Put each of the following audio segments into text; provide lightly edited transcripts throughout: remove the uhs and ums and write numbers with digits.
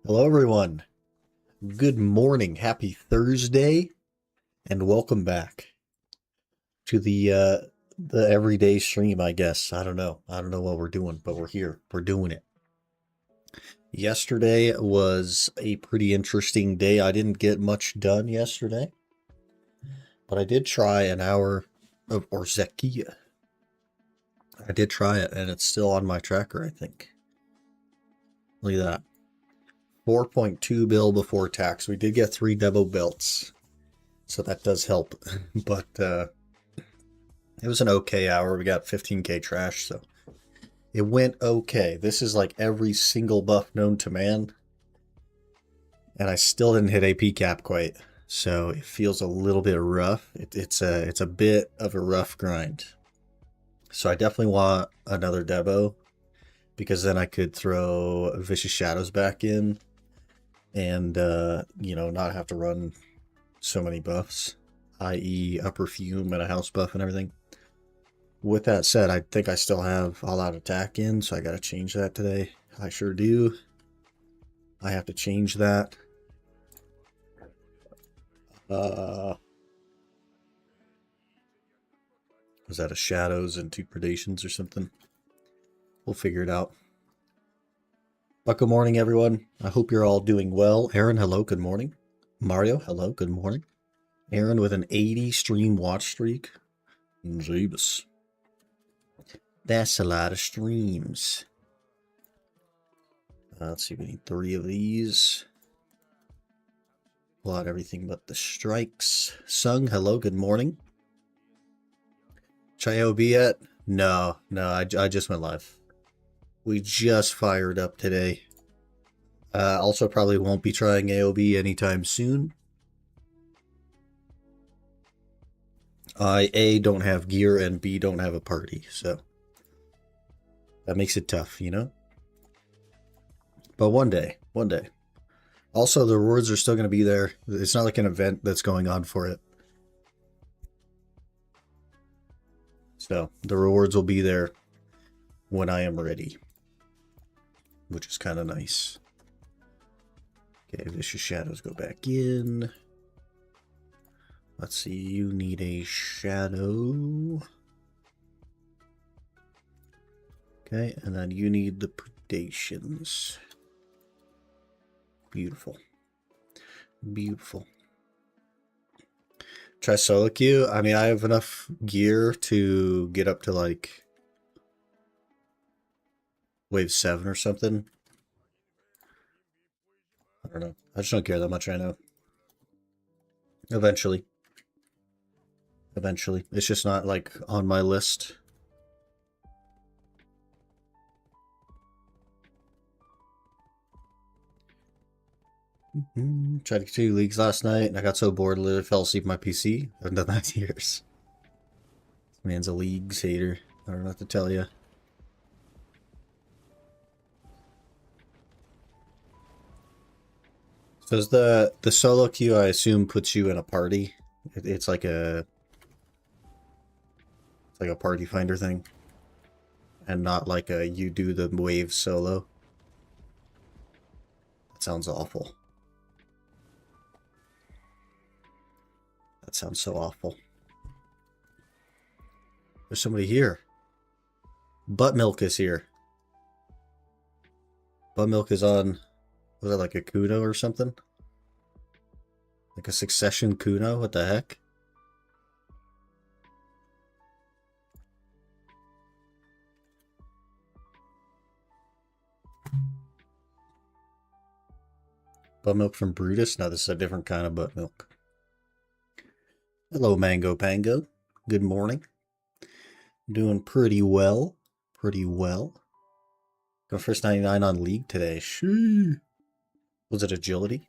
Hello, everyone. Good morning. Happy Thursday, and welcome back to the everyday stream, I guess. I don't know. I don't know what we're doing, but we're here. We're doing it. Yesterday was a pretty interesting day. I didn't get much done yesterday, but I did try an hour of Orzekia. I did try it, and it's still on my tracker, I think. Look at that. 4.2 bill before tax. We did get 3 Debo belts, so that does help. But it was an okay hour. We got 15k trash, so it went okay. This is like every single buff known to man, and I still didn't hit AP cap quite, so it feels a little bit rough. It's a bit of a rough grind. So I definitely want another Debo, because then I could throw Vicious Shadows back in and not have to run so many buffs, i.e. Upper Fume and a house buff and everything. With that said, I think I still have All Out Attack in, so I gotta change that today. I sure do. I have to change that. Was that a Shadows and 2 Predations or something? We'll figure it out. But good morning, everyone. I hope you're all doing well. Aaron, hello, good morning. Mario, hello, good morning. Aaron with an 80 stream watch streak. Jeebus. That's a lot of streams. Let's see, we need 3 of these. Pull out everything but the strikes. Sung, hello, good morning. Chayo be yet? No, I just went live. We just fired up today. Also probably won't be trying AOB anytime soon. I, A, don't have gear, and B, don't have a party, so that makes it tough, you know? But one day. Also, the rewards are still going to be there. It's not like an event that's going on for it. So, the rewards will be there when I am ready, which is kind of nice. Okay, Vicious Shadows go back in. Let's see, you need a shadow. Okay, and then you need the Predations. Beautiful. Try solo queue. I mean, I have enough gear to get up to like wave 7 or something. I don't know. I just don't care that much right now. Eventually. It's just not like on my list. Tried to continue leagues last night, and I got so bored, literally fell asleep on my PC. I haven't done that in years. This man's a leagues hater. I don't know what to tell you. So is the solo queue, I assume, puts you in a party? It's like a party finder thing, and not like a you do the wave solo. That sounds awful. That sounds so awful. There's somebody here. Buttmilk is here. Buttmilk is on, was that like a Kuno or something? Like a succession Kuno? What the heck? Buttmilk from Brutus? No, this is a different kind of Buttmilk. Hello, Mango Pango. Good morning. Doing pretty well. Go first 99 on League today. Shoo. Was it agility?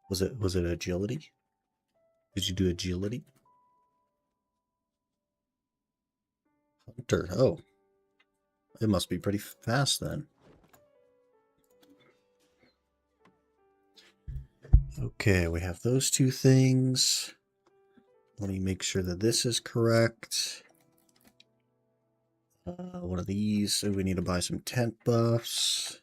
Was it agility? Did you do agility? Hunter. Oh. It must be pretty fast then. Okay, we have those 2 things. Let me make sure that this is correct. One of these. So we need to buy some tent buffs.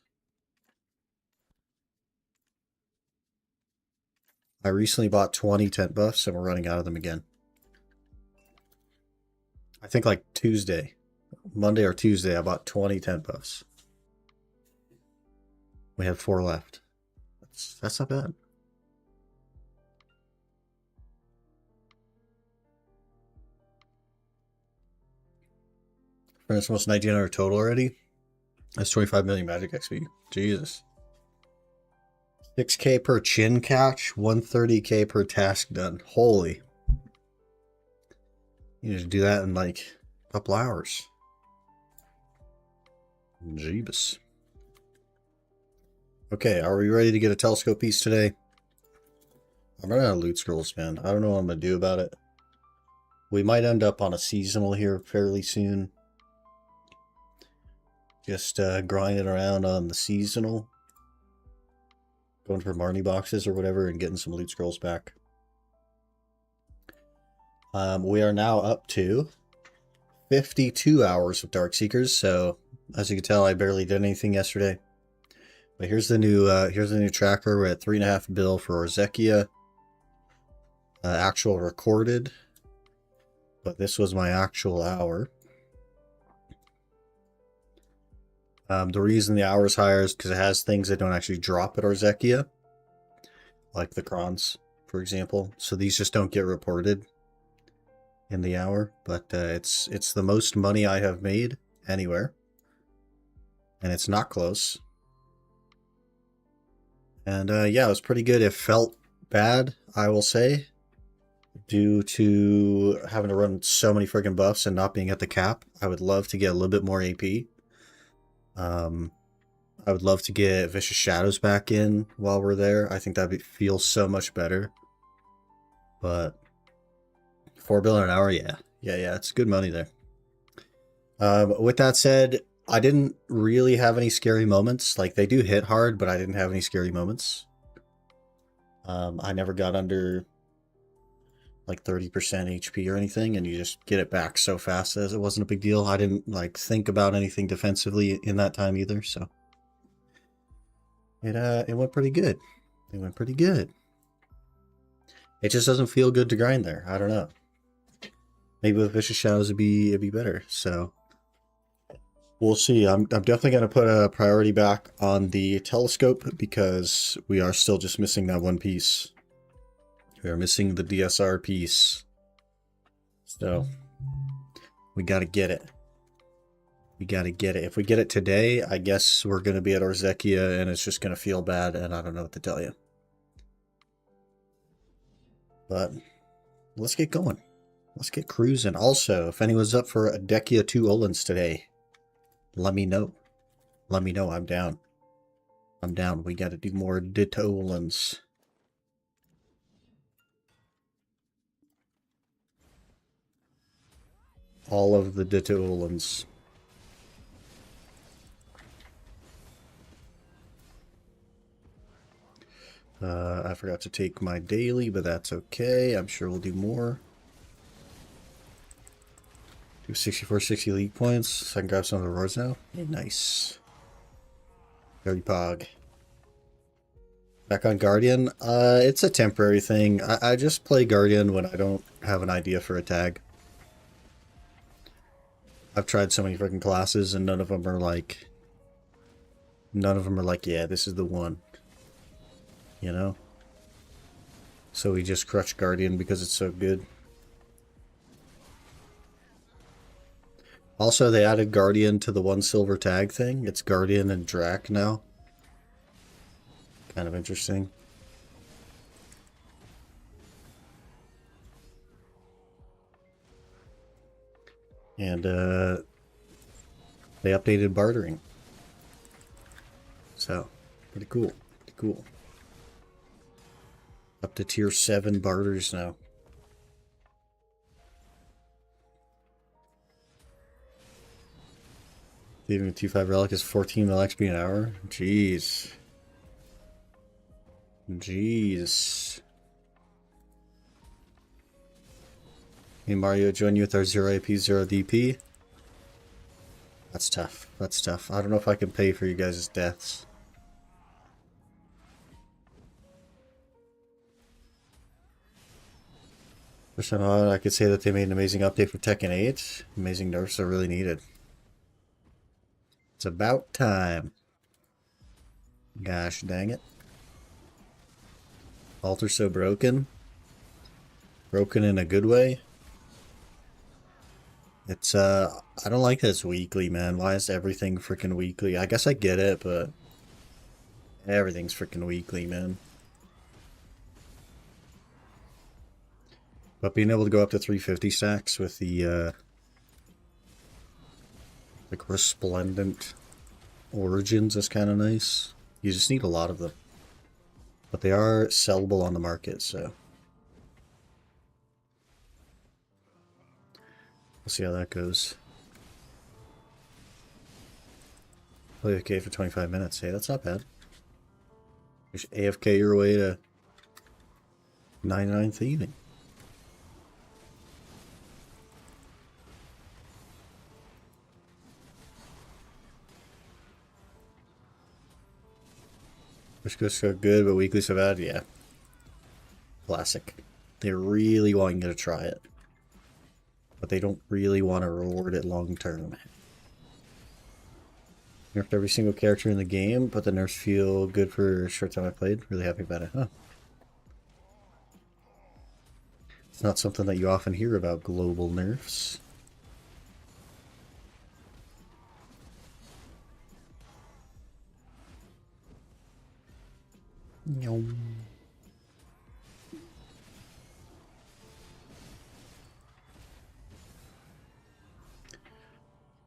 I recently bought 20 tent buffs and we're running out of them again. I think like Tuesday. Monday or Tuesday, I bought 20 tent buffs. We have 4 left. That's not bad. It's almost 1900 total already. That's 25 million magic XP. Jesus. 6k per chin catch, 130k per task done. Holy. You need to do that in like a couple hours. Jeebus. Okay, are we ready to get a telescope piece today? I'm running out of loot scrolls, man. I don't know what I'm going to do about it. We might end up on a seasonal here fairly soon. Just grinding around on the seasonal. Going for Marnie boxes or whatever and getting some loot scrolls back. We are now up to 52 hours of Dark Seekers, so as you can tell, I barely did anything yesterday. But here's the new tracker. We're at 3.5 bill for Orzekia. Actual recorded, but this was my actual hour. The reason the hour is higher is because it has things that don't actually drop at Orzekia, like the crons, for example. So these just don't get reported in the hour, but it's the most money I have made anywhere, and it's not close. And yeah, it was pretty good. It felt bad, I will say, due to having to run so many freaking buffs and not being at the cap. I would love to get a little bit more AP. I would love to get Vicious Shadows back in while we're there. I think that feels so much better. But 4 billion an hour, yeah, it's good money there. With that said, I didn't really have any scary moments. Like, they do hit hard, but I didn't have any scary moments. I never got under like 30% HP or anything, and you just get it back so fast as it wasn't a big deal. I didn't like think about anything defensively in that time either, so it went pretty good. It went pretty good. It just doesn't feel good to grind there. I don't know. Maybe with Vicious Shadows it'd be better. So we'll see. I'm definitely gonna put a priority back on the telescope because we are still just missing that one piece. We are missing the DSR piece. So we gotta get it. We gotta get it. If we get it today, I guess we're gonna be at Orzekia and it's just gonna feel bad and I don't know what to tell you. But let's get going. Let's get cruising. Also, if anyone's up for a D2Oluns today, let me know. Let me know. I'm down. I'm down. We gotta do more D2Oluns. All of the D2Oluns. I forgot to take my daily, but that's okay. I'm sure we'll do more. Do 64-60 league points, so I can grab some of the rewards now. Yeah, nice. Very pog. Back on Guardian. It's a temporary thing. I just play Guardian when I don't have an idea for a tag. I've tried so many freaking classes and none of them are like, yeah, this is the one. You know? So we just crush Guardian because it's so good. Also, they added Guardian to the 1 silver tag thing. It's Guardian and Drac now. Kind of interesting. And they updated bartering. So, pretty cool. Pretty cool. Up to tier 7 barters now. Leaving a 2-5 relic is 14 mil XP an hour. Jeez. Jeez. Hey Mario, join you with our 0 AP, 0 DP. That's tough. That's tough. I don't know if I can pay for you guys' deaths. First time out, I could say that they made an amazing update for Tekken 8. Amazing nerfs are really needed. It's about time. Gosh dang it. Altar's so broken. Broken in a good way. It's, I don't like this weekly, man. Why is everything freaking weekly? I guess I get it, but everything's freaking weekly, man. But being able to go up to 350 stacks with the, like, resplendent origins is kind of nice. You just need a lot of them. But they are sellable on the market, so we'll see how that goes. Play AFK for 25 minutes. Hey, that's not bad. Just AFK your way to 99th evening. Which goes so good, but weekly so bad? Yeah. Classic. They really want you to try it. But they don't really want to reward it long term. Nerfed every single character in the game, but the nerfs feel good for a short time I played. Really happy about it. Huh. It's not something that you often hear about, global nerfs.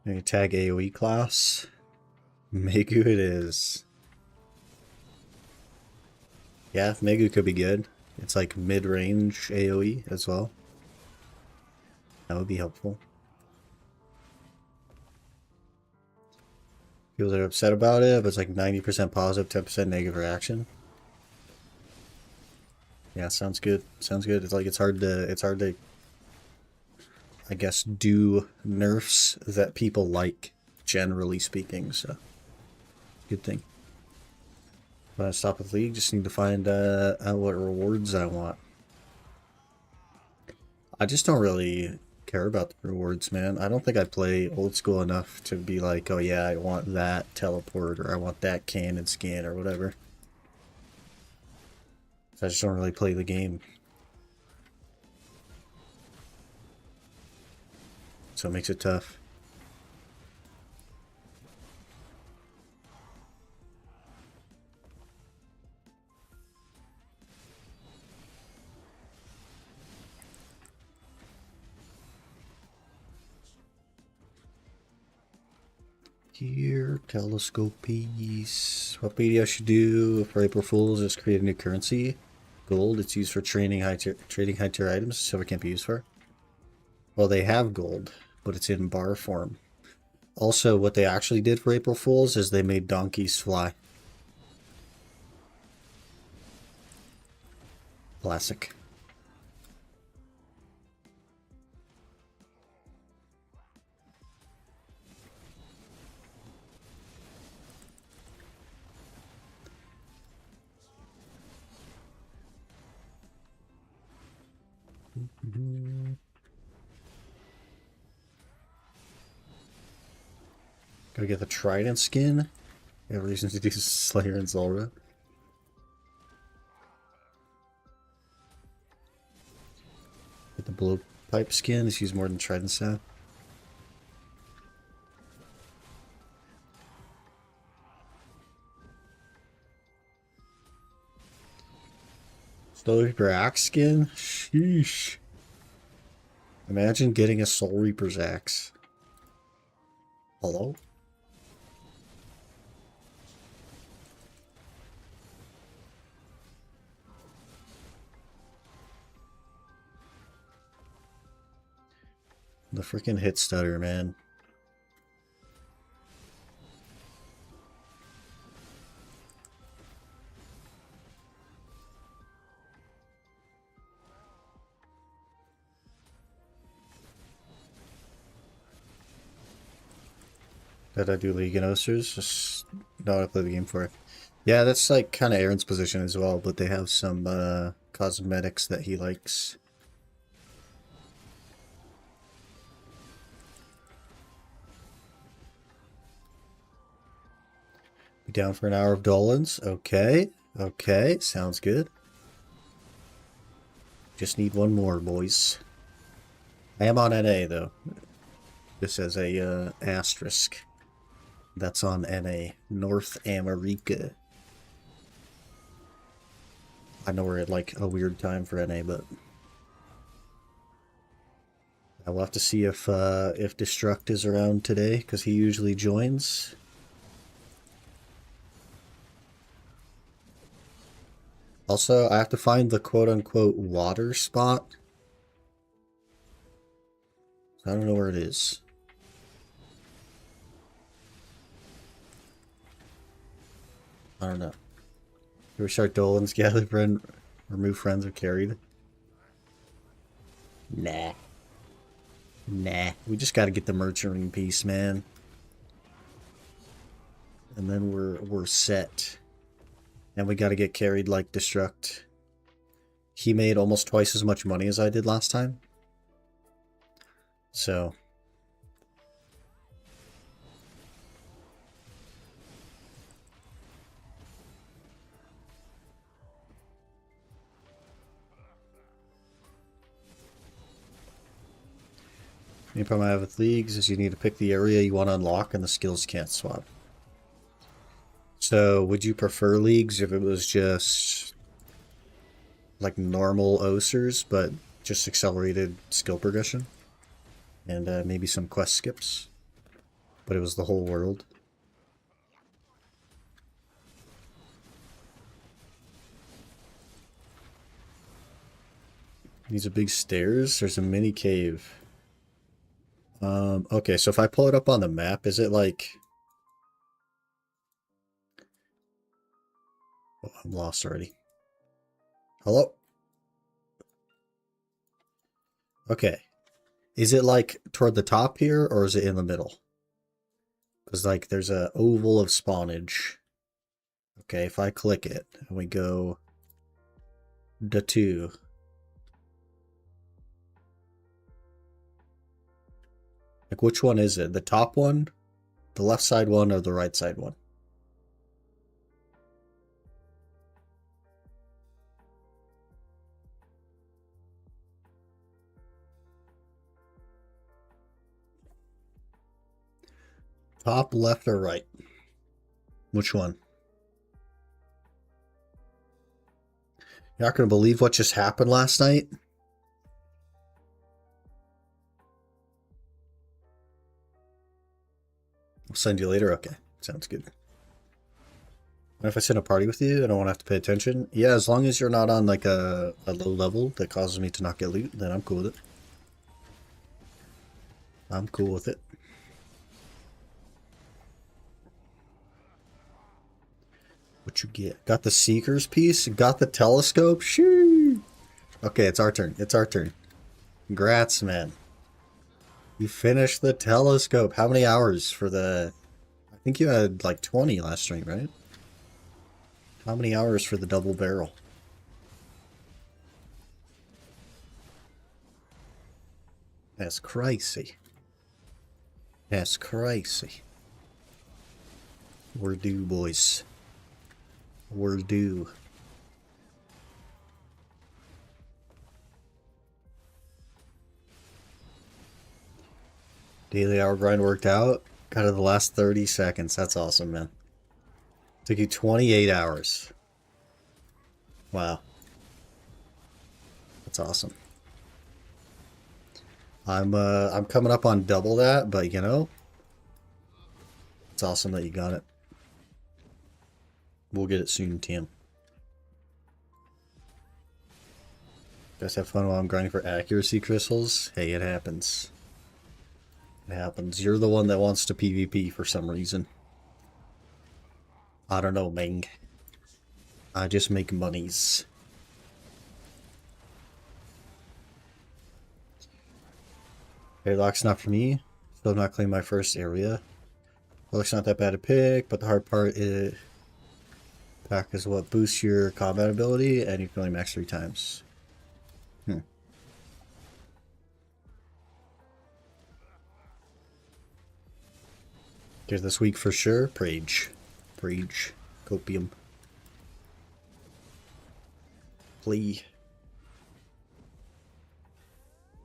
Maybe tag AoE class. Megu it is. Yeah, Megu could be good. It's like mid-range AoE as well. That would be helpful. People that are upset about it, but it's like 90% positive, 10% negative reaction. Yeah, sounds good. Sounds good. It's like it's hard to I guess do nerfs that people like, generally speaking, so good thing. When I stop with League, just need to find out what rewards I want. I just don't really care about the rewards, man. I don't think I play old school enough to be like, oh yeah, I want that teleport, or I want that cannon skin, or whatever. I just don't really play the game. So it makes it tough. Here, telescope piece. What BD I should do for April Fools is create a new currency. Gold. It's used for trading high tier items. Silver can't be used for. Well, they have gold, but it's in bar form. Also, what they actually did for April Fools is they made donkeys fly. Classic. Gotta get the Trident skin. You have reason to do Slayer and Zulrah. Get the blowpipe skin. It's used more than Trident staff. Soul Reaper axe skin? Sheesh. Imagine getting a Soul Reaper's axe. Hello? The freaking hit stutter, man. That I do League and Osters, just not what I play the game for. Yeah, that's like kind of Aaron's position as well, but they have some cosmetics that he likes. Be down for an hour of D2Oluns. Okay. Okay. Sounds good. Just need one more, boys. I am on NA, though. This as a asterisk. That's on NA. North America. I know we're at like a weird time for NA, but I will have to see if Destruct is around today, because he usually joins. Also, I have to find the quote-unquote water spot. I don't know where it is. I don't know. Should we start D2Olun's gather friend, remove friends or carried? Nah. Nah. We just gotta get the merchant ring piece, man. And then we're set. And we gotta get carried like Destruct. He made almost twice as much money as I did last time. So any problem I have with leagues is you need to pick the area you want to unlock and the skills can't swap. So would you prefer leagues if it was just like normal OSERs, but just accelerated skill progression? And maybe some quest skips? But it was the whole world? These are big stairs. There's a mini cave. Okay, so if I pull it up on the map, is it like... Oh, I'm lost already. Hello? Okay. Is it like toward the top here, or is it in the middle? Because like there's a oval of spawnage. Okay, if I click it and we go D2. Like which one is it? The top one, the left side one, or the right side one? Top, left, or right? Which one? You're not going to believe what just happened last night? I'll send you later? Okay, sounds good. What if I send a party with you? I don't want to have to pay attention. Yeah, as long as you're not on like a low level that causes me to not get loot, then I'm cool with it. I'm cool with it. What you get? Got the Seeker's piece? Got the telescope? Shoo! Okay, it's our turn. It's our turn. Congrats, man. You finished the telescope. How many hours for the... I think you had like 20 last stream, right? How many hours for the double barrel? That's crazy. That's crazy. We're due, boys. We're due. Daily hour grind worked out. Got to the last 30 seconds. That's awesome, man. Took you 28 hours. Wow. That's awesome. I'm coming up on double that, but you know, it's awesome that you got it. We'll get it soon, Tim. Guys have fun while I'm grinding for accuracy crystals. Hey, it happens. It happens. You're the one that wants to PvP for some reason. I don't know, Ming. I just make monies. Airlock's not for me. Still not claiming my first area. Looks not that bad to pick, but the hard part is pack is what boosts your combat ability, and you can only max 3 times. Here's this week for sure. Prage. Rage. Copium. Plea.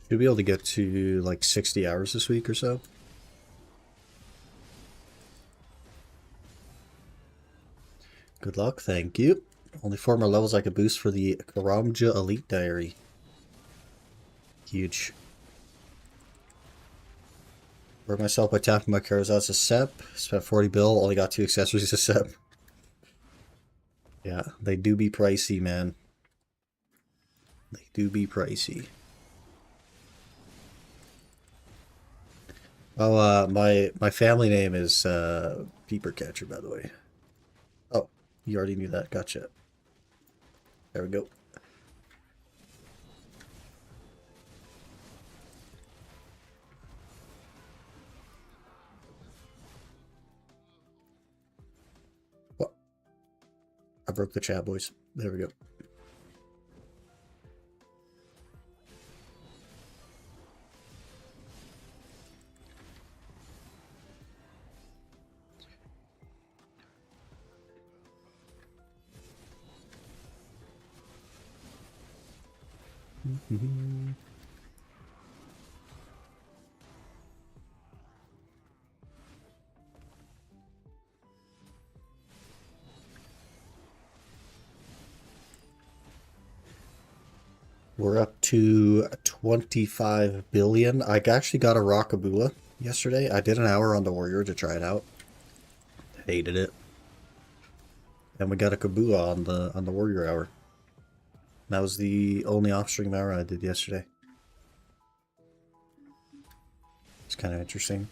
Should be able to get to like 60 hours this week or so. Good luck, thank you. Only 4 more levels I could boost for the Karamja Elite Diary. Huge. Broke myself by tapping my cards out as a SEP. Spent 40 bill, only got 2 accessories as a SEP. Yeah, they do be pricey, man. They do be pricey. Oh, my family name is Peeper Catcher, by the way. Oh, you already knew that. Gotcha. There we go. What? I broke the chat, boys. There we go. We're up to 25 billion. I actually got a Rockabua yesterday. I did an hour on the Warrior to try it out. Hated it. And we got a Kabua on the Warrior hour. That was the only off-stream hour I did yesterday. It's kind of interesting.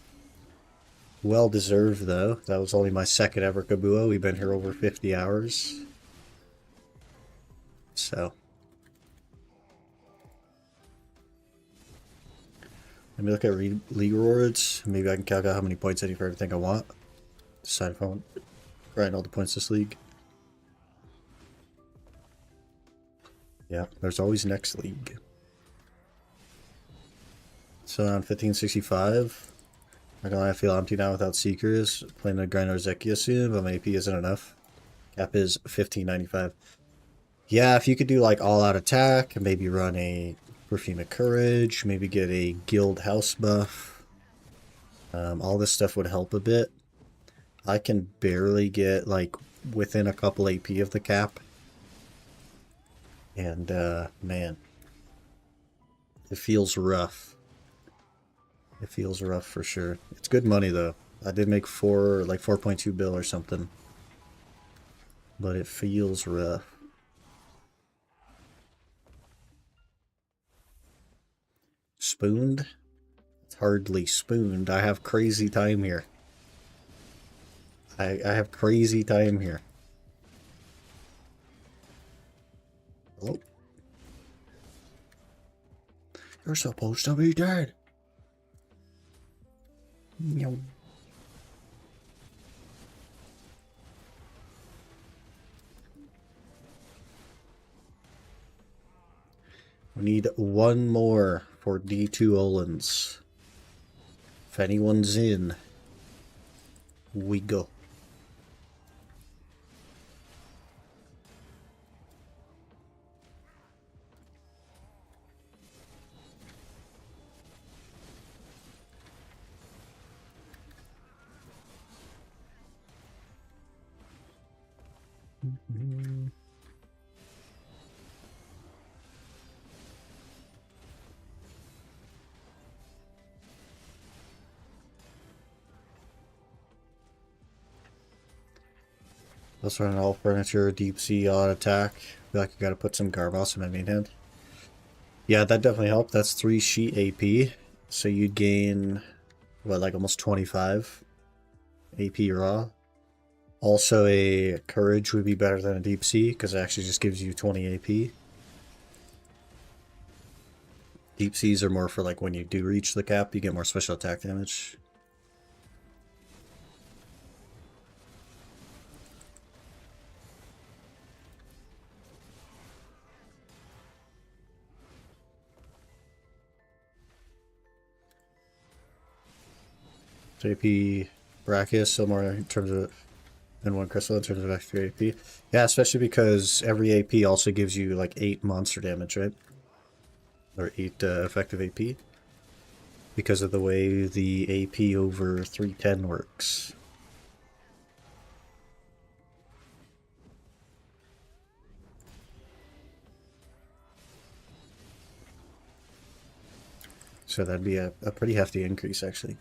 Well deserved though. That was only my second ever Kabua. We've been here over 50 hours. So let me look at league rewards. Maybe I can calculate how many points I need for everything I want. Decide if I want to grind all the points this league. Yeah, there's always next league. So on 1565, I'm not gonna lie, I feel empty now without Seekers. Playing a grind Arzekia soon, but my AP isn't enough. Cap is 1595. Yeah, if you could do like all-out attack and maybe run a Perfume of Courage, maybe get a Guild House buff. All this stuff would help a bit. I can barely get like within a couple AP of the cap. And man, it feels rough. It feels rough for sure. It's good money though. I did make 4.2 bill or something. But it feels rough. Spooned? It's hardly spooned. I have crazy time here. I have crazy time here. Oh. You're supposed to be dead. No. We need one more for D2Oluns. If anyone's in, we go. Let's run all furniture, deep sea, on attack. I feel like I gotta put some Garvos in my main hand. Yeah, that definitely helped. That's 3 sheet AP. So you'd gain, what, like almost 25 AP raw. Also, a Courage would be better than a Deep Sea, because it actually just gives you 20 AP. Deep Seas are more for like when you do reach the cap, you get more special attack damage. JP Brachis, so more in terms of and 1 crystal in terms of extra AP. Yeah, especially because every AP also gives you like 8 monster damage, right? Or 8 effective AP. Because of the way the AP over 310 works. So that'd be a pretty hefty increase, actually.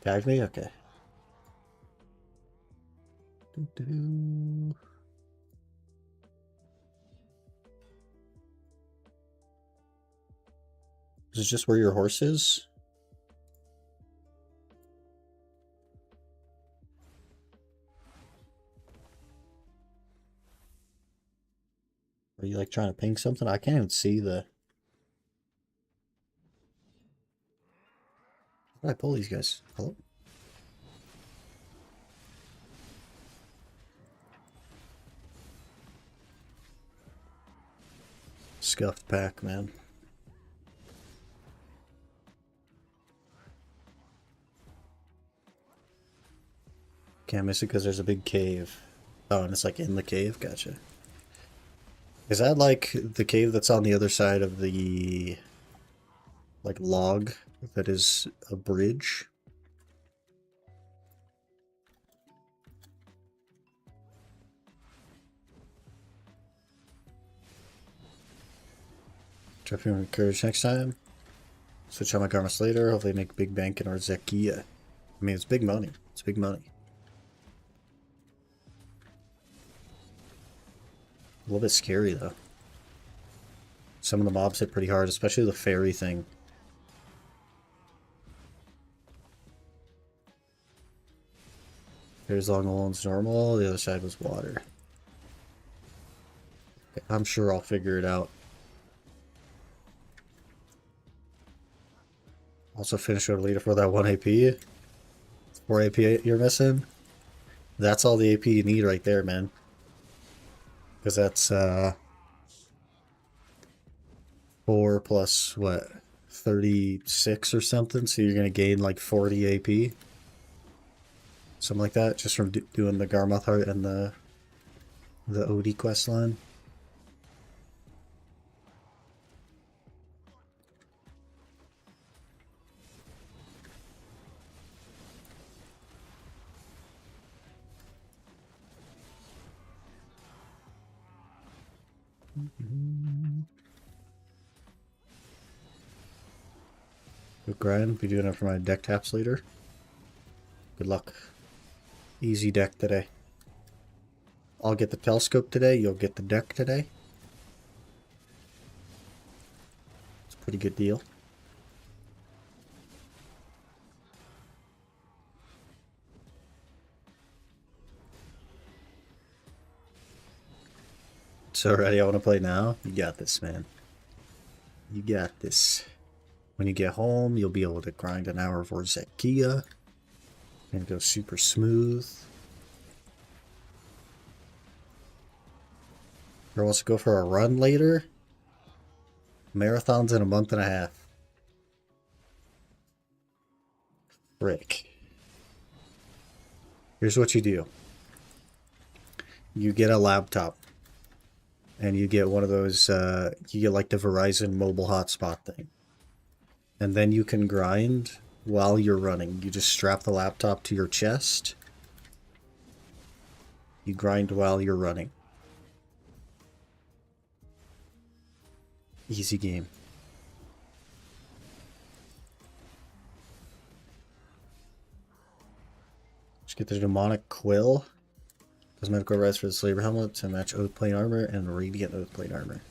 Tag me? Okay. Is this just where your horse is? Are you like trying to ping something? I can't even see the... How did I pull these guys? Hello? Scuffed pack, man. Can't miss it because there's a big cave. Oh, and it's like in the cave? Gotcha. Is that like the cave that's on the other side of the... like log that is a bridge? Dropping on courage next time. Switch on my Garmus later. Hopefully make big bank in our Zekia. I mean, it's big money. It's big money. A little bit scary, though. Some of the mobs hit pretty hard, especially the fairy thing. Here's long Olun's normal. The other side was water. Okay, I'm sure I'll figure it out. Also finish with a leader for that 1 AP. 4 AP you're missing. That's all the AP you need right there, man. Because that's 4 plus what, 36 or something, so you're gonna gain like 40 AP, something like that, just from doing the Garmoth Heart and the OD quest line. Good grind. Be doing it for my deck taps later. Good luck. Easy deck today. I'll get the telescope today. You'll get the deck today. It's a pretty good deal. So ready? I want to play now. You got this, man. You got this. When you get home, you'll be able to grind an hour for Zekia and go super smooth. Or wants to go for a run later? Marathon's in a month and a half. Frick. Here's what you do. You get a laptop. And you get one of those, you get like the Verizon mobile hotspot thing. And then you can grind while you're running. You just strap the laptop to your chest. You grind while you're running. Easy game. Just get the demonic quill. Cosmetical rise for the Slaver helmet to match Oath Plate armor and Radiant Oath Plate armor.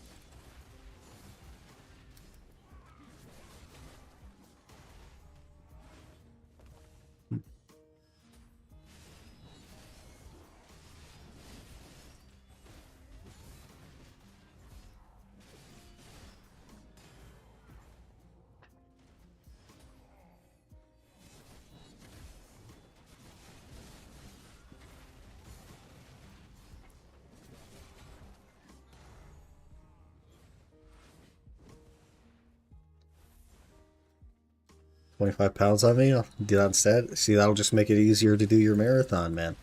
25 pounds on me? I'll do that instead. See, that'll just make it easier to do your marathon, man.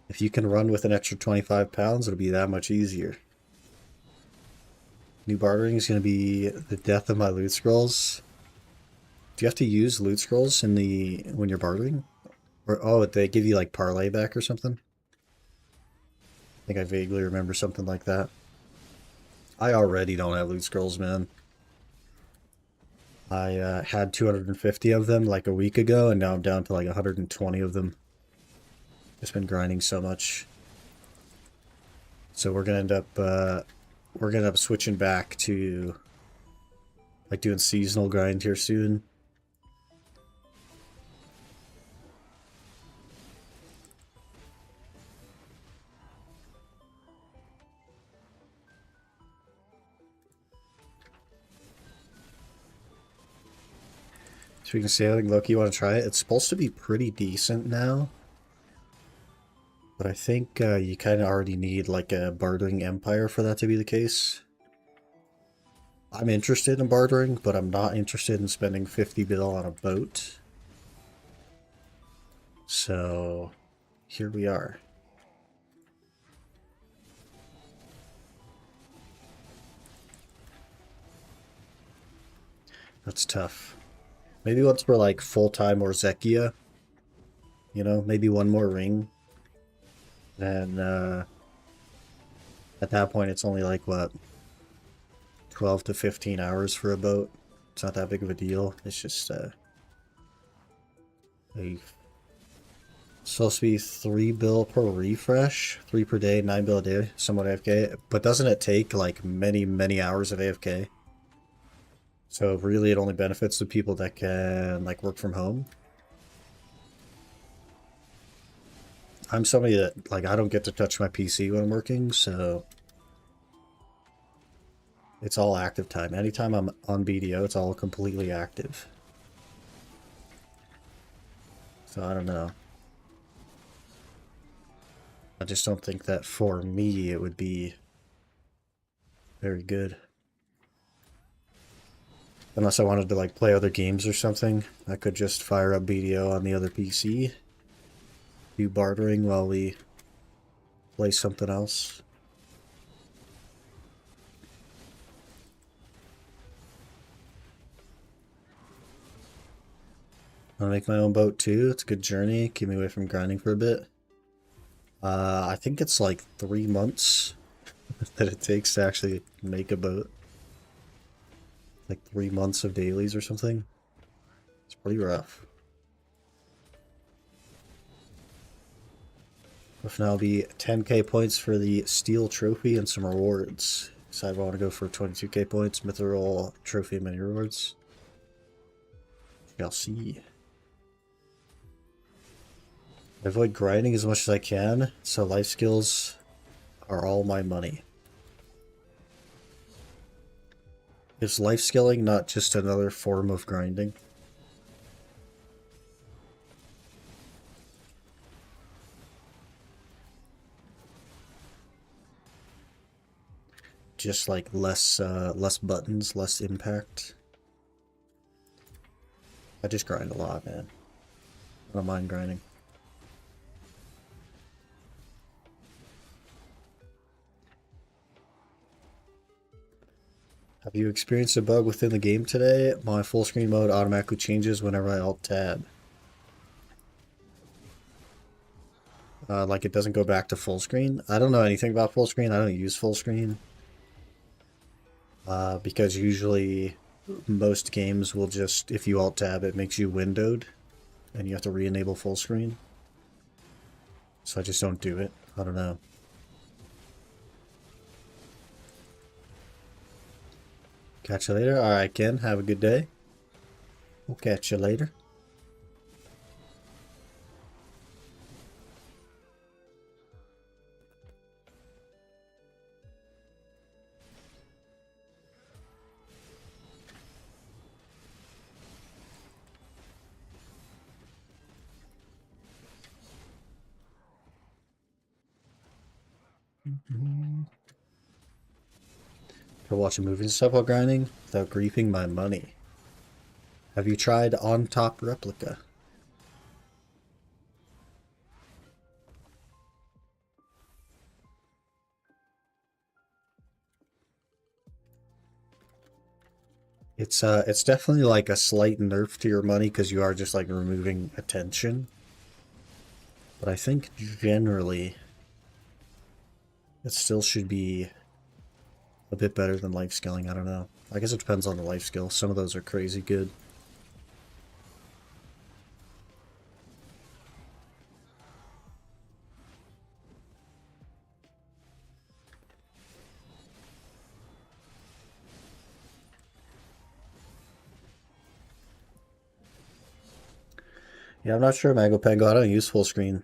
If you can run with an extra 25 pounds, it'll be that much easier. New bartering is going to be the death of my loot scrolls. Do you have to use loot scrolls in the when you're bartering? Or oh, they give you like parlay back or something? I think I vaguely remember something like that. I already don't have loot scrolls, man. I had 250 of them like a week ago, and now I'm down to like 120 of them. Just been grinding so much. So we're gonna end up switching back to like doing seasonal grind here soon. Speaking of sailing, Loki, you want to try it? It's supposed to be pretty decent now. But I think you kind of already need like a bartering empire for that to be the case. I'm interested in bartering, but I'm not interested in spending 50 bill on a boat. So here we are. That's tough. Maybe once we're like full-time or Zekia, you know, maybe one more ring. Then at that point it's only like what, 12 to 15 hours for a boat. It's not that big of a deal. It's just supposed to be 3 bill per refresh, 3 per day, 9 bill a day, somewhat AFK. But doesn't it take like many hours of AFK? So really it only benefits the people that can like work from home. I'm somebody that like I don't get to touch my PC when I'm working, so it's all active time. Anytime I'm on BDO, it's all completely active. So I don't know. I just don't think that for me it would be very good. Unless I wanted to like play other games or something, I could just fire up BDO on the other PC, do bartering while we play something else. I'll make my own boat too. It's a good journey. Keep me away from grinding for a bit. I think it's like 3 months that it takes to actually make a boat. Like 3 months of dailies or something. It's pretty rough. If now, it'll be 10k points for the steel trophy and some rewards. Decide if I want to go for 22k points, mithril trophy, and many rewards. I'll see. I avoid grinding as much as I can, so life skills are all my money. Is life skilling not just another form of grinding? Just like less buttons, less impact. I just grind a lot, man. I don't mind grinding. Have you experienced a bug within the game today? My full screen mode automatically changes whenever I alt tab. Like it doesn't go back to full screen. I don't know anything about full screen. I don't use full screen. Because usually most games will just, if you alt tab, it makes you windowed and you have to re-enable full screen. So I just don't do it. I don't know. Catch you later. Alright, Ken. Have a good day. We'll catch you later. For watching movies and stuff while grinding without griefing my money. Have you tried On Top Replica? It's definitely like a slight nerf to your money because you are just like removing attention. But I think generally it still should be a bit better than life skilling. I don't know. I guess it depends on the life skill. Some of those are crazy good. Yeah, I'm not sure, Mango Pango. I don't use full screen.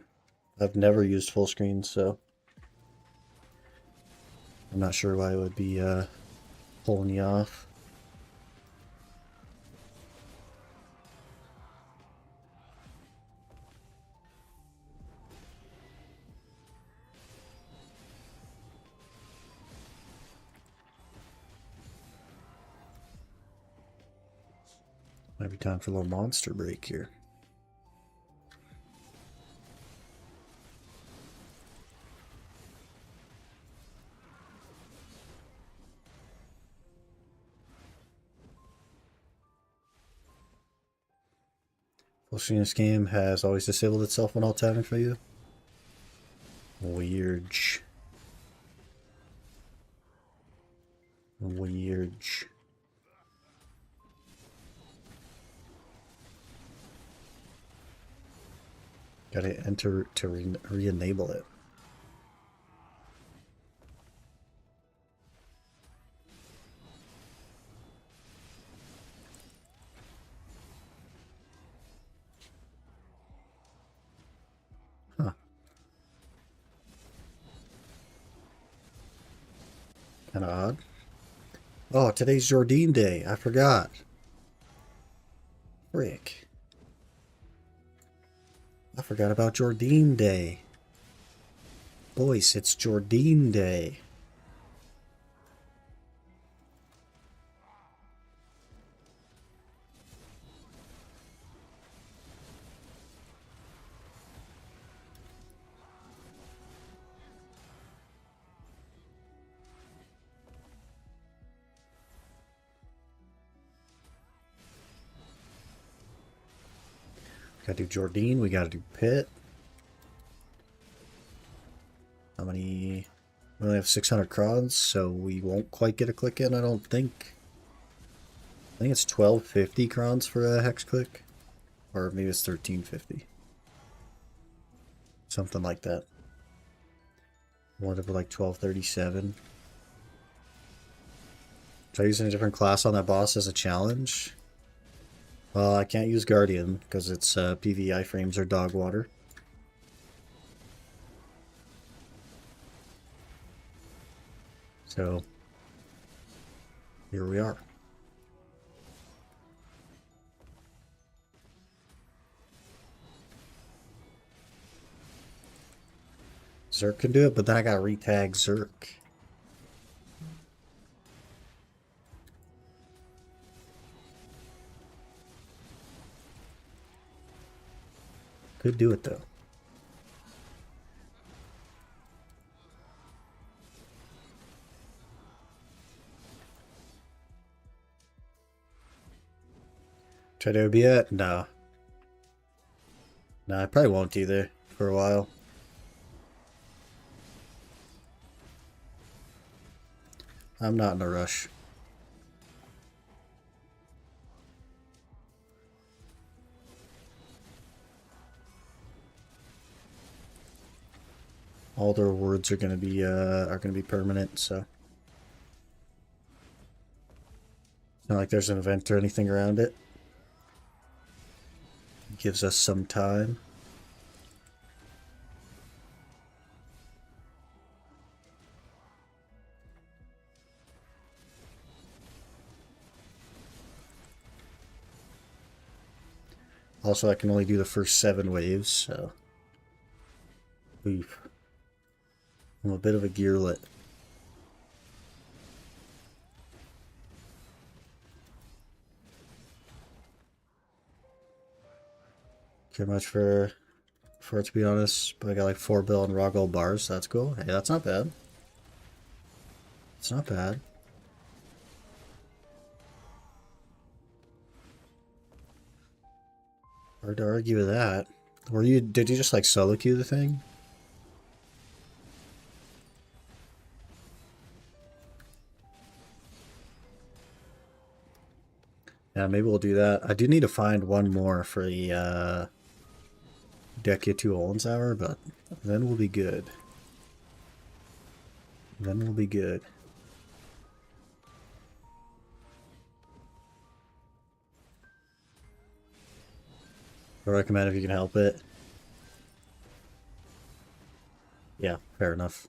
I've never used full screen, so I'm not sure why it would be pulling you off. Might be time for a little monster break here. Full screen this game has always disabled itself when all tapping for you. Weird. Weird. Gotta enter to re-enable it. Huh. Kinda odd. Oh, today's Jordine Day. I forgot. Frick. I forgot about Jordine Day. Boys, it's Jordine Day. Gotta do Jordine, we gotta do Pit. How many? We only have 600 crowns, so we won't quite get a click in, I don't think. I think it's 1250 crowns for a hex click. Or maybe it's 1350. Something like that. Whatever, like 1237. Try using a different class on that boss as a challenge. Well, I can't use Guardian because its PVI frames are dog water. So, here we are. Zerk can do it, but then I gotta retag Zerk. Could do it though. Try to be it? No. No, I probably won't either for a while. I'm not in a rush. All the rewards are gonna be permanent, so it's not like there's an event or anything around it. It gives us some time. Also, I can only do the first 7 waves, so oof. I'm a bit of a gearlet. care much for it, to be honest, but I got like 4 bill and raw gold bars. That's cool. Hey, that's not bad. It's not bad. Hard to argue with that. Did you just like solo queue the thing? Yeah, maybe we'll do that. I do need to find one more for the D2Olun hour, but then we'll be good. Then we'll be good. I recommend if you can help it. Yeah, fair enough.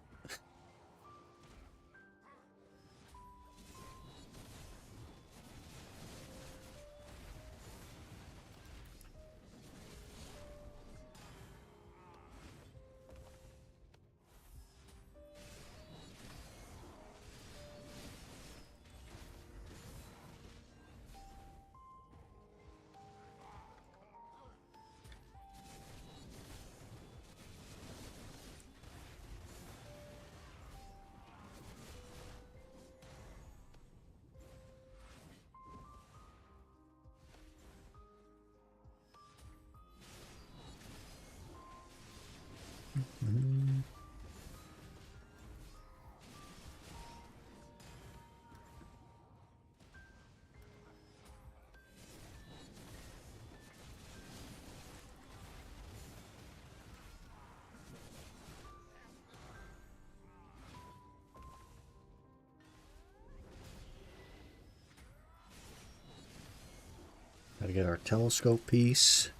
Gotta get our telescope piece.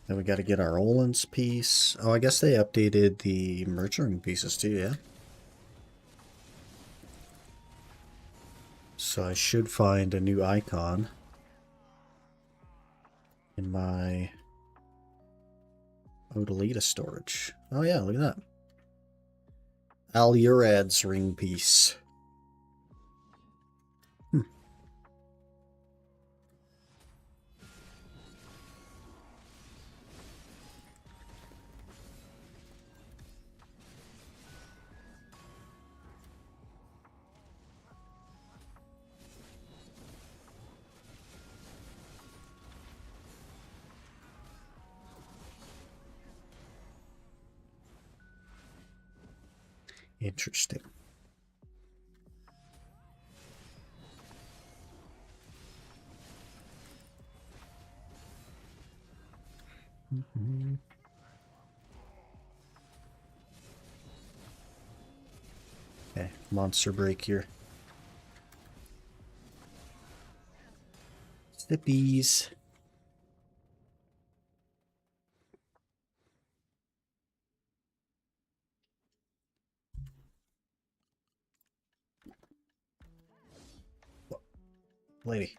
Then we gotta get our Olun's piece. Oh, I guess they updated the merchant pieces too, yeah? So I should find a new icon in my Odalita storage. Oh yeah, look at that. Al-Urad's ring piece. Interesting. Okay, monster break here. Snippies. Lady.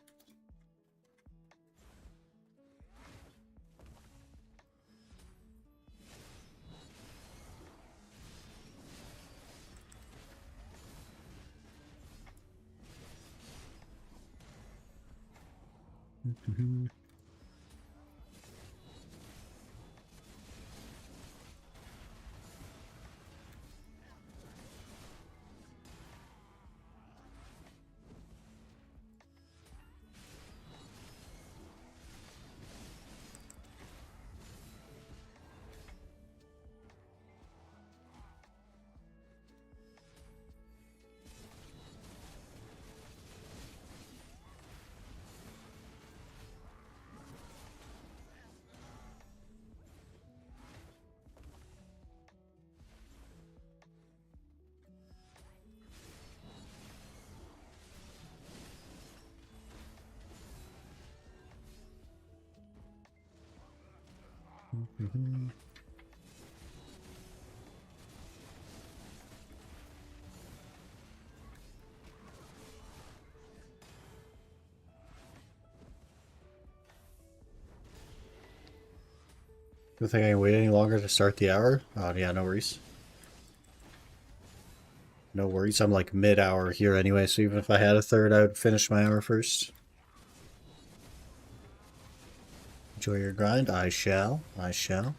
You think I can wait any longer to start the hour? Oh yeah, no worries. No worries, I'm like mid-hour here anyway, so even if I had a third, I would finish my hour first. Enjoy your grind. I shall. I shall.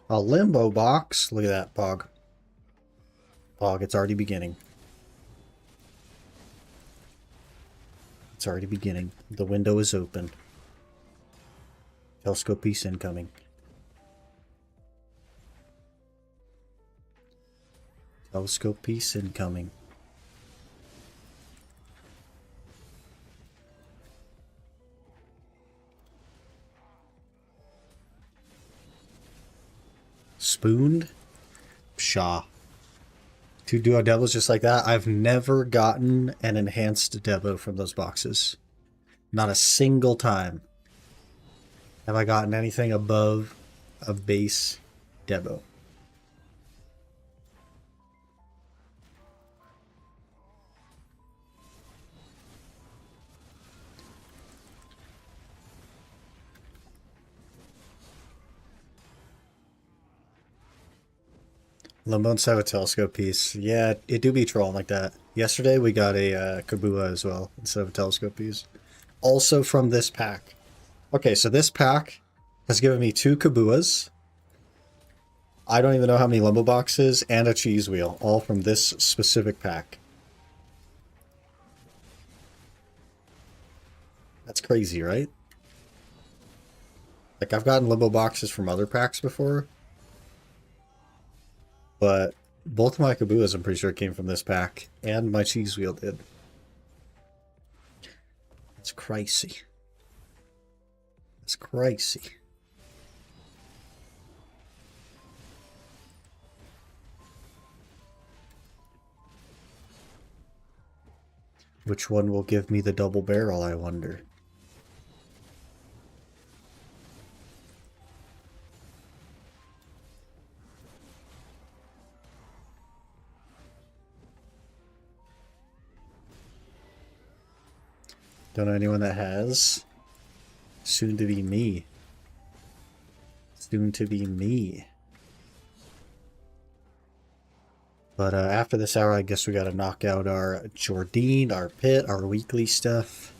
A limbo box. Look at that, Pog. Pog, it's already beginning. It's already beginning. The window is open. Telescope piece incoming. Telescope piece incoming. Spooned? Pshaw. 2 duo devils just like that. I've never gotten an enhanced Debo from those boxes. Not a single time have I gotten anything above a base Debo. Limbo instead of a telescope piece. Yeah, it do be trolling like that. Yesterday we got a Kabua as well instead of a telescope piece. Also from this pack. Okay, so this pack has given me 2 Kabuas. I don't even know how many limbo boxes and a cheese wheel, all from this specific pack. That's crazy, right? Like, I've gotten limbo boxes from other packs before, but both of my Kabuas I'm pretty sure came from this pack, and my cheese wheel did. That's crazy. That's crazy. Which one will give me the double barrel, I wonder? Don't know anyone that has. Soon to be me. Soon to be me. But after this hour, I guess we gotta knock out our Jordine, our pit, our weekly stuff.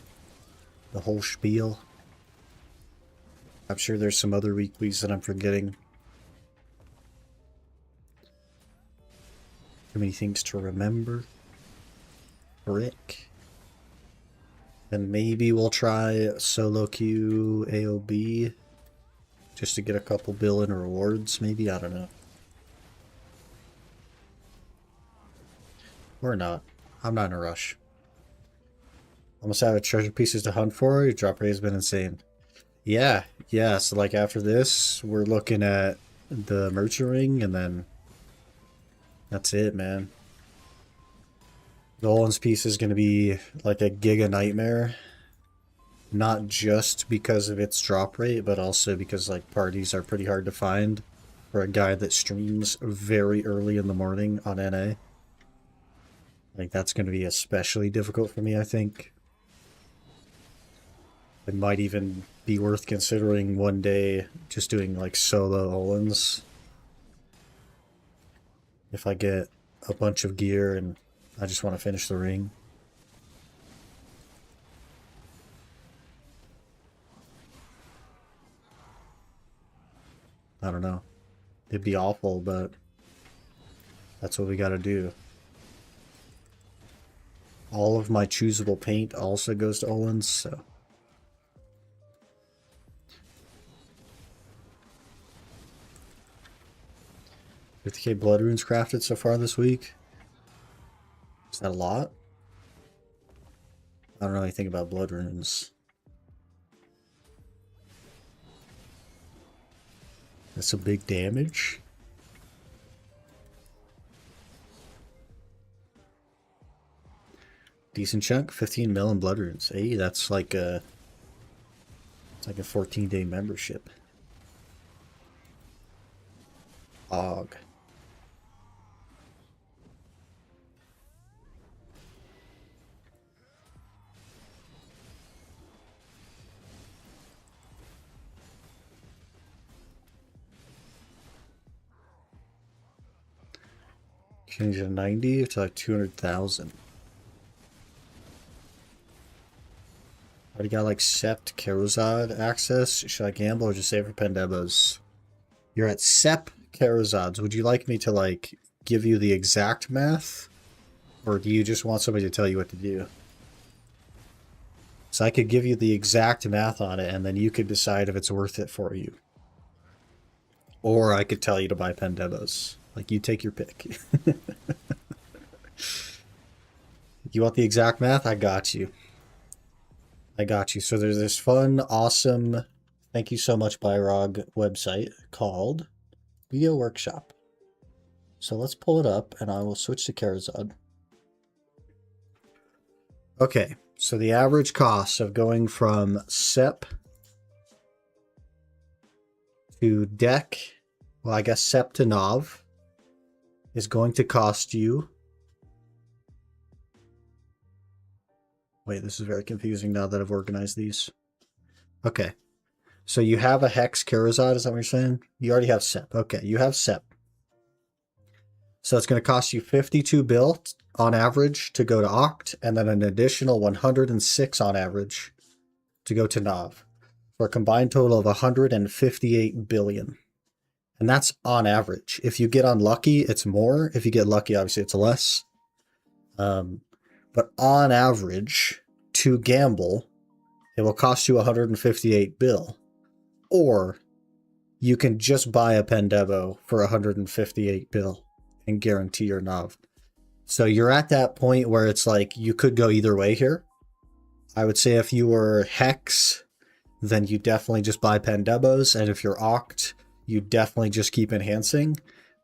The whole spiel. I'm sure there's some other weeklies that I'm forgetting. Too many things to remember. Brick. Then maybe we'll try solo queue AOB. Just to get a couple bill-in rewards, maybe? I don't know. Or not. I'm not in a rush. Almost out of treasure pieces to hunt for. Your drop rate has been insane. Yeah, yeah. So like after this, we're looking at the merchant ring, and then that's it, man. The Olun's piece is going to be like a giga nightmare. Not just because of its drop rate, but also because like parties are pretty hard to find for a guy that streams very early in the morning on NA. Like that's going to be especially difficult for me, I think. It might even be worth considering one day just doing like solo Oluns. If I get a bunch of gear and I just want to finish the ring. I don't know. It'd be awful, but that's what we gotta do. All of my choosable paint also goes to Olun's, so. $50,000 blood runes crafted so far this week. Is that a lot? I don't know anything about blood runes. That's some big damage. Decent chunk, 15 mil in blood runes. Hey, that's like a 14-day membership. Og. Change to 90 to like 200,000. Already got like Sept Kerozad access. Should I gamble or just save for Pendebos? You're at Sep Kerozads. Would you like me to like give you the exact math? Or do you just want somebody to tell you what to do? So I could give you the exact math on it and then you could decide if it's worth it for you. Or I could tell you to buy Pendebos. Like, you take your pick. You want the exact math? I got you. I got you. So there's this fun, awesome, thank you so much, Byrog website called Video Workshop. So let's pull it up and I will switch to Kerozad. Okay, so the average cost of going from Sep to Deck, well, I guess Sep to Nav, is going to cost you... Wait, this is very confusing now that I've organized these. Okay, so you have a Hex Kerozad, is that what you're saying? You already have Sep. Okay, you have Sep. So it's going to cost you 52 bill on average to go to Oct, and then an additional 106 on average to go to Nav, for a combined total of 158 billion. And that's on average. If you get unlucky, it's more. If you get lucky, obviously it's less. But on average, to gamble, it will cost you 158 bill. Or you can just buy a Pendebo for 158 bill and guarantee your Nav. So you're at that point where it's like you could go either way here. I would say if you were Hex, then you definitely just buy Pendebos. And if you're Oct, you definitely just keep enhancing.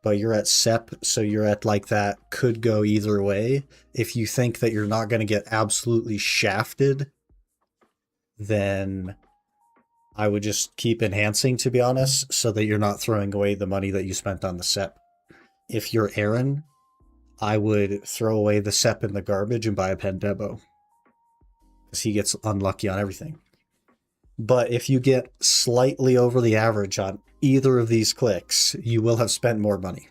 But you're at Sep, so you're at like that could go either way. If you think that you're not going to get absolutely shafted, then I would just keep enhancing, to be honest, so that you're not throwing away the money that you spent on the Sep. If you're Aaron, I would throw away the Sep in the garbage and buy a Pendebo, because he gets unlucky on everything. But if you get slightly over the average on either of these clicks, you will have spent more money.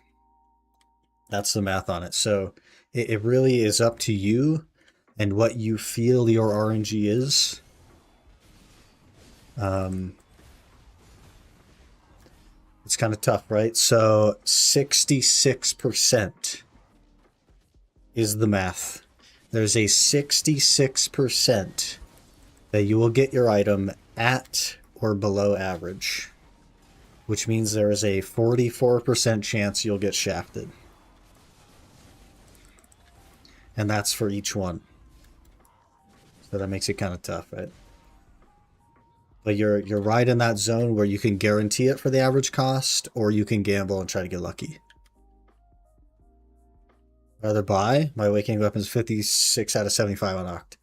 That's the math on it. So it really is up to you and what you feel your RNG is. It's kind of tough, right? So 66% is the math. There's a 66% that you will get your item at or below average, which means there is a 44% chance you'll get shafted. And that's for each one. So that makes it kind of tough, right? But you're right in that zone where you can guarantee it for the average cost, or you can gamble and try to get lucky. Rather buy. My awakening weapon is 56 out of 75 on Oct.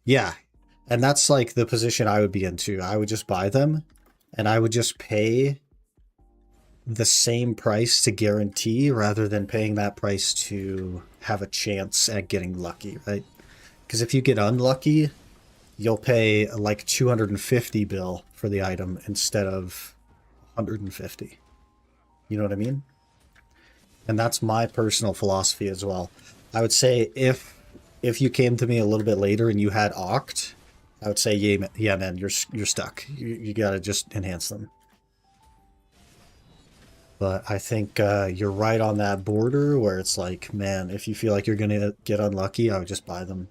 Yeah, and that's like the position I would be in too. I would just buy them, and I would just pay the same price to guarantee rather than paying that price to have a chance at getting lucky, right? Because if you get unlucky, you'll pay like 250 bill for the item instead of 150. You know what I mean? And that's my personal philosophy as well. I would say if you came to me a little bit later and you had Oct, I would say, yeah, man, you're stuck. You gotta just enhance them. But I think you're right on that border where it's like, man, if you feel like you're gonna get unlucky, I would just buy them.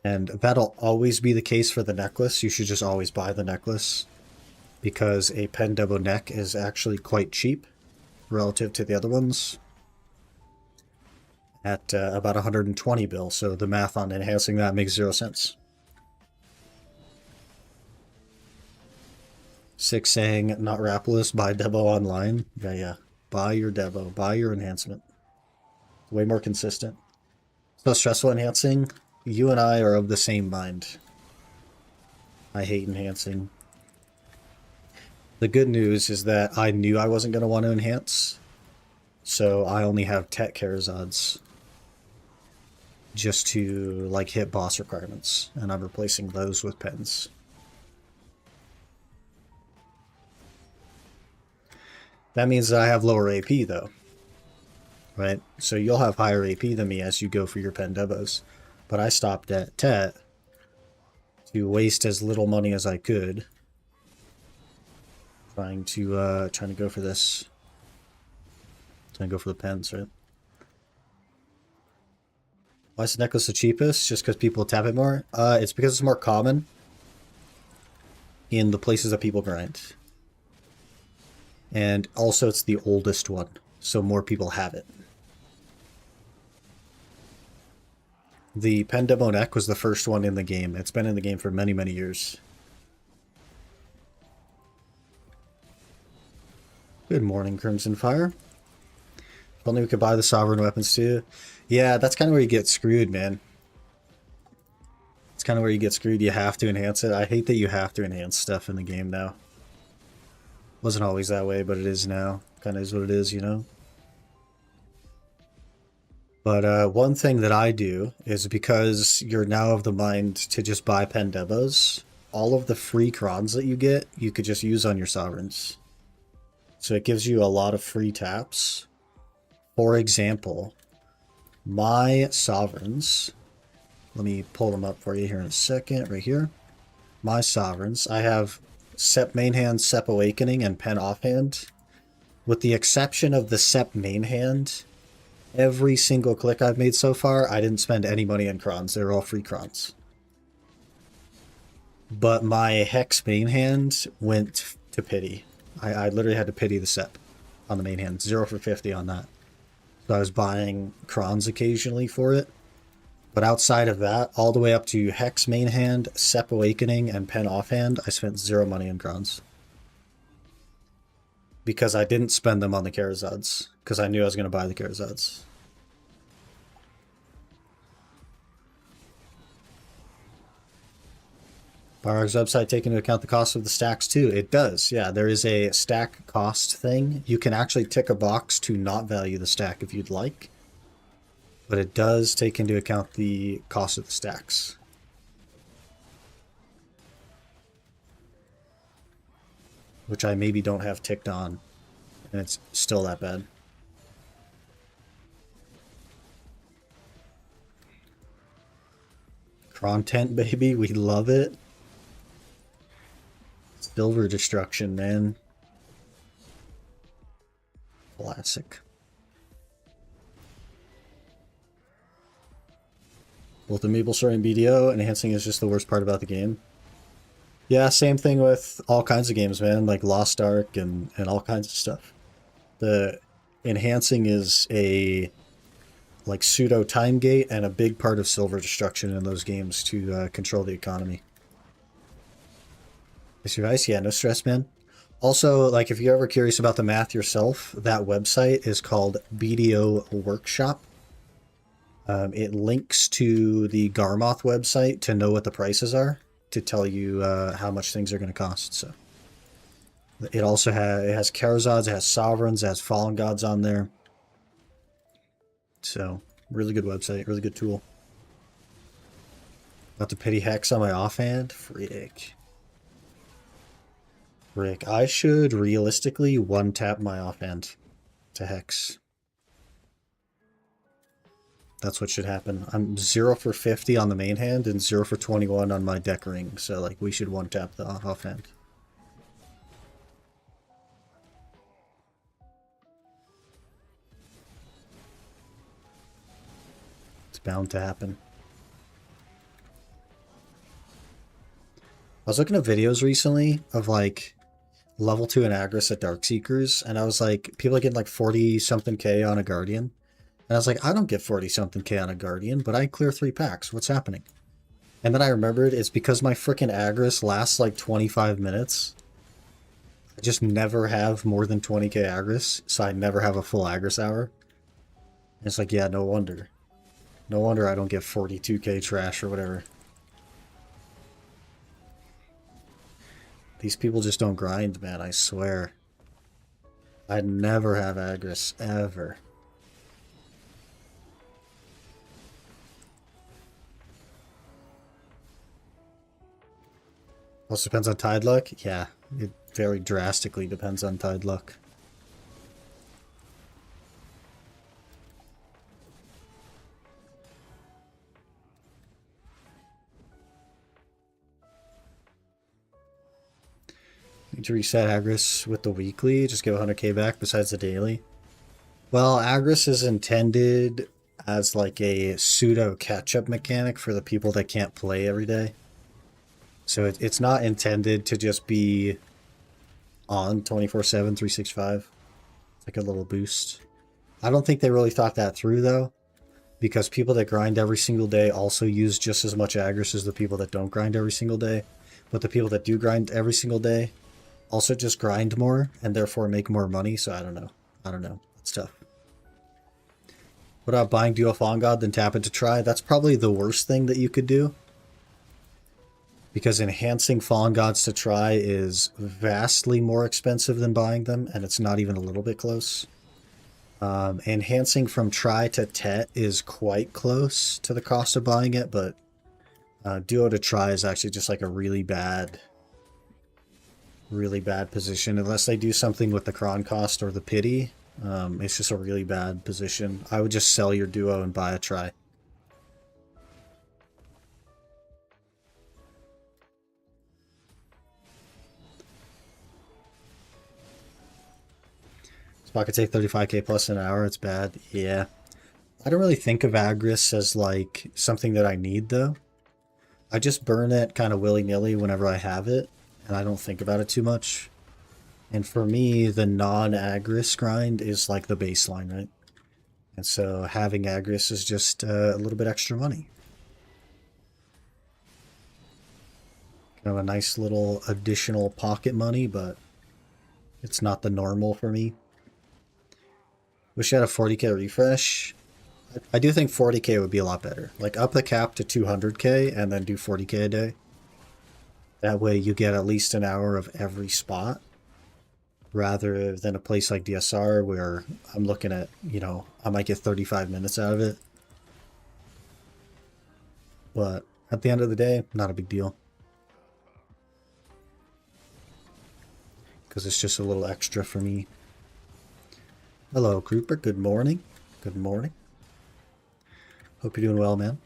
And that'll always be the case for the necklace. You should just always buy the necklace, because a Pendebo neck is actually quite cheap relative to the other ones at about 120 bill. So the math on enhancing that makes 0 sense. Six saying, not Rapless, buy Debo online. Yeah. Buy your Debo. Buy your enhancement. Way more consistent. So stressful enhancing. You and I are of the same mind. I hate enhancing. The good news is that I knew I wasn't going to want to enhance, so I only have Tech Kerozads just to like hit boss requirements, and I'm replacing those with pens. That means that I have lower AP though, right? So you'll have higher AP than me as you go for your pen debos. But I stopped at Tet to waste as little money as I could, trying to go for this. Trying to go for the pens, right? Why is the necklace the cheapest? Just because people tap it more? It's because it's more common in the places that people grind. And also it's the oldest one, so more people have it. The pen demo neck was the first one in the game. It's been in the game for many, many years. Good morning, Crimson Fire. If only we could buy the sovereign weapons too. Yeah, that's kind of where you get screwed, man. It's kind of where you get screwed. You have to enhance it. I hate that you have to enhance stuff in the game now. Wasn't always that way, but it is now. Kind of is what it is, you know? But one thing that I do is, because you're now of the mind to just buy pen debos, all of the free crons that you get, you could just use on your sovereigns. So it gives you a lot of free taps. For example, my sovereigns, let me pull them up for you here in a second, right here. My sovereigns, I have Sep main hand, Sep awakening, and pen offhand. With the exception of the Sep main hand, every single click I've made so far, I didn't spend any money in crons. They're all free crons. But my Hex main hand went to pity. I literally had to pity the Sep on the main hand. 0 for 50 on that. So I was buying crons occasionally for it. But outside of that, all the way up to Hex main hand, Sep awakening, and pen offhand, I spent 0 money in crons. Because I didn't spend them on the Karazads. Because I knew I was going to buy the Karazads. Bart's website take into account the cost of the stacks too? It does, yeah. There is a stack cost thing. You can actually tick a box to not value the stack if you'd like. But it does take into account the cost of the stacks. Which I maybe don't have ticked on. And it's still that bad. Content, baby. We love it. Silver destruction, man. Classic. Both the MapleStory and BDO, enhancing is just the worst part about the game. Yeah, same thing with all kinds of games, man, like Lost Ark and all kinds of stuff. The enhancing is a like pseudo time gate and a big part of silver destruction in those games to control the economy. Is your ice? Yeah, no stress, man. Also, like, if you're ever curious about the math yourself, that website is called BDO Workshop. It links to the Garmoth website to know what the prices are, to tell you how much things are going to cost. So it also has Karazads, it has Sovereigns, it has Fallen Gods on there. So really good website, really good tool. About to pity Hex on my offhand? Frick. I should realistically one-tap my offhand to Hex. That's what should happen. I'm 0 for 50 on the main hand and 0 for 21 on my deck ring, so like we should one-tap the offhand. It's bound to happen. I was looking at videos recently of like level 2 and Agris at Darkseekers, and I was like, people are getting like 40-something K on a Guardian. And I was like, I don't get 40-something K on a Guardian, but I clear 3 packs. What's happening? And then I remembered it's because my freaking Agris lasts like 25 minutes. I just never have more than 20k Agris, so I never have a full Agris hour. And it's like, yeah, no wonder. No wonder I don't get 42k trash or whatever. These people just don't grind, man, I swear. I'd never have Agris, ever. Also depends on Tide Luck? Yeah, it very drastically depends on Tide Luck. to reset Agris with the weekly, just give 100k back besides the daily. Well, Agris is intended as like a pseudo catch-up mechanic for the people that can't play every day. So it's not intended to just be on 24/7, 365. It's like a little boost. I don't think they really thought that through though, because people that grind every single day also use just as much Agris as the people that don't grind every single day. But the people that do grind every single day also just grind more and therefore make more money. So I don't know. I don't know. It's tough. What about buying Duo Fallen God then tap it to try? That's probably the worst thing that you could do. Because enhancing Fallen Gods to try is vastly more expensive than buying them, and it's not even a little bit close. Enhancing from try to tet is quite close to the cost of buying it, but duo to try is actually just like a really bad position. Unless they do something with the cron cost or the pity, it's just a really bad position. I would just sell your duo and buy a try. Spot could take 35k plus an hour. It's bad. Yeah. I don't really think of Agris as like something that I need though. I just burn it kind of willy-nilly whenever I have it, and I don't think about it too much. And for me, the non-Agris grind is like the baseline, right? And so having Agris is just a little bit extra money. Kind of a nice little additional pocket money, but it's not the normal for me. Wish I had a 40k refresh. I do think 40k would be a lot better. Like up the cap to 200k and then do 40k a day. That way you get at least an hour of every spot. Rather than a place like DSR where I'm looking at, you know, I might get 35 minutes out of it. But at the end of the day, not a big deal. Because it's just a little extra for me. Hello, Grouper. Good morning. Good morning. Hope you're doing well, man.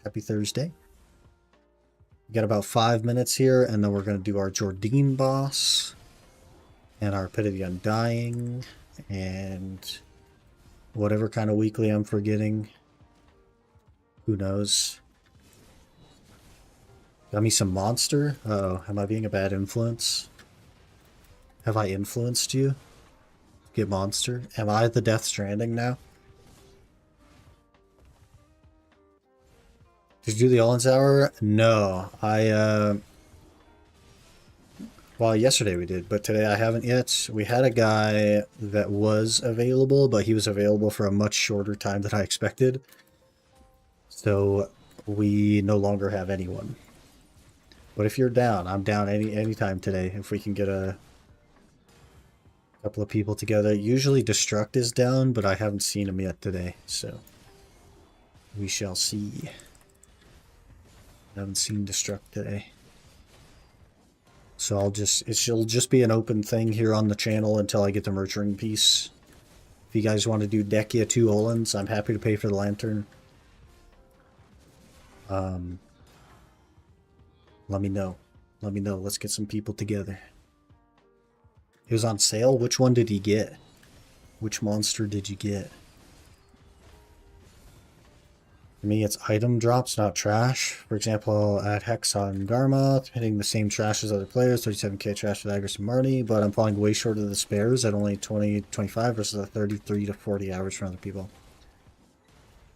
Happy Thursday. We got about 5 minutes here, and then we're going to do our Jordine boss, and our Pit of the Undying, and whatever kind of weekly I'm forgetting. Who knows? Got me some monster? Oh, am I being a bad influence? Have I influenced you? Get monster? Am I the Death Stranding now? Did you do the Olun's Hour? No. Well, yesterday we did, but today I haven't yet. We had a guy that was available, but he was available for a much shorter time than I expected. So we no longer have anyone. But if you're down, I'm down anytime today if we can get a couple of people together. Usually Destruct is down, but I haven't seen him yet today, so we shall see. I haven't seen Destruct today. So it'll just be an open thing here on the channel until I get the Merchant piece. If you guys want to do Dekia 2 Oluns, I'm happy to pay for the lantern. Let me know. Let me know. Let's get some people together. It was on sale? Which one did he get? Which monster did you get? For me, it's item drops, not trash. For example, at Hex on Garmoth, hitting the same trash as other players, 37k trash with Agris and Marty, but I'm falling way short of the spares at only 20-25 versus a 33 to 40 average from other people.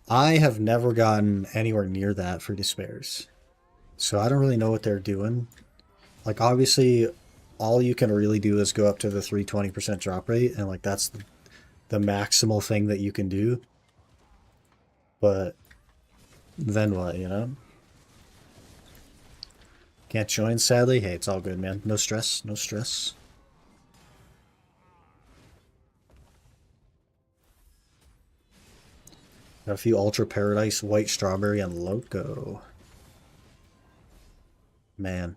I have never gotten anywhere near that for despairs. So I don't really know what they're doing. Like, obviously, all you can really do is go up to the 320% drop rate, and like that's the maximal thing that you can do. But then what, you know? Can't join, sadly. Hey, it's all good, man. No stress, no stress. Got a few Ultra Paradise, White Strawberry, and Loco. Man.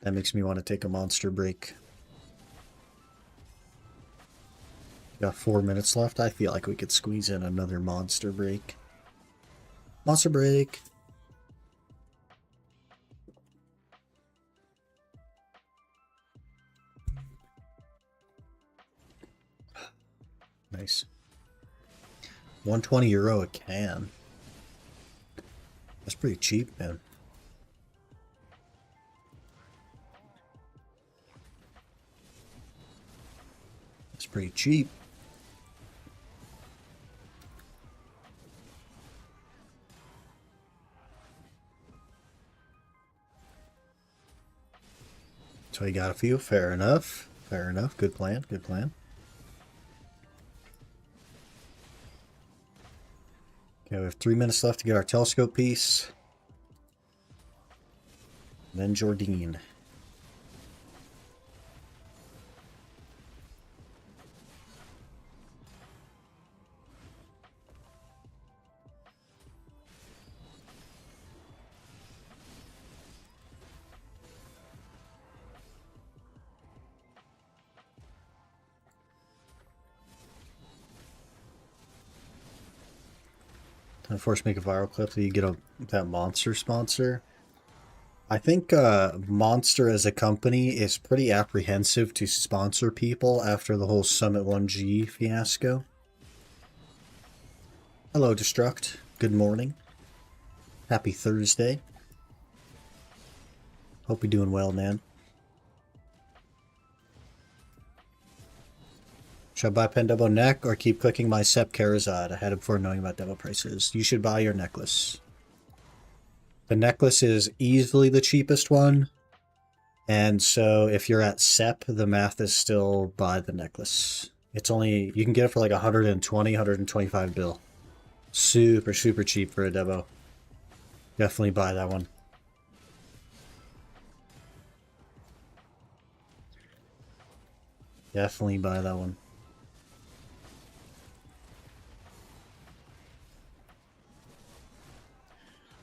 That makes me want to take a monster break. Got 4 minutes left. I feel like we could squeeze in another monster break. Monster break. Nice. 120 euro a can. That's pretty cheap, man. That's pretty cheap. So you got a few. Fair enough. Fair enough. Good plan. Good plan. Okay, we have 3 minutes left to get our telescope piece. Then Jordine. Time for us to make a viral clip so you get that Monster sponsor. I think Monster as a company is pretty apprehensive to sponsor people after the whole Summit 1G fiasco. Hello, Destruct. Good morning. Happy Thursday. Hope you're doing well, man. Should I buy Pen Debo neck or keep clicking my Sep Karazad ahead before knowing about Debo prices? You should buy your necklace. The necklace is easily the cheapest one. And so if you're at Sep, the math is still buy the necklace. It's only, you can get it for like 120, 125 bill. Super, super cheap for a Debo. Definitely buy that one. Definitely buy that one.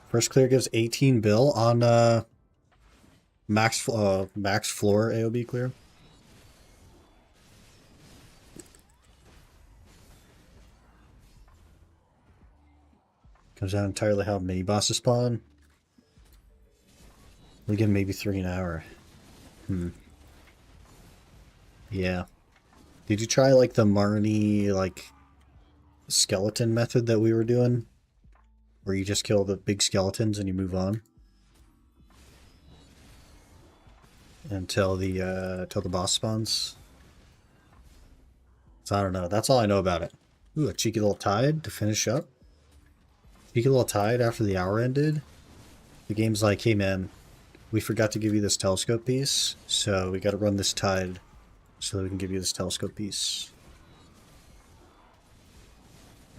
First clear gives 18 bill on max floor AOB clear. Comes down entirely how many bosses spawn. We get maybe 3 an hour. Yeah. Did you try like the Marnie like skeleton method that we were doing? Where you just kill the big skeletons and you move on until the boss spawns. So I don't know. That's all I know about it. Ooh, a cheeky little tide to finish up. Cheeky little tide after the hour ended. The game's like, hey man, we forgot to give you this telescope piece, so we got to run this tide so that we can give you this telescope piece.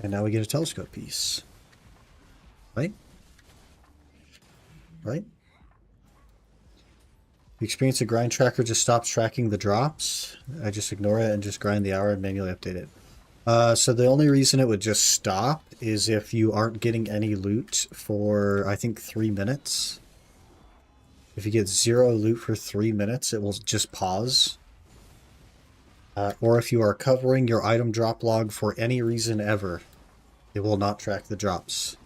And now we get a telescope piece. Right? Right? The experience a grind tracker just stops tracking the drops. I just ignore it and just grind the hour and manually update it. So the only reason it would just stop is if you aren't getting any loot for, I think, 3 minutes. If you get 0 loot for 3 minutes, it will just pause. Or if you are covering your item drop log for any reason ever, it will not track the drops.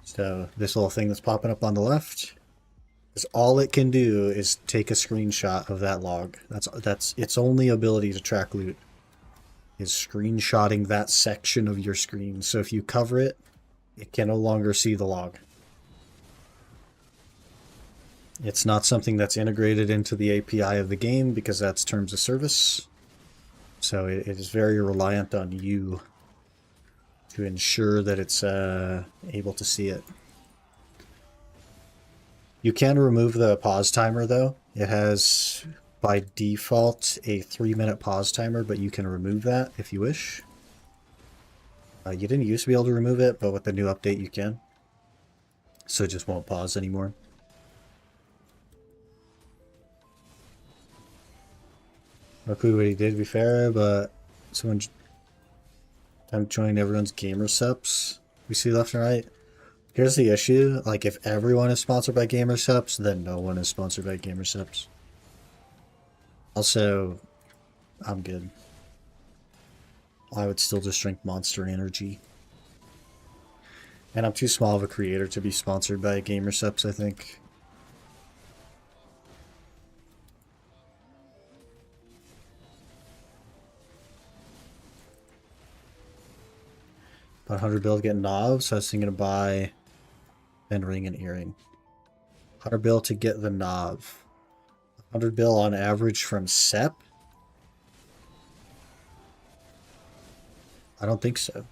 So this little thing that's popping up on the left is all it can do is take a screenshot of that log. That's its only ability to track loot, is screenshotting that section of your screen. So if you cover it, it can no longer see the log. It's not something that's integrated into the API of the game because that's terms of service. So it is very reliant on you to ensure that it's able to see it. You can remove the pause timer though. It has by default a 3-minute pause timer, but you can remove that if you wish. You didn't used to be able to remove it, but with the new update you can. So it just won't pause anymore. No clue what he did, to be fair, but someone joined everyone's gamer subs we see left and right. Here's the issue, like if everyone is sponsored by gamer subs, then no one is sponsored by gamer subs. Also, I'm good. I would still just drink Monster Energy. And I'm too small of a creator to be sponsored by gamer subs, I think. About 100 bill to get Nav, so I was thinking to buy and ring and earring. 100 bill to get the Nav. 100 bill on average from Sep? I don't think so.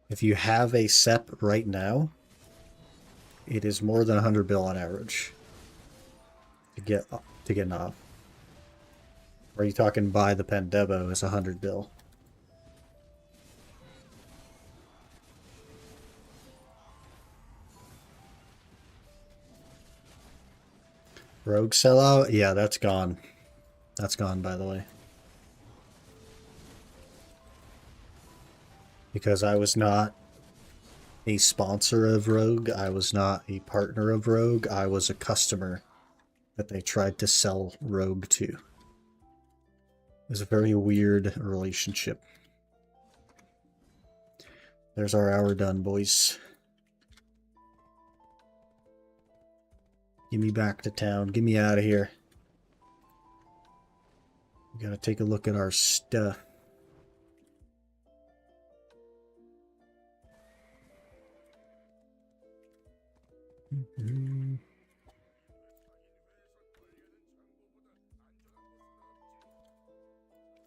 If you have a Sep right now, it is more than 100 bill on average to get Nav. Or are you talking buy the pen Debo is 100 bill? Rogue sellout? Yeah, that's gone. That's gone, by the way. Because I was not a sponsor of Rogue. I was not a partner of Rogue. I was a customer that they tried to sell Rogue to. It was a very weird relationship. There's our hour done, boys. Get me back to town. Get me out of here. We gotta take a look at our stuff.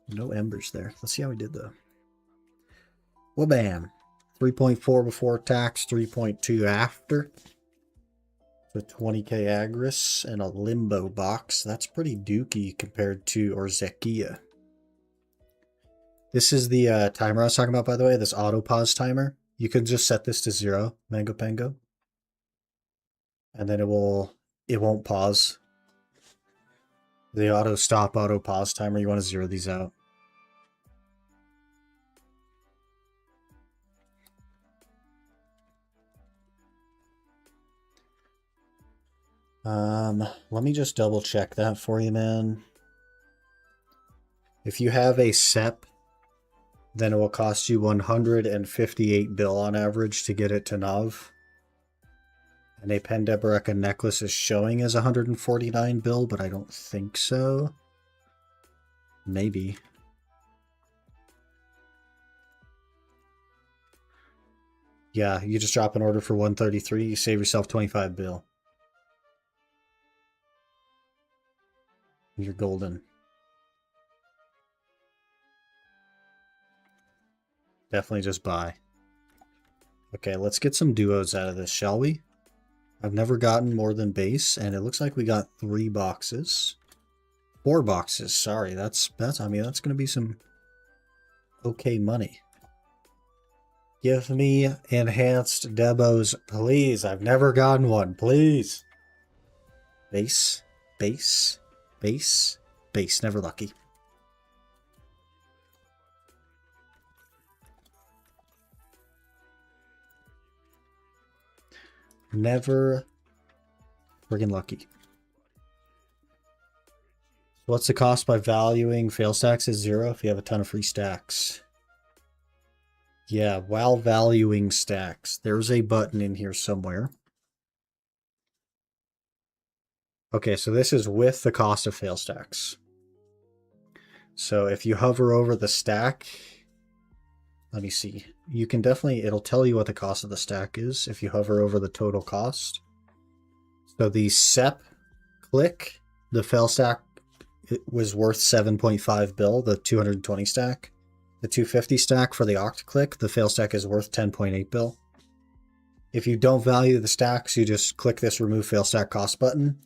No embers there. Let's see how we did though. Well, bam. 3.4 before tax, 3.2 after. So 20k Agris and a limbo box. That's pretty dookie compared to Orzekia. This is the timer I was talking about, by the way, this auto pause timer. You can just set this to 0, Mango Pango. And then it won't pause. The auto stop, auto pause timer, you want to 0 these out. Let me just double check that for you, man. If you have a SEP, then it will cost you 158 bill on average to get it to Nav. And a Pendeboreka necklace is showing as 149 bill, but I don't think so. Maybe. Yeah, you just drop an order for 133, you save yourself 25 bill. You're golden. Definitely just buy. Okay, let's get some duos out of this, shall we? I've never gotten more than base, and it looks like we got 3 boxes. 4 boxes, sorry. That's I mean, that's gonna be some okay money. Give me enhanced Debos, please. I've never gotten one, please. Base, base, base, base, never lucky. Never friggin' lucky. What's the cost by valuing fail stacks is 0 if you have a ton of free stacks. Yeah, while valuing stacks, there's a button in here somewhere. Okay, so this is with the cost of fail stacks. So if you hover over the stack, let me see. You can definitely, it'll tell you what the cost of the stack is if you hover over the total cost. So the SEP click, the fail stack, it was worth 7.5 bill, the 220 stack. The 250 stack for the Oct click, the fail stack is worth 10.8 bill. If you don't value the stacks, you just click this remove fail stack cost button.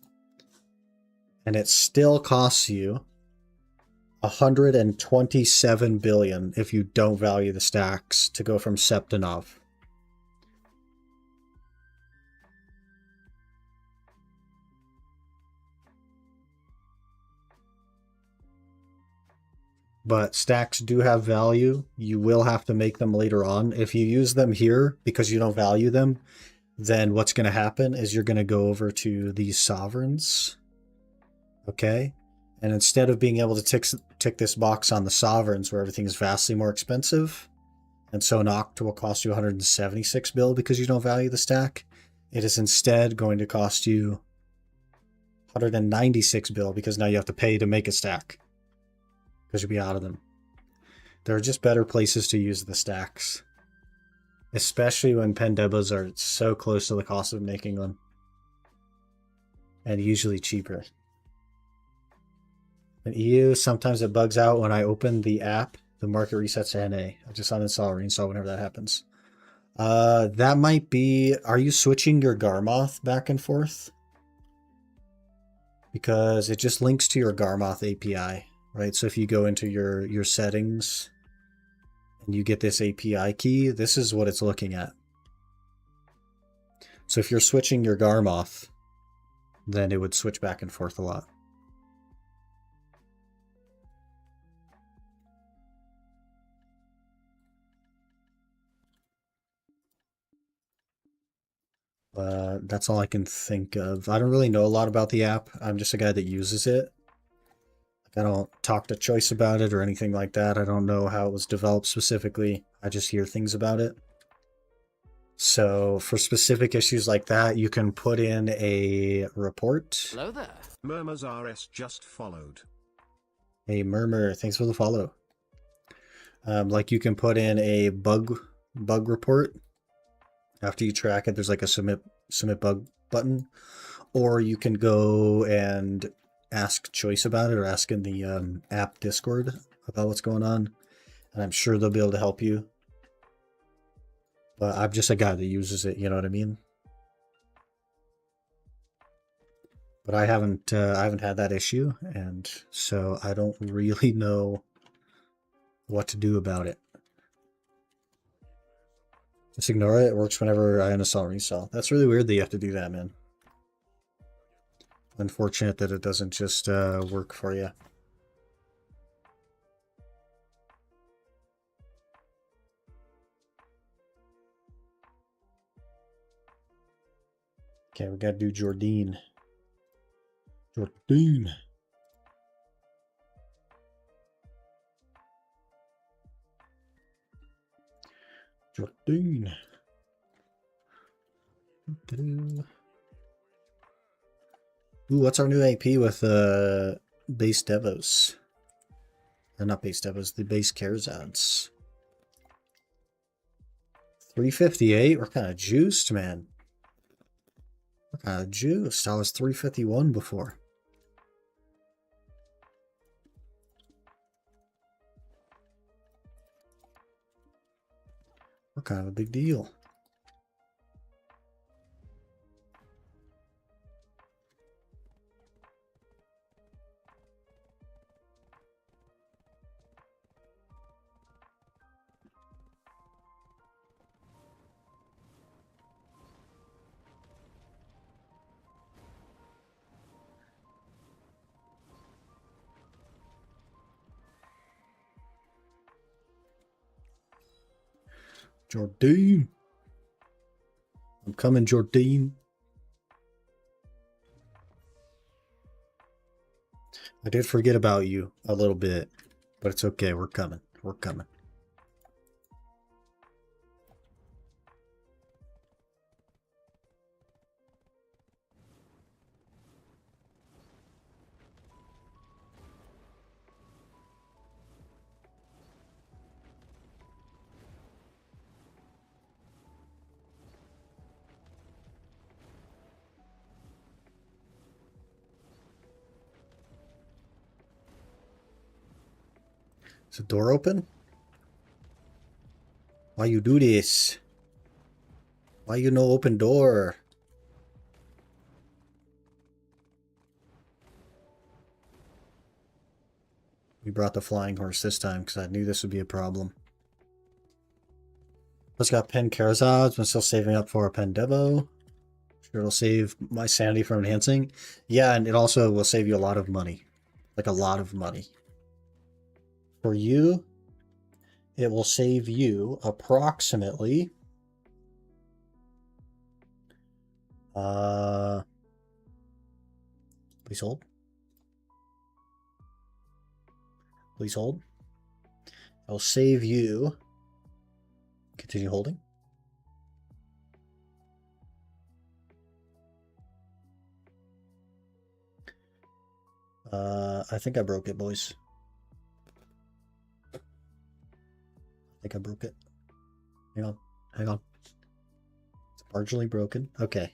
And it still costs you 127 billion if you don't value the stacks to go from SEP to Nav. But stacks do have value. You will have to make them later on. If you use them here because you don't value them, then what's going to happen is you're going to go over to these sovereigns. Okay? And instead of being able to tick this box on the sovereigns where everything is vastly more expensive, and so an Oct will cost you 176 bill because you don't value the stack, it is instead going to cost you 196 bill because now you have to pay to make a stack. because you'll be out of them. There are just better places to use the stacks, especially when pen debos are so close to the cost of making them, and usually cheaper. And EU, sometimes it bugs out when I open the app. The market resets to NA. I just uninstall or reinstall whenever that happens. That might be... Are you switching your Garmoth back and forth? Because it just links to your Garmoth API, right? So if you go into your settings and you get this API key, this is what it's looking at. So if you're switching your Garmoth, then it would switch back and forth a lot. That's all I can think of. I don't really know a lot about the app. I'm just a guy that uses it. I don't talk to Choice about it or anything like that. I don't know how it was developed specifically. I just hear things about it. So for specific issues like that, you can put in a report. Hello there. Murmurs RS just followed. Hey Murmur, thanks for the follow. Like you can put in a bug report. After you track it, there's like a submit bug button, or you can go and ask Choice about it, or ask in the app Discord about what's going on, and I'm sure they'll be able to help you. But I'm just a guy that uses it, you know what I mean? But I haven't had that issue, and so I don't really know what to do about it. Just ignore it. It works whenever I uninstall and reinstall. That's really weird that you have to do that, man. Unfortunate that it doesn't just work for you. Okay, we gotta do Jordine. Jordine. Jordine. Ooh, what's our new AP with base Devos? Or not base Devos, the base Kharazats. 358? We're kind of juiced, man. We're kind of juiced. I was 351 before. We're kind of a big deal. Jordine. I'm coming, Jordine. I did forget about you a little bit, but it's okay. We're coming. We're coming. Is the door open? Why you do this? Why you no open door? We brought the flying horse this time because I knew this would be a problem. Let's got pen Kharazats. I'm still saving up for a pen Debo. Sure, it'll save my sanity from enhancing. Yeah, and it also will save you a lot of money. Like a lot of money. For you, it will save you approximately please hold. Please hold. It'll save you. Continue holding. I think I broke it, boys. think I broke it. Hang on. Hang on. It's marginally broken. Okay.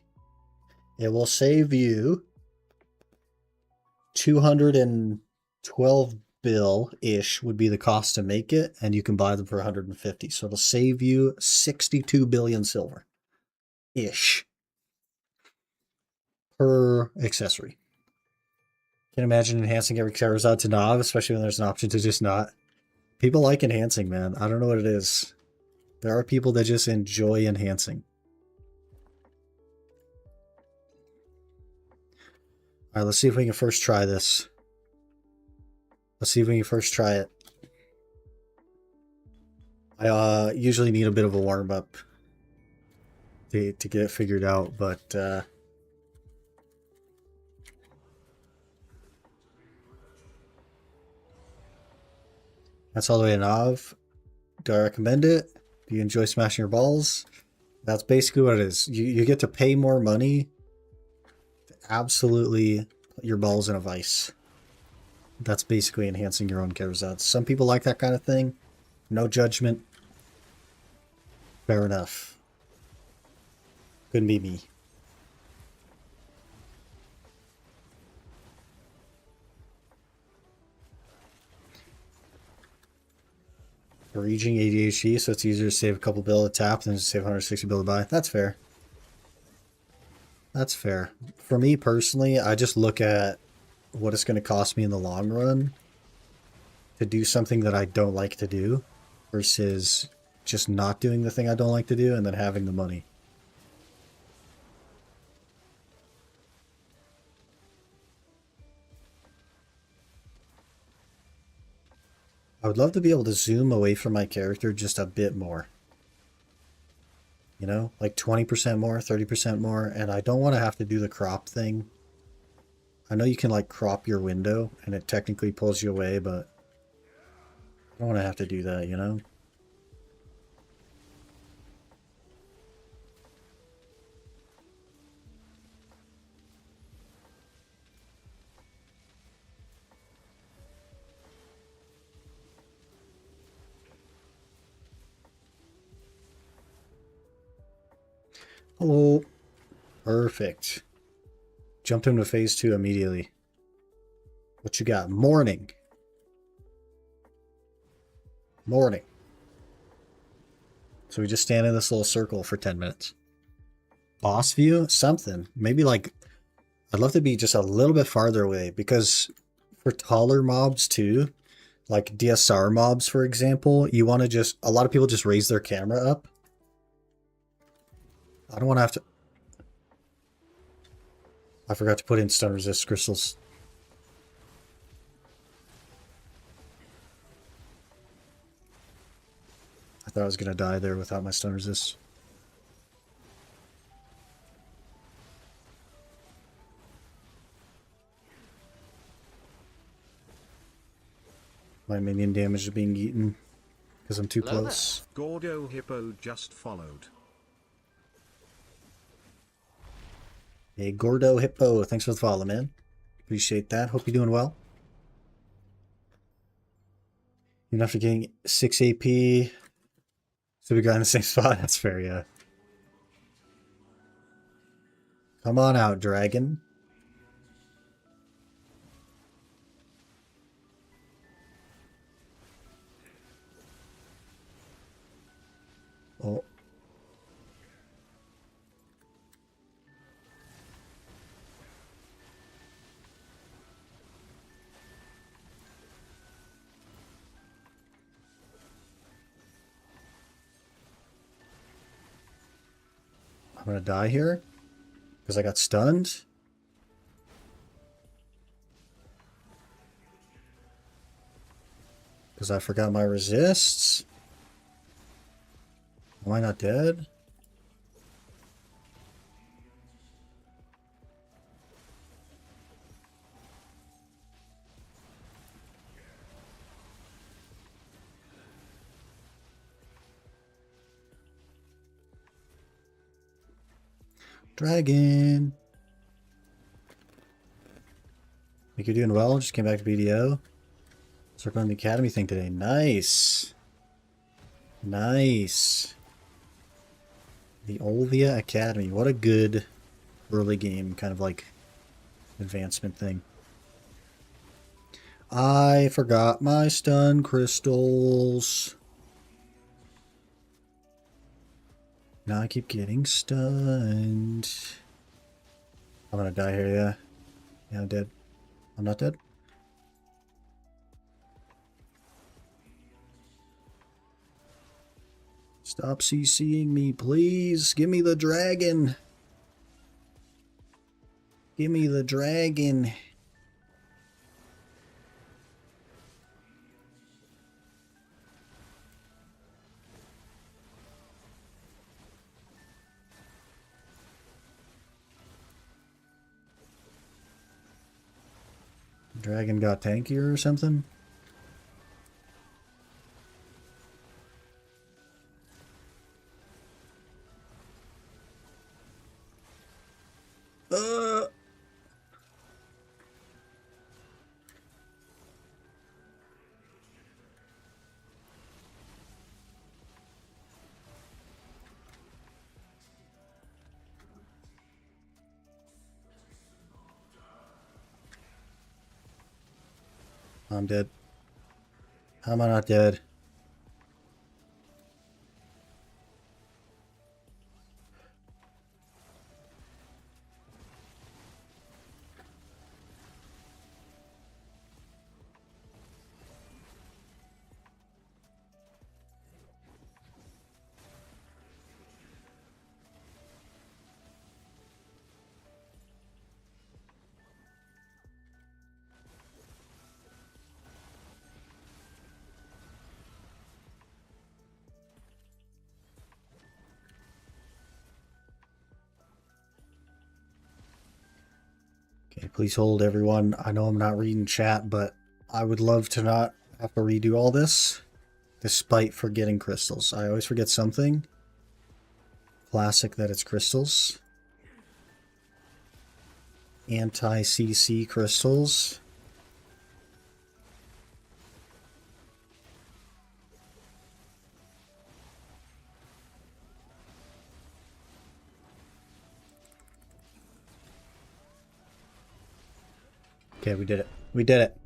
It will save you 212 bill-ish would be the cost to make it, and you can buy them for 150. So it'll save you 62 billion silver-ish per accessory. Can't imagine enhancing every Charizard to Nav, especially when there's an option to just not. People like enhancing, man. I don't know what it is. There are people that just enjoy enhancing. Alright, let's see if we can first try this. Let's see if we can first try it. I usually need a bit of a warm-up to get it figured out, but that's all the way to Nav. Do I recommend it? Do you enjoy smashing your balls? That's basically what it is. You get to pay more money to absolutely put your balls in a vice. That's basically enhancing your own Charizards. Some people like that kind of thing. No judgment. Fair enough. Couldn't be me. Raging ADHD, so it's easier to save a couple bill to tap than to save 160 bill to buy. That's fair. That's fair. For me personally, I just look at what it's going to cost me in the long run to do something that I don't like to do versus just not doing the thing I don't like to do and then having the money. I would love to be able to zoom away from my character just a bit more. You know, like 20% more, 30% more, and I don't want to have to do the crop thing. I know you can like crop your window and it technically pulls you away, but I don't want to have to do that, you know? Hello. Perfect. Jumped into phase 2 immediately. What you got? Morning. Morning. So we just stand in this little circle for 10 minutes. Boss view? Something. Maybe like, I'd love to be just a little bit farther away because for taller mobs too, like DSR mobs, for example, you want to just, a lot of people just raise their camera up. I don't want to have to, I forgot to put in stun resist crystals. I thought I was going to die there without my stun resist. My minion damage is being eaten because I'm too close. Gordo Hippo just followed. Hey, Gordo Hippo, thanks for the follow, man. Appreciate that. Hope you're doing well. Even after getting 6 AP, so we got in the same spot. That's fair, yeah. Come on out, dragon. Oh. I'm gonna die here because I got stunned. Because I forgot my resists. Am I not dead? Dragon. Think you're doing well. Just came back to BDO. Circling the academy thing today. Nice. Nice. The Olvia Academy. What a good early game, kind of like advancement thing. I forgot my stun crystals. Now I keep getting stunned. I'm gonna die here, yeah. Yeah, I'm dead. I'm not dead. Stop CCing me, please. Give me the dragon. Give me the dragon. Dragon got tankier or something? I'm dead. How am I not dead? Okay, please hold everyone. I know I'm not reading chat, but I would love to not have to redo all this, despite forgetting crystals. I always forget something. Classic that it's crystals. Anti-CC crystals. Okay, we did it. We did it.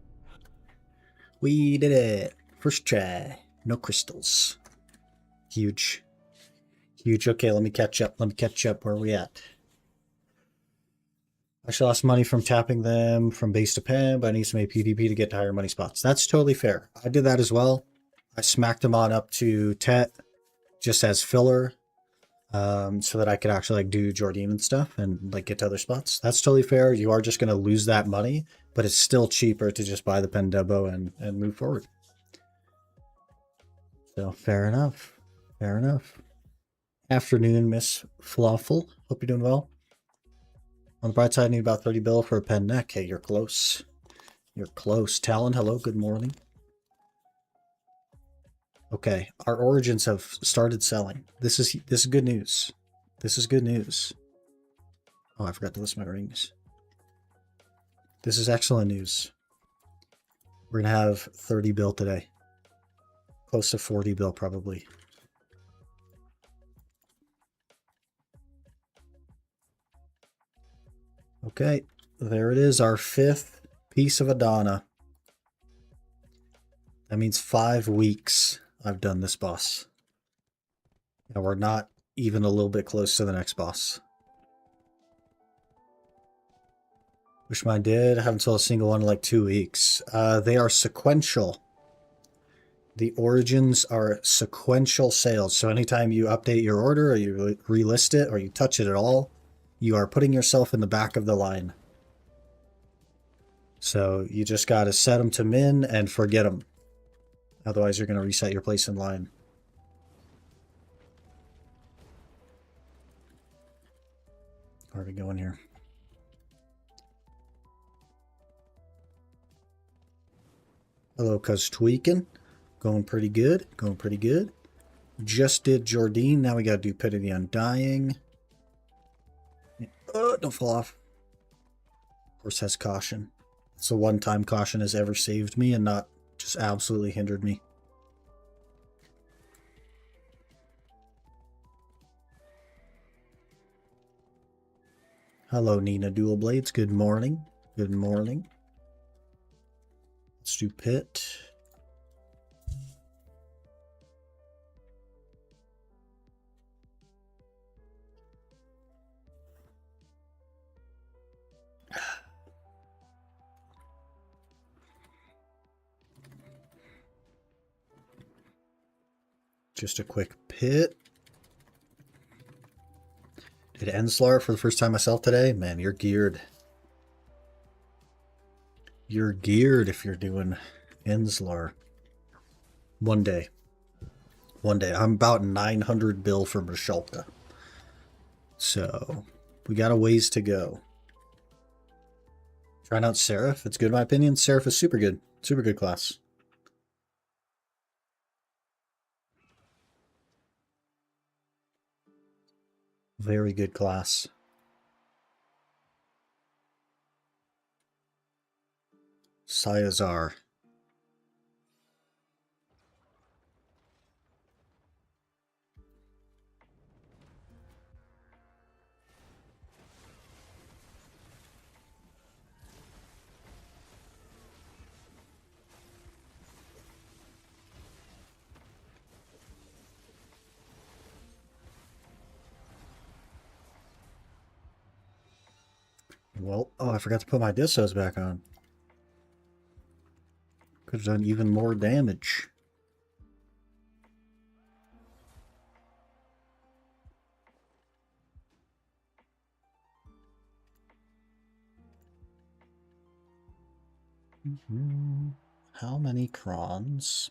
We did it. First try. No crystals. Huge. Huge. Okay, let me catch up. Let me catch up. Where are we at? I actually lost money from tapping them from base to pen, but I need some APDP to get to higher money spots. That's totally fair. I did that as well. I smacked them on up to Tet just as filler, so that I could actually like do Jordine and stuff and like get to other spots. That's totally fair. You are just going to lose that money, but it's still cheaper to just buy the pen Debo and move forward. So fair enough. Fair enough. Afternoon, Miss Flawful. Hope you're doing well. On the bright side, I need about 30 bill for a pen neck. Hey, you're close. You're close. Talon, hello, good morning. Okay, our origins have started selling. This is good news. This is good news. Oh, I forgot to list my rings. This is excellent news. We're gonna have 30 bill today. Close to 40 bill probably. Okay, there it is, our 5th piece of Adana. That means 5 weeks I've done this boss. And we're not even a little bit close to the next boss. Wish mine did. I haven't sold a single one in like 2 weeks. They are sequential. The origins are sequential sales. So anytime you update your order or you relist it or you touch it at all, you are putting yourself in the back of the line. So you just got to set them to min and forget them. Otherwise, you're going to reset your place in line. Where are we going here? Hello, cuz tweaking. Going pretty good. Going pretty good. Just did Jordine. Now we got to do Pit of the Undying. Oh, don't fall off. Of course, has caution. It's the one time caution has ever saved me and not just absolutely hindered me. Hello, Nina Dual Blades. Good morning. Good morning. Let's do pit. Just a quick pit. Did Enslar for the first time myself today. Man, you're geared. You're geared if you're doing Enslar. One day. One day. I'm about 900 bill from Rashalka. So, we got a ways to go. Trying out Seraph. It's good in my opinion. Seraph is super good. Super good class. Very good class. Syazar. Well, oh, I forgot to put my dissos back on. Could have done even more damage. How many crons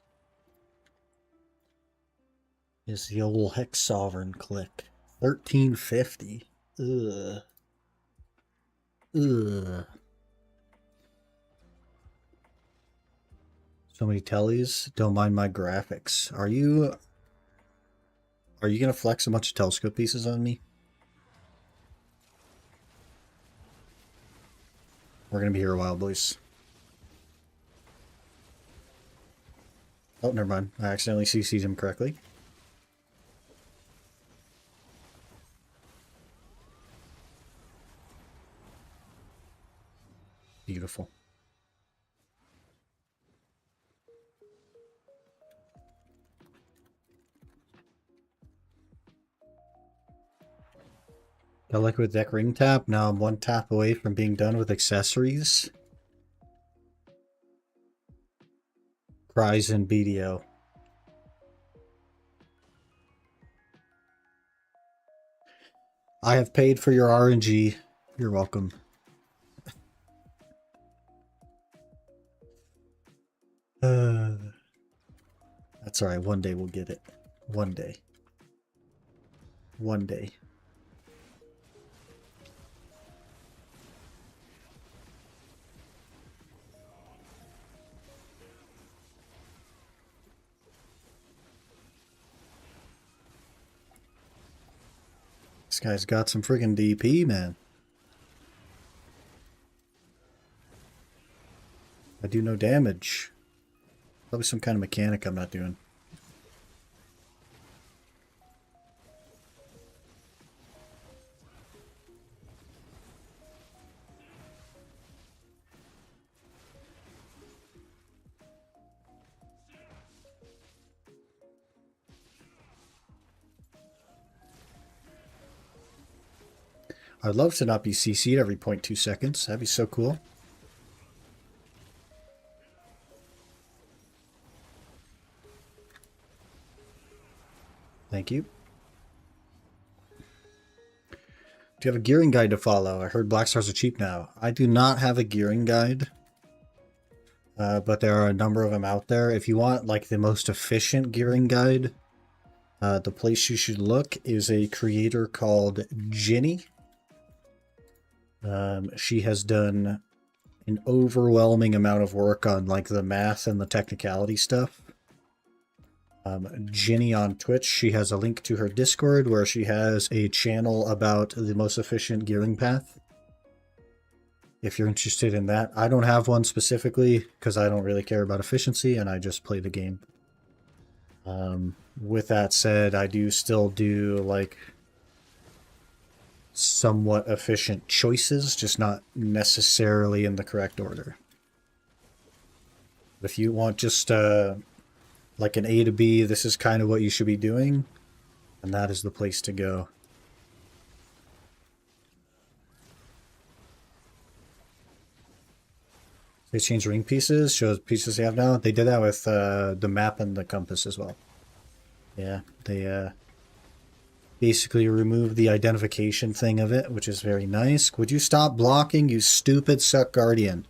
is the old Hex Sovereign click? 1350. Ugh. Ugh. So many tellies. Don't mind my graphics. Are you gonna flex a bunch of telescope pieces on me? We're gonna be here a while, boys. Oh, never mind. I accidentally CC'd him correctly. Beautiful. I like with deck ring tap. Now I'm one tap away from being done with accessories. Cries and BDO. I have paid for your RNG. You're welcome. That's alright. One day we'll get it. One day. One day. This guy's got some friggin' DP, man. I do no damage. Probably some kind of mechanic I'm not doing. I'd love to not be CC'd every 0.2 seconds. That'd be so cool. Thank you. Do you have a gearing guide to follow? I heard Black Stars are cheap now. I do not have a gearing guide. But there are a number of them out there. If you want like the most efficient gearing guide, the place you should look is a creator called Ginny. She has done an overwhelming amount of work on like the math and the technicality stuff. Ginny on Twitch, she has a link to her Discord where she has a channel about the most efficient gearing path. If you're interested in that. I don't have one specifically because I don't really care about efficiency and I just play the game. With that said, I do still do like somewhat efficient choices, just not necessarily in the correct order. If you want just like an A to B, this is kind of what you should be doing, and that is the place to go. They changed ring pieces, shows pieces they have now. They did that with the map and the compass as well. Yeah, they basically removed the identification thing of it, which is very nice. Would you stop blocking, you stupid Suck Guardian?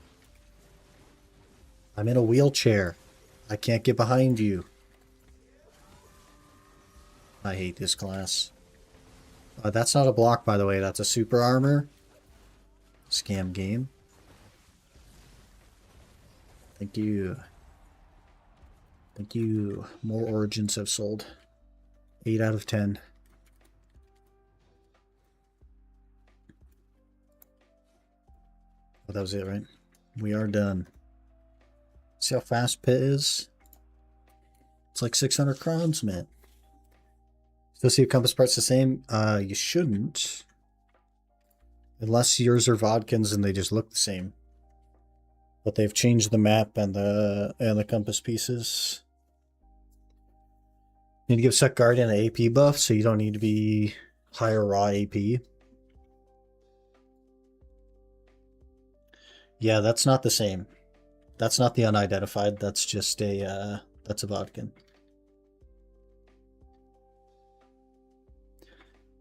I'm in a wheelchair. I can't get behind you. I hate this class. That's not a block, by the way. That's a super armor. Scam game. Thank you. Thank you. More origins have sold. 8 out of 10. Oh, that was it, right? We are done. See how fast Pit is? It's like 600 crowns, man. Still see your compass parts the same? You shouldn't. Unless yours are Vodkins and they just look the same. But they've changed the map and the compass pieces. Need to give Suck Guardian an AP buff, so you don't need to be higher raw AP. Yeah, that's not the same. That's not the unidentified. That's just a that's a Vodkin.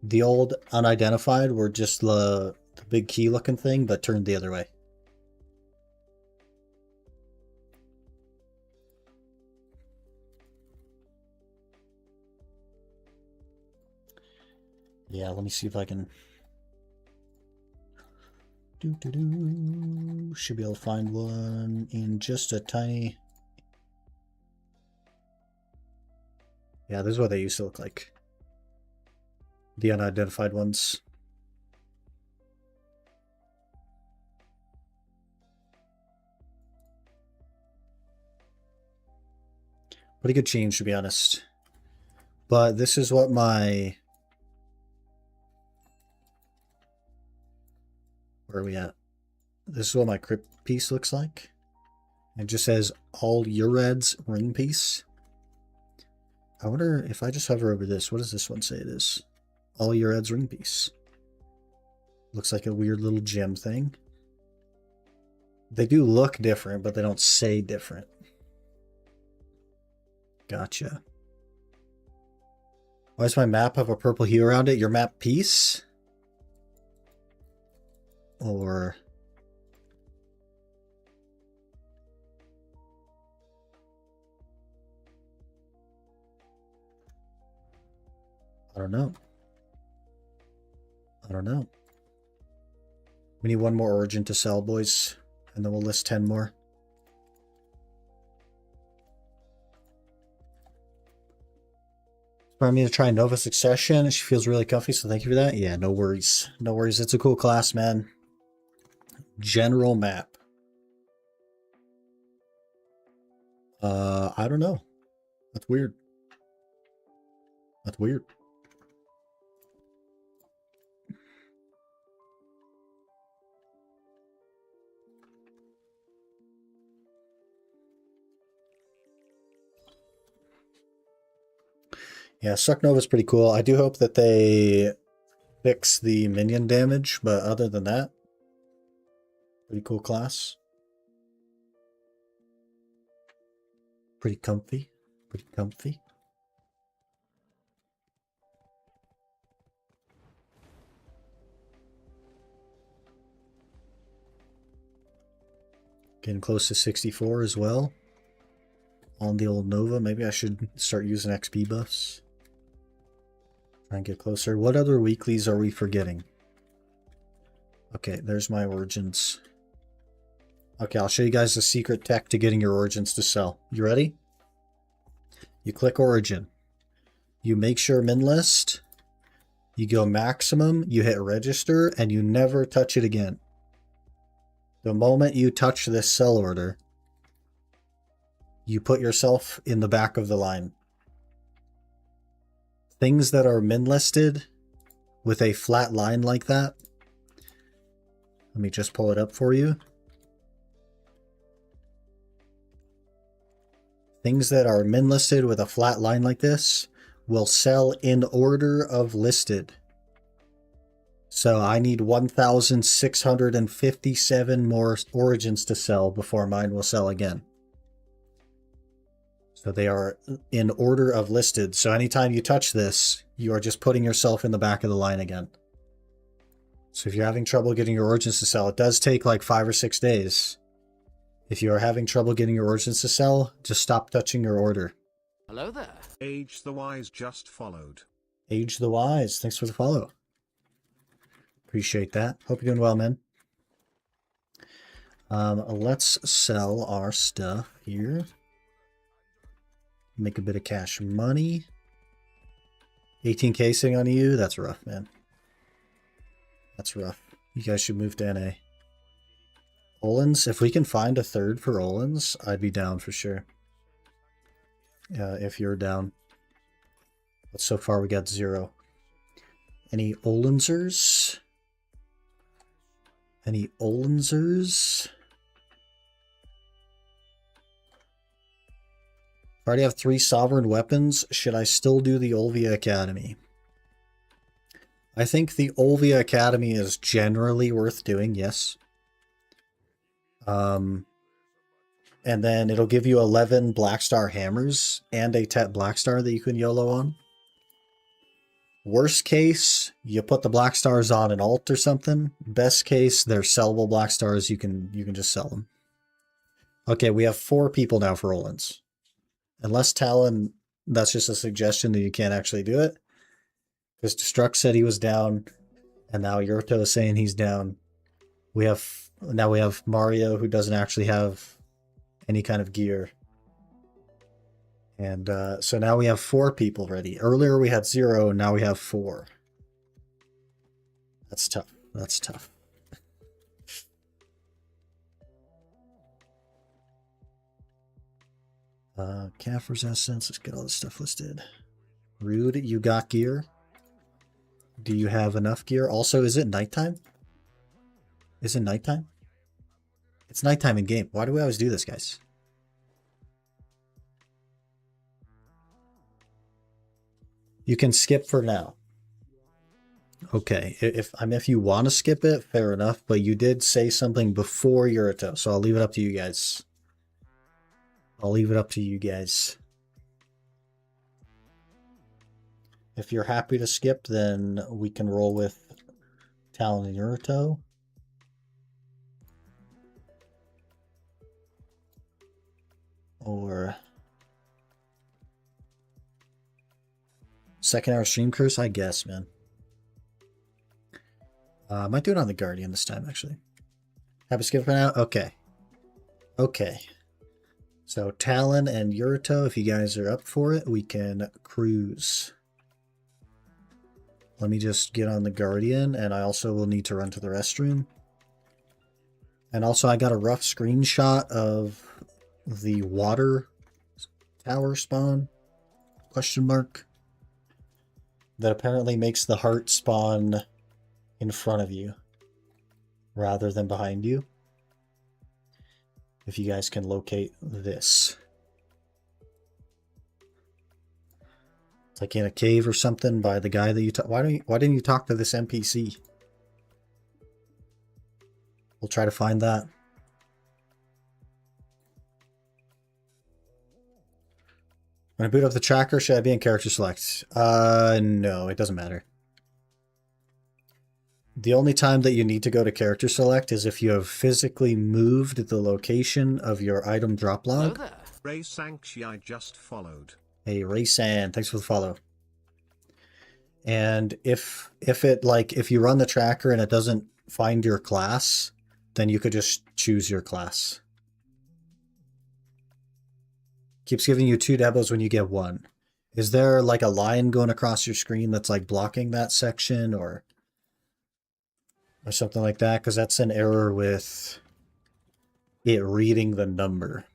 The old unidentified were just the big key looking thing, but turned the other way. Yeah, let me see if I can... Should be able to find one in just a tiny... Yeah, this is what they used to look like. The unidentified ones. Pretty good change, to be honest. But this is what my... Where are we at? This is what my crypt piece looks like. It just says all Ured's ring piece. I wonder if I just hover over this, what does this one say it is? All Ured's ring piece. Looks like a weird little gem thing. They do look different, but they don't say different. Gotcha. Why does my map have a purple hue around it? Your map piece? Or... I don't know. I don't know. We need one more origin to sell, boys. And then we'll list 10 more. Inspired me to try Nova Succession. She feels really comfy, so thank you for that. Yeah, no worries. No worries. It's a cool class, man. General map. I don't know. That's weird. That's weird. Yeah, Suck Nova's pretty cool. I do hope that they fix the minion damage, but other than that, pretty cool class. Pretty comfy. Pretty comfy. Getting close to 64 as well. On the old Nova. Maybe I should start using XP buffs. Try and get closer. What other weeklies are we forgetting? Okay, there's my origins. Okay, I'll show you guys the secret tech to getting your origins to sell. You ready? You click origin. You make sure min list. You go maximum. You hit register and you never touch it again. The moment you touch this sell order, you put yourself in the back of the line. Things that are min listed with a flat line like that. Let me just pull it up for you. Things that are min listed with a flat line like this will sell in order of listed. So I need 1,657 more origins to sell before mine will sell again. So they are in order of listed. So anytime you touch this, you are just putting yourself in the back of the line again. So if you're having trouble getting your origins to sell, it does take like 5 or 6 days. If you are having trouble getting your origins to sell, just stop touching your order. Hello there. Age the Wise just followed. Age the Wise, thanks for the follow. Appreciate that. Hope you're doing well, man. Let's sell our stuff here. Make a bit of cash money. 18K sitting on you. That's rough, man. That's rough. You guys should move to NA. Olun's, if we can find a third for Olun's, I'd be down for sure. If you're down. But so far we got 0. Any Olinzers? Any Olinzers? I already have 3 sovereign weapons. Should I still do the Olvia Academy? I think the Olvia Academy is generally worth doing, yes. And then it'll give you 11 Black Star hammers and a Tet Black Star that you can YOLO on. Worst case, you put the Black Stars on an alt or something. Best case, they're sellable Black Stars. You can just sell them. Okay, we have 4 people now for Olun's. Unless Talon, that's just a suggestion that you can't actually do it. Because Destruct said he was down, and now Yurto is saying he's down. Now we have Mario, who doesn't actually have any kind of gear. And so now we have 4 people ready. Earlier we had 0, and now we have 4. That's tough. That's tough. Caffrey's Essence. Let's get all this stuff listed. Rude, you got gear. Do you have enough gear? Also, is it nighttime? Is it nighttime? It's nighttime in game. Why do we always do this, guys? You can skip for now. Okay, if you want to skip it, fair enough. But you did say something before Yurito, so I'll leave it up to you guys. I'll leave it up to you guys. If you're happy to skip, then we can roll with Talon and Yurito. Or second hour stream curse, I guess, man. I might do it on the Guardian this time, actually. Happy to skip for now? Okay. Okay. So Talon and Yurito, if you guys are up for it, we can cruise. Let me just get on the Guardian, and I also will need to run to the restroom. And also I got a rough screenshot of the water tower spawn, question mark, that apparently makes the heart spawn in front of you rather than behind you. If you guys can locate this. It's like in a cave or something by the guy that you talk. Why didn't you talk to this NPC? We'll try to find that. When I boot up the tracker, should I be in character select? No, it doesn't matter. The only time that you need to go to character select is if you have physically moved the location of your item drop log. Ray Sankshi just followed. Hey, Raysan, thanks for the follow. And if you run the tracker and it doesn't find your class, then you could just choose your class. Keeps giving you 2 Debos when you get 1. Is there like a line going across your screen that's like blocking that section or something like that? Because that's an error with it reading the number.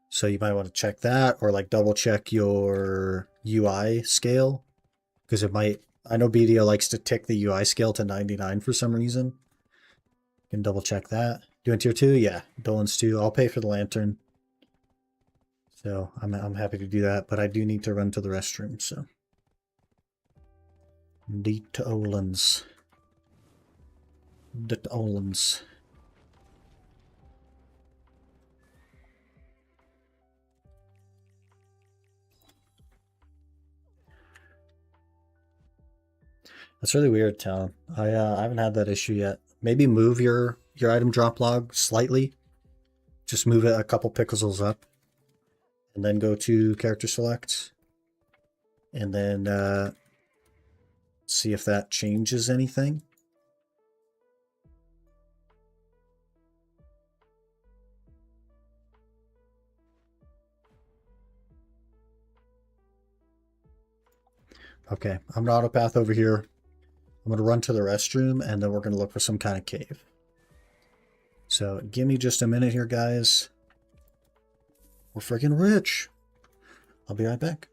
So you might want to check that, or like double check your UI scale, because it might I know BDO likes to tick the UI scale to 99 for some reason. You can double check that. Doing tier 2? Yeah, Dolan's 2. I'll pay for the lantern. So I'm happy to do that, but I do need to run to the restroom, so. D2Olun's. D2Olun's. That's really weird, Talon. I haven't had that issue yet. Maybe move your item drop log slightly. Just move it a couple pixels up. And then go to character select. And then see if that changes anything. Okay, I'm an autopath over here. I'm going to run to the restroom, and then we're going to look for some kind of cave. So give me just a minute here, guys. We're freaking rich. I'll be right back.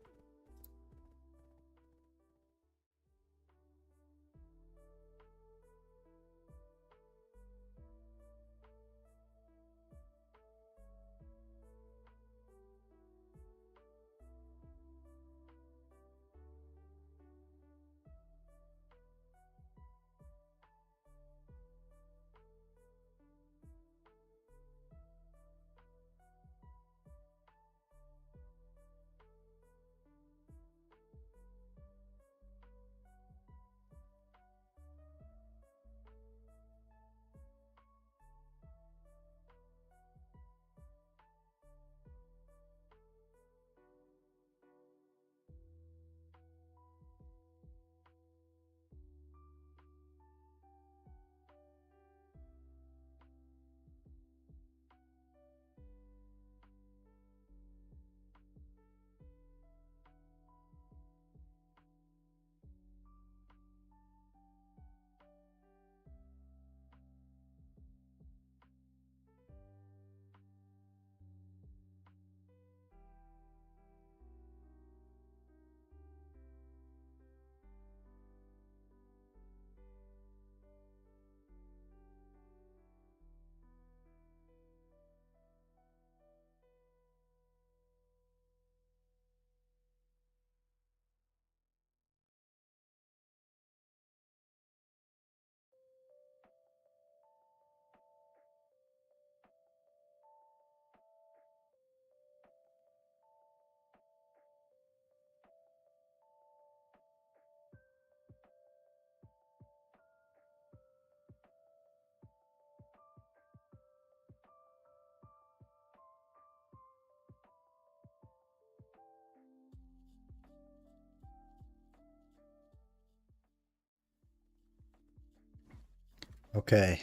Okay,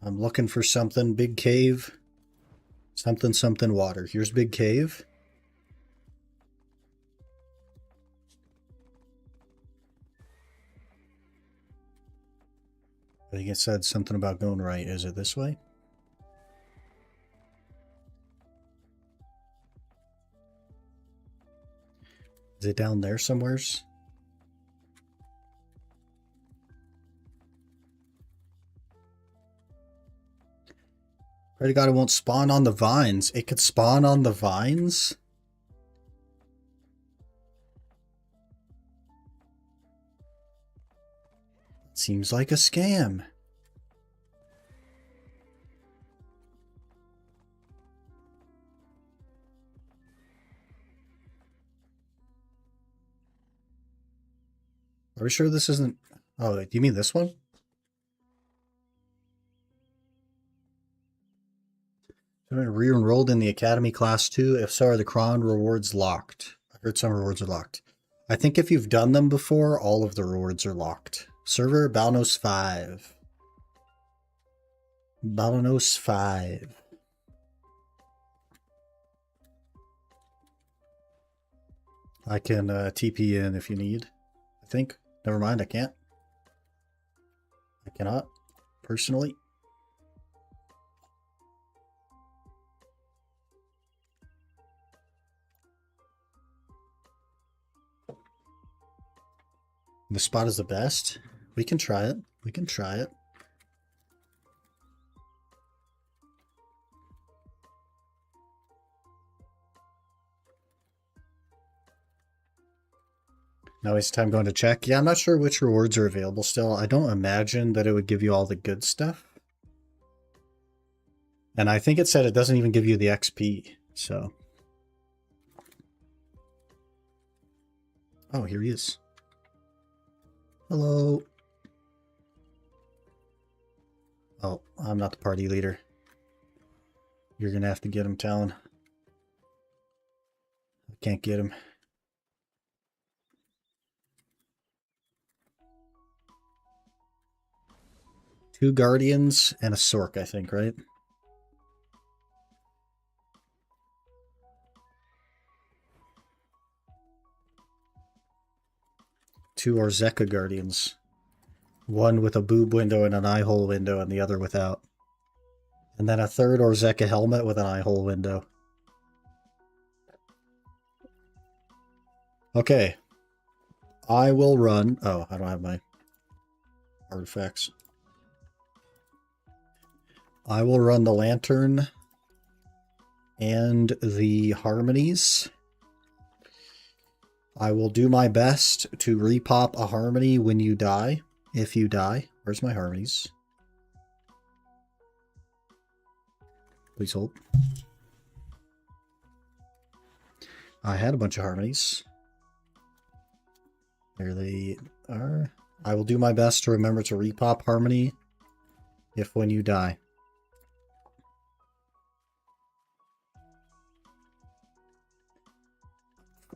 I'm looking for something. Big cave. Something water. Here's big cave. I think it said something about going right. Is it this way? Is it down there somewheres? Pray to God it won't spawn on the vines. It could spawn on the vines? Seems like a scam. Are we sure this isn't... Oh, do you mean this one? Re-enrolled in the Academy Class 2? If so, are the Cron rewards locked? I heard some rewards are locked. I think if you've done them before, all of the rewards are locked. Server Balnos 5. Balnos 5. I can TP in if you need. I think. Never mind, I can't. I cannot, personally. The spot is the best. We can try it. We can try it. Now it's time going to check. Yeah, I'm not sure which rewards are available still. I don't imagine that it would give you all the good stuff. And I think it said it doesn't even give you the XP, so. Oh, here he is. Hello. Oh, I'm not the party leader. You're gonna have to get him, Talon. I can't get him. Two Guardians and a Sork, I think, right? Two Orzeka Guardians. One with a boob window and an eye hole window, and the other without. And then a third Orzeka helmet with an eye hole window. Okay. I will run... Oh, I don't have my artifacts. I will run the Lantern and the Harmonies. I will do my best to repop a Harmony when you die. If you die. Where's my Harmonies? Please hold. I had a bunch of Harmonies. There they are. I will do my best to remember to repop Harmony if when you die.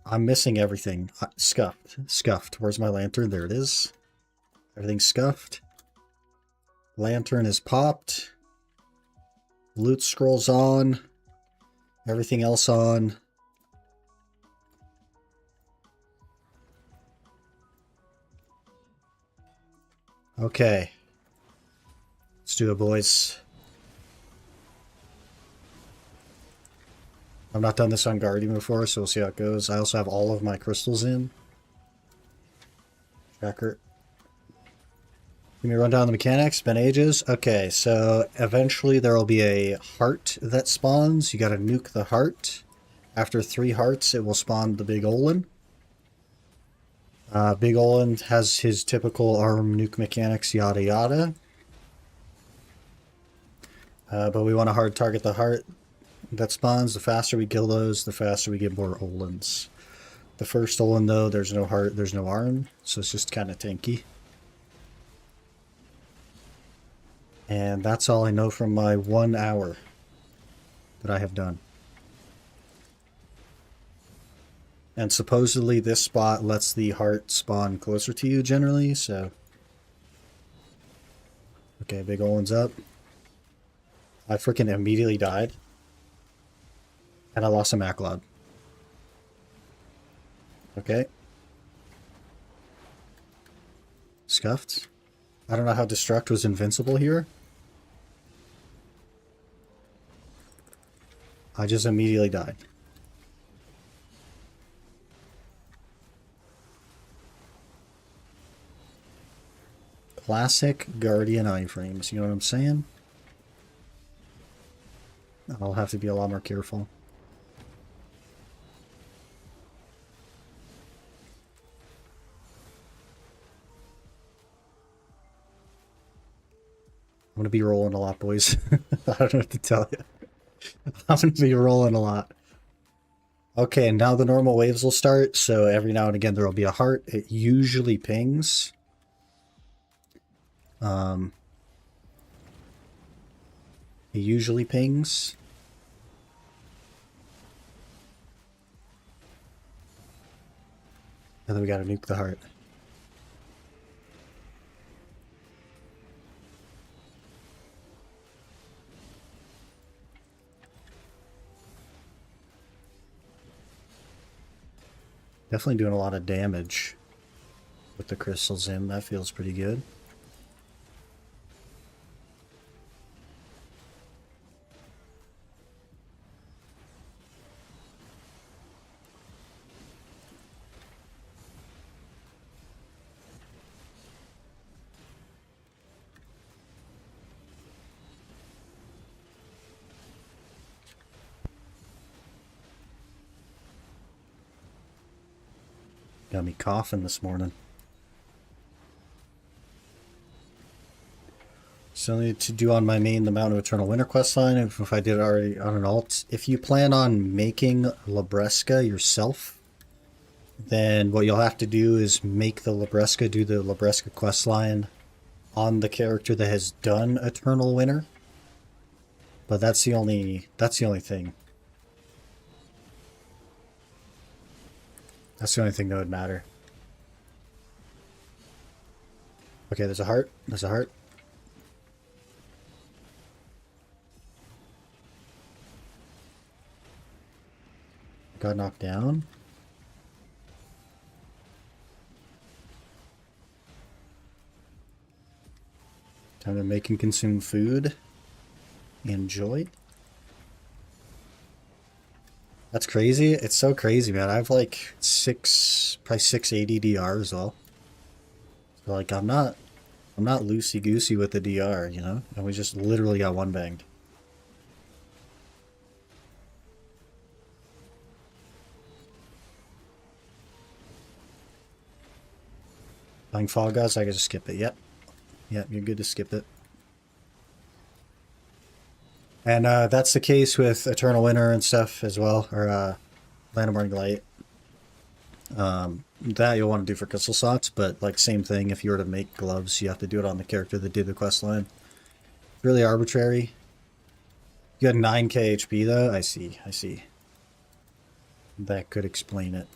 I'm missing everything. Scuffed. Scuffed. Where's my lantern? There it is. Everything's scuffed. Lantern is popped. Loot scrolls on. Everything else on. Okay. Let's do it, boys. I've not done this on Guardian before, so we'll see how it goes. I also have all of my crystals in. Tracker. Give me a rundown of the mechanics. Been ages. Okay, so eventually there will be a heart that spawns. You gotta nuke the heart. After 3 hearts, it will spawn the Big Olun. Big Olun has his typical arm nuke mechanics, yada yada. But we want to hard target the heart that spawns. The faster we kill those, the faster we get more Oluns. The first Olun, though, there's no heart, there's no arm, so it's just kind of tanky. And that's all I know from my 1 hour that I have done. And supposedly this spot lets the heart spawn closer to you generally, so... Okay, Big Olun's up. I freaking immediately died. And I lost a Maclod. Okay. Scuffed. I don't know how Destruct was invincible here. I just immediately died. Classic Guardian iframes, you know what I'm saying? I'll have to be a lot more careful. I'm going to be rolling a lot, boys. I don't know what to tell you. I'm going to be rolling a lot. Okay, and now the normal waves will start, so every now and again there will be a heart. It usually pings. It usually pings. And then we gotta nuke the heart. Definitely doing a lot of damage with the crystals in. That feels pretty good. Got me coughing this morning. Still need to do on my main the Mountain of Eternal Winter quest line, if I did it already on an alt. If you plan on making Labresca yourself, then what you'll have to do is make the Labresca, do the Labresca quest line on the character that has done Eternal Winter. But that's the only thing. That's the only thing that would matter. Okay, there's a heart. There's a heart. Got knocked down. Time to make and consume food. Enjoy. That's crazy. It's so crazy, man. I have like probably 680 DR as well. So like I'm not loosey goosey with the DR, you know? And we just literally got one banged. Playing Fall Guys, I can just skip it. Yep. Yep, you're good to skip it. And that's the case with Eternal Winter and stuff as well, or Land of Morning Light. That you'll want to do for crystal slots, but like same thing, if you were to make gloves, you have to do it on the character that did the quest line. Really arbitrary. You got 9k HP though? I see. That could explain it.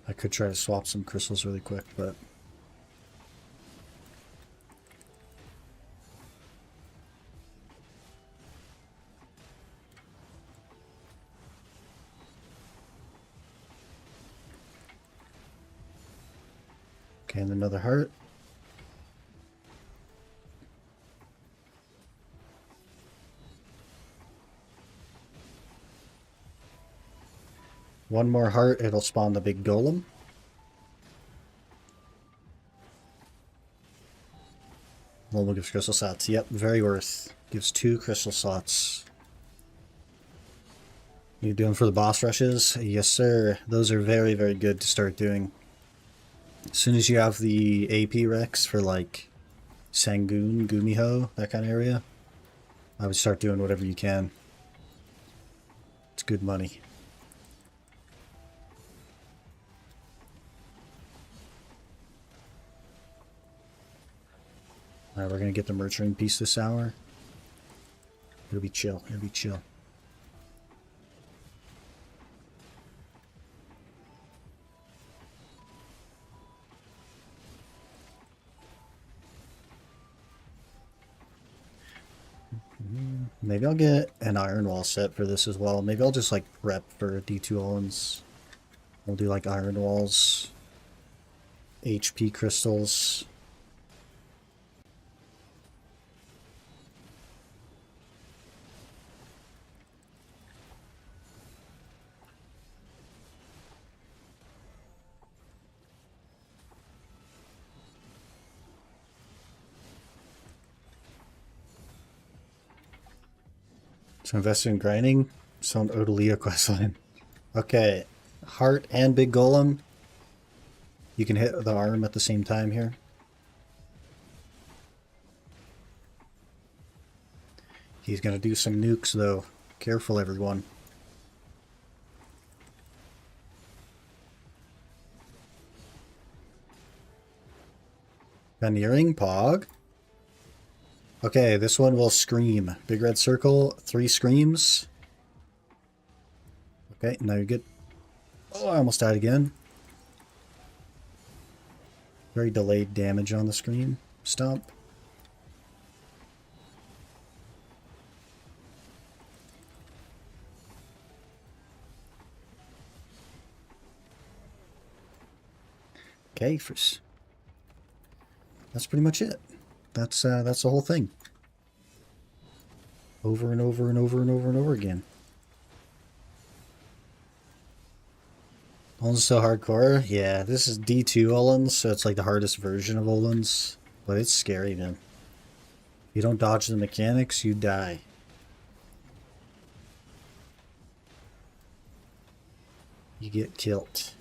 I could try to swap some crystals really quick, but... Okay, and another heart. One more heart, it'll spawn the big golem. Golem gives crystal slots. Yep, very worth. Gives 2 crystal slots. You doing for the boss rushes? Yes, sir. Those are very, very good to start doing. As soon as you have the AP Rex for like Sangoon, Gumiho, that kind of area, I would start doing whatever you can. It's good money. Alright, we're gonna get the Merchant piece this hour. It'll be chill. It'll be chill. Maybe I'll get an Iron Wall set for this as well. Maybe I'll just like prep for D2Olun's. We'll do like Iron Walls, HP crystals. So invest in grinding. Some Odalia questline. Okay. Heart and Big Golem. You can hit the arm at the same time here. He's gonna do some nukes though. Careful everyone. Veneering Pog. Okay, this one will scream. Big red circle, 3 screams. Okay, now you're good. Oh, I almost died again. Very delayed damage on the screen. Stomp. Okay, that's pretty much it. That's the whole thing. Over and over and over and over and over again. Olun's so hardcore. Yeah, this is D2Olun, so it's like the hardest version of Olun's. But it's scary, man. If you don't dodge the mechanics, you die. you get killed.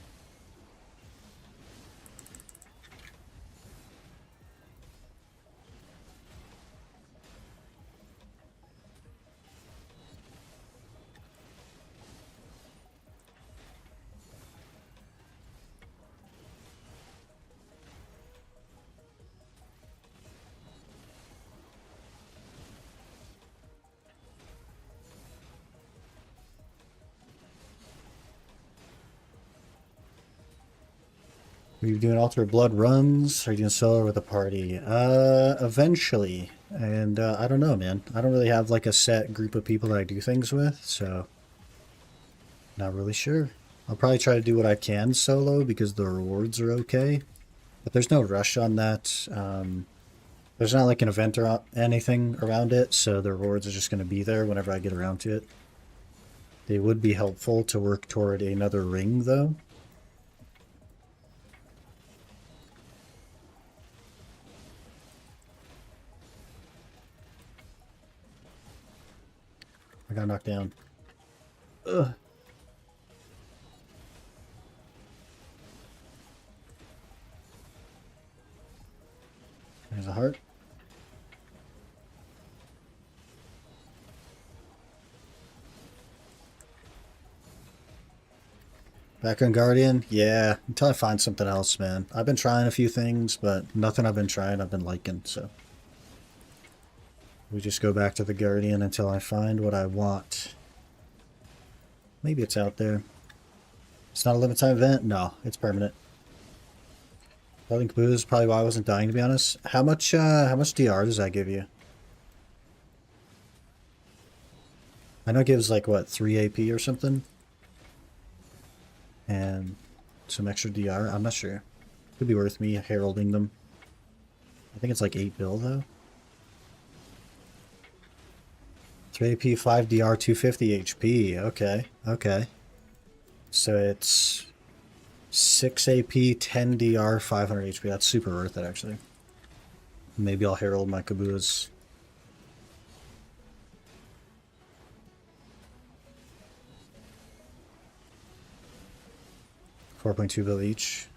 Are you doing altar blood runs? Are you doing solo with a party? Eventually. And I don't know, man. I don't really have like a set group of people that I do things with, so not really sure. I'll probably try to do what I can solo because the rewards are okay. But there's no rush on that. There's not like an event or anything around it, so the rewards are just going to be there whenever I get around to it. They would be helpful to work toward another ring, though. I got knocked down. Ugh. There's a heart. Back on Guardian? Yeah, until I find something else, man. I've been trying a few things, but nothing I've been trying I've been liking, so. We just go back to the Guardian until I find what I want. Maybe it's out there. It's not a limited time event? No, it's permanent. I think Boo is probably why I wasn't dying, to be honest. How much DR does that give you? I know it gives like, what, 3 AP or something? And some extra DR? I'm not sure. Could be worth me heralding them. I think it's like 8 bill, though. 3 AP, 5 DR, 250 HP. Okay, okay. So it's 6 AP, 10 DR, 500 HP. That's super worth it, actually. Maybe I'll herald my Kabuas. $4.2 bill each.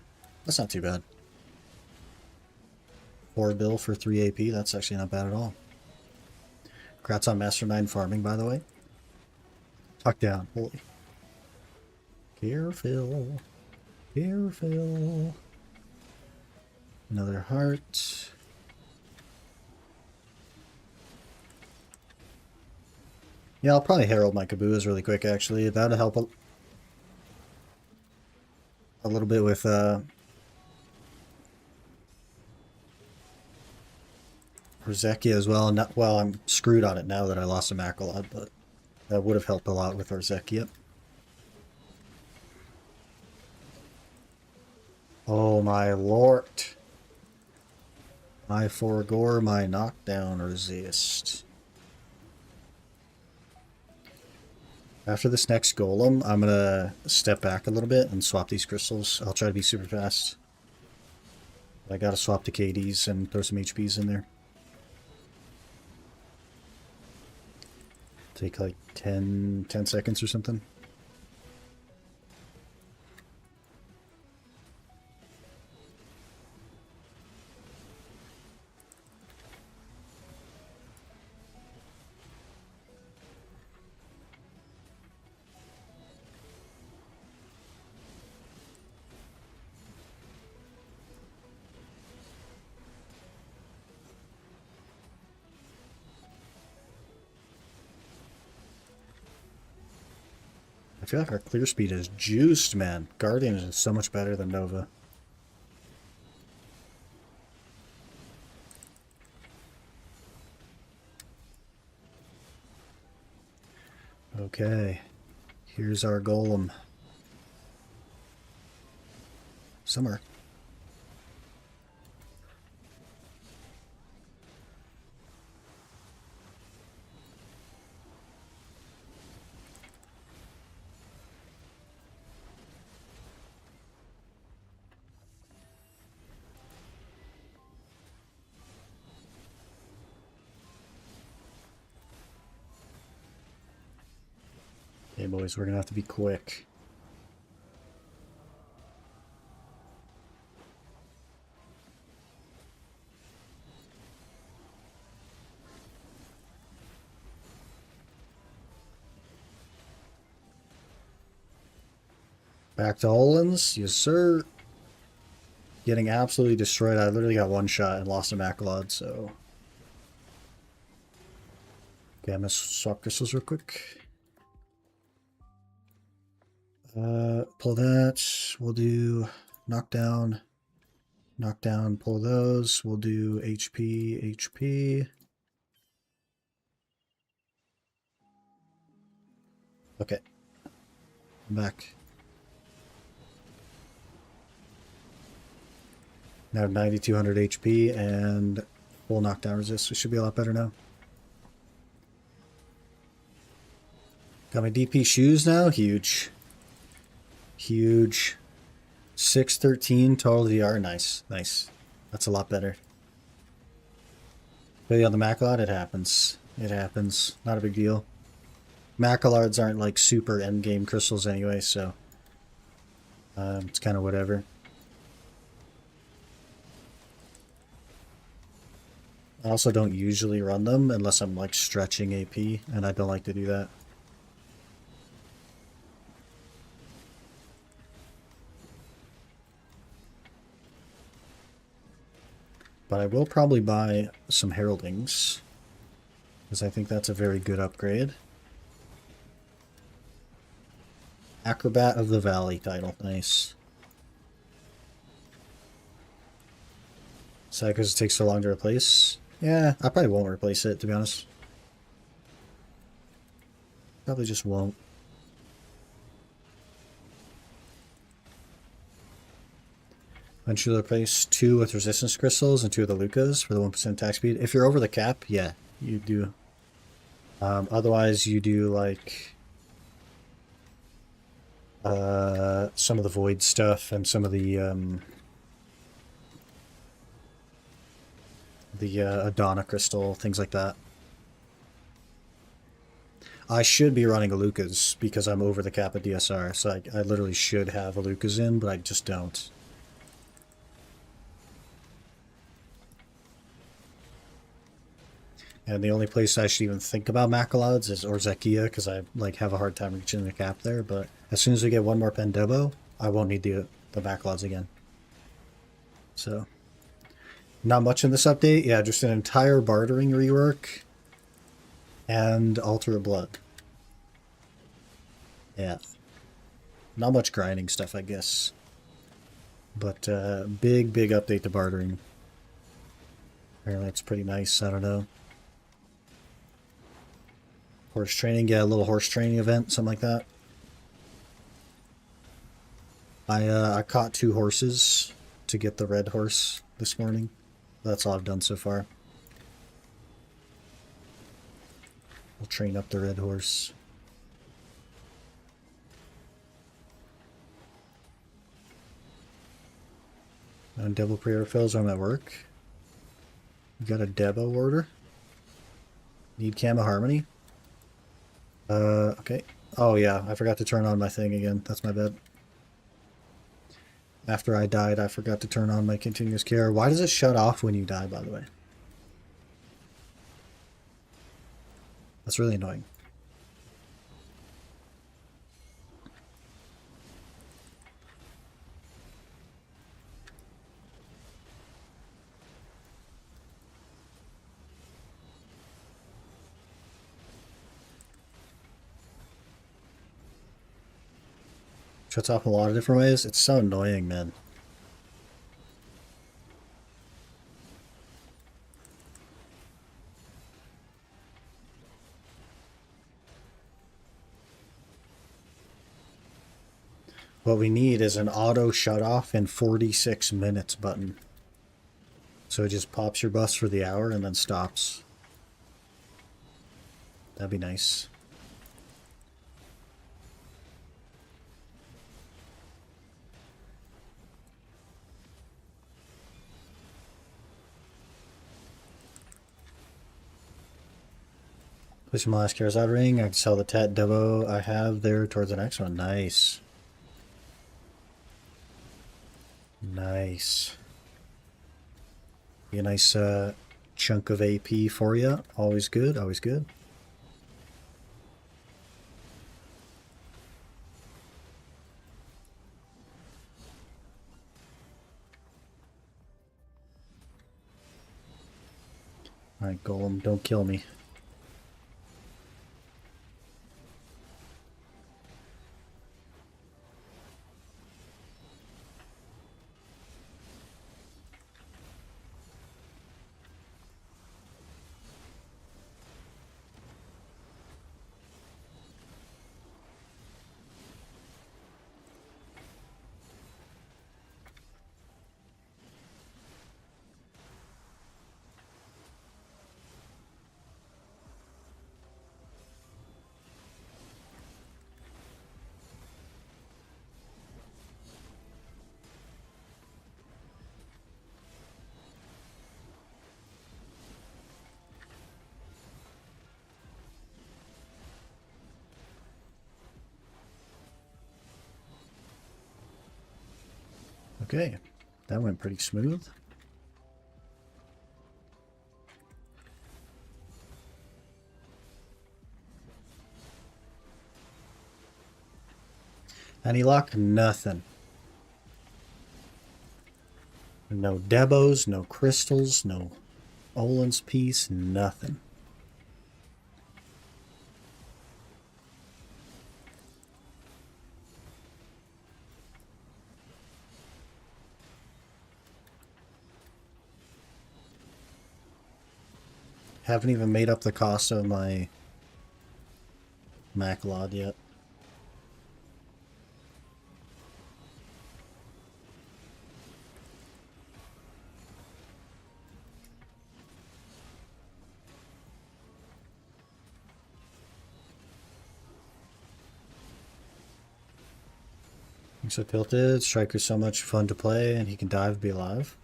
That's not too bad. 4 bill for 3 AP. That's actually not bad at all. Congrats on Mastermind farming, by the way. Tuck down. Holy. Careful. Careful. Another heart. Yeah, I'll probably herald my Kabuas really quick, actually. That'll help a little bit with Arzekia as well. Not, well, I'm screwed on it now that I lost a Macrolot, but that would have helped a lot with Arzekia. Oh my lord. My forgore my knockdown resist. After this next golem, I'm gonna step back a little bit and swap these crystals. I'll try to be super fast. I gotta swap the KDs and throw some HPs in there. Take like 10 seconds or something. I feel like our clear speed is juiced, man. Guardian is so much better than Nova. Okay. Here's our golem. Somewhere. Okay, boys, we're gonna have to be quick. Back to Olun's. Yes, sir. Getting absolutely destroyed. I literally got one shot and lost a Macalod, so... Okay, I'm gonna swap crystals real quick. Pull that. We'll do knockdown, knockdown, pull those. We'll do HP, HP. Okay. I'm back. Now 9,200 HP and full knockdown resist. It should be a lot better now. Got my DP shoes now. Huge. Huge. 613 total DR. Nice. Nice. That's a lot better. But yeah, the Macalod, it happens. It happens. Not a big deal. Macalods aren't like super endgame crystals anyway, so it's kind of whatever. I also don't usually run them unless I'm like stretching AP, and I don't like to do that. But I will probably buy some Heraldings, because I think that's a very good upgrade. Acrobat of the Valley title. Nice. Is that because it takes so long to replace? Yeah, I probably won't replace it, to be honest. Probably just won't. Eventually replace 2 with resistance crystals and 2 of the Lucas for the 1% attack speed. If you're over the cap, yeah, you do. Otherwise, you do like some of the void stuff and some of the Adana crystal, things like that. I should be running a Lucas because I'm over the cap at DSR, so I literally should have a Lucas in, but I just don't. And the only place I should even think about Macalods is Orzekia, because I like have a hard time reaching the cap there. But as soon as we get one more pen Debo, I won't need the Macalods again. So, not much in this update. Yeah, just an entire bartering rework and Altar of Blood. Yeah, not much grinding stuff, I guess. But big update to bartering. Apparently, it's pretty nice. I don't know. Horse training, yeah, a little horse training event, something like that. I caught 2 horses to get the red horse this morning. That's all I've done so far. We'll train up the red horse. And Debo prayer fills, I'm at work. We got a Debo order. Need Camo Harmony. Okay. Oh yeah, I forgot to turn on my thing again. That's my bad. After I died, I forgot to turn on my continuous care. Why does it shut off when you die, by the way? That's really annoying. Shuts off in a lot of different ways. It's so annoying, man. What we need is an auto shut off in 46 minutes button. So it just pops your bus for the hour and then stops. That'd be nice. Place my last Charizard ring. I can sell the Tat Debo I have there towards the next one. Nice. Nice. Be a nice chunk of AP for you. Always good, always good. Alright, Golem, don't kill me. Okay, that went pretty smooth. Any luck? Nothing. No Debos, no crystals, no Olun's piece, nothing. Haven't even made up the cost of my Maclod yet. So tilted, Striker's so much fun to play, and he can dive, be alive.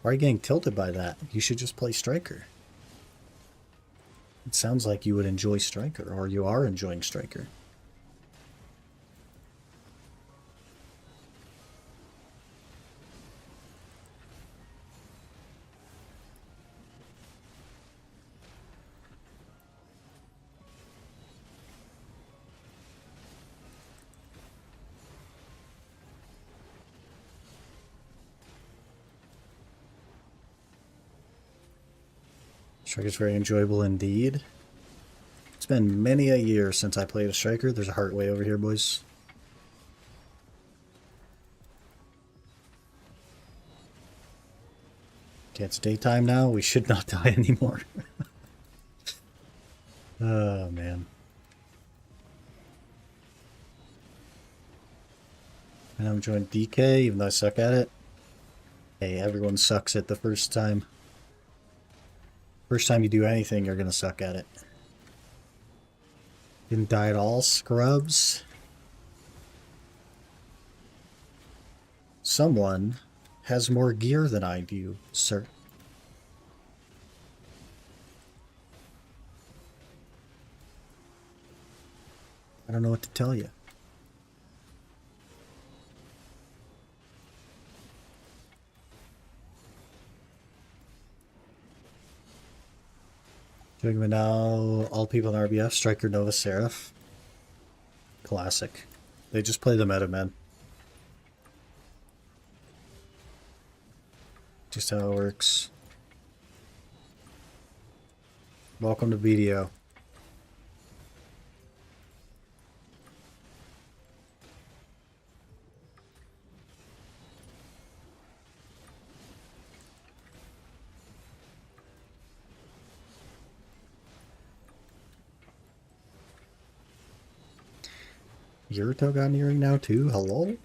Why are you getting tilted by that? You should just play Striker. It sounds like you would enjoy Striker, or you are enjoying Striker. Striker's very enjoyable indeed. It's been many a year since I played a Striker. There's a Heartway over here, boys. Okay, it's daytime now. We should not die anymore. Oh, man. And I'm joining DK, even though I suck at it. Hey, everyone sucks at the first time. First time you do anything, you're gonna suck at it. Didn't die at all, scrubs. Someone has more gear than I do, sir. I don't know what to tell you. Doing now, all people in RBF, Striker, Nova, Seraph. Classic. They just play the meta, man. Just how it works. Welcome to BDO. Yurito got an earring now too? Hello?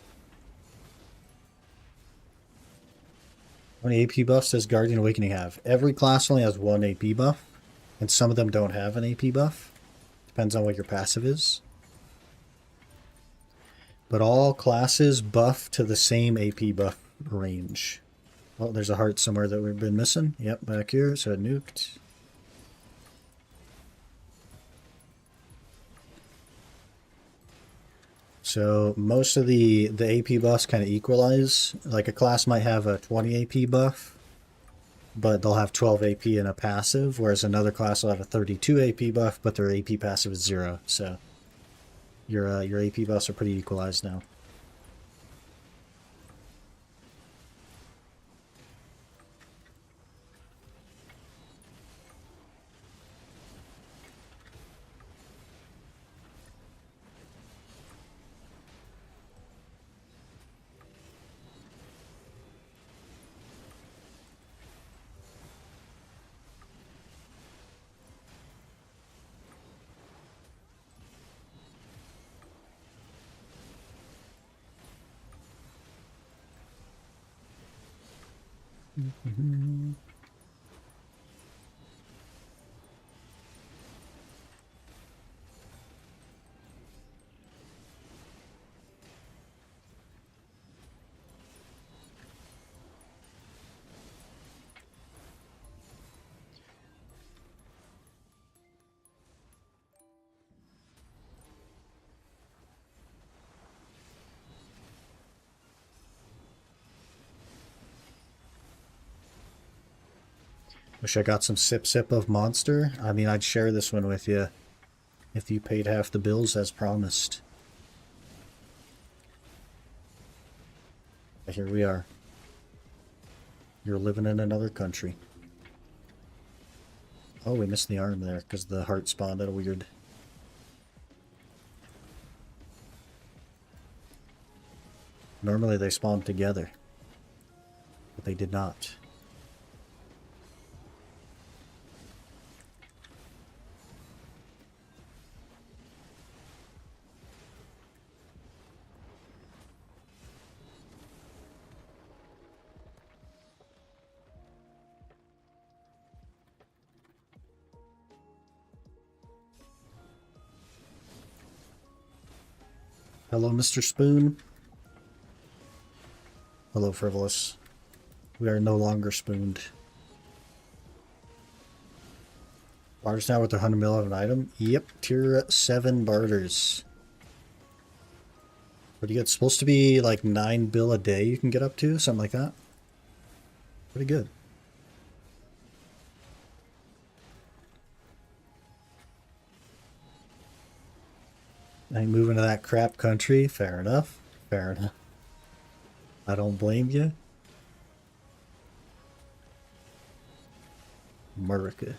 How many AP buffs does Guardian Awakening have? Every class only has one AP buff, and some of them don't have an AP buff. Depends on what your passive is. But all classes buff to the same AP buff range. Oh, there's a heart somewhere that we've been missing. Yep, back here, so nuked. So most of the AP buffs kind of equalize. Like a class might have a 20 AP buff, but they'll have 12 AP in a passive, whereas another class will have a 32 AP buff, but their AP passive is 0. So your AP buffs are pretty equalized now. Wish I got some sip of Monster. I mean, I'd share this one with you if you paid half the bills as promised. But here we are. You're living in another country. Oh, we missed the arm there because the heart spawned at a weird. Normally they spawn together, but they did not. Hello, Mr. Spoon. Hello, Frivolous. We are no longer spooned. Barters now with 100 mil of an item. Yep, tier 7 barters. What do you get? It's supposed to be like 9 bill a day you can get up to, something like that. Pretty good. I ain't moving to that crap country. Fair enough. Fair enough. I don't blame you. America.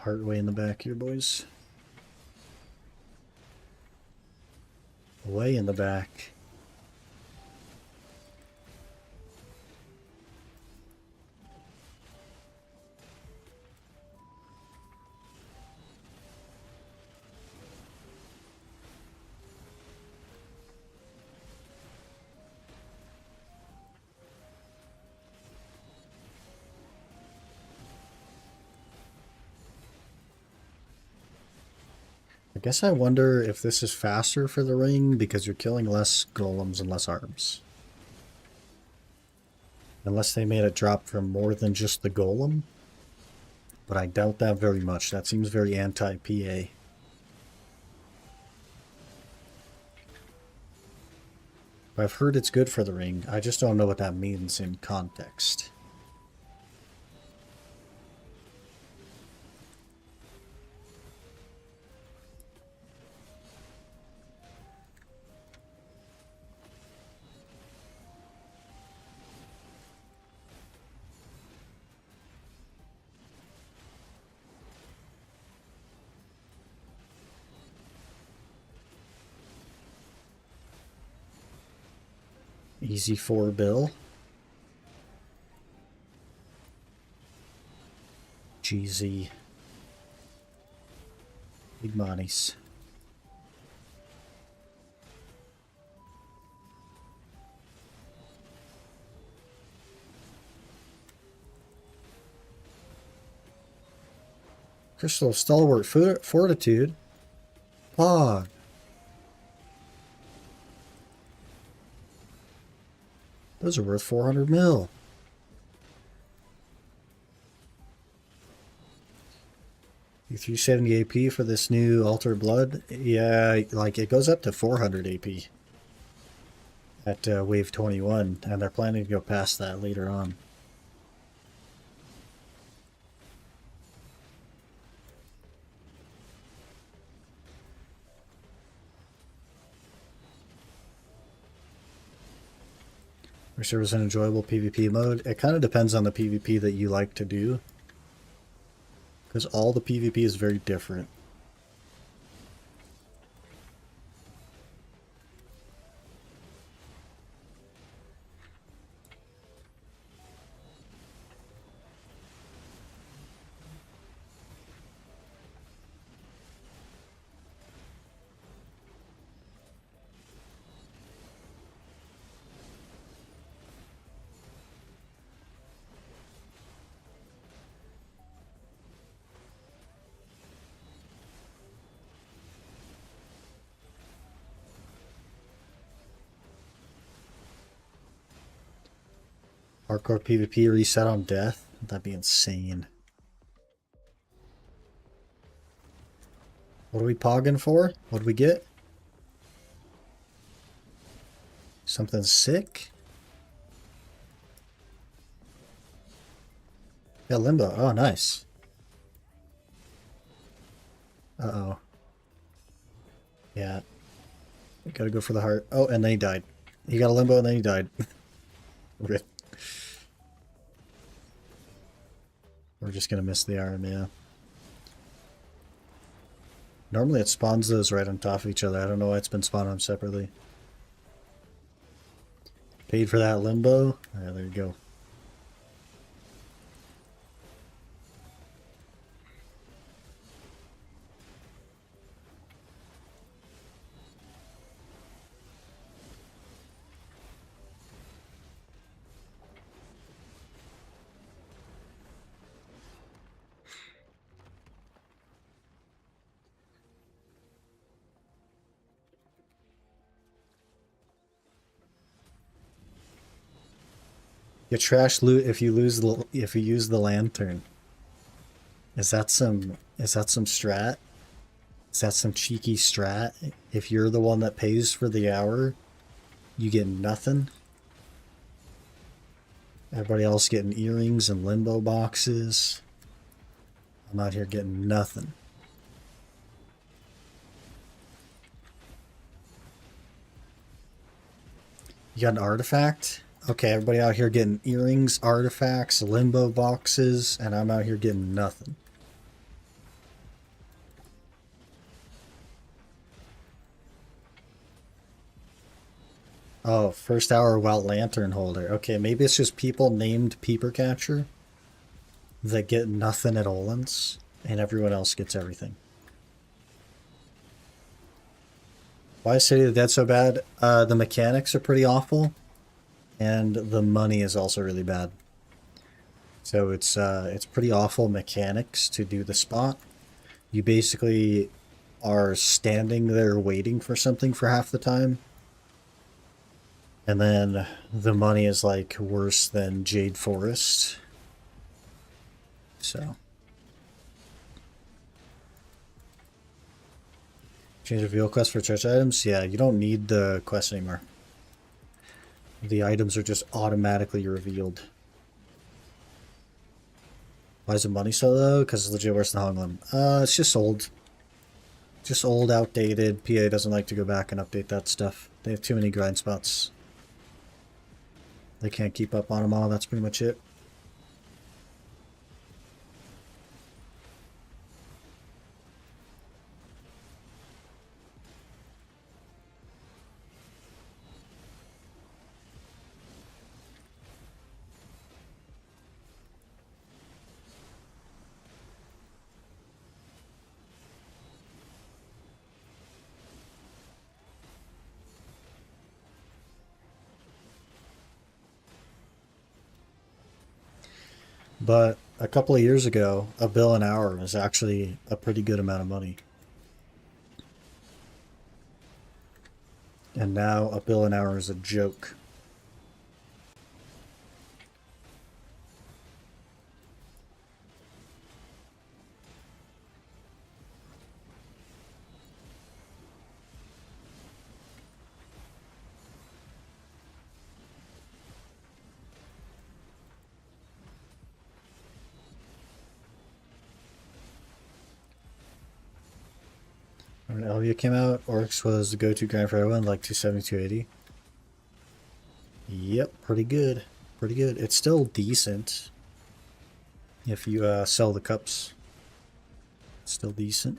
Heart way in the back here, boys. Way in the back. I guess I wonder if this is faster for the ring because you're killing less golems and less arms. Unless they made it drop from more than just the golem. But I doubt that very much. That seems very anti-PA. I've heard it's good for the ring. I just don't know what that means in context. Easy 4 bill. GZ. Big monies. Crystal of Stalwart Fortitude. Pog. Those are worth 400 mil. You 370 AP for this new Altar Blood? Yeah, like it goes up to 400 AP. at wave 21, and they're planning to go past that later on. Wish there was an enjoyable PvP mode. It kind of depends on the PvP that you like to do, because all the PvP is very different. Hardcore PvP reset on death? That'd be insane. What are we pogging for? What do we get? Something sick? Yeah, Limbo. Oh, nice. Uh-oh. Yeah. We gotta go for the heart. Oh, and then he died. He got a Limbo and then he died. Rip. We're just gonna miss the arm, yeah. Normally it spawns those right on top of each other. I don't know why it's been spawning them separately. Paid for that Limbo. Yeah, there you go. You trash loot if you use the lantern. Is that some strat? Is that some cheeky strat? If you're the one that pays for the hour, you get nothing. Everybody else getting earrings and limbo boxes. I'm out here getting nothing. You got an artifact? Okay, everybody out here getting earrings, artifacts, limbo boxes, and I'm out here getting nothing. Oh, first hour while lantern holder. Okay, maybe it's just people named Peeper Catcher that get nothing at Olun's, and everyone else gets everything. Why is City of the Dead so bad? The mechanics are pretty awful, and the money is also really bad. So it's pretty awful mechanics to do the spot. You basically are standing there waiting for something for half the time. And then the money is like worse than Jade Forest. So. Change reveal quest for church items? Yeah, you don't need the quest anymore. The items are just automatically revealed. Why is the money so low? Because it's legit worse than Honglim. It's just old. Just old, outdated. PA doesn't like to go back and update that stuff. They have too many grind spots. They can't keep up on them all. That's pretty much it. But a couple of years ago, a bill an hour was actually a pretty good amount of money. And now a bill an hour is a joke. When Elvia came out, Orcs was the go-to grind for everyone, like 270, 280. Yep, pretty good. Pretty good. It's still decent. If you sell the cups, it's still decent.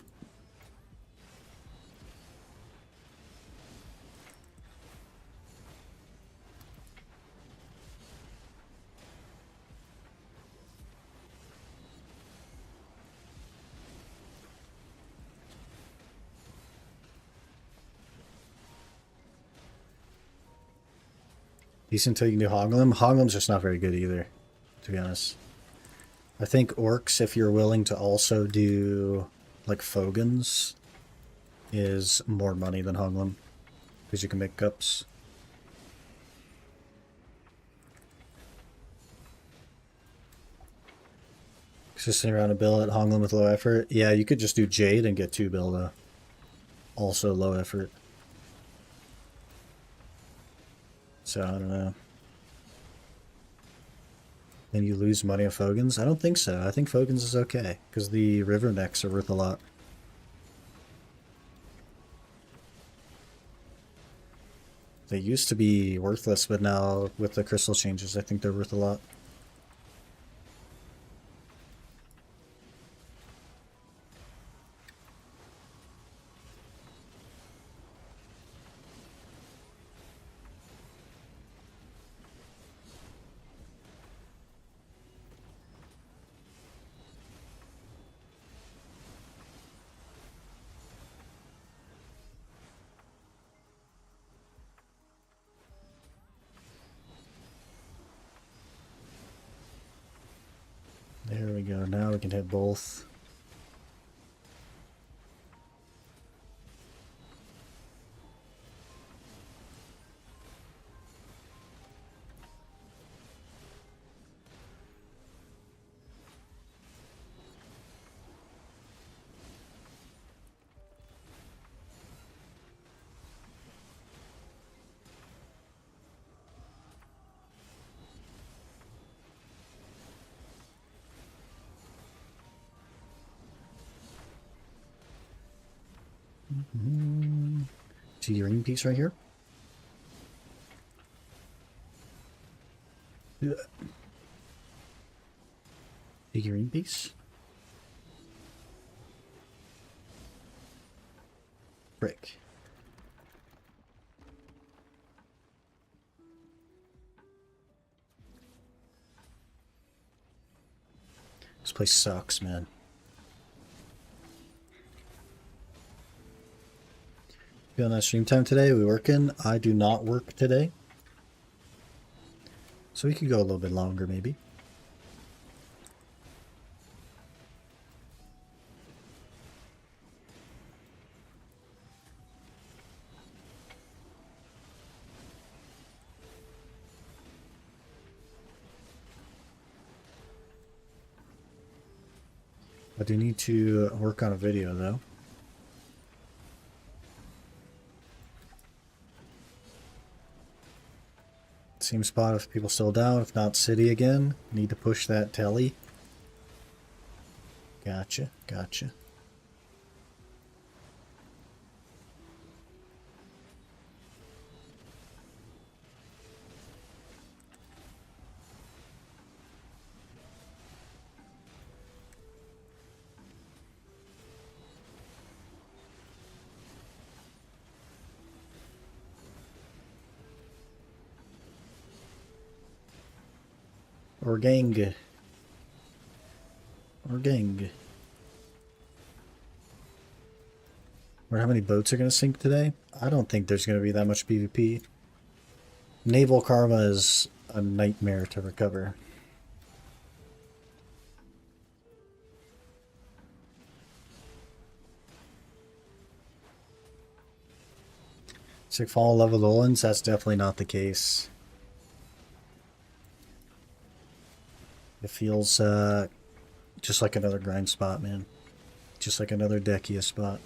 Decent until you can do Hoglum. Hoglum's just not very good either, to be honest. I think Orcs, if you're willing to also do like Fogans, is more money than Hoglum. Because you can make cups. Just sitting around a bill at Hoglum with low effort. Yeah, you could just do Jade and get 2 builda. Also low effort. So, I don't know. Then you lose money on Fogans? I don't think so. I think Fogans is okay. Because the river necks are worth a lot. They used to be worthless, but now with the crystal changes, I think they're worth a lot. There we go. Now we can hit both. See your ring piece right here? Figurine piece? Brick. This place sucks, man. Feeling that stream time today? We working? I do not work today. So we could go a little bit longer, maybe. I do need to work on a video, though. Same spot if people still down. If not, city again. Need to push that telly. Gotcha, gotcha. Or gang. Or gang. Or how many boats are going to sink today? I don't think there's going to be that much PvP. Naval Karma is a nightmare to recover. So fall in love with Olun's? That's definitely not the case. It feels just like another grind spot, man. Just like another Dekia spot.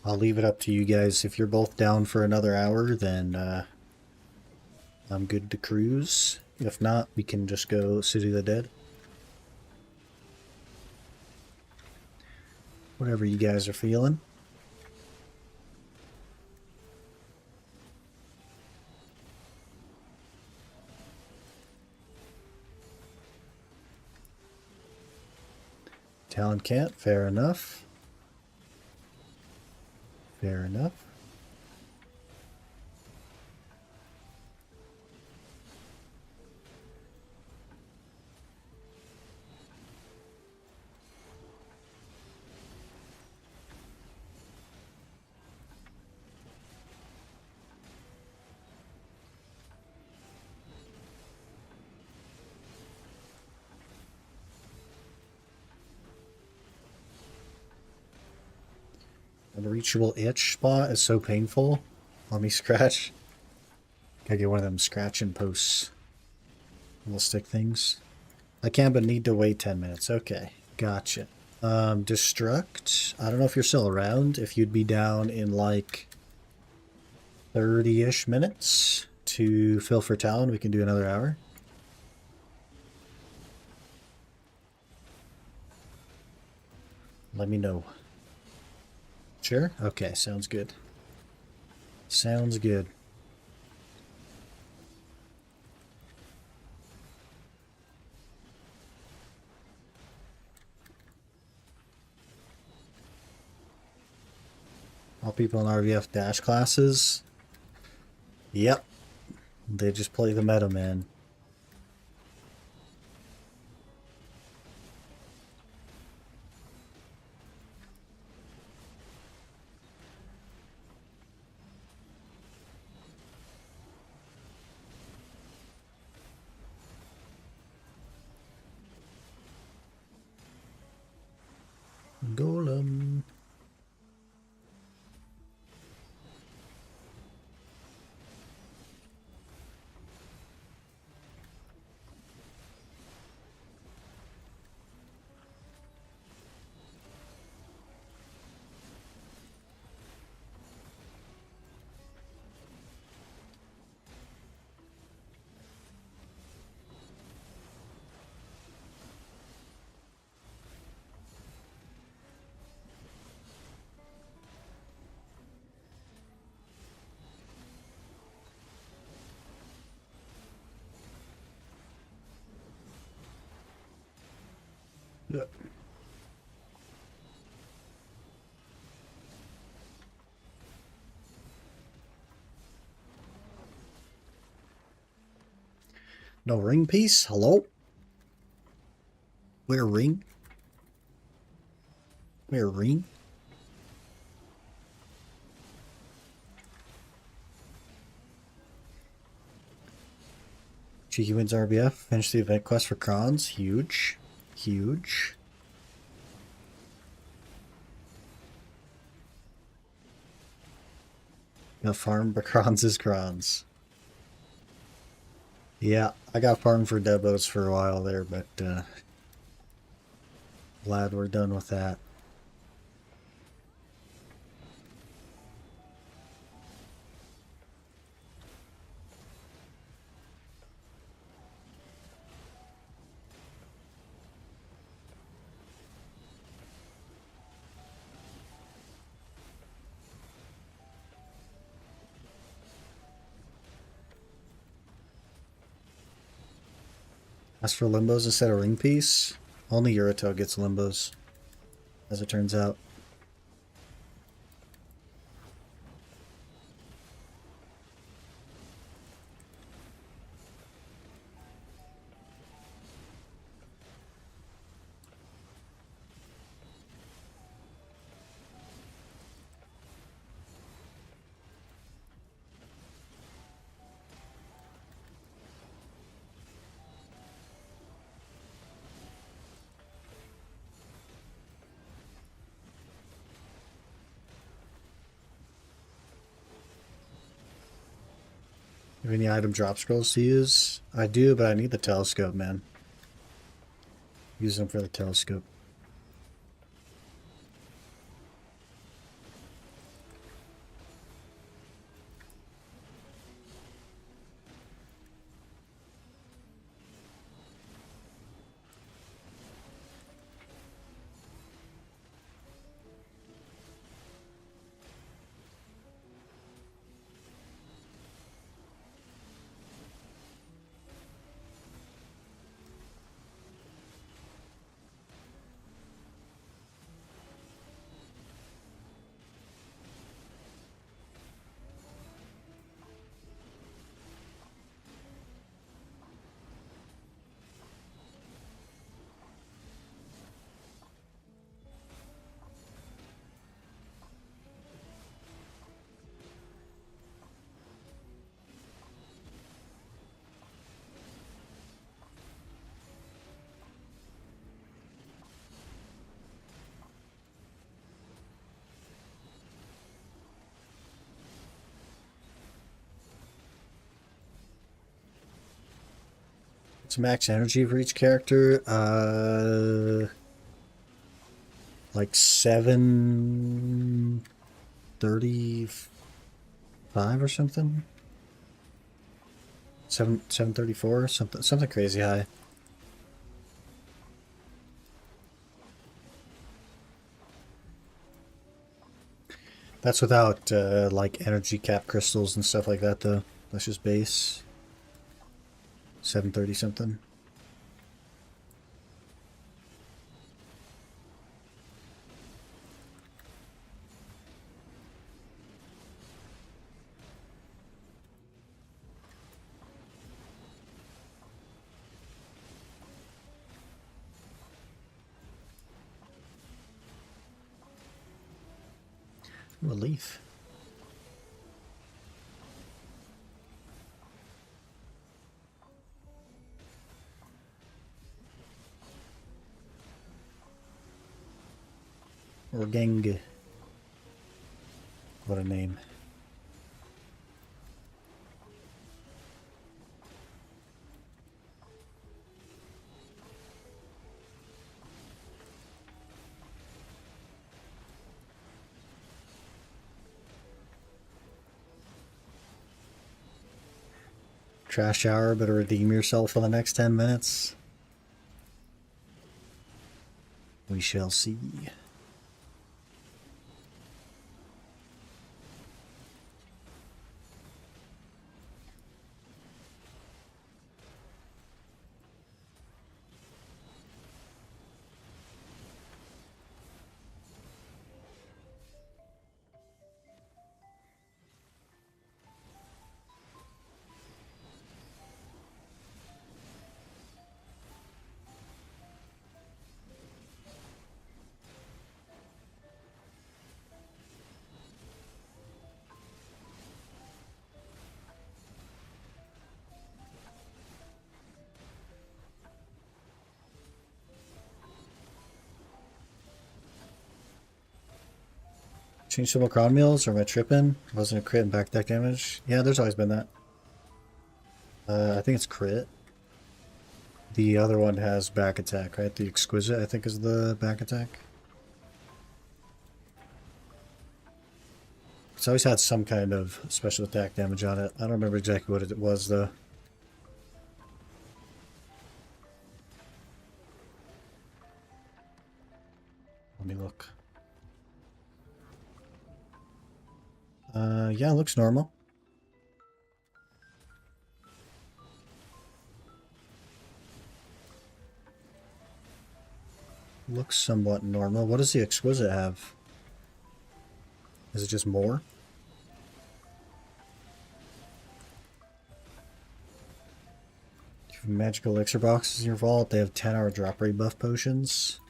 I'll leave it up to you guys. If you're both down for another hour, then I'm good to cruise. If not, we can just go City of the Dead. Whatever you guys are feeling. Talon can't. Fair enough. Fair enough. Unreachable itch spot is so painful. Let me scratch. Gotta get one of them scratching posts. Little stick things. I can, but need to wait 10 minutes. Okay, gotcha. Destruct. I don't know if you're still around. If you'd be down in like 30-ish minutes to fill for Talon, we can do another hour. Let me know. Sure? Okay, sounds good. Sounds good. All people in RVF dash classes. Yep. They just play the meta, man. Golem. Yeah. No ring piece? Hello? Where ring? Where ring? Cheeky wins RBF. Finish the event quest for Crons. Huge. Huge. Got farm for Crons is Crons. Yeah, I got farmed for Debos for a while there, but glad we're done with that. As for limbos instead of ring piece, only Yurito gets limbos, as it turns out. Have any item drop scrolls to use? I do, but I need the telescope, man. Use them for the telescope. It's max energy for each character. Like 735 or something. 734, something crazy high. That's without like energy cap crystals and stuff like that though. That's just base. 730 something. Ooh, a leaf. Or Geng. What a name. Trash shower, better redeem yourself for the next 10 minutes. We shall see. Change double crown meals or am I tripping? Wasn't a crit and back deck damage? Yeah, there's always been that. I think it's crit. The other one has back attack, right? The exquisite, I think, is the back attack. It's always had some kind of special attack damage on it. I don't remember exactly what it was, though. Let me look. Yeah, it looks normal. Looks somewhat normal. What does the exquisite have? Is it just more? You have magical elixir boxes in your vault. They have 10-hour drop rate buff potions.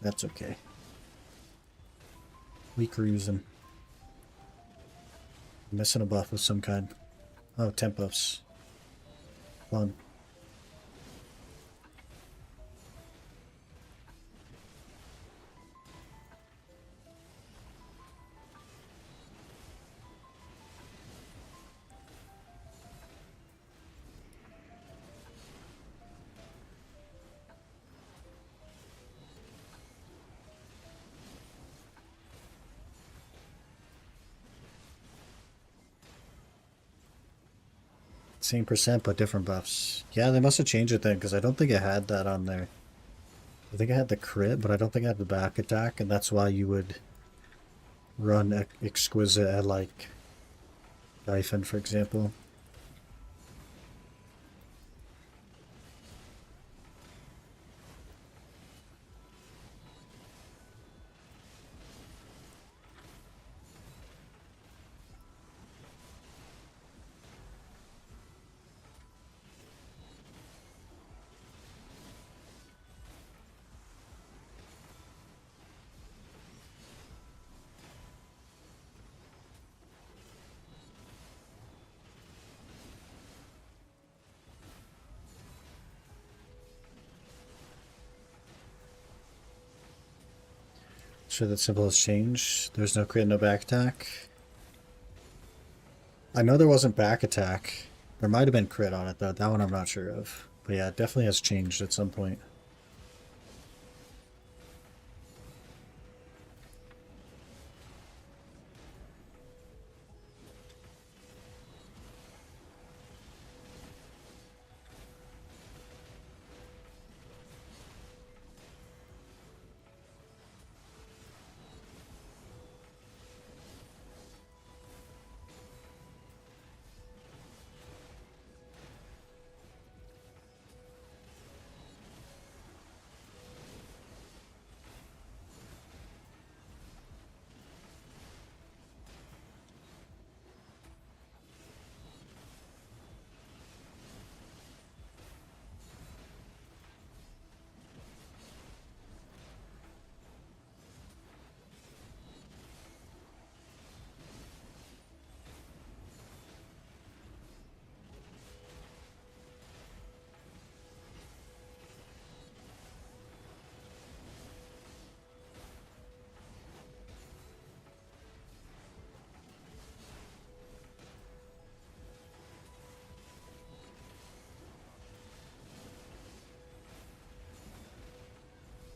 That's okay. We cruising. Missing a buff of some kind. Oh, temp buffs. Fun. Same percent, but different buffs. Yeah, they must have changed it then, because I don't think it had that on there. I think I had the crit, but I don't think I had the back attack, and that's why you would run exquisite at, like, Dyphon, for example. Sure, that symbol has changed. There's no crit, no back attack. I know there wasn't back attack. There might have been crit on it though. That one I'm not sure of. But yeah, it definitely has changed at some point.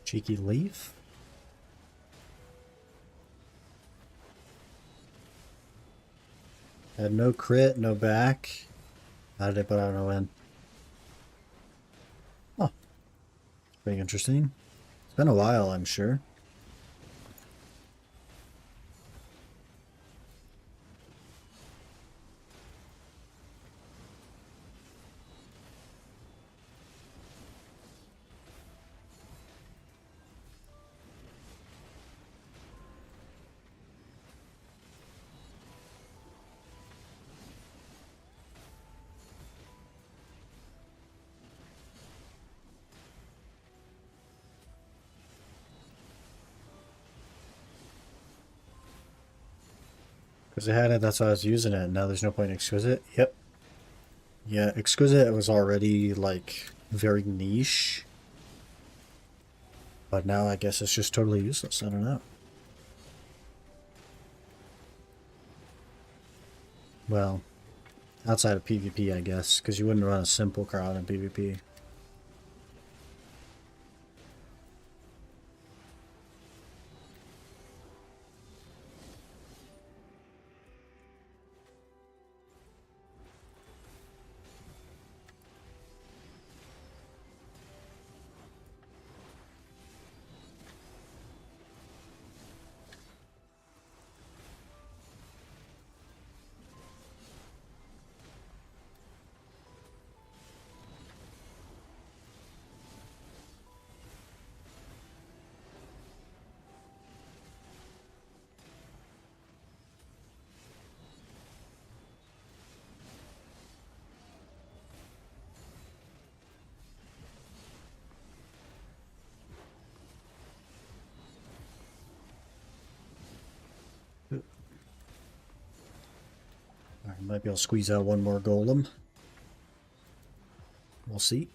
Cheeky leaf. Had no crit, no back. How did it put out a win? Oh, pretty interesting. It's been a while, I'm sure. Because I had it, that's why I was using it. Now there's no point in Exquisite. Yep. Yeah, Exquisite was already, like, very niche. But now I guess it's just totally useless. I don't know. Well, outside of PvP, I guess. Because you wouldn't run a simple crowd in PvP. I might be able to squeeze out one more golem. We'll see.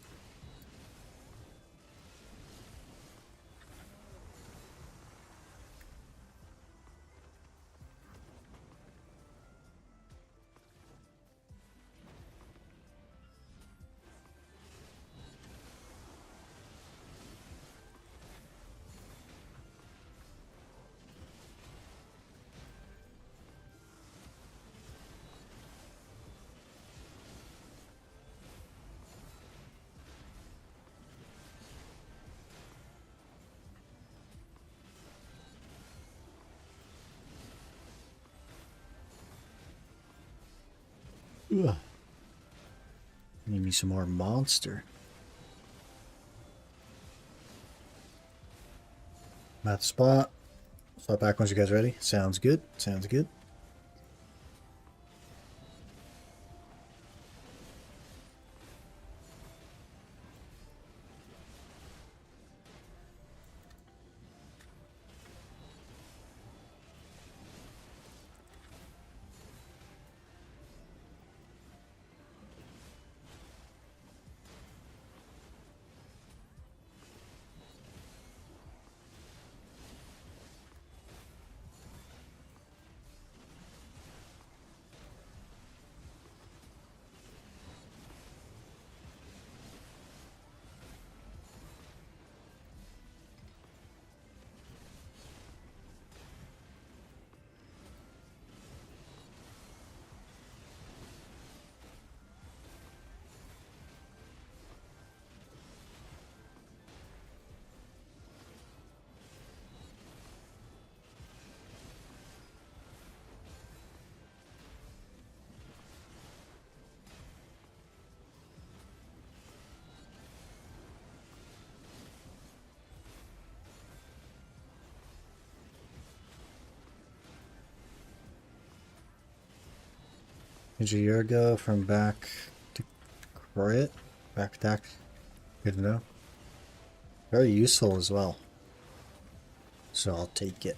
Ugh. Need me some more monster. I'm at the spot. Swap back once you guys are ready. Sounds good. Sounds good. Change a year ago from back to crit. Back attack. Good to know. Very useful as well. So I'll take it.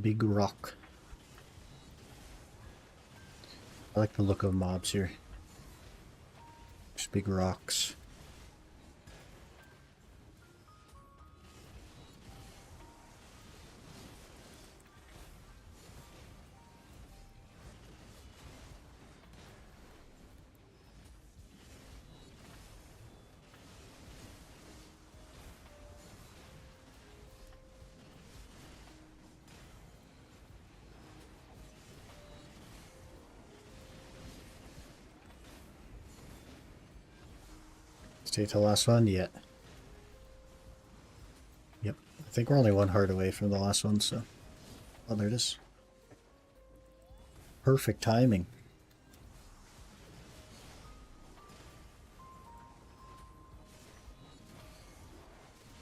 Big rock. I like the look of mobs here. Just big rocks. Stay till the last one? Yet. Yep. I think we're only one heart away from the last one, so. Oh, there it is. Perfect timing.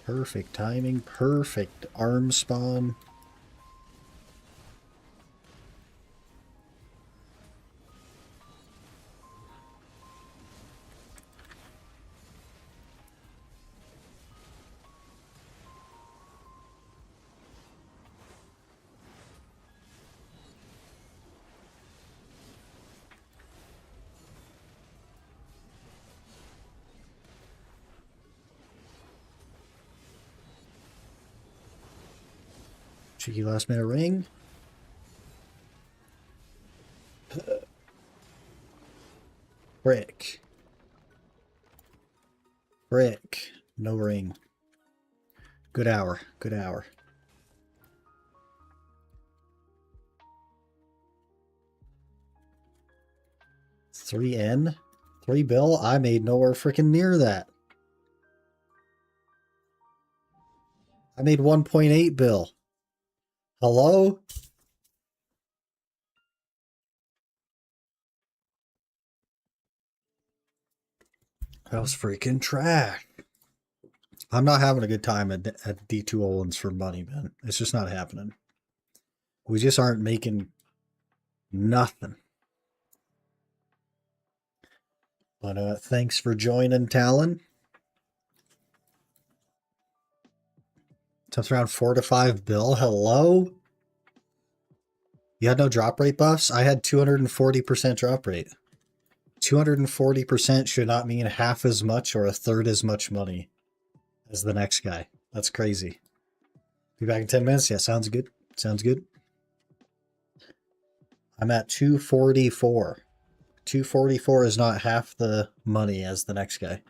Perfect timing. Perfect arm spawn. Cheeky last minute ring. Brick. Brick. No ring. Good hour. Good hour. $3N? $3 bill? I made nowhere freaking near that. I made 1.8 bill. Hello? That was freaking trash. I'm not having a good time at D2Olun's for money, man. It's just not happening. We just aren't making nothing. But thanks for joining, Talon. It's around 4 to 5 bill. Hello? You had no drop rate buffs? I had 240% drop rate. 240% should not mean half as much or a third as much money as the next guy. That's crazy. Be back in 10 minutes? Yeah, sounds good. Sounds good. I'm at 244. 244 is not half the money as the next guy.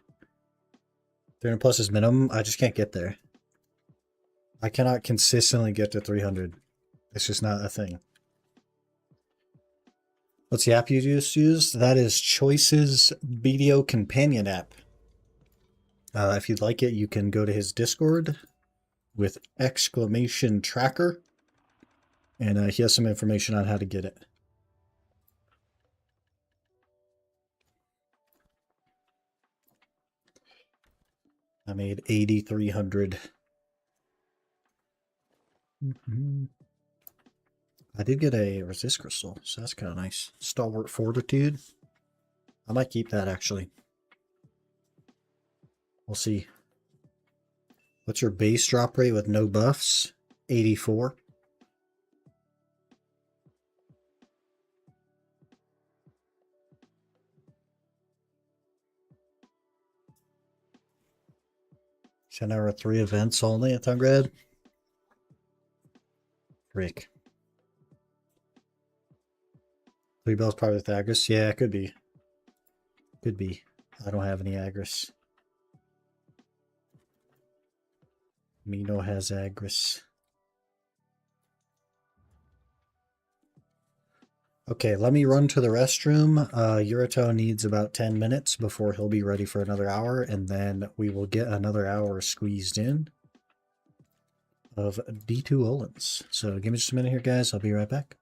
300 plus is minimum. I just can't get there. I cannot consistently get to 300. It's just not a thing. What's the app you just used? That is Choice's video companion app. If you'd like it, you can go to his Discord with exclamation tracker, and he has some information on how to get it. I made 8,300. I did get a resist crystal, so that's kind of nice. Stalwart Fortitude. I might keep that, actually. We'll see. What's your base drop rate with no buffs? 84. So now we're at 3 events only at Thungrad. Frick. 3 bells probably with Agris. Yeah, it could be. Could be. I don't have any Agris. Mino has Agris. Okay, let me run to the restroom. Yurito needs about 10 minutes before he'll be ready for another hour, and then we will get another hour squeezed in of D2Olun's. So give me just a minute here, guys. I'll be right back.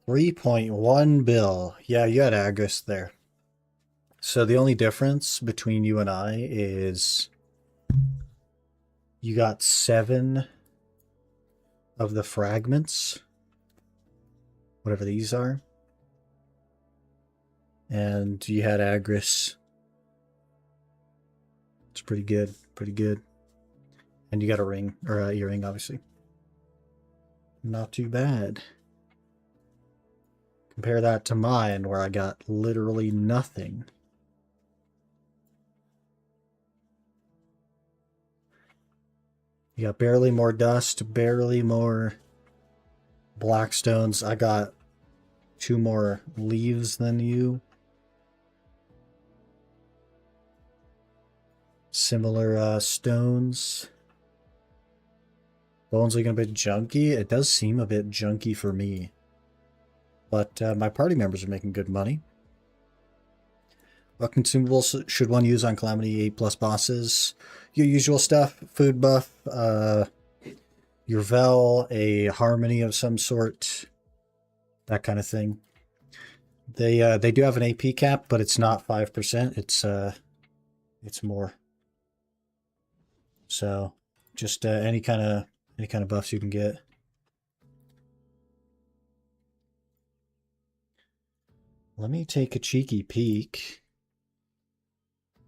$3.1 bill. Yeah, you had Agris there. So the only difference between you and I is you got 7 of the fragments, whatever these are, and you had Agris. It's pretty good, pretty good. And you got a ring, or an earring, obviously. Not too bad. Compare that to mine, where I got literally nothing. You got barely more dust, barely more blackstones. I got 2 more leaves than you. Similar stones. Bones looking a bit junky. It does seem a bit junky for me. But my party members are making good money. What consumables should one use on Calamity 8+ bosses? Your usual stuff. Food buff. Your Vel. A harmony of some sort. That kind of thing. They do have an AP cap, but it's not 5%. It's more. So just any kind of buffs you can get. Let me take a cheeky peek.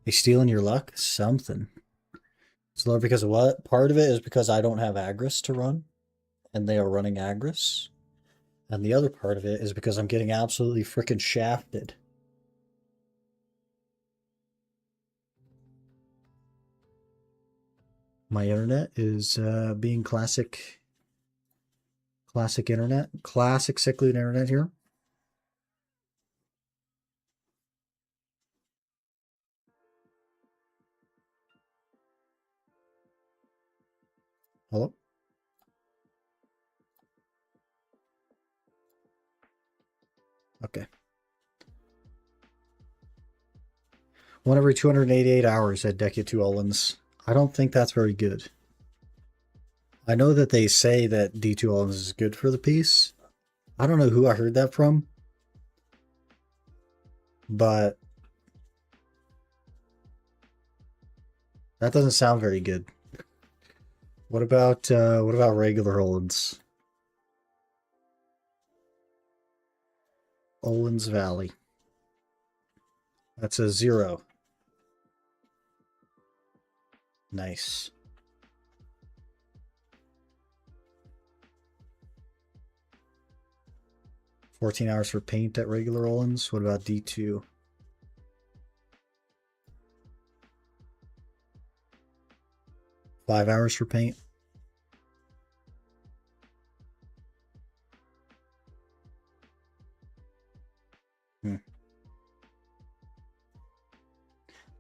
They stealing your luck? Something. It's low because of what? Part of it is because I don't have Agris to run, and they are running Agris. And the other part of it is because I'm getting absolutely freaking shafted. My internet is being classic internet. Classic cycloid internet here. Hello? Okay. 1 every 288 hours at D2Olun's. I don't think that's very good. I know that they say that D2Olun's is good for the piece. I don't know who I heard that from, but that doesn't sound very good. What about regular Olun's? Olun's Valley. That's a 0. Nice. $14 hours for paint at regular Olun's. What about D2? $5 for paint.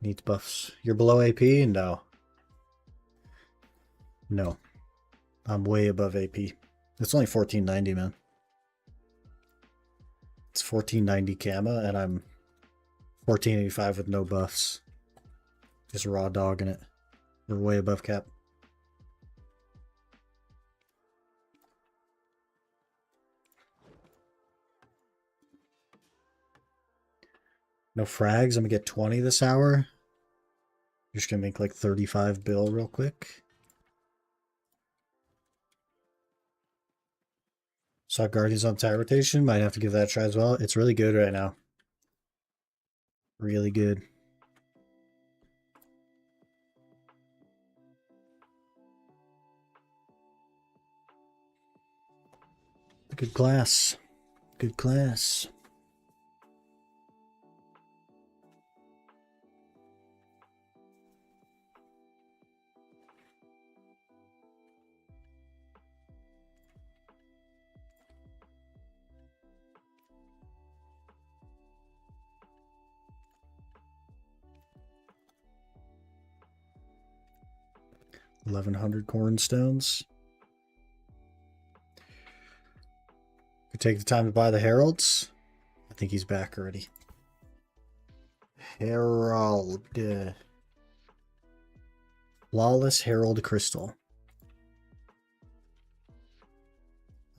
Needs buffs. You're below AP? No. No. I'm way above AP. It's only 1490, man. It's 1490 Gamma, and I'm 1485 with no buffs. Just raw dogging it. We're way above cap. No frags. I'm gonna get 20 this hour. Just gonna make like 35 bill real quick. Saw Guardians on tie rotation. Might have to give that a try as well. It's really good right now. Really good. Good class. Good class. $1,100 cornstones. Could take the time to buy the heralds. I think he's back already. Herald. Flawless Herald Crystal.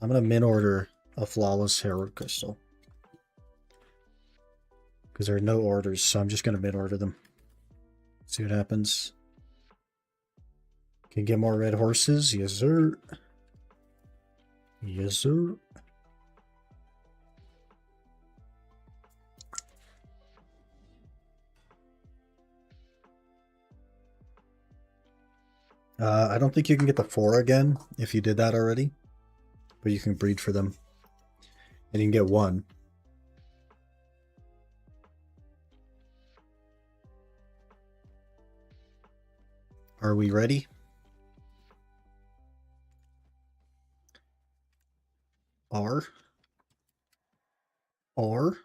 I'm going to min order a Flawless Herald Crystal. Because there are no orders, so I'm just going to min order them. See what happens. Can get more red horses? Yes, sir. Yes, sir. I don't think you can get the 4 again if you did that already. But you can breed for them. And you can get 1. Are we ready? R. R.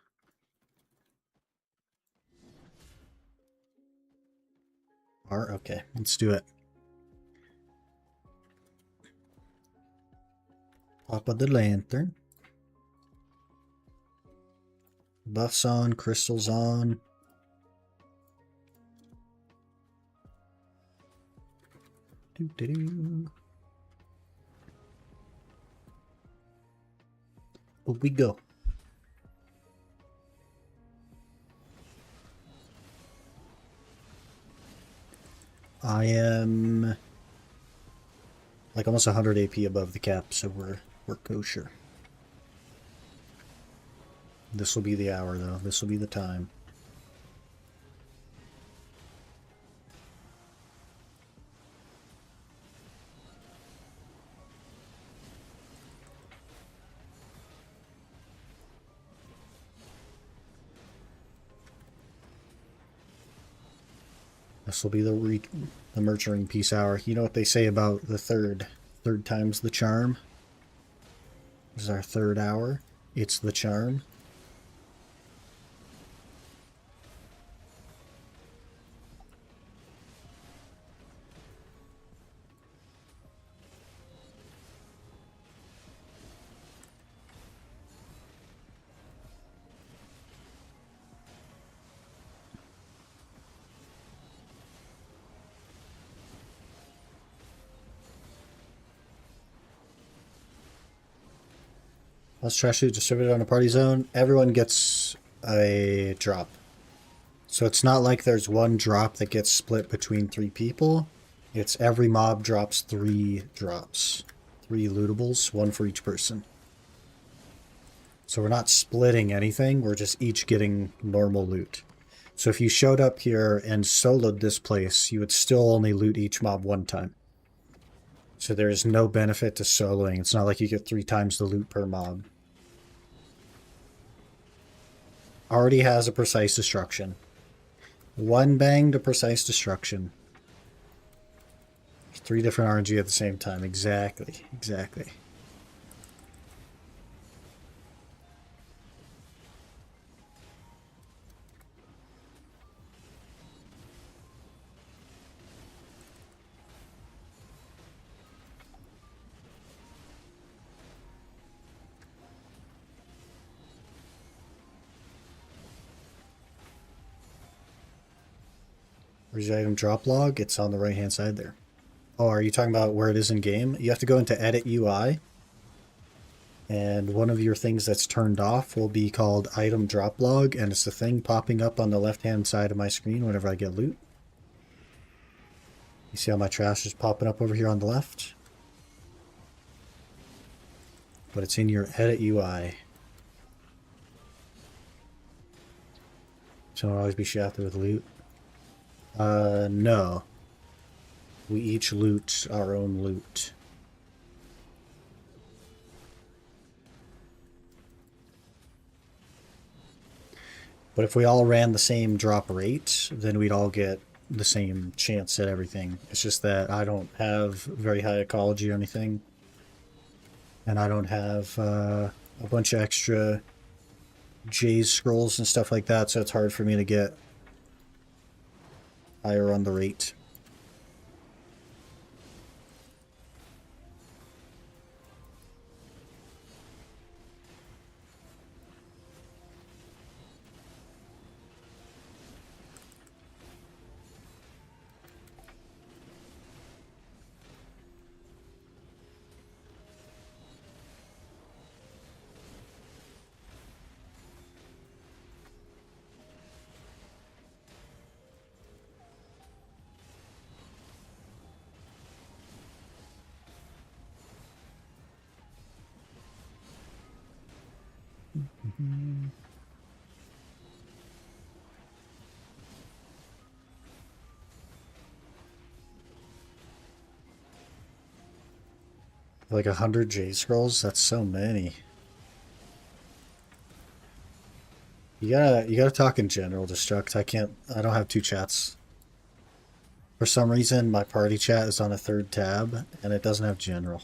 R. Okay, let's do it. Top of the lantern. Buffs on, crystals on. Doo-doo-doo. Up we go. I am like almost 100 AP above the cap, so we're kosher. This will be the hour, though. This will be the time. This will be the nurturing peace hour. You know what they say about the third time's the charm? This is our 3rd hour. It's the charm. Let's trash loot distributed on a party zone. Everyone gets a drop. So it's not like there's one drop that gets split between 3 people. It's every mob drops 3 drops. 3 lootables, 1 for each person. So we're not splitting anything, we're just each getting normal loot. So if you showed up here and soloed this place, you would still only loot each mob 1 time. So there is no benefit to soloing. It's not like you get 3 times the loot per mob. Already has a precise destruction. 1 bang to precise destruction. 3 different RNG at the same time. Exactly. Exactly. Where's the item drop log? It's on the right hand side there. Oh, are you talking about where it is in game? You have to go into edit UI. And one of your things that's turned off will be called item drop log. And it's the thing popping up on the left hand side of my screen whenever I get loot. You see how my trash is popping up over here on the left? But it's in your edit UI. So it'll always be shafted with loot. No. We each loot our own loot. But if we all ran the same drop rate, then we'd all get the same chance at everything. It's just that I don't have very high ecology or anything. And I don't have a bunch of extra J's scrolls and stuff like that, so it's hard for me to get higher on the rate. Like 100 J scrolls? That's so many. You gotta talk in general, Destruct. I don't have 2 chats. For some reason, my party chat is on a 3rd tab, and it doesn't have general.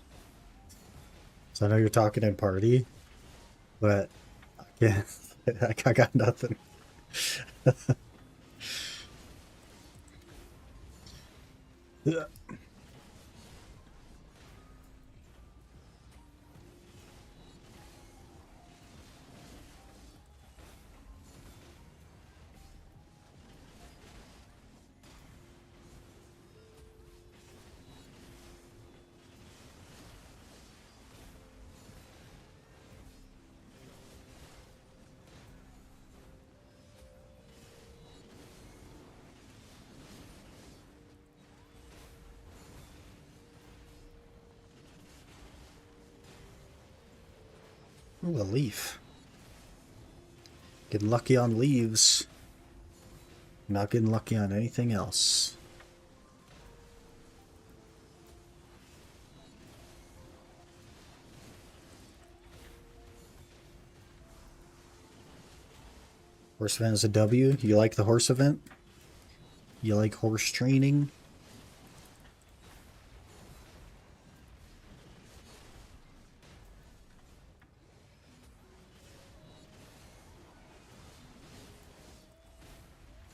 So I know you're talking in party, but yeah, I got nothing. Yeah. Ooh, a leaf. Getting lucky on leaves. Not getting lucky on anything else. Horse event is a W. You like the horse event? You like horse training?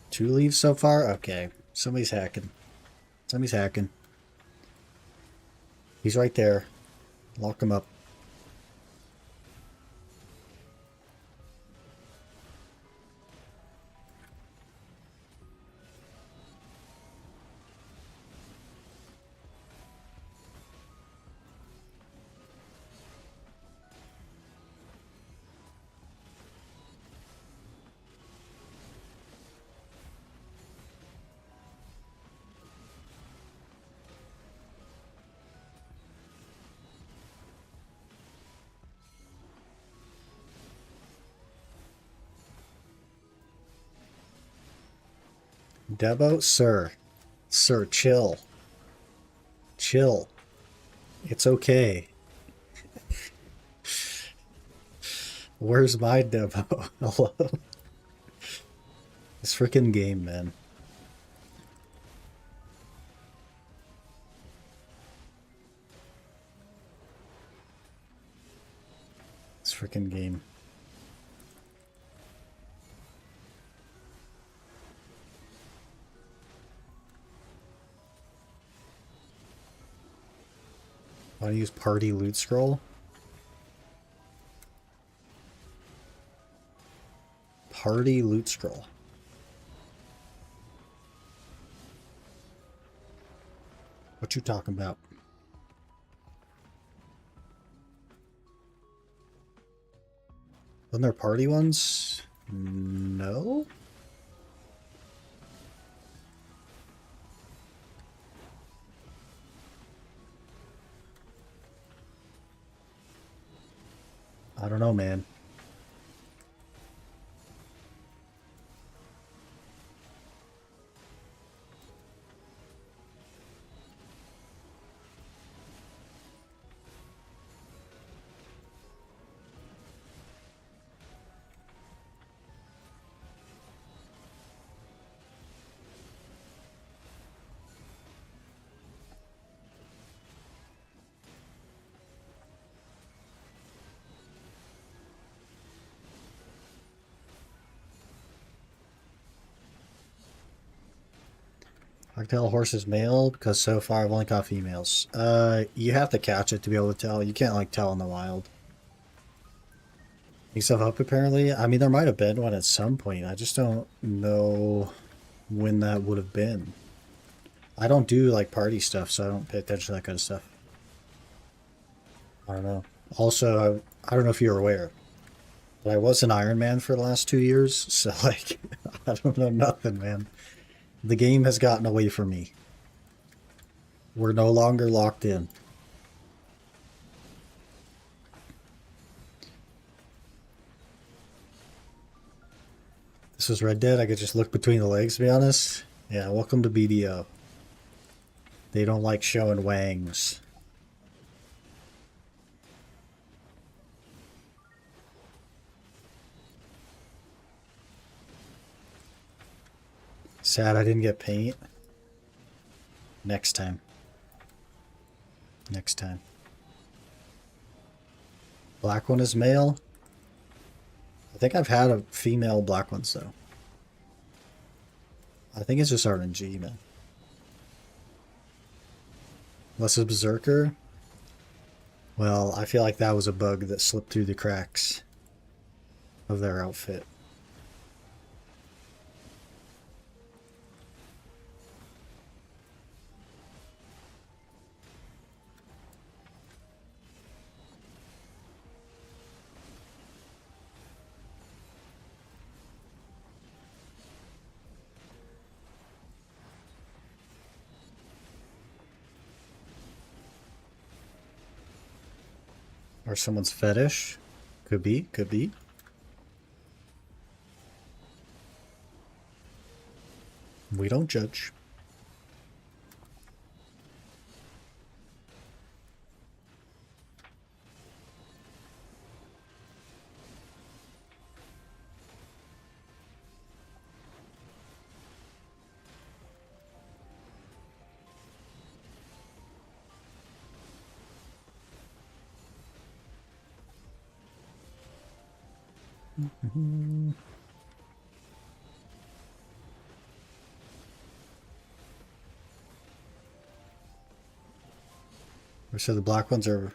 Two leaves so far? Okay. Somebody's hacking. Somebody's hacking. He's right there. Lock him up. Debo, sir. Sir, chill. Chill. It's okay. Where's my Debo? Hello? This freaking game, man. This freaking game. Want to use party loot scroll? Party loot scroll. What you talking about? Wasn't there party ones? No? I don't know, man. I can tell a horse is male because so far I've only got females. You have to catch it to be able to tell. You can't like tell in the wild. Mix stuff up apparently. I mean, there might have been one at some point. I just don't know when that would have been. I don't do like party stuff, so I don't pay attention to that kind of stuff. I don't know. Also, I don't know if you're aware, but I was an Iron Man for the last 2 years, so like, I don't know nothing, man. The game has gotten away from me. We're no longer locked in. This was Red Dead. I could just look between the legs, to be honest. Yeah, welcome to BDO. They don't like showing wangs. Sad I didn't get paint. Next time. Next time. Black one is male. I think I've had a female black ones though. I think it's just RNG, man. Unless it's Berserker. Well, I feel like that was a bug that slipped through the cracks of their outfit. Or someone's fetish. Could be, could be. We don't judge. So the black ones are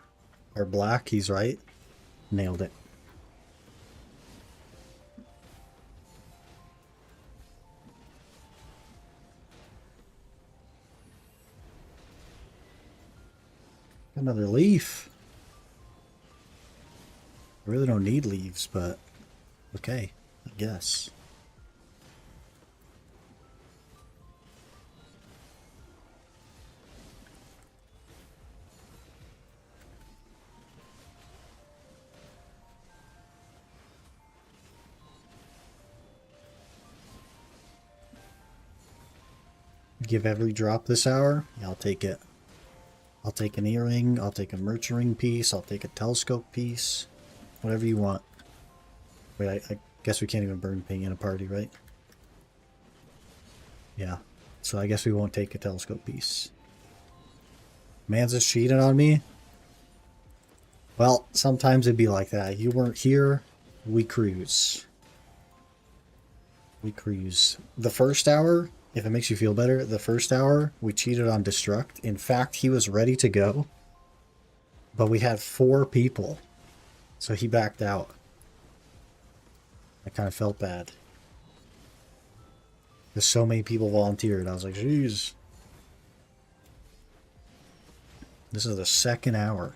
black. He's right. Nailed it. Another leaf. I really don't need leaves, but okay, I guess. give every drop this hour, yeah, I'll take it. I'll take an earring, I'll take a merch ring piece, I'll take a telescope piece. Whatever you want. Wait, I guess we can't even burn paint in a party, right? Yeah. So I guess we won't take a telescope piece. Man's just cheating on me? Well, sometimes it'd be like that. You weren't here, we cruise. We cruise. The first hour, if it makes you feel better, the first hour we cheated on Destruct. In fact, he was ready to go, but we had 4 people, so he backed out. I kind of felt bad. There's so many people volunteered. I was like, jeez. This is the second hour.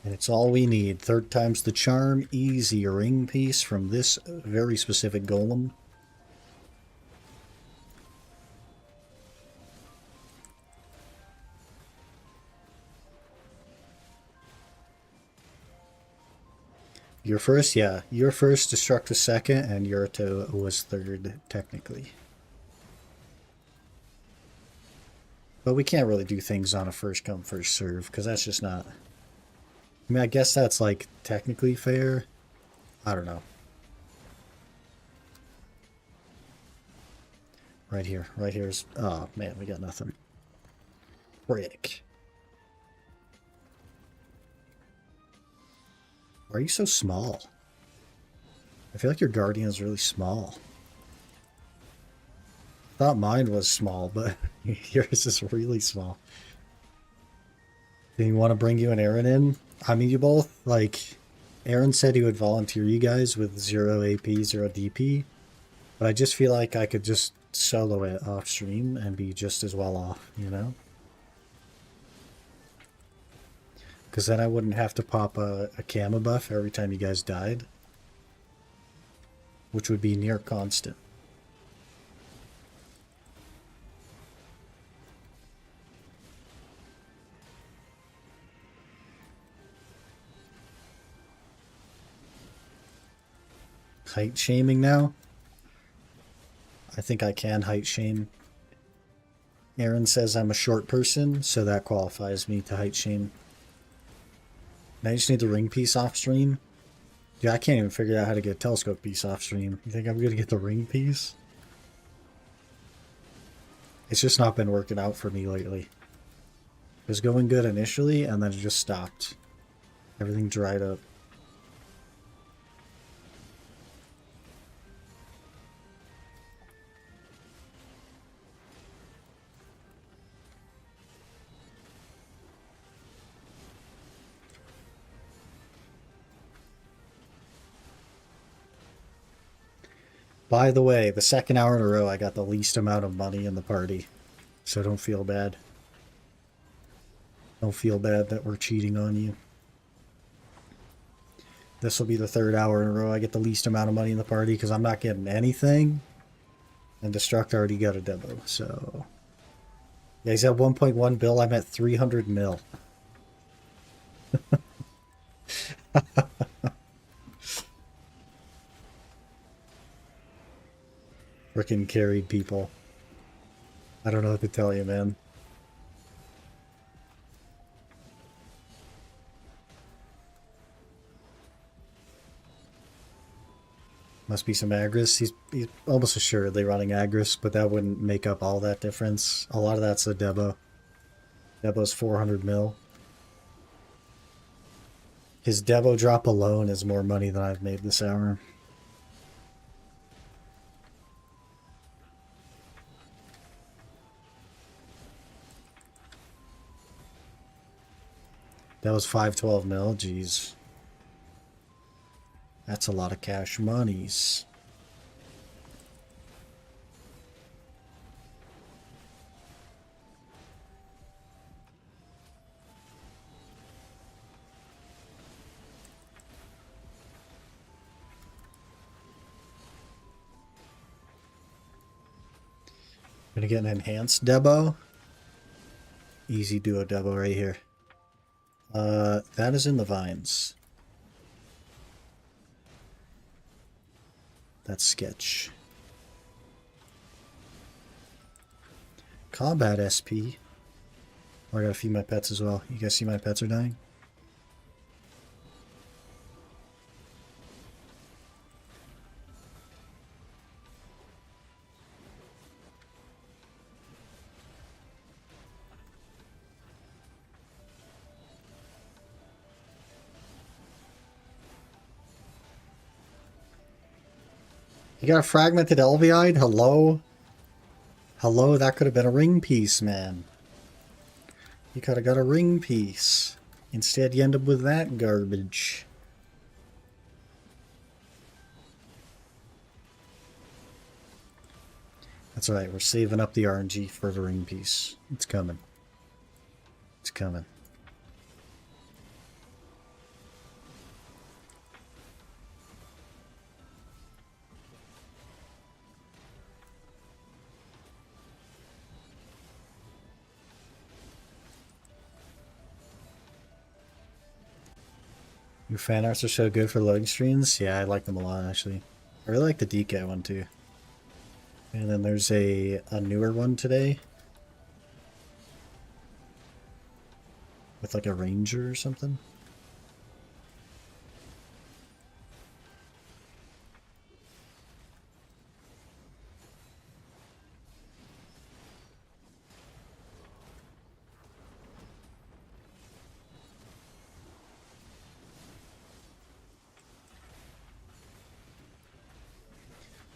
And it's all we need. 3rd time's the charm. Easy ring piece from this very specific golem. Your first, yeah. Your first, Destruct was second, and Yurto was 3rd, technically. But we can't really do things on a first come, first serve, because that's just not... I mean, I guess that's, like, technically fair. I don't know. Right here. Right here's... Oh, man, we got nothing. Frick. Why are you so small? I feel like your Guardian is really small. I thought mine was small, but yours is really small. Do you want to bring you and Aaron in? I mean, you both, like... Aaron said he would volunteer you guys with 0 AP, 0 DP. But I just feel like I could just solo it off stream and be just as well off, you know? Because then I wouldn't have to pop a camo buff every time you guys died. Which would be near constant. Height shaming now? I think I can height shame. Aaron says I'm a short person, so that qualifies me to height shame. Now I just need the ring piece off stream. Yeah, I can't even figure out how to get a telescope piece off stream. You think I'm gonna get the ring piece? It's just not been working out for me lately. It was going good initially, and then it just stopped. Everything dried up. By the way, the second hour in a row I got the least amount of money in the party. So don't feel bad. Don't feel bad that we're cheating on you. This will be the 3rd hour in a row I get the least amount of money in the party because I'm not getting anything. And Destruct already got a Debo, so... Yeah, he's at 1.1 bill, I'm at 300 mil. Frickin' carried people. I don't know what to tell you, man. Must be some Agris. He's almost assuredly running Agris, but that wouldn't make up all that difference. A lot of that's a Debo. Debo's 400 mil. His Debo drop alone is more money than I've made this hour. That was 512 mil, jeez. That's a lot of cash monies. Gonna get an enhanced Debo. Easy duo Debo right here. That is in the vines. That's sketch. combat SP. Oh, I gotta feed my pets as well. You guys see my pets are dying? You got a fragmented Elviide? Hello? Hello, that could have been a ring piece, man. You could have got a ring piece. Instead, you end up with that garbage. That's right, we're saving up the RNG for the ring piece. It's coming. It's coming. Your fan arts are so good for loading screens. Yeah, I like them a lot, actually. I really like the DK one, too. And then there's a newer one today. With like a ranger or something.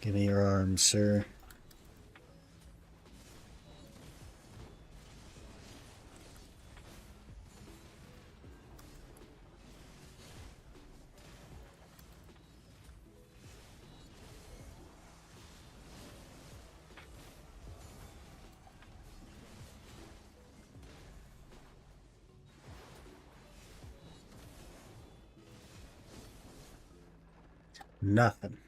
Give me your arms, sir. Nothing.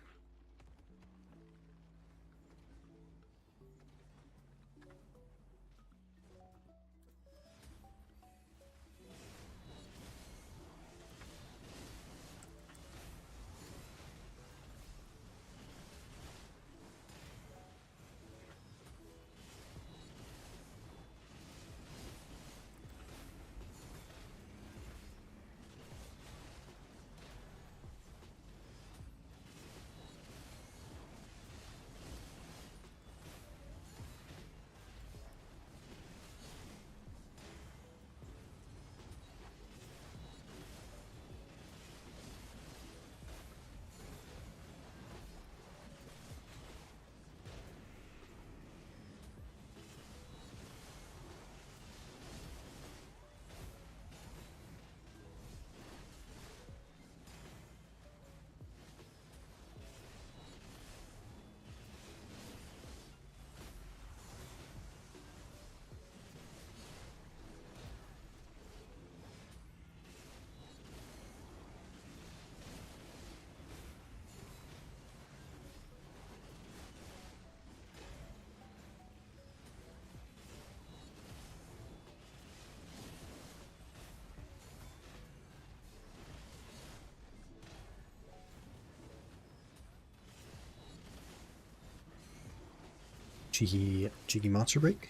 Cheeky monster break?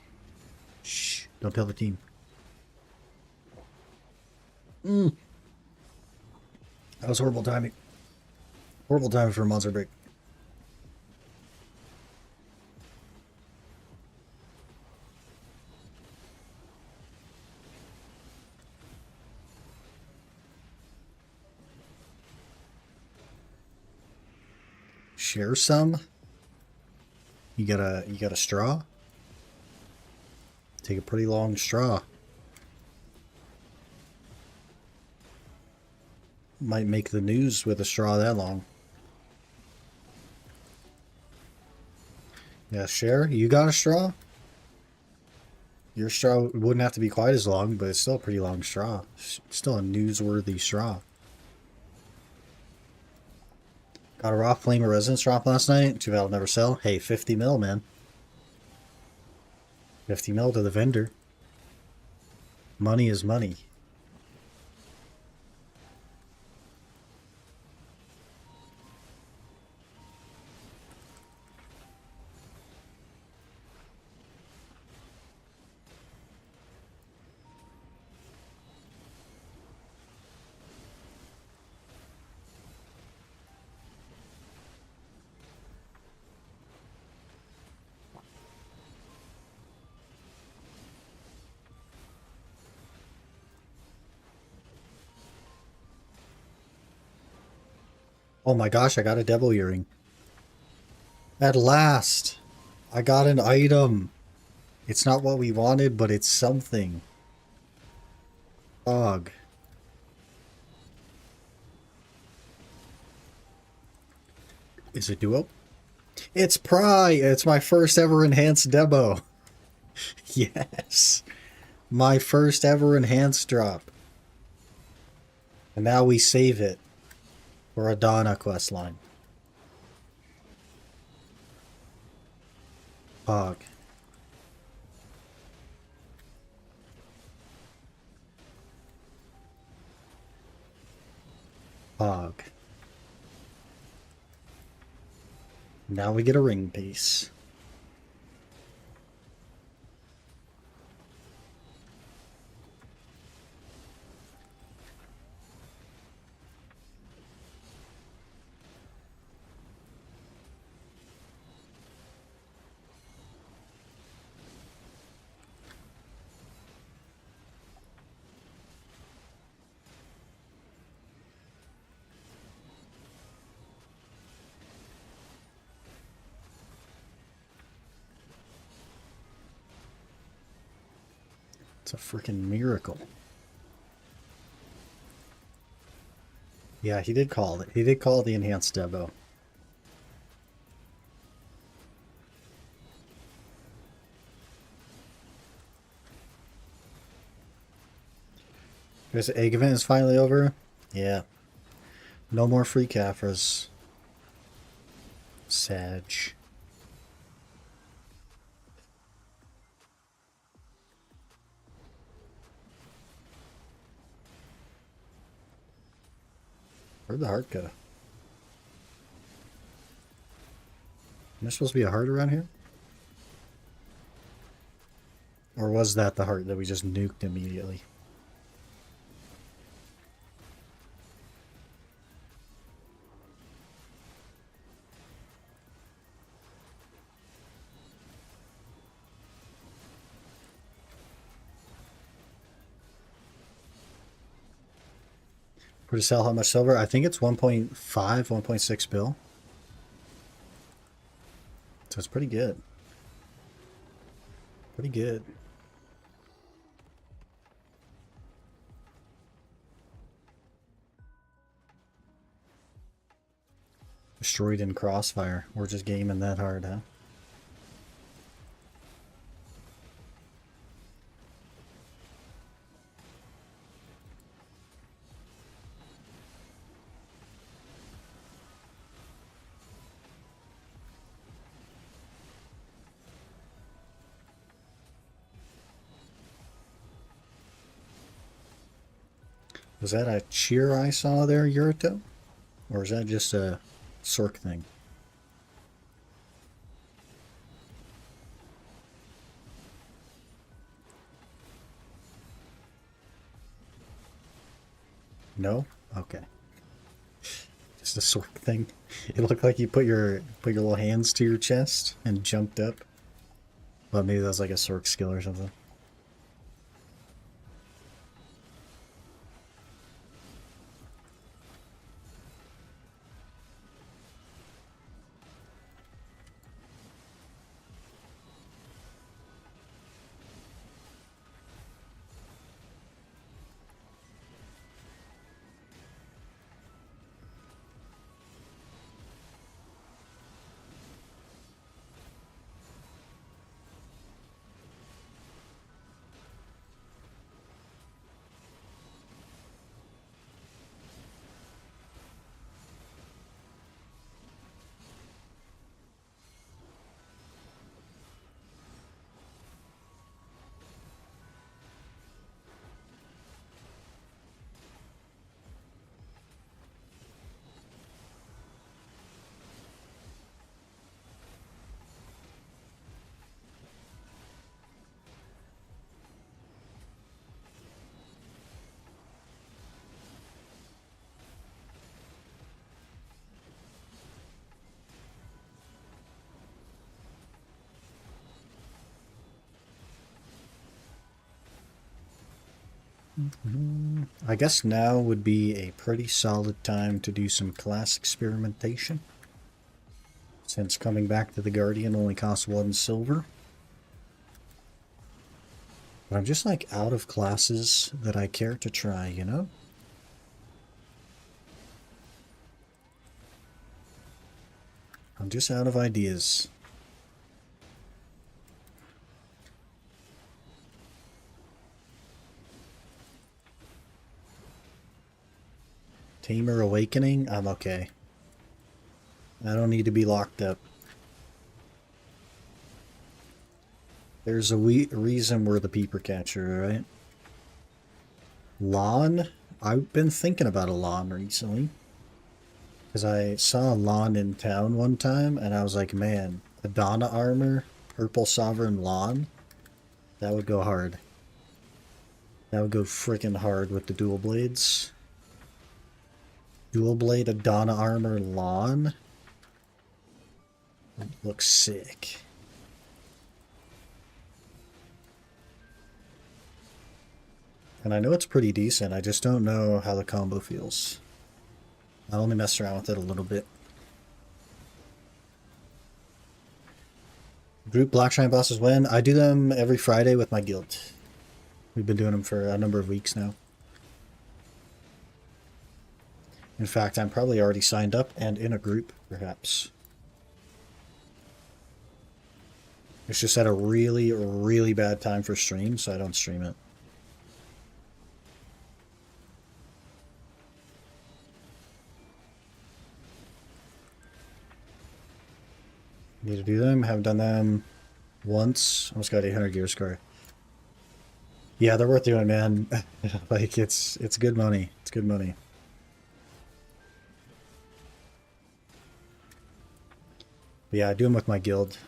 Shh, don't tell the team. That was horrible timing. Horrible timing for a monster break. Share some? You got a straw? Take a pretty long straw. Might make the news with a straw that long. Yeah, Cher, you got a straw? Your straw wouldn't have to be quite as long, but it's still a pretty long straw. It's still a newsworthy straw. Got a raw flame of resonance drop last night. Too bad I'll never sell. Hey, 50 mil, man. 50 mil to the vendor. Money is money. Oh my gosh, I got a devil earring. At last! I got an item! It's not what we wanted, but it's something. Ugh. Is it duo? It's Pry! It's my first ever enhanced Debo. Yes! My first ever enhanced drop. And now we save it for a Donna questline. Pog. Pog. Now we get a ring piece. It's a freaking miracle. Yeah, he did call it. He did call the enhanced Debo. This egg event is finally over. Yeah. No more free Caphras. Sag. Where'd the heart go? Am there supposed to be a heart around here? Or was that the heart that we just nuked immediately? For to sell how much silver? I think it's 1.5, 1.6 bill. So it's pretty good. Pretty good. Destroyed in Crossfire. We're just gaming that hard, huh? Was that a cheer I saw there, Yurito? Or is that just a Sork thing? No? Okay. Just a Sork thing. It looked like you put your little hands to your chest and jumped up. But maybe that's like a Sork skill or something. I guess now would be a pretty solid time to do some class experimentation, since coming back to the Guardian only costs 1 silver. But I'm just like out of classes that I care to try, you know? I'm just out of ideas. Tamer Awakening? I'm okay. I don't need to be locked up. There's a reason we're the peeper catcher, right? Lawn? I've been thinking about a lawn recently. Because I saw a lawn in town one time, and I was like, man, Adana armor, purple sovereign lawn, that would go hard. That would go freaking hard with the dual blades. Dual blade Adana armor lawn. It looks sick. And I know it's pretty decent, I just don't know how the combo feels. I only messed around with it a little bit. Group Blackshine bosses when? I do them every Friday with my guild. We've been doing them for a number of weeks now. In fact, I'm probably already signed up and in a group, perhaps. It's just at a really, really bad time for stream, so I don't stream it. Need to do them. Haven't done them once. Almost got 800 gear score. Yeah, they're worth doing, man. Like it's good money. It's good money. But yeah, I do them with my guild.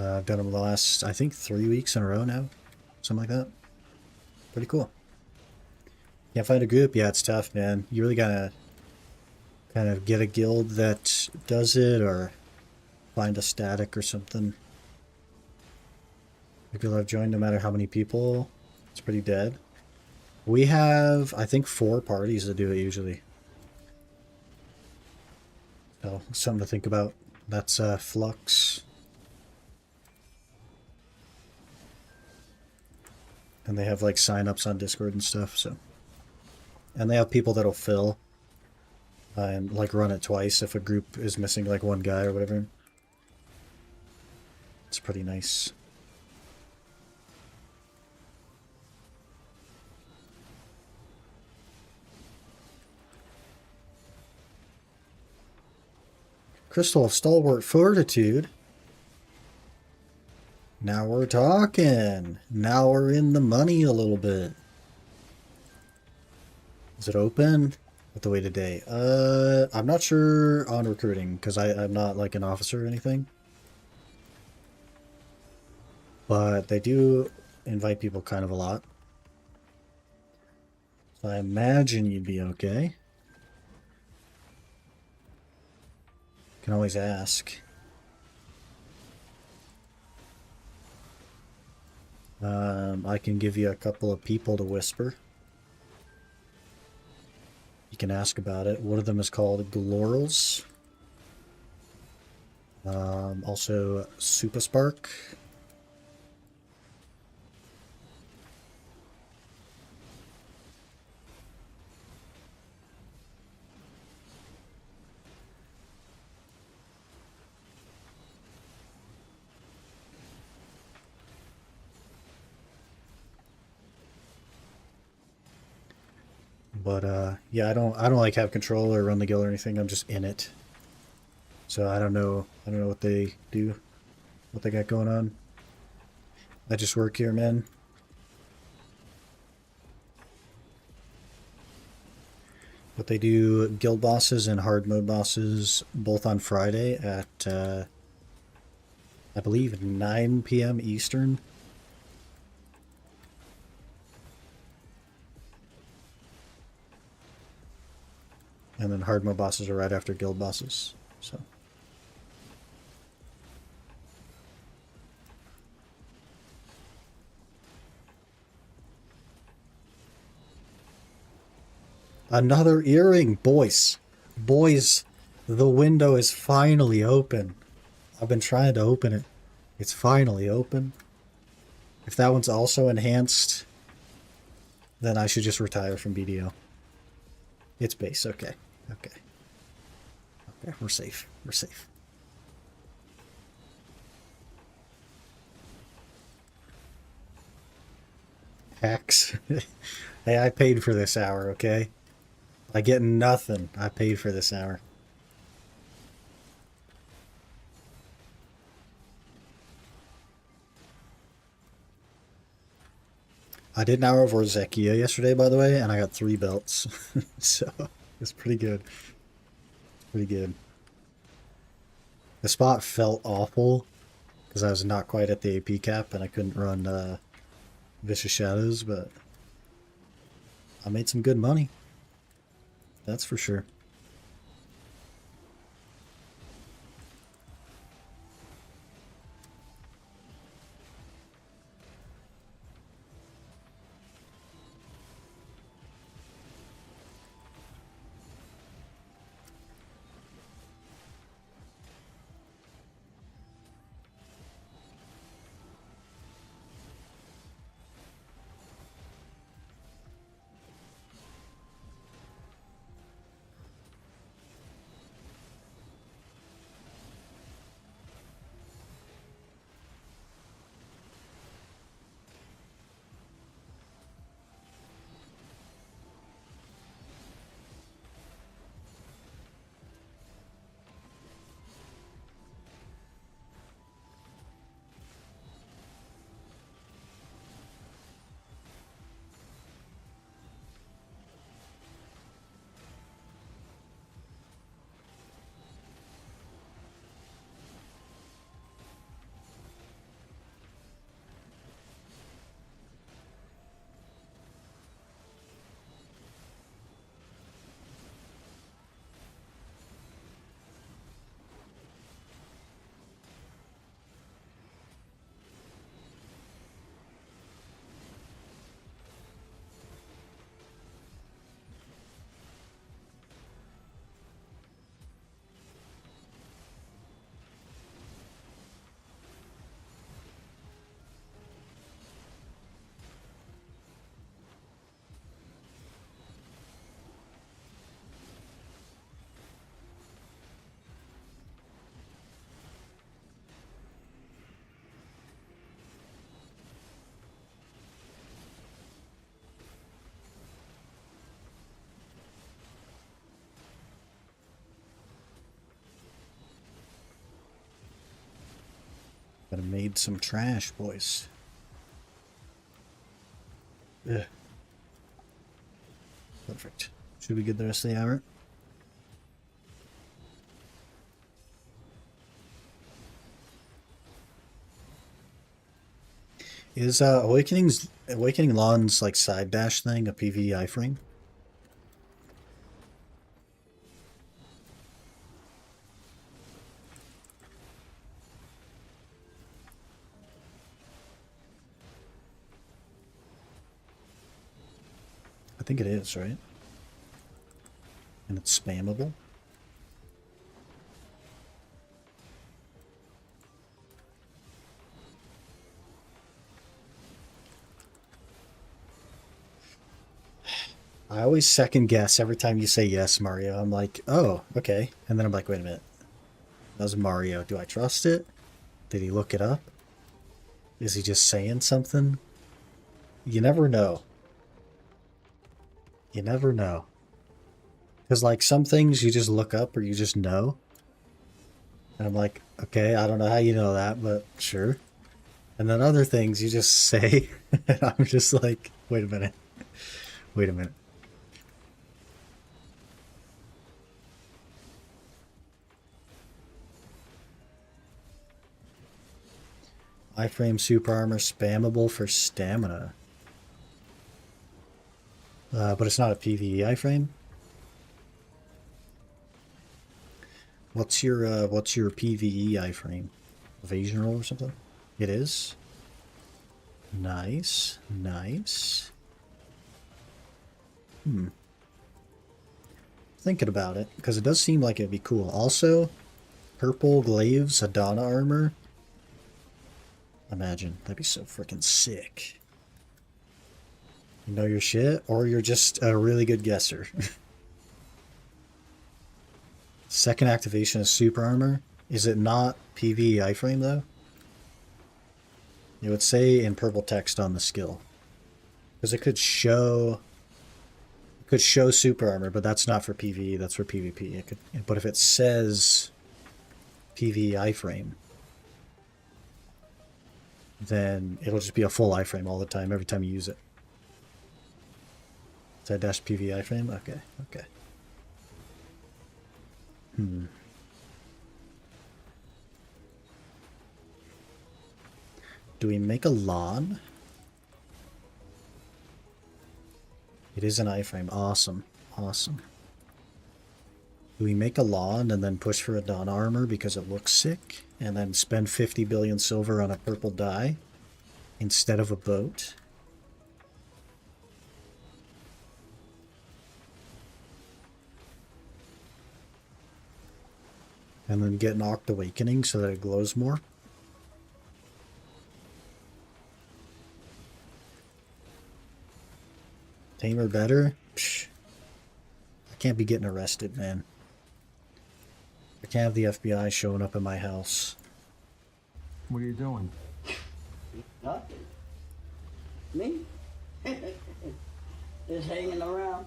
I've done them the last, I think, 3 weeks in a row now. Something like that. Pretty cool. Can't find a group? Yeah, it's tough, man. You really gotta kind of get a guild that does it, or find a static or something. The guild I've joined, no matter how many people, it's pretty dead. We have, I think, 4 parties that do it usually. So, something to think about. That's Flux. And they have like sign-ups on Discord and stuff, so. And they have people that'll fill and like run it twice if a group is missing like one guy or whatever. It's pretty nice. Crystal of Stalwart Fortitude. Now we're talking. Now we're in the money a little bit. Is it open? What the way today? I'm not sure on recruiting because I'm not like an officer or anything. But they do invite people kind of a lot. So I imagine you'd be okay. Can always ask. I can give you a couple of people to whisper. You can ask about it. One of them is called Glorals. Also Super Spark. But yeah, I don't like have control or run the guild or anything. I'm just in it. So I don't know what they do, what they got going on. I just work here, man. But they do guild bosses and hard mode bosses both on Friday at I believe 9 p.m. Eastern. And then hard mode bosses are right after guild bosses. So Another earring, boys. Boys, the window is finally open. I've been trying to open it. It's finally open. If that one's also enhanced, then I should just retire from BDO. It's base, okay. Okay. Okay, we're safe. We're safe. Hacks. Hey, I paid for this hour, okay? I get nothing. I paid for this hour. I did an hour of Orzekia yesterday, by the way, and I got 3 belts. So, it's pretty good. Pretty good. The spot felt awful because I was not quite at the AP cap and I couldn't run Vicious Shadows, but I made some good money. That's for sure. But I made some trash, boys. Ugh. Perfect. Should we get the rest of the hour? Is Awakening Lawn's like side dash thing a PvE iframe? I think it is, right? And it's spammable. I always second guess every time you say yes, Mario. I'm like, oh, okay. And then I'm like, wait a minute. That was Mario. Do I trust it? Did he look it up? Is he just saying something? You never know. You never know. Because, like, some things you just look up or you just know. And I'm like, okay, I don't know how you know that, but sure. And then other things you just say, and I'm just like, wait a minute. Wait a minute. Iframe super armor spammable for stamina. But it's not a PvE iframe. What's your PvE iframe? Evasion roll or something? It is. Nice, nice. thinking about it, because it does seem like it'd be cool. Also, purple glaives, Adana armor. Imagine, that'd be so freaking sick. You know your shit, or you're just a really good guesser. Second activation is super armor. Is it not PvE iframe though? It would say in purple text on the skill. Because it could show super armor, but that's not for PvE, that's for PvP. It could, but if it says PvE iframe, then it'll just be a full iframe all the time, every time you use it. Is that dash PvE iframe? Okay, okay. Do we make a lawn? It is an iframe. Awesome. Awesome. Do we make a lawn and then push for a Dawn armor because it looks sick? And then spend 50 billion silver on a purple dye instead of a boat? And then get an Oct Awakening so that it glows more? Tamer better? Psh. I can't be getting arrested, man. I can't have the FBI showing up at my house. What are you doing? Nothing. Me? Just hanging around.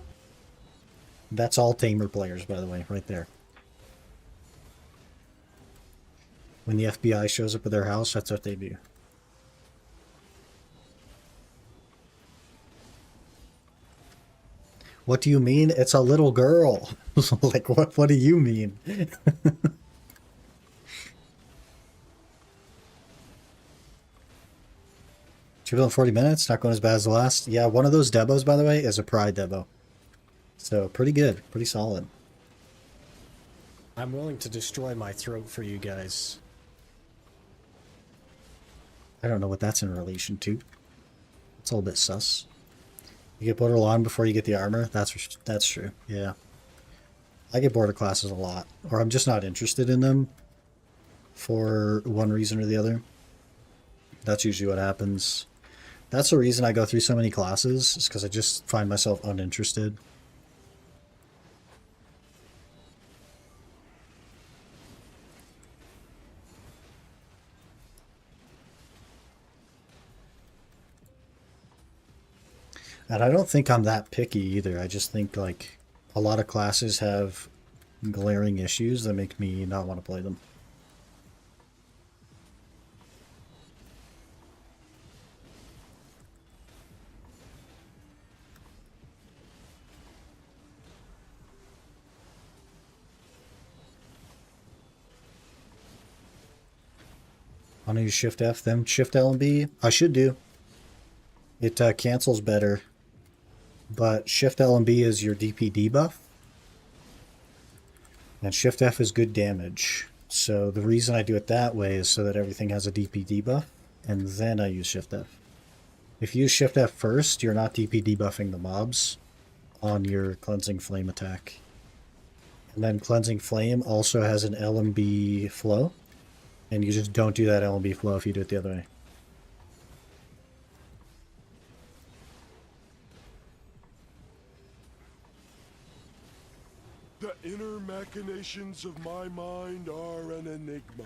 That's all Tamer players, by the way, right there. When the FBI shows up at their house, that's what they do. What do you mean? It's a little girl. Like, what do you mean? Triple in 40 minutes, not going as bad as the last. Yeah, one of those Debos, by the way, is a Pride Debo. So, pretty good. Pretty solid. I'm willing to destroy my throat for you guys. I don't know what that's in relation to. It's a little bit sus. You get border lawn before you get the armor? That's true, yeah. I get border classes a lot. Or I'm just not interested in them for one reason or the other. That's usually what happens. That's the reason I go through so many classes, is because I just find myself uninterested. And I don't think I'm that picky either. I just think, like, a lot of classes have glaring issues that make me not want to play them. I want to use Shift F, then Shift L and B. I should do. It cancels better. But Shift L and B is your DP debuff. And Shift F is good damage. So the reason I do it that way is so that everything has a DP debuff. And then I use Shift F. If you use Shift F first, you're not DP debuffing the mobs on your Cleansing Flame attack. And then Cleansing Flame also has an L and B flow. And you just don't do that L and B flow if you do it the other way. The inner machinations of my mind are an enigma.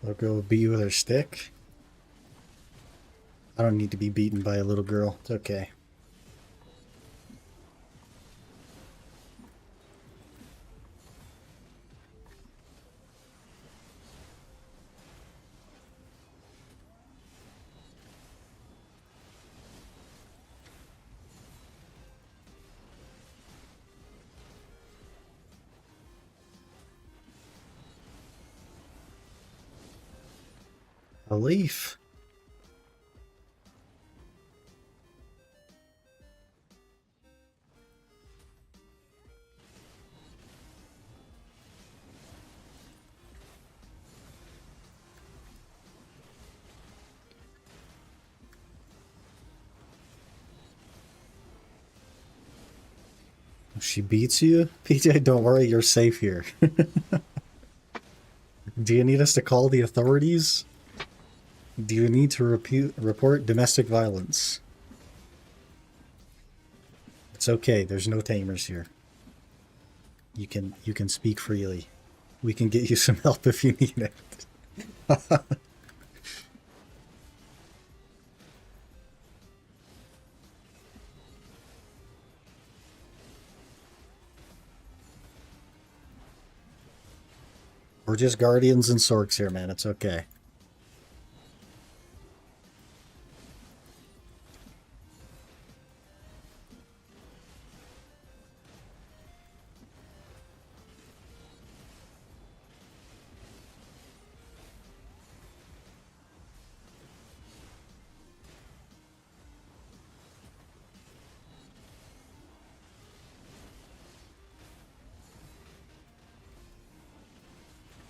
Little girl will beat you with her stick. I don't need to be beaten by a little girl. It's okay. A leaf. If she beats you, PJ, don't worry, you're safe here. Do you need us to call the authorities? Do you need to report domestic violence? It's okay, there's no tamers here. You can speak freely. We can get you some help if you need it. We're just guardians and sorks here, man. It's okay.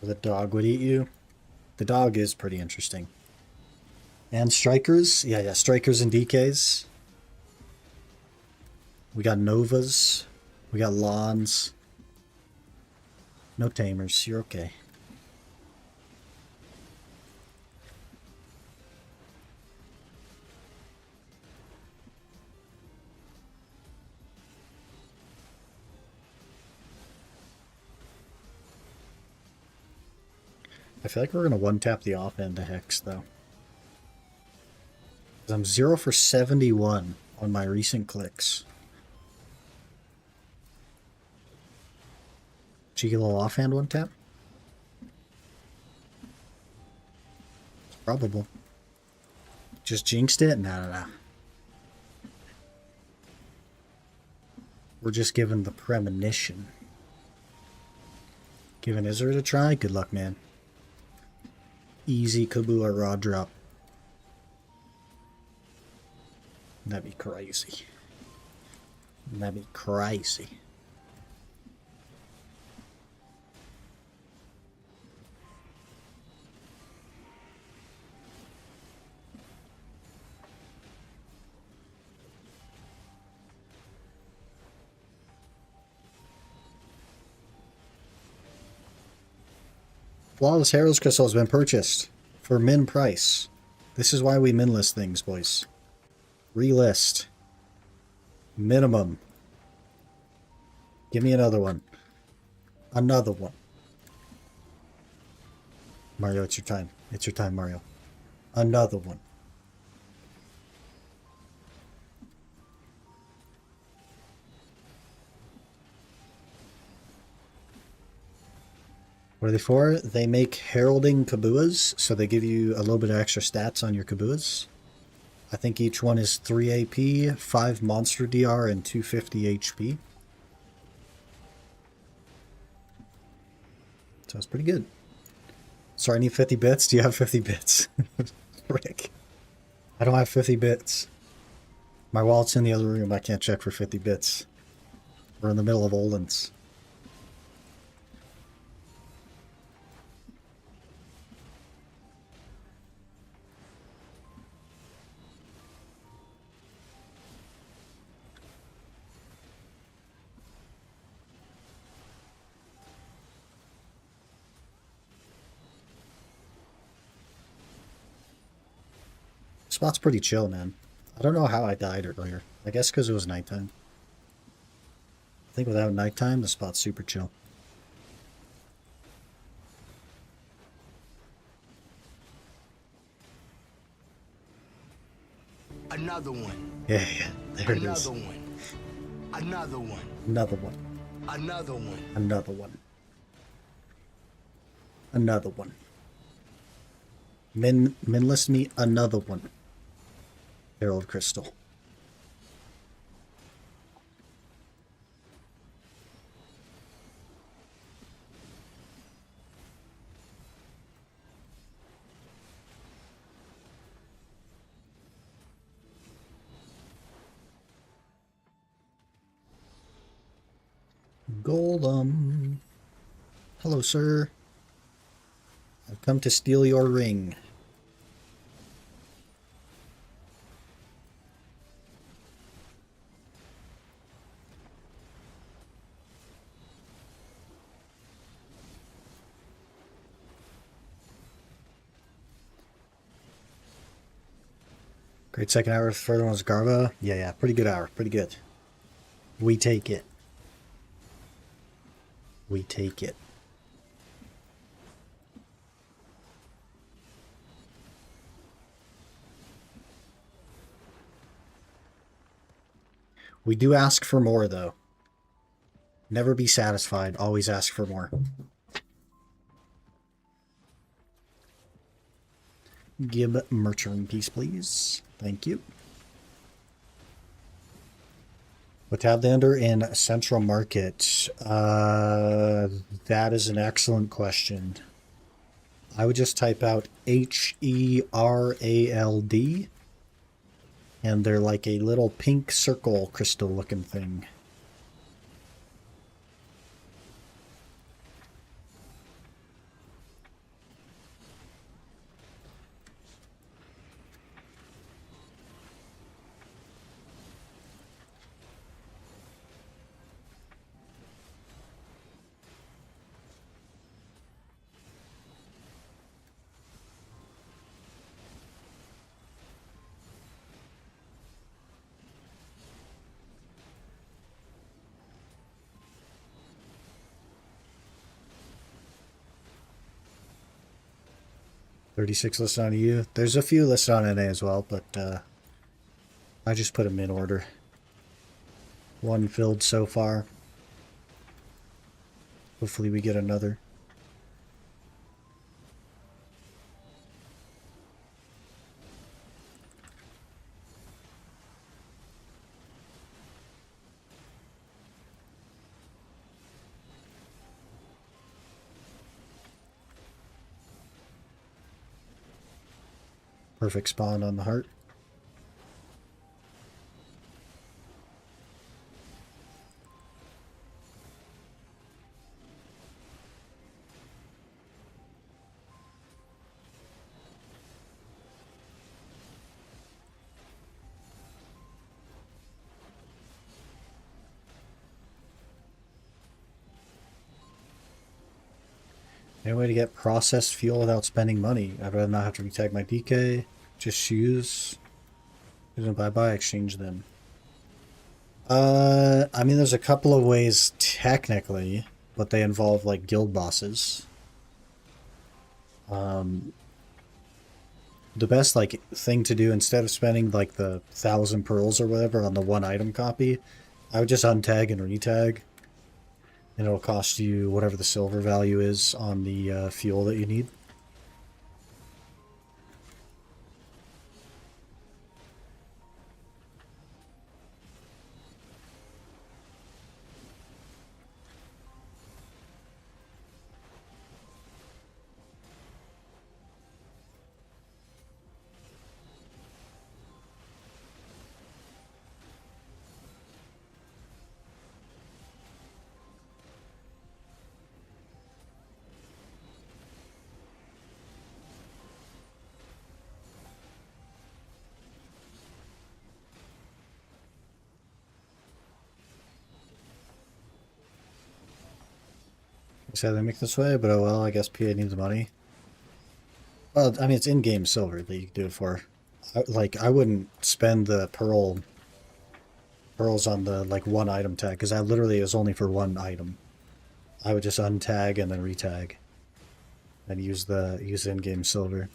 The dog would eat you. The dog is pretty interesting. And strikers. Yeah, strikers and DKs. We got Novas. We got Lawns. No tamers. You're okay. I feel like we're going to one-tap the off-end to Hex, though. I'm 0 for 71 on my recent clicks. Cheeky little offhand one-tap? It's probable. Just jinxed it? No. We're just giving the premonition. Giving Izzer a try? Good luck, man. Easy Kabula raw drop. That'd be crazy. That'd be crazy. Flawless Herald's Crystal has been purchased for min price. This is why we min list things, boys. Relist. Minimum. Give me another one. Another one. Mario, it's your time. It's your time, Mario. Another one. What are they for? They make heralding Kabuas, so they give you a little bit of extra stats on your Kabuas. I think each one is 3 AP, 5 monster DR, and 250 HP. So it's pretty good. Sorry, I need 50 bits. Do you have 50 bits? Rick. I don't have 50 bits. My wallet's in the other room. I can't check for 50 bits. We're in the middle of Olun's. Spot's pretty chill, man. I don't know how I died earlier. I guess because it was nighttime. I think without nighttime, the spot's super chill. Another one. Yeah, there it is. Another one. Another one. Another one. Another one. Another one. Another one. Minless me another one. Herald Crystal. Golem. Hello, sir. I've come to steal your ring. Great second hour. Further one was Garba. Yeah, pretty good hour. Pretty good. We take it. We take it. We do ask for more, though. Never be satisfied. Always ask for more. Give Merchant piece, please. Thank you. What tab they under in Central Market? That is an excellent question. I would just type out HERALD. And they're like a little pink circle crystal looking thing. $36 listed on EU. There's a few listed on NA as well, but I just put them in order. One filled so far. Hopefully we get another. Perfect spawn on the heart. Any way to get processed fuel without spending money? I'd rather not have to retag my DK. Just use them bye-bye, exchange them. I mean, there's a couple of ways technically, but they involve like guild bosses. The best like thing to do instead of spending like the 1,000 pearls or whatever on the one item copy, I would just untag and retag. And it'll cost you whatever the silver value is on the fuel that you need. Sad they make this way, but oh well, I guess PA needs money. Well, I mean, it's in-game silver that you can do it for. I wouldn't spend the pearls on the like one item tag because that literally is only for one item. I would just untag and then retag, and use in-game silver.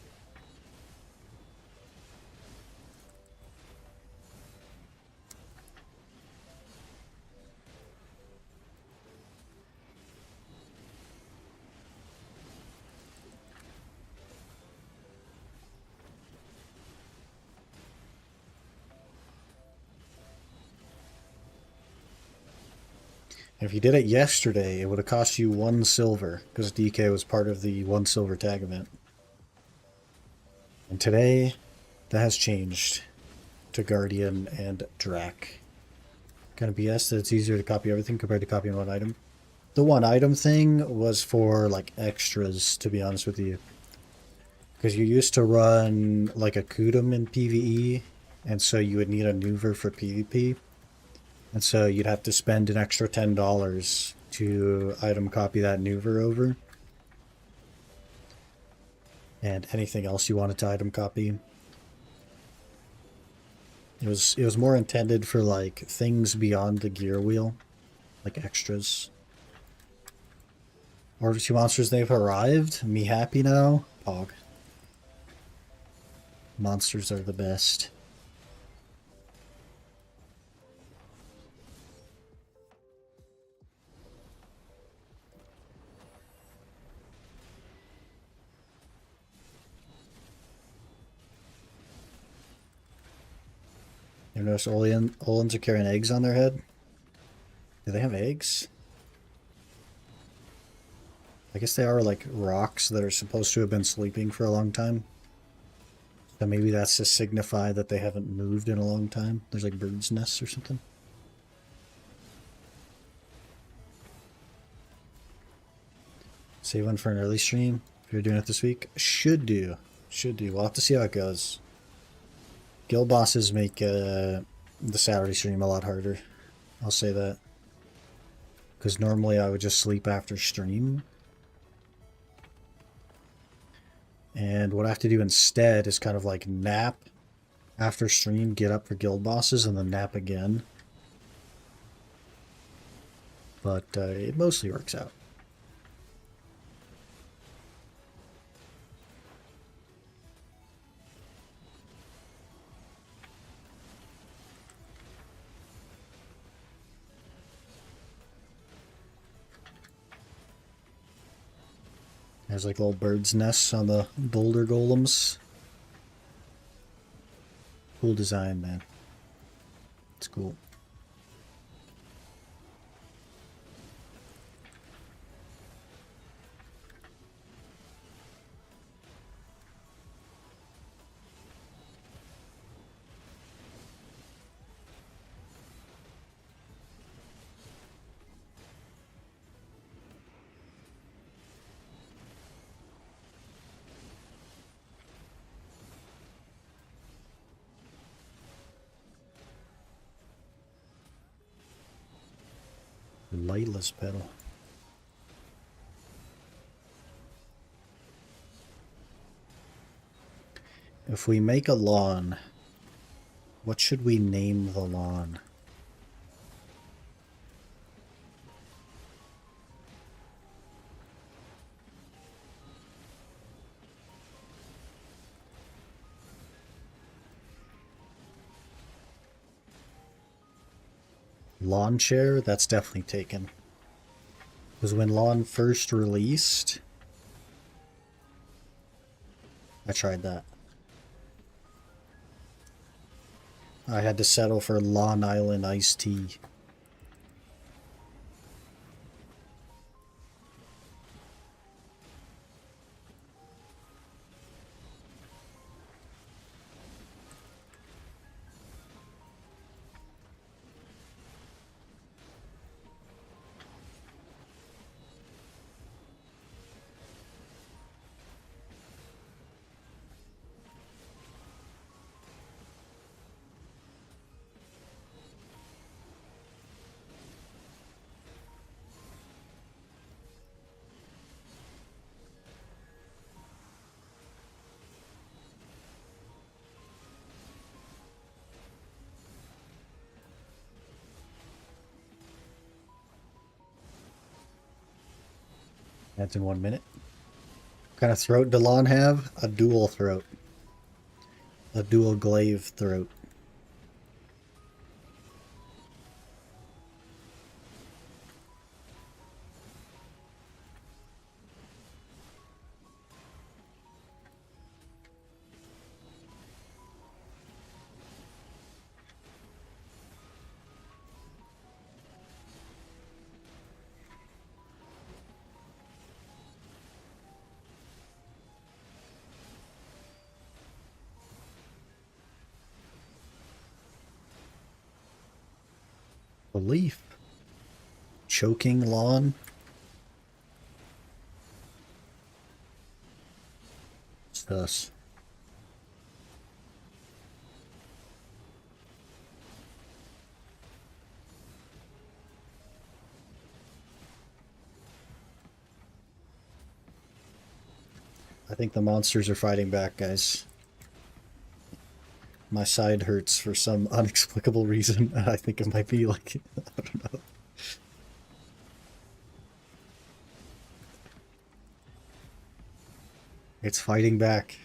If you did it yesterday, it would have cost you 1 silver, because DK was part of the 1 silver tag event. And today, that has changed to Guardian and Drac. Kind of BS that it's easier to copy everything compared to copying one item. The one item thing was for, like, extras, to be honest with you. Because you used to run, like, a Kudum in PvE, and so you would need a Nuver for PvP. And so you'd have to spend an extra $10 to item copy that Nuver over. And anything else you wanted to item copy. It was more intended for like things beyond the gear wheel, like extras. Order 2 monsters, they've arrived. Me happy now. Pog. Monsters are the best. You notice Olins are carrying eggs on their head? Do they have eggs? I guess they are like rocks that are supposed to have been sleeping for a long time. So maybe that's to signify that they haven't moved in a long time. There's like birds' nests or something. Save one for an early stream if you're doing it this week. Should do. Should do. We'll have to see how it goes. Guild bosses make the Saturday stream a lot harder. I'll say that. Because normally I would just sleep after stream. And what I have to do instead is kind of like nap after stream, get up for guild bosses, and then nap again. But it mostly works out. There's like little birds' nests on the boulder golems. Cool design, man. It's cool. Lightless pedal. If we make a lawn, what should we name the lawn? Lawn chair, that's definitely taken. Because when lawn first released, I tried that. I had to settle for Lawn Island iced tea. That's in 1 minute. What kind of throat does Lon have? A dual throat. A dual glaive throat. Belief. Choking Lon. It's us. I think the monsters are fighting back, guys. My side hurts for some unexplicable reason. I think it might be like, I don't know. It's fighting back.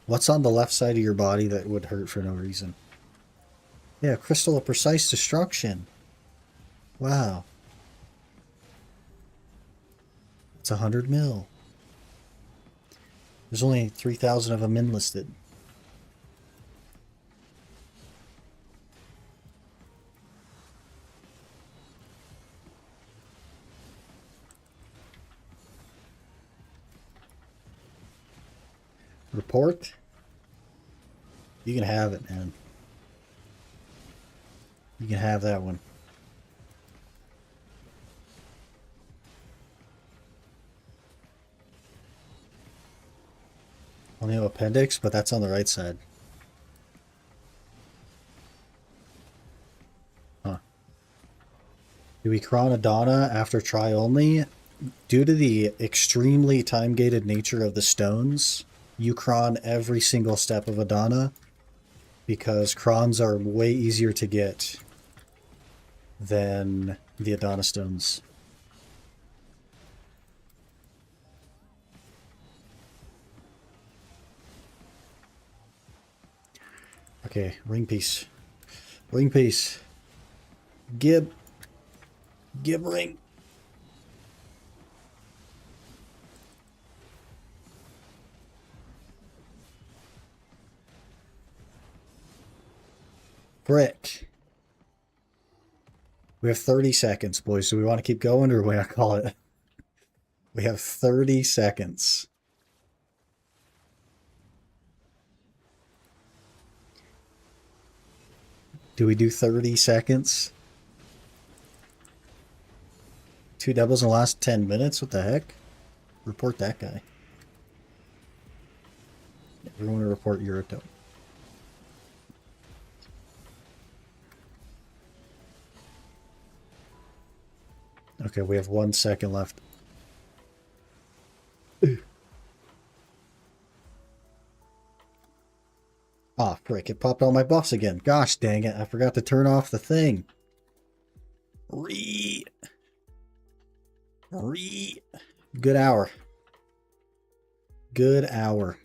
What's on the left side of your body that would hurt for no reason? Yeah, Crystal of Precise Destruction. Wow. It's 100 mil. There's only 3,000 of them enlisted. Report? You can have it, man. You can have that one. Only have appendix, but that's on the right side. Huh. Do we cron Adana after try only? Due to the extremely time-gated nature of the stones, you cron every single step of Adana because crons are way easier to get than the Adana stones. Okay, ring piece. Ring piece. Gib. Gib ring. Brick. We have 30 seconds, boys. Do we want to keep going or do we want to call it? We have 30 seconds. Do we do 30 seconds? 2 doubles in the last 10 minutes? What the heck? Report that guy. Everyone to report Yurito. Okay, we have 1 second left. Ah, frick, it popped all my buffs again. Gosh dang it, I forgot to turn off the thing. Good hour. Good hour.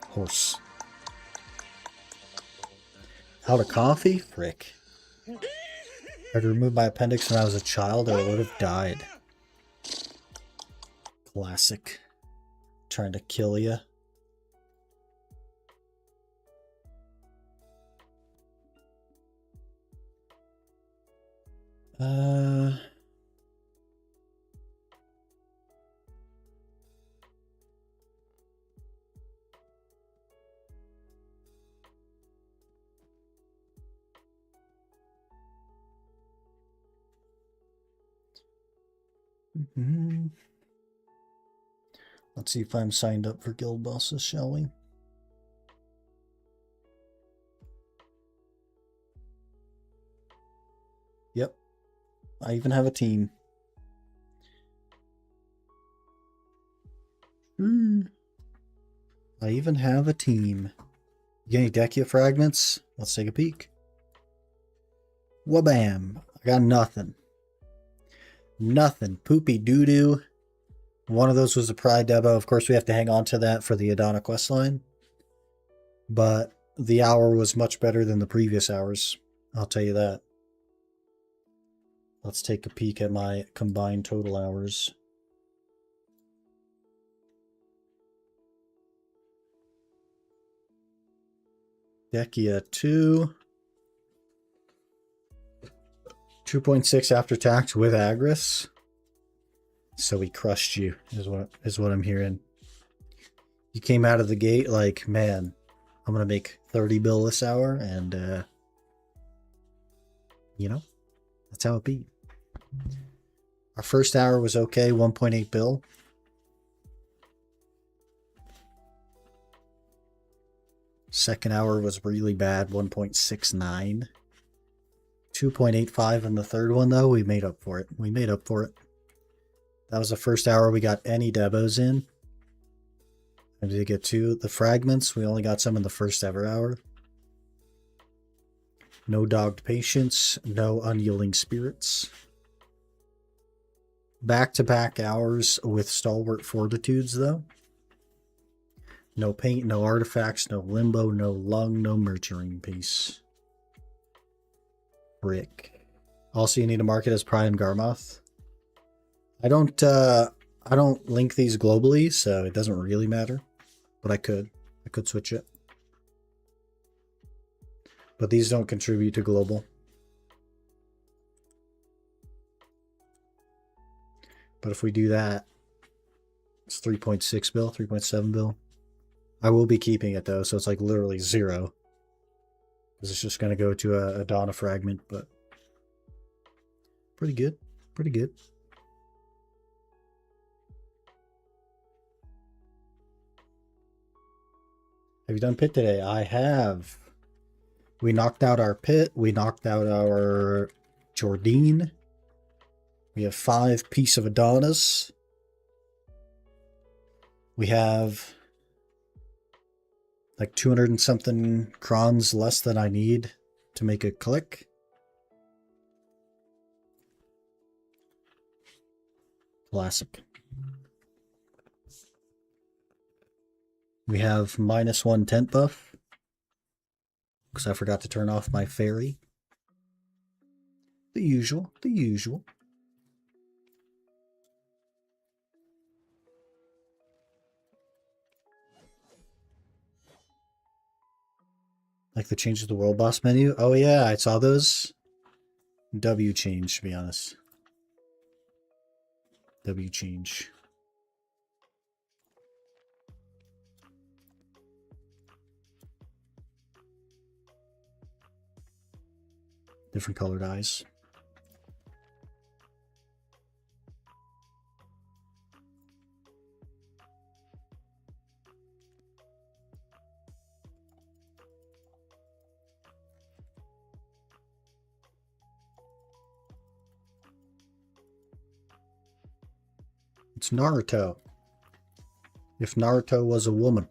Horse. Out of coffee? Frick. I had to remove my appendix when I was a child or I would have died. Classic. Trying to kill you. Let's see if I'm signed up for guild bosses, shall we? Yep. I even have a team. I even have a team. You got any Dekia fragments? Let's take a peek. Wabam! I got nothing. Nothing. Poopy doo-doo. One of those was a Pride Debo. Of course, we have to hang on to that for the Adana questline. But the hour was much better than the previous hours. I'll tell you that. Let's take a peek at my combined total hours. Dekia 2. 2.6 after tax with Agris. So he crushed you, is what I'm hearing. You came out of the gate like, man, I'm gonna make 30 bill this hour, and you know, that's how it be. Our first hour was okay, 1.8 bill. Second hour was really bad, 1.69. 2.85 in the third one, though. We made up for it. We made up for it. That was the first hour we got any Debos in. I did get 2. The fragments, we only got some in the first ever hour. No dogged patience, no unyielding spirits. Back-to-back hours with stalwart fortitudes, though. No paint, no artifacts, no limbo, no lung, no nurturing piece. Frick. Also, you need to mark it as Prime Garmoth. I don't link these globally, so it doesn't really matter. But I could switch it. But these don't contribute to global. But if we do that, it's 3.6 bill, 3.7 bill. I will be keeping it though, so it's like literally 0. Because it's just going to go to a Donna fragment, but pretty good. Pretty good. Have you done pit today? I have. We knocked out our pit. We knocked out our Jordine. We have 5 Piece of Adonis. We have like 200 and something crons less than I need to make a click. Classic. We have -1 tent buff. Because I forgot to turn off my fairy. The usual. The usual. Like the change of the world boss menu? Oh yeah, I saw those. W change, to be honest. W change. Different colored eyes. It's Naruto. If Naruto was a woman.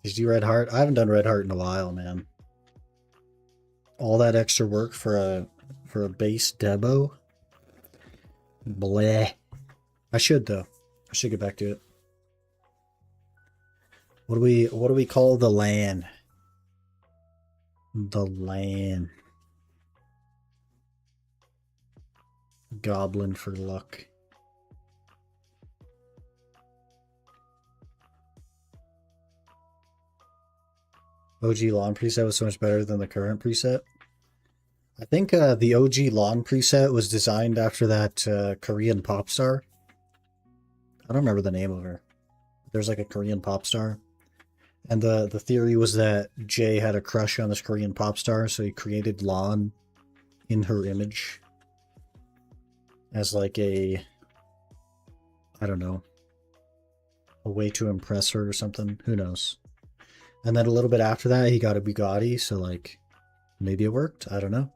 Did you do Red Heart? I haven't done Red Heart in a while, man. All that extra work for a base Debo. Bleh. I should though. I should get back to it. What do we call the land? The land. Goblin for luck. OG lawn preset was so much better than the current preset. I think the OG lawn preset was designed after that Korean pop star. I don't remember the name of her. There's like a Korean pop star. And the theory was that Jay had a crush on this Korean pop star, so he created lawn in her image. As like a, I don't know, a way to impress her or something. Who knows? And then a little bit after that, he got a Bugatti, so like, maybe it worked. I don't know.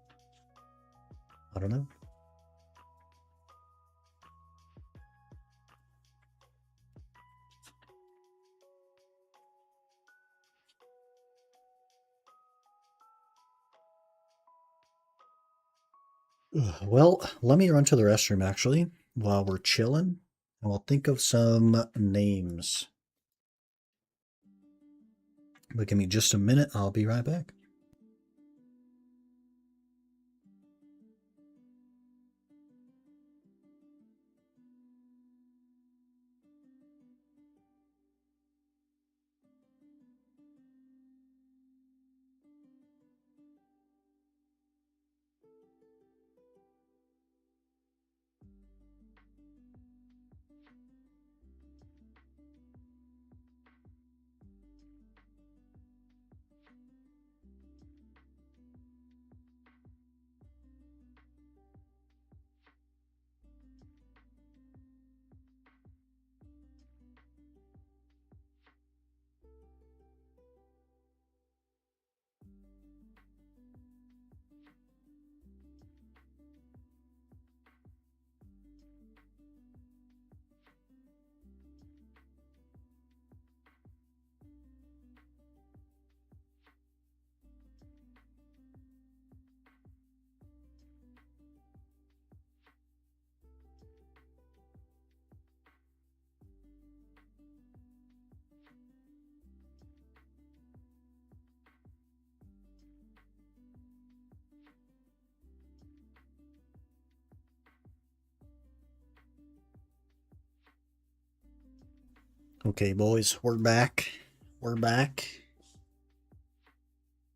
I don't know. Well, let me run to the restroom actually while we're chilling, and we'll think of some names. But give me just a minute. I'll be right back. Okay, boys, we're back. We're back.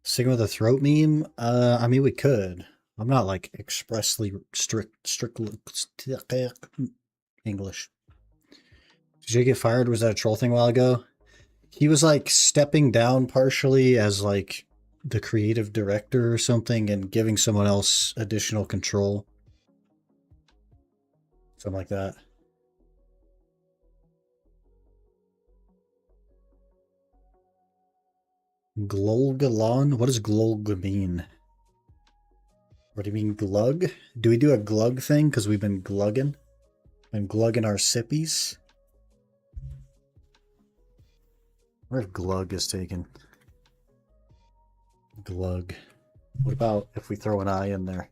Sing with a throat meme? I mean, we could. I'm not like expressly strictly English. Did Jay get fired? Was that a troll thing a while ago? He was like stepping down partially as like the creative director or something and giving someone else additional control. Something like that. Glolgalon? What does glog mean? What do you mean glug? Do we do a glug thing? Because we've been glugging. Been glugging our sippies. Where if glug is taken? Glug. What about if we throw an I in there?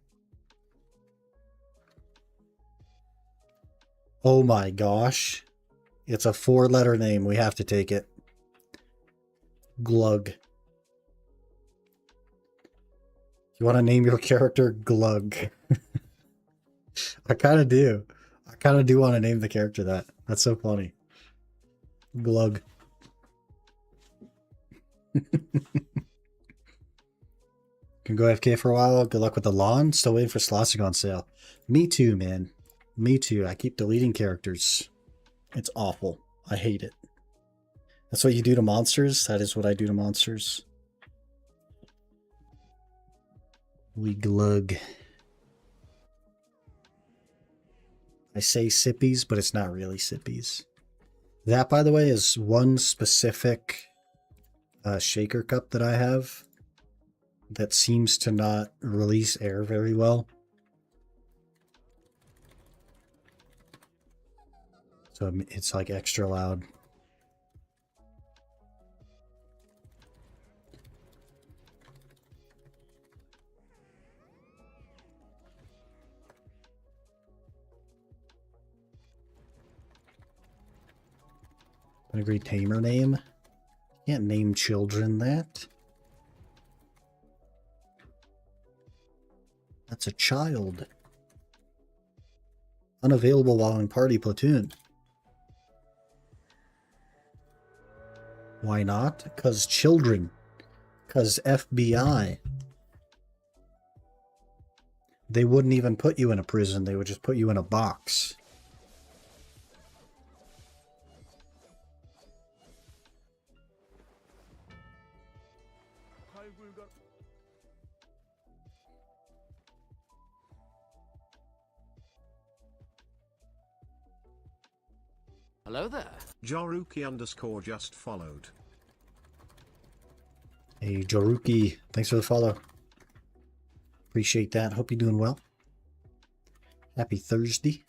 Oh my gosh. It's a 4-letter name. We have to take it. Glug. You want to name your character Glug? I kind of do. I kind of do want to name the character that. That's so funny. Glug. Can go AFK for a while. Good luck with the lawn. Still waiting for Slossing on sale. Me too, man. Me too. I keep deleting characters. It's awful. I hate it. That's what you do to monsters? That is what I do to monsters. We glug. I say sippies, but it's not really sippies. That, by the way, is one specific shaker cup that I have that seems to not release air very well. So it's like extra loud. Pedigree tamer name? Can't name children that. That's a child. Unavailable while in party platoon. Why not? Because children. Because FBI. They wouldn't even put you in a prison. They would just put you in a box. Hello there. Joruki _ just followed. Hey, Joruki. Thanks for the follow. Appreciate that. Hope you're doing well. Happy Thursday.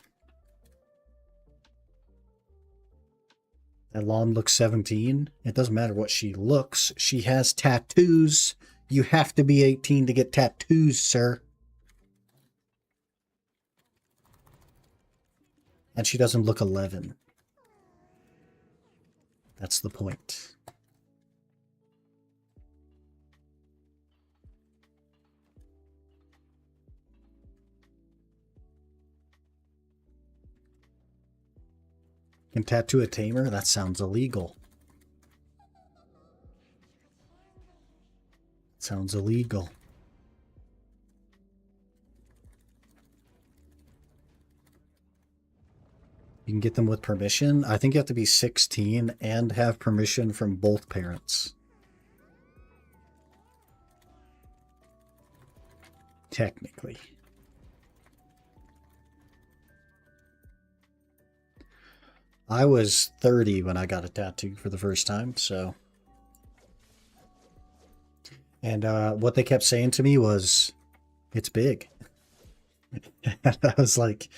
That Lon looks 17. It doesn't matter what she looks. She has tattoos. You have to be 18 to get tattoos, sir. And she doesn't look 11. That's the point. Can tattoo a tamer? That sounds illegal. Sounds illegal. You can get them with permission. I think you have to be 16 and have permission from both parents. Technically. I was 30 when I got a tattoo for the first time, so. And what they kept saying to me was, it's big. And I was like,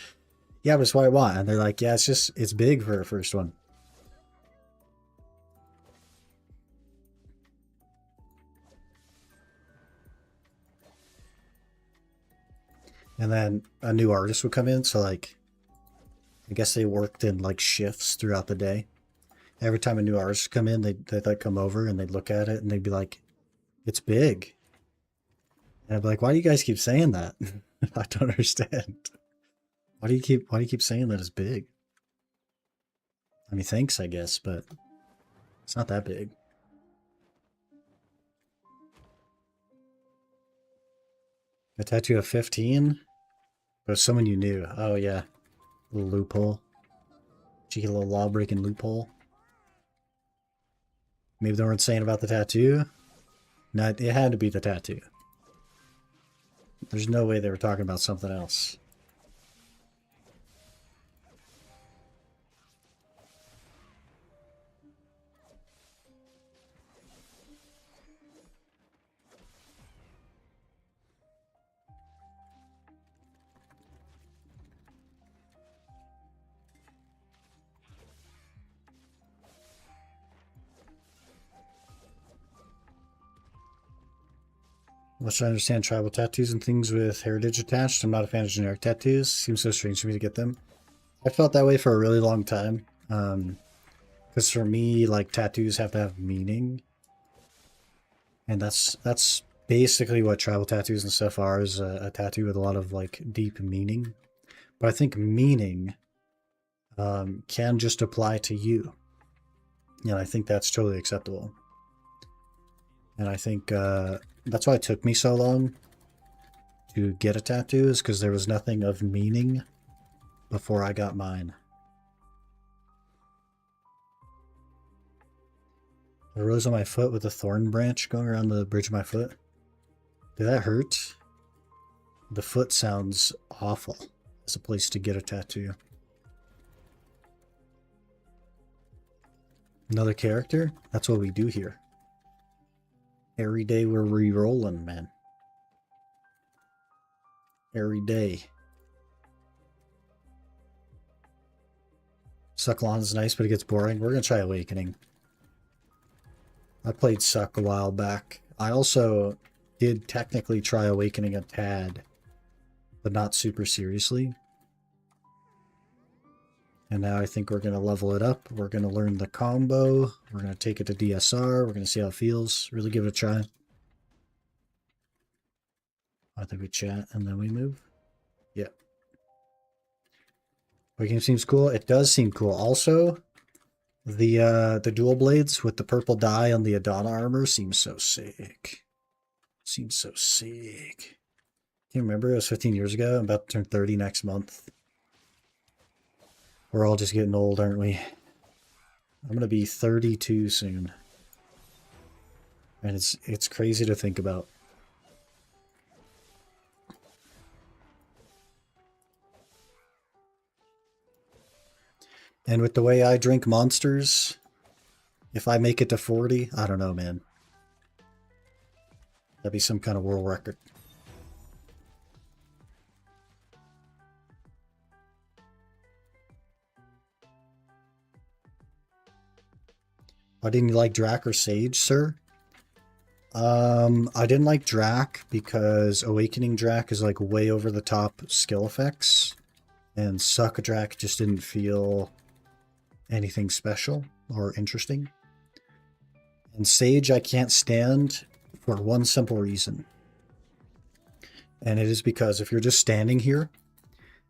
yeah, but it's what I want. And they're like, yeah, it's big for a first one. And then a new artist would come in, so like, I guess they worked in like shifts throughout the day. Every time a new artist would come in, they'd like come over and they'd look at it and they'd be like, it's big. And I'd be like, why do you guys keep saying that? I don't understand. Why do you keep saying that it's big? I mean, thanks, I guess, but it's not that big. A tattoo of 15? But someone you knew. Oh, yeah. Little loophole. Cheeky little law-breaking loophole. Maybe they weren't saying about the tattoo? No, it had to be the tattoo. There's no way they were talking about something else. Let's try to understand tribal tattoos and things with heritage attached. I'm not a fan of generic tattoos. Seems so strange to me to get them. I felt that way for a really long time. Because for me, like, tattoos have to have meaning. And that's basically what tribal tattoos and stuff are, is a tattoo with a lot of, like, deep meaning. But I think meaning can just apply to you. And I think that's totally acceptable. And I think that's why it took me so long to get a tattoo, is because there was nothing of meaning before I got mine. A rose on my foot with a thorn branch going around the bridge of my foot. Did that hurt? The foot sounds awful as a place to get a tattoo. Another character? That's what we do here. Every day we're re-rolling, man. Every day. Sucklon is nice, but it gets boring. We're going to try Awakening. I played Suck a while back. I also did technically try Awakening a tad, but not super seriously. And now I think we're going to level it up. We're going to learn the combo. We're going to take it to DSR. We're going to see how it feels. Really give it a try. I think we chat and then we move. Yep. Awakening seems cool. It does seem cool. Also, the dual blades with the purple dye on the Adana armor seems so sick. Seems so sick. Can't remember. It was 15 years ago. I'm about to turn 30 next month. We're all just getting old, aren't we? I'm going to be 32 soon. And it's crazy to think about. And with the way I drink Monsters, if I make it to 40, I don't know, man. That'd be some kind of world record. Why didn't you like Drac or Sage, sir? I didn't like Drac because Awakening Drac is like way over the top skill effects. And Suck Drac just didn't feel anything special or interesting. And Sage I can't stand for one simple reason. And it is because if you're just standing here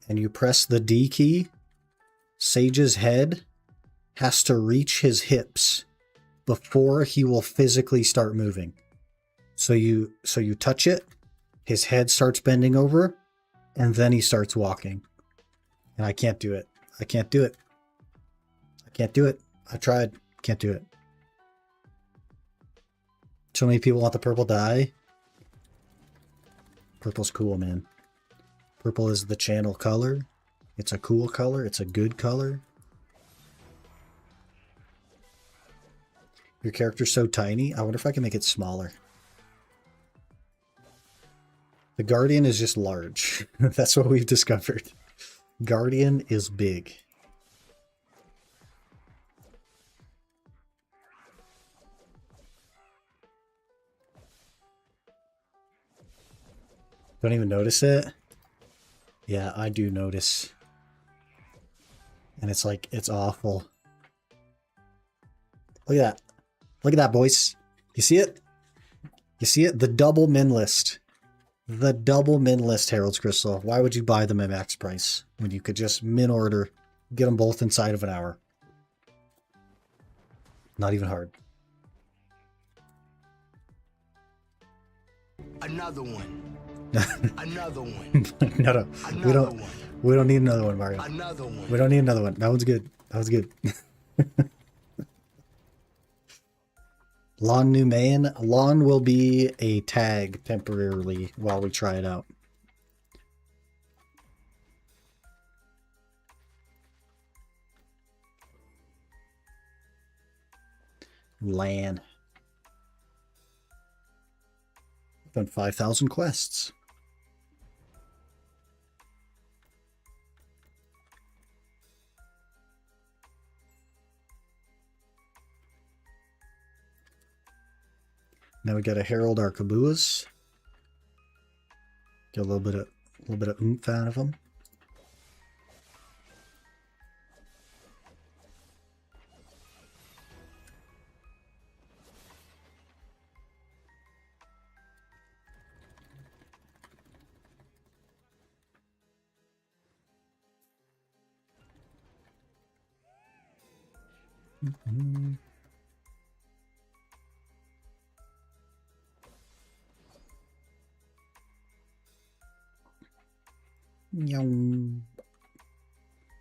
and you press the D key, Sage's head has to reach his hips before he will physically start moving. So you touch it, his head starts bending over, and then he starts walking. And I can't do it. I can't do it. I can't do it. I tried. Can't do it. So many people want the purple dye. Purple's cool, man. Purple is the channel color. It's a cool color. It's a good color. Your character's so tiny. I wonder if I can make it smaller. The Guardian is just large. That's what we've discovered. Guardian is big. Don't even notice it? Yeah, I do notice. And it's like, it's awful. Look at that. Look at that, boys. You see it? You see it? The double min list. The double min list Herald's Crystal. Why would you buy them at max price when you could just min order, get them both inside of an hour? Not even hard. Another one. Another one. No. Another one. We don't need another one, Mario. Another one. We don't need another one. That one's good. That was good. Lawn new main. Lawn will be a tag temporarily while we try it out. Lan. Done 5,000 quests. Now we got to herald our Kabuas. Get a little bit of oomph out of them.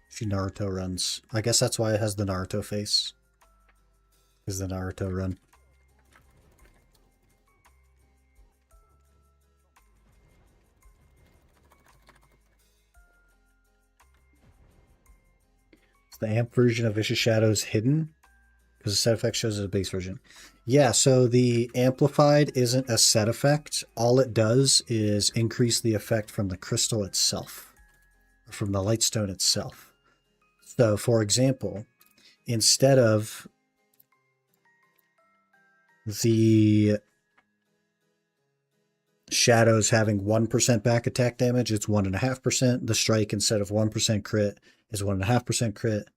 She Naruto runs. I guess that's why it has the Naruto face. Is the Naruto run. Is the amp version of Vicious Shadows hidden? Because the set effect shows as a base version. Yeah, so the amplified isn't a set effect. All it does is increase the effect from the crystal itself, from the lightstone itself. So, for example, instead of the shadows having 1% back attack damage, it's 1.5%. The strike, instead of 1% crit, is 1.5% crit.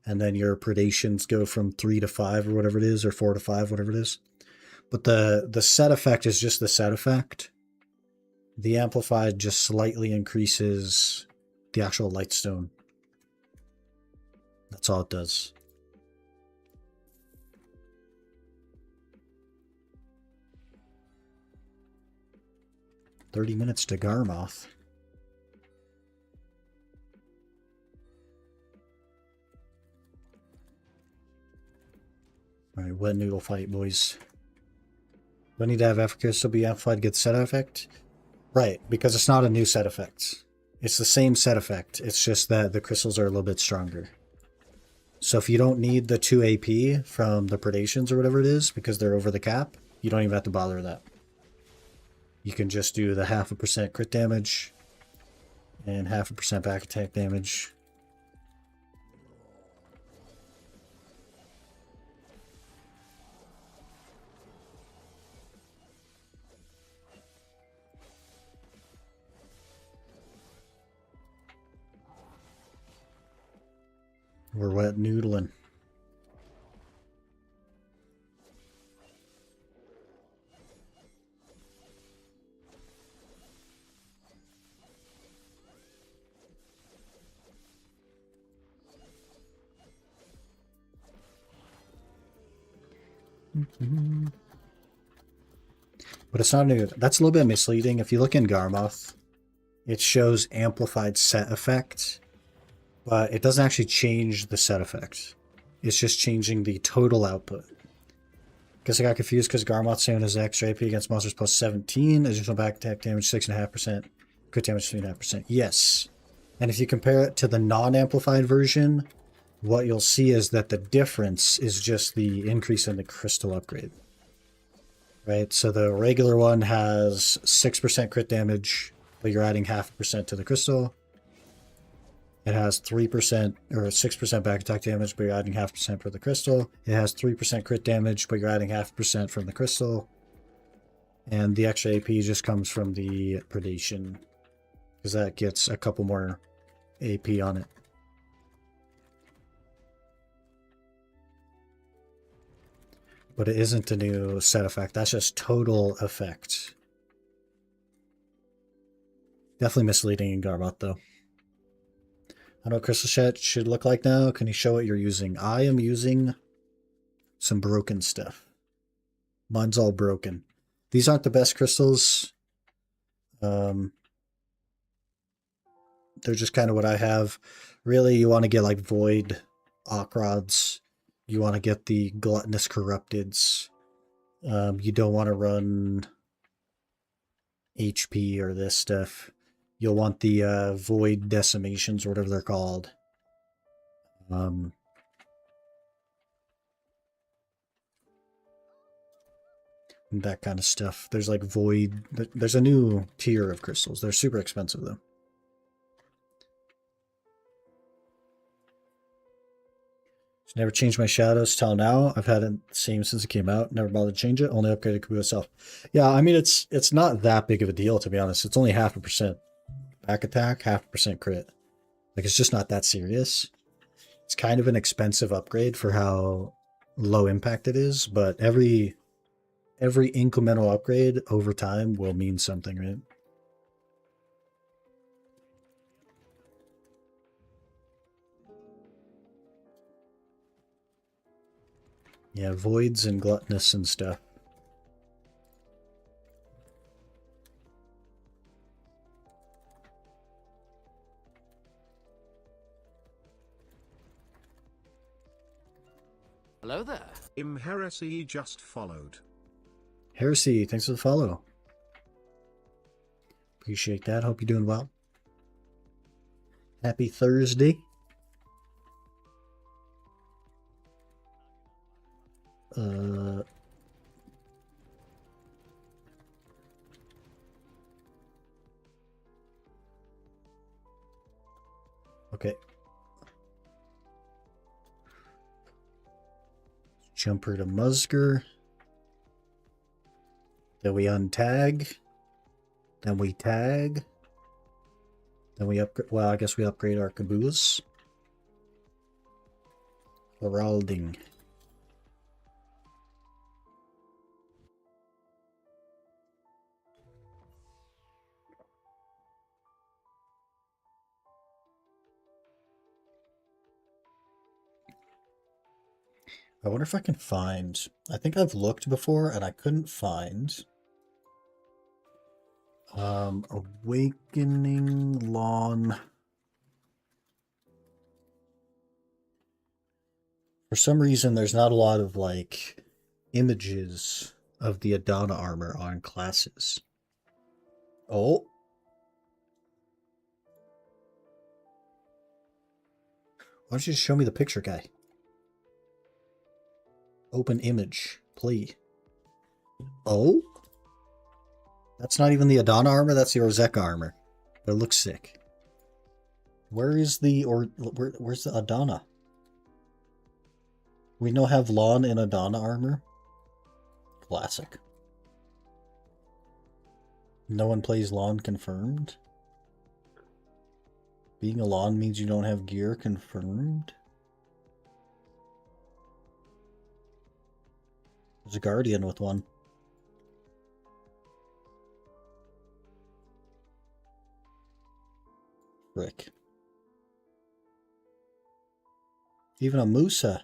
And then your predations go from 3 to 5 or whatever it is, or 4 to 5, whatever it is. But the set effect is just the set effect. The amplified just slightly increases the actual lightstone. That's all it does. $30 to Garmoth. Alright, wet noodle fight, boys. Do I need to have Africa still be amplified to get the set effect? Right, because it's not a new set effect. It's the same set effect. It's just that the crystals are a little bit stronger. So if you don't need the 2 AP from the predations or whatever it is, because they're over the cap, you don't even have to bother with that. You can just do the 0.5% crit damage and 0.5% back attack damage. We're wet noodling. But it's not new. That's a little bit misleading. If you look in Garmoth, it shows amplified set effect, but it doesn't actually change the set effect. It's just changing the total output. Guess I got confused because Garmoth's saying his extra AP against monsters plus 17, additional back attack damage 6.5%, crit damage 3.5%. Yes. And if you compare it to the non-amplified version, what you'll see is that the difference is just the increase in the crystal upgrade. Right? So the regular one has 6% crit damage, but you're adding 0.5% to the crystal. It has 3% or 6% back attack damage, but you're adding 0.5% for the crystal. It has 3% crit damage, but you're adding 0.5% from the crystal. And the extra AP just comes from the predation, because that gets a couple more AP on it. But it isn't a new set effect. That's just total effect. Definitely misleading in Garmoth, though. I know what Crystal Set should look like now. Can you show what you're using? I am using some broken stuff. Mine's all broken. These aren't the best crystals. They're just kind of what I have. Really, you want to get like Void Okrods. You want to get the Gluttonous Corrupteds. You don't want to run HP or this stuff. You'll want the Void Decimations or whatever they're called. That kind of stuff. There's like Void. There's a new tier of crystals. They're super expensive though. Never changed my shadows till now. I've had it the same since it came out. Never bothered to change it. Only upgraded Kabuto itself. Yeah, I mean it's not that big of a deal to be honest. It's only 0.5% back attack, 0.5% crit. Like it's just not that serious. It's kind of an expensive upgrade for how low impact it is, but every incremental upgrade over time will mean something, right? Yeah, voids and gluttonous and stuff. Hello there. Heresy just followed. Heresy, thanks for the follow. Appreciate that. Hope you're doing well. Happy Thursday. Okay. Jumper to Musker. Then we untag. Then we tag. Then we upgrade. Well, I guess we upgrade our caboose. Heralding. I wonder if I can find... I think I've looked before and I couldn't find... Awakening Lawn. For some reason, there's not a lot of, like, images of the Adana armor on classes. Oh. Why don't you just show me the picture, guy? Open image. Play. Oh? That's not even the Adana armor, that's the Orzeka armor. But it looks sick. Where is the... where's the Adana? We now have Lawn in Adana armor? Classic. No one plays Lawn confirmed? Being a Lawn means you don't have gear confirmed? There's a Guardian with one. Frick. Even a Musa.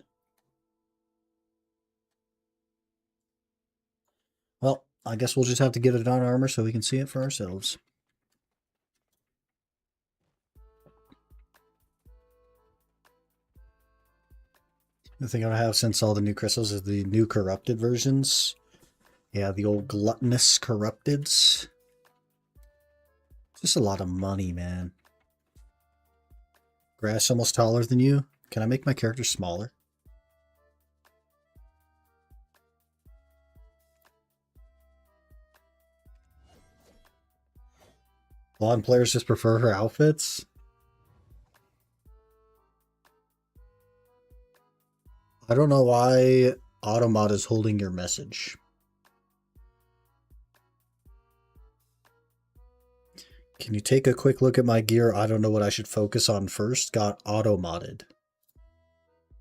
Well, I guess we'll just have to get it on armor so we can see it for ourselves. The thing I have since all the new crystals is the new corrupted versions. Yeah, the old gluttonous corrupteds. Just a lot of money, man. Grass almost taller than you. Can I make my character smaller? Lawn players just prefer her outfits. I don't know why Automod is holding your message. Can you take a quick look at my gear? I don't know what I should focus on first. Got auto-modded.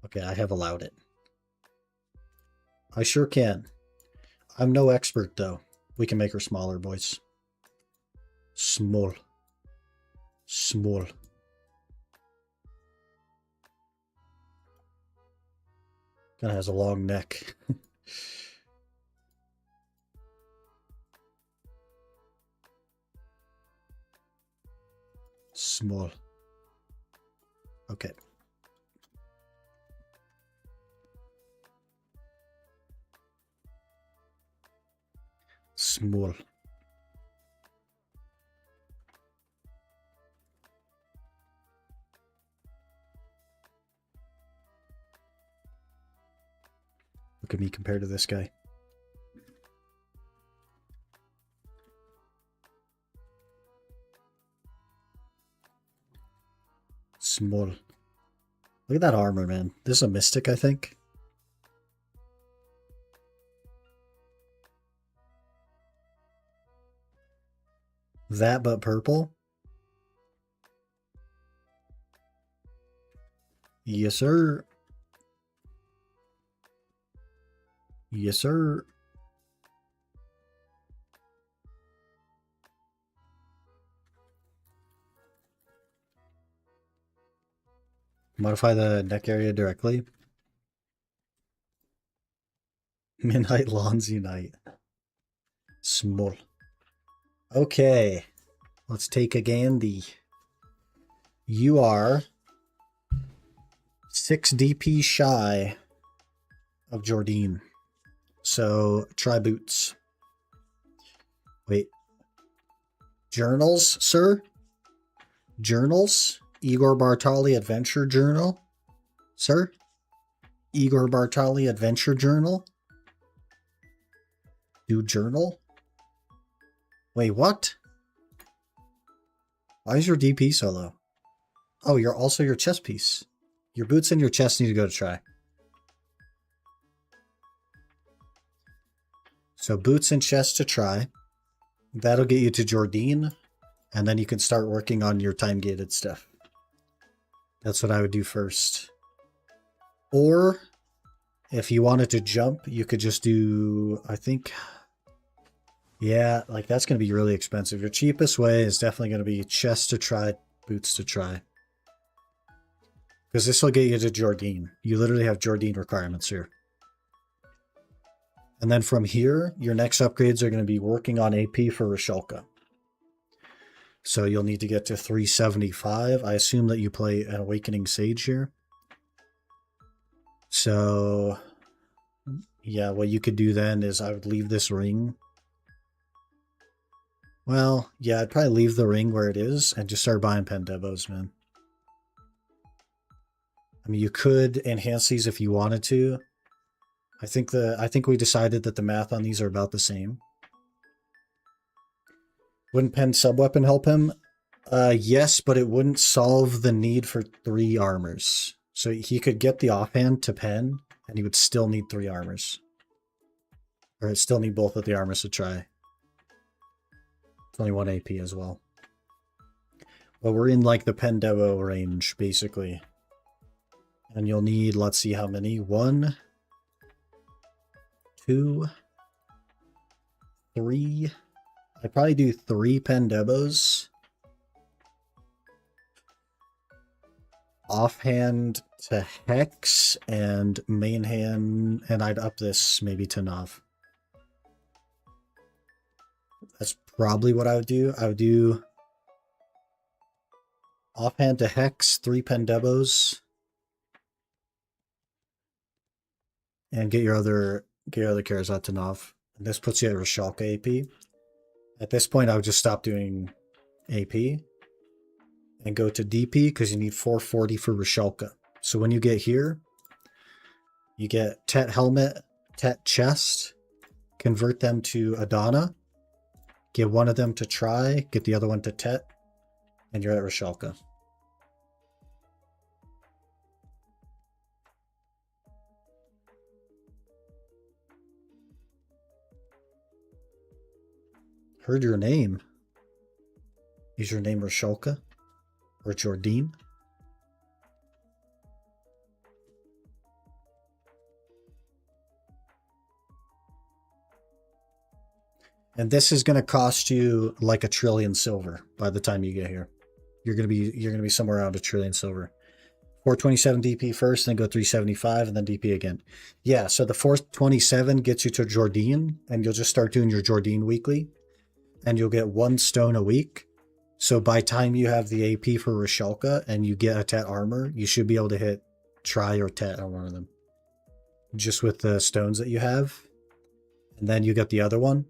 Okay, I have allowed it. I sure can. I'm no expert, though. We can make her smaller, boys. Small. Small. Kind of has a long neck. Small. Okay. Small. Look at me compared to this guy. Small. Look at that armor, man. This is a mystic, I think. That but purple. Yes, sir. Yes, sir. Modify the neck area directly. Midnight Lawns Unite. Small. Okay. Let's take again the... You are 6 DP shy of Jordine. So try boots. Wait. Journals, sir? Journals? Igor Bartali Adventure Journal? Sir? Igor Bartali Adventure Journal? Do journal? Wait, what? Why is your DP so low? Oh, you're also your chest piece. Your boots and your chest need to go to try. So boots and chest to try. That'll get you to Jordine. And then you can start working on your time-gated stuff. That's what I would do first. Or, if you wanted to jump, you could just do, I think... Yeah, like that's going to be really expensive. Your cheapest way is definitely going to be chest to try, boots to try. Because this will get you to Jordine. You literally have Jordine requirements here. And then from here, your next upgrades are going to be working on AP for Rishalka. So you'll need to get to 375. I assume that you play an Awakening Sage here. So, yeah, what you could do then is I would leave this ring. Well, yeah, I'd probably leave the ring where it is and just start buying Pendebos, man. I mean, you could enhance these if you wanted to. I think we decided that the math on these are about the same. Wouldn't Pen Subweapon help him? Yes, but it wouldn't solve the need for 3 armors. So he could get the offhand to Pen, and he would still need 3 armors. Or he'd still need both of the armors to try. It's only 1 AP as well. But we're in like the Pendebo range, basically. And you'll need, let's see how many. 1, 2, 3. I'd probably do 3 Pendebos. Offhand to Hex and main hand, and I'd up this maybe to Nav. That's probably what I would do. I would do offhand to Hex, 3 Pendebos, and get your other carries out to Nav. And this puts you at Rishalka AP. At this point, I would just stop doing AP and go to DP because you need 440 for Rishalka. So when you get here, you get Tet Helmet, Tet Chest, convert them to Adana, get one of them to try, get the other one to Tet, and you're at Rishalka. Heard your name. Is your name Rishalka? Or Jordine? And this is going to cost you like 1 trillion silver by the time you get here. You're going to be somewhere around 1 trillion silver. 427 DP first, then go 375, and then DP again. Yeah, so the 427 gets you to Jordine, and you'll just start doing your Jordine weekly, and you'll get 1 stone a week. So by time you have the AP for Rishalka and you get a Tet armor, you should be able to hit Try or Tet on one of them. Just with the stones that you have. And then you get the other one.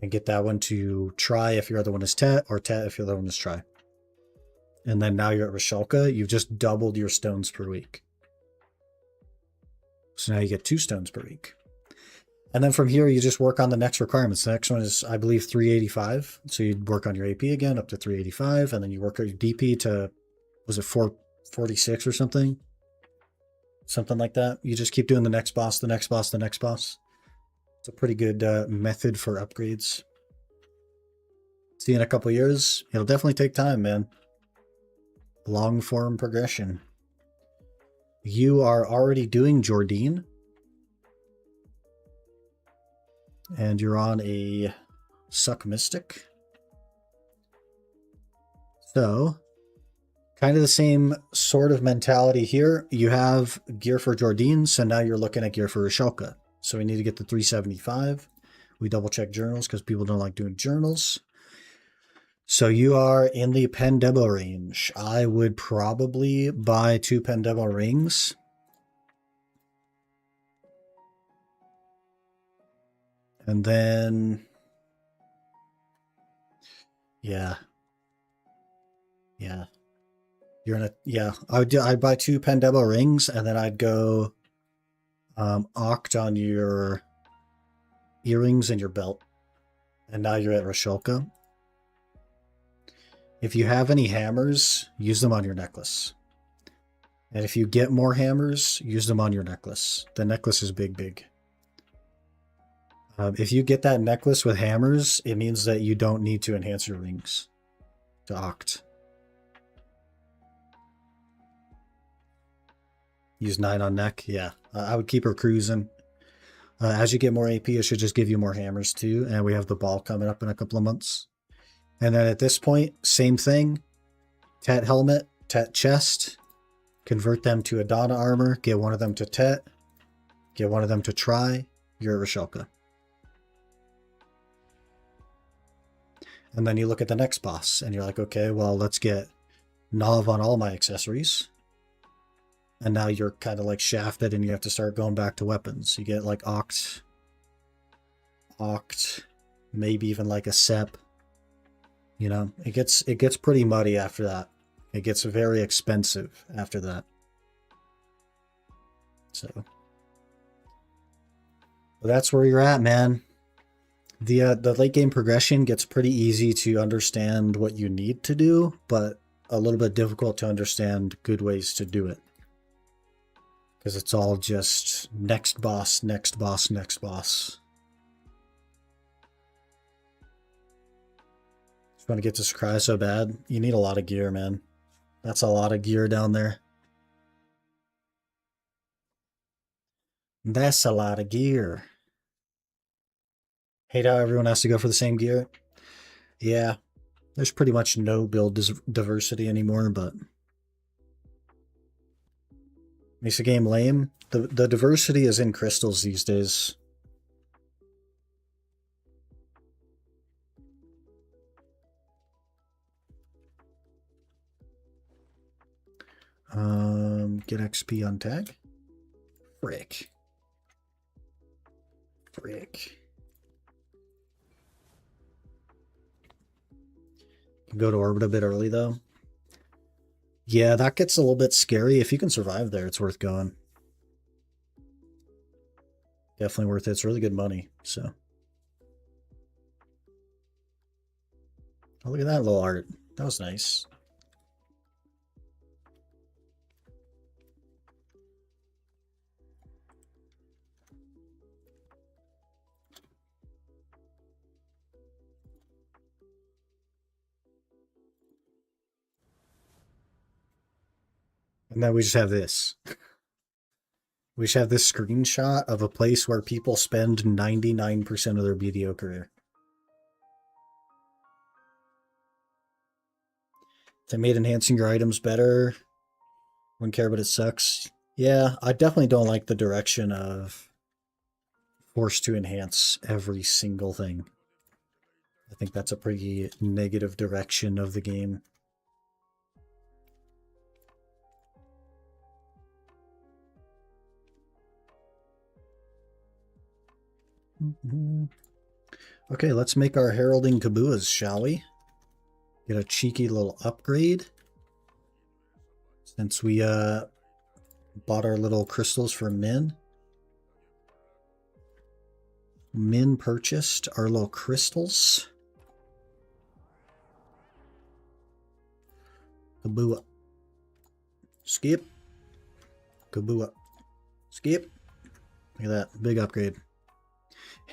And get that one to Try if your other one is Tet, or Tet if your other one is Try. And then now you're at Rishalka, you've just doubled your stones per week. So now you get 2 stones per week. And then from here, you just work on the next requirements. The next one is, I believe, 385. So you'd work on your AP again up to 385, and then you work on your DP to, was it 446 or something? Something like that. You just keep doing the next boss, the next boss, the next boss. It's a pretty good method for upgrades. See you in a couple years. It'll definitely take time, man. Long form progression. You are already doing Jordine. And you're on a Suck Mystic. So, kind of the same sort of mentality here. You have gear for Jordine, so now you're looking at gear for Rishalka. So we need to get the 375. We double check journals because people don't like doing journals. So you are in the Pendebo range. I would probably buy 2 Pendebo rings. And then, yeah. You're in a, yeah, I'd buy 2 Pendebo rings, and then I'd go Oct on your earrings and your belt. And now you're at Rishalka. If you have any hammers, use them on your necklace. And if you get more hammers, use them on your necklace. The necklace is big. If you get that necklace with hammers, it means that you don't need to enhance your rings to Oct. Use 9 on neck. Yeah, I would keep her cruising. As you get more AP, it should just give you more hammers too. And we have the ball coming up in a couple of months. And then at this point, same thing. Tet helmet, Tet chest. Convert them to Adana armor. Get one of them to Tet. Get one of them to Try. You're at Rishalka. And then you look at the next boss and you're like, okay, well, let's get Nav on all my accessories. And now you're kind of like shafted and you have to start going back to weapons. You get like Oct, maybe even like a Sep. You know, it gets pretty muddy after that. It gets very expensive after that. So that's where you're at, man. The late game progression gets pretty easy to understand what you need to do, but a little bit difficult to understand good ways to do it. Because it's all just next boss, next boss, next boss. Just want to get to Sakurai so bad. You need a lot of gear, man. That's a lot of gear down there. That's a lot of gear. Hate how everyone has to go for the same gear. Yeah, there's pretty much no build diversity anymore, but makes the game lame. The diversity is in crystals these days. Get XP on tag. Frick. Go to orbit a bit early though. Yeah, that gets a little bit scary. If you can survive there, it's worth going. Definitely worth it. It's really good money. So, oh, look at that little art. That was nice. And then we just have this. We just have this screenshot of a place where people spend 99% of their BDO career. They made enhancing your items better. Wouldn't care, but it sucks. Yeah, I definitely don't like the direction of forced to enhance every single thing. I think that's a pretty negative direction of the game. Okay, let's make our heralding kabuas, shall we? Get a cheeky little upgrade. Since we bought our little crystals for Min. Min purchased our little crystals. Kabua. Skip. Kabua. Skip. Look at that. Big upgrade.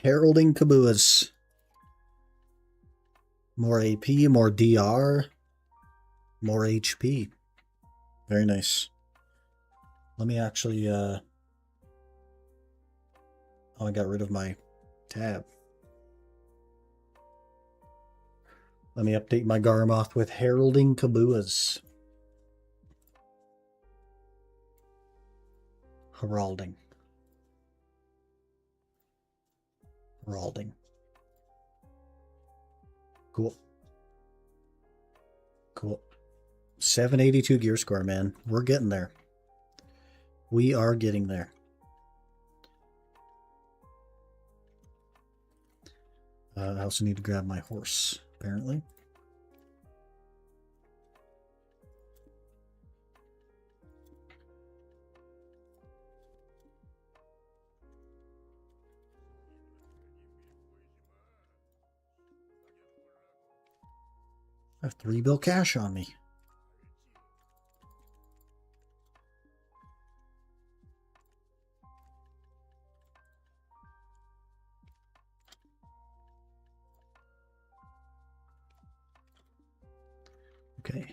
Heralding kabuas. More AP, more DR, more HP. Very nice. Let me actually, oh, I got rid of my tab. Let me update my Garmoth with Heralding Kabuas. Heralding. Heralding. Cool. Cool. 782 gear score, man. We're getting there. We are getting there. I also need to grab my horse, apparently. I have 3 bill cash on me. Okay.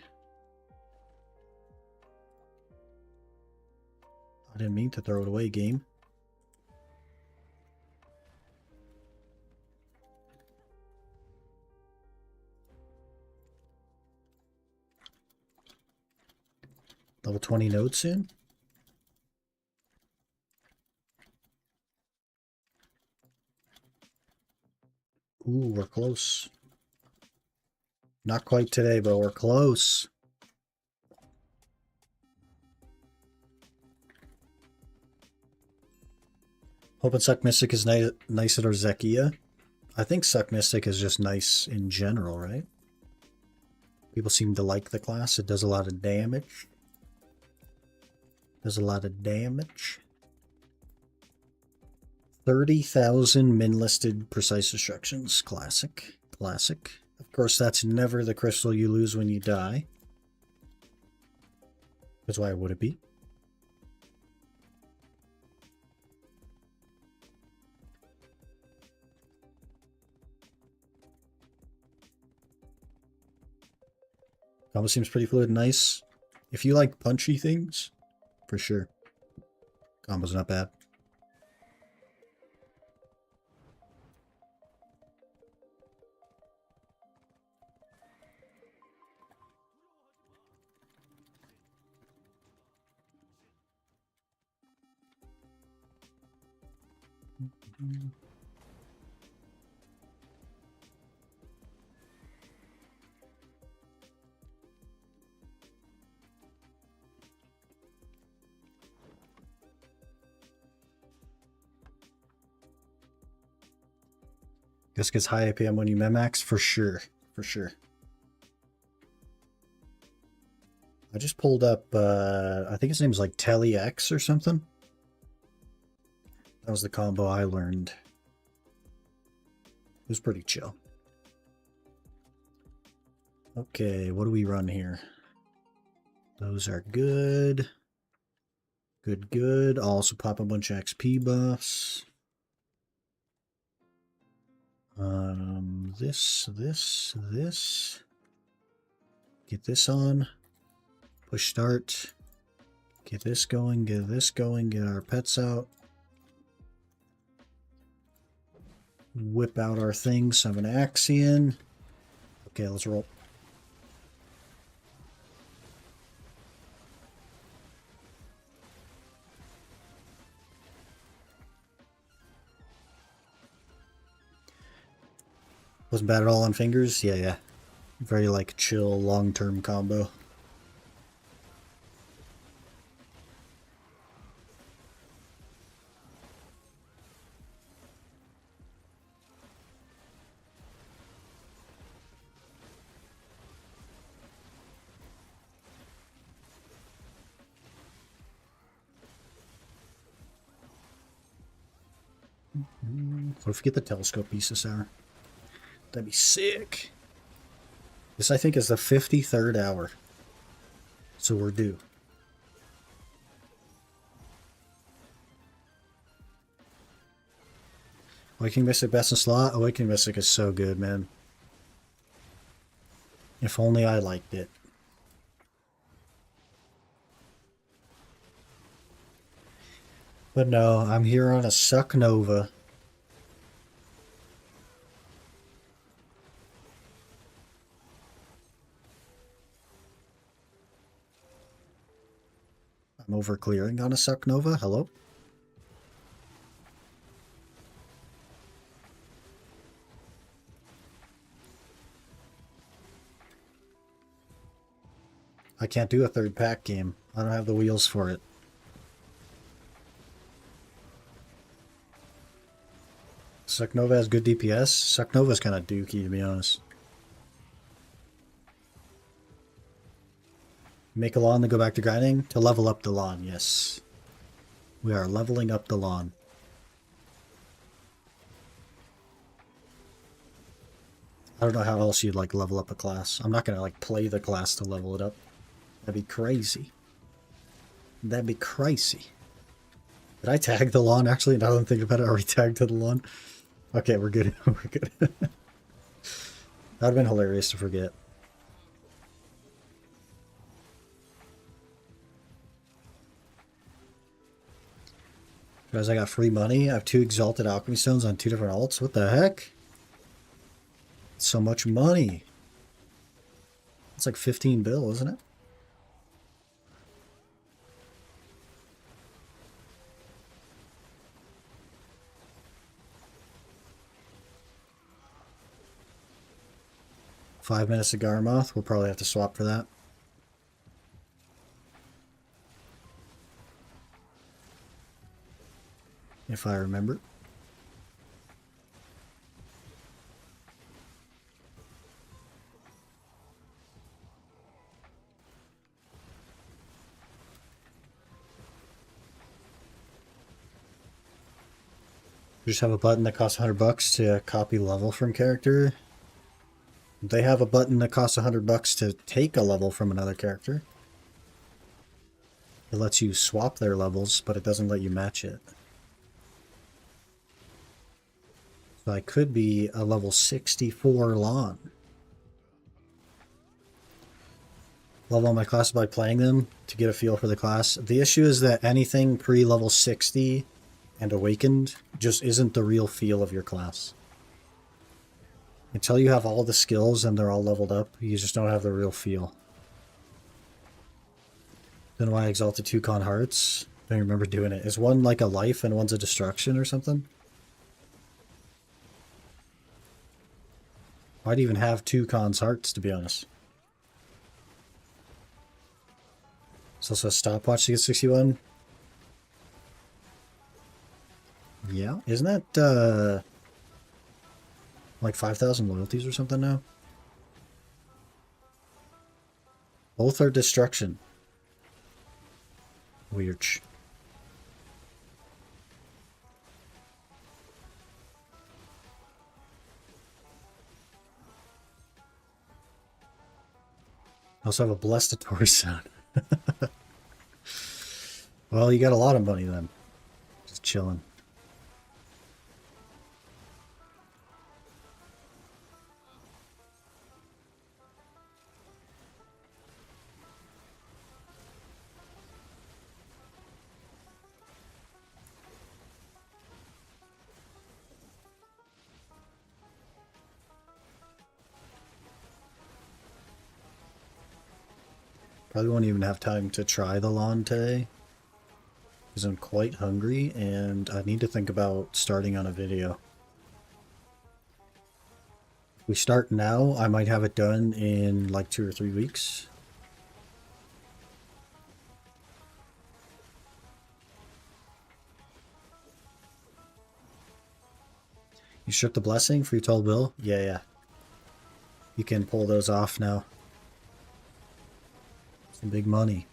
I didn't mean to throw it away, game. Level 20 node soon? Ooh, we're close. Not quite today, but we're close. Hoping Suck Mystic is nice at our Zekia. I think Suck Mystic is just nice in general, right? People seem to like the class. It does a lot of damage. Does a lot of damage. 30,000 min-listed precise destructions. Classic. Classic. Of course, that's never the crystal you lose when you die. That's why would it be? Combo seems pretty fluid and nice. If you like punchy things, for sure. Combo's not bad. Guess gets high APM when you Memax? For sure. For sure. I just pulled up, I think his name's like Telly X or something. That was the combo I learned. It was pretty chill. Okay, what do we run here? Those are good. Good, good. I'll also pop a bunch of XP buffs. This. Get this on. Push start. Get this going, get this going, get our pets out. Whip out our things. Summon Axion. Okay, let's roll. Wasn't bad at all on fingers? Yeah, yeah. Very, like, chill, long-term combo. What if we get the telescope piece this hour? That'd be sick. This, I think, is the 53rd hour. So we're due. Awakening Mystic best in slot? Awakening Mystic is so good, man. If only I liked it. But no, I'm here on a Suck Nova. I'm over clearing on a Suck Nova. Hello? I can't do a third pack game. I don't have the wheels for it. Suck Nova has good DPS. Suck Nova's kind of dookie, to be honest. Make a lawn, then go back to grinding? To level up the lawn, yes. We are leveling up the lawn. I don't know how else you'd like level up a class. I'm not gonna like play the class to level it up. That'd be crazy. That'd be crazy. Did I tag the lawn actually? Now that I'm thinking about it, are we tagged to the lawn? Okay, we're good. We're good. That would have been hilarious to forget. Guys, I got free money. I have 2 Exalted Alchemy Stones on 2 different alts. What the heck? So much money. It's like 15 bill, isn't it? Five minutes of Garmoth. We'll probably have to swap for that. If I remember. We just have a button that costs $100 to copy level from character. They have a button that costs $100 to take a level from another character. It lets you swap their levels, but it doesn't let you match it. So I could be a level 64 lawn. Level my class by playing them to get a feel for the class. The issue is that anything pre-level 60 and awakened just isn't the real feel of your class. Until you have all the skills and they're all leveled up, you just don't have the real feel. Then why Exalted 2 Con Hearts? I don't remember doing it. Is one like a life and one's a destruction or something? I'd even have 2 Con's Hearts, to be honest. It's also a stopwatch to get 61. Yeah, isn't that like 5,000 loyalties or something now? Both are destruction. Weird. I also have a Blestatory sound. Well, you got a lot of money then. Just chilling. Probably won't even have time to try the lawn today because I'm quite hungry and I need to think about starting on a video. We start now, I might have it done in like 2 or 3 weeks. You shook the blessing for your 12 bill? Yeah, yeah. You can pull those off now. Some big money.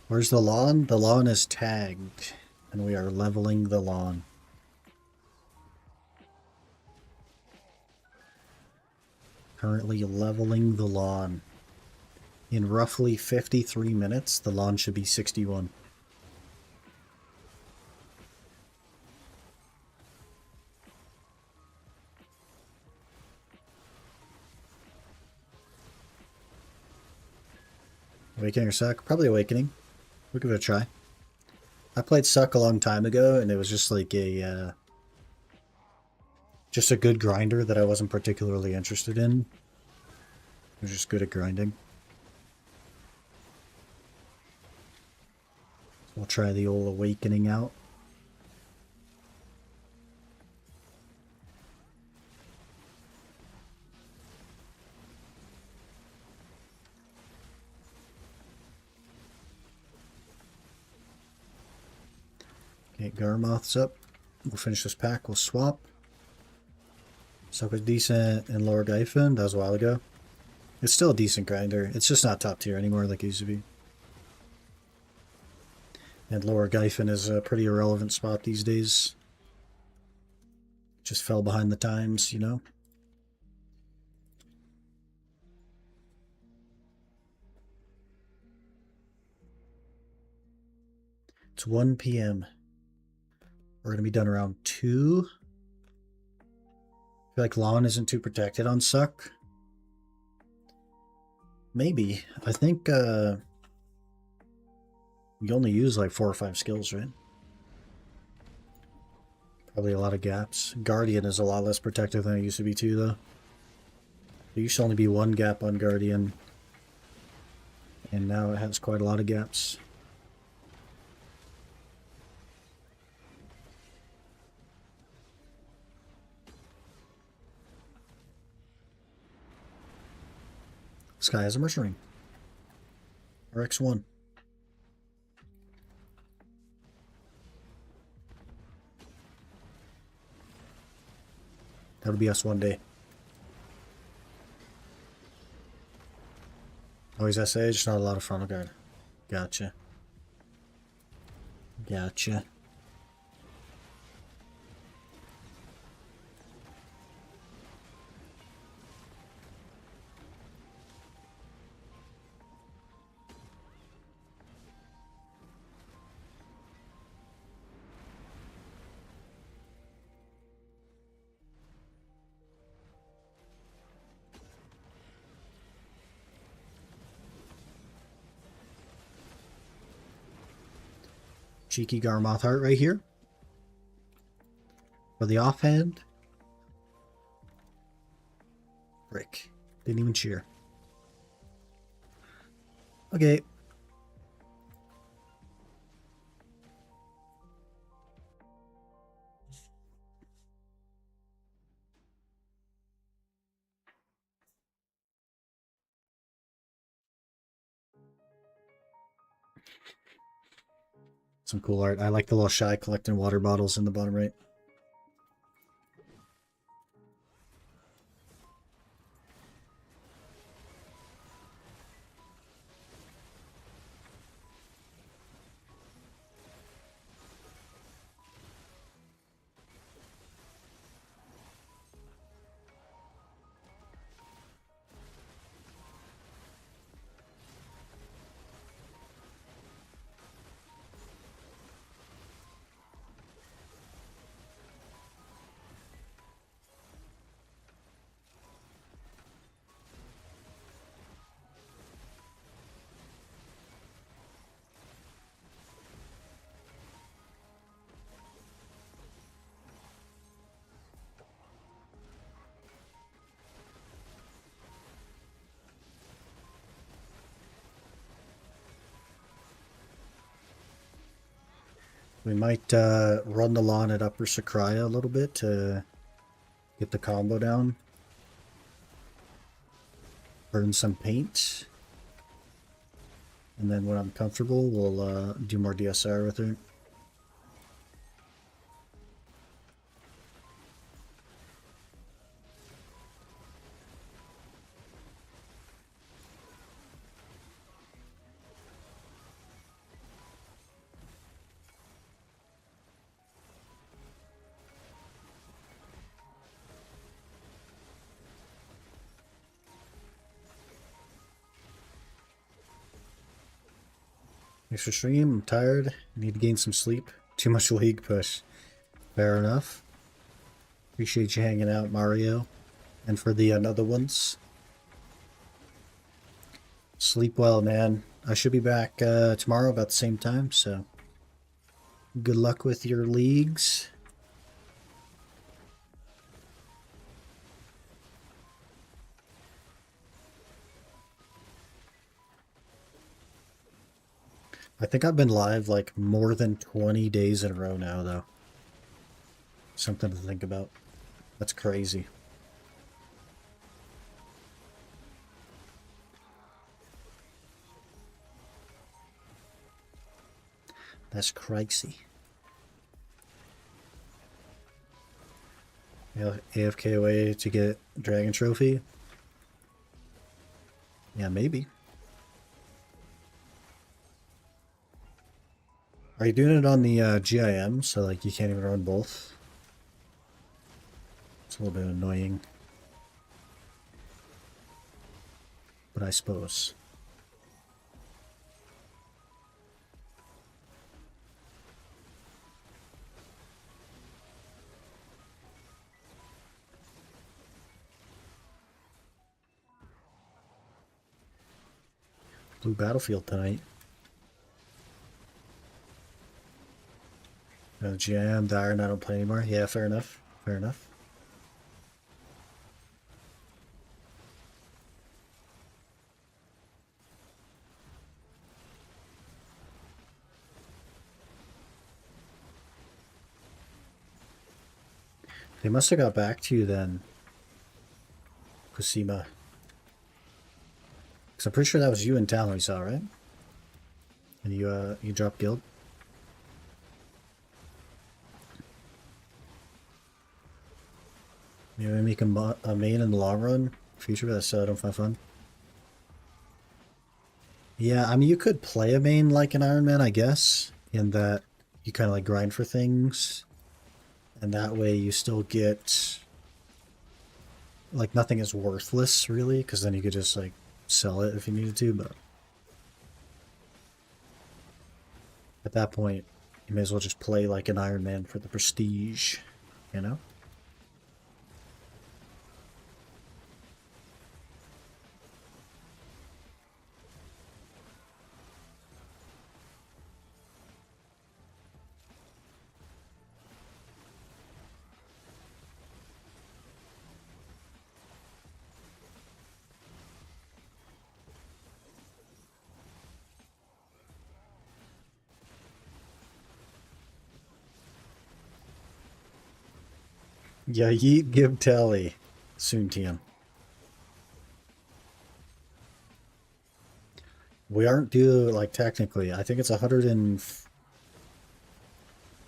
Where's the lawn? The lawn is tagged, and we are leveling the lawn. Currently leveling the lawn. In roughly 53 minutes, the lawn should be 61. Awakening or Suck? Probably Awakening. We'll give it a try. I played Suck a long time ago, and it was just like a good grinder that I wasn't particularly interested in. I was just good at grinding. So we'll try the old Awakening out. Okay, Garmoth's up. We'll finish this pack. We'll swap. Suck was decent in Lower Gyphon. That was a while ago. It's still a decent grinder. It's just not top tier anymore like it used to be. And Lower Gyphon is a pretty irrelevant spot these days. Just fell behind the times, you know? It's 1 p.m. We're going to be done around 2. I feel like Lawn isn't too protected on Suck. Maybe. I think you only use like 4 or 5 skills, right? Probably a lot of gaps. Guardian is a lot less protective than it used to be too, though. There used to only be 1 gap on Guardian. And now it has quite a lot of gaps. This guy has a Mercy Ring. RX1. That'll be us one day. Always SA, just not a lot of frontal guard. Gotcha. Gotcha. Cheeky Garmoth Heart right here. For the offhand. Frick. Didn't even cheer. Okay. Some cool art. I like the little shy collecting water bottles in the bottom right. We might run the lawn at Upper Sakraya a little bit to get the combo down. Burn some paint. And then when I'm comfortable, we'll do more DSR with her. Thanks for stream. I'm tired. Need to gain some sleep. Too much league push. Fair enough. Appreciate you hanging out, Mario. And for the other ones. Sleep well, man. I should be back tomorrow about the same time, so good luck with your leagues. I think I've been live like more than 20 days in a row now, though. Something to think about. That's crazy. That's crazy. AFK away to get Dragon Trophy? Yeah, maybe. Are you doing it on the GIM, so like you can't even run both? It's a little bit annoying. But I suppose. Blue Battlefield tonight. GM, the Iron, I don't play anymore. Yeah, fair enough. Fair enough. They must have got back to you then, Kusima. Because I'm pretty sure that was you in town we saw, right? And you dropped guild? Maybe make a main in the long run. Future, but I don't find fun. Yeah, I mean, you could play a main like an Iron Man, I guess, in that you kind of like grind for things. And that way you still get... Like, nothing is worthless, really, because then you could just, like, sell it if you needed to, but... At that point, you may as well just play like an Iron Man for the prestige, you know? Yeah, yeet, give tally. Soon, TM. We aren't due, like, technically. I think it's 100 and...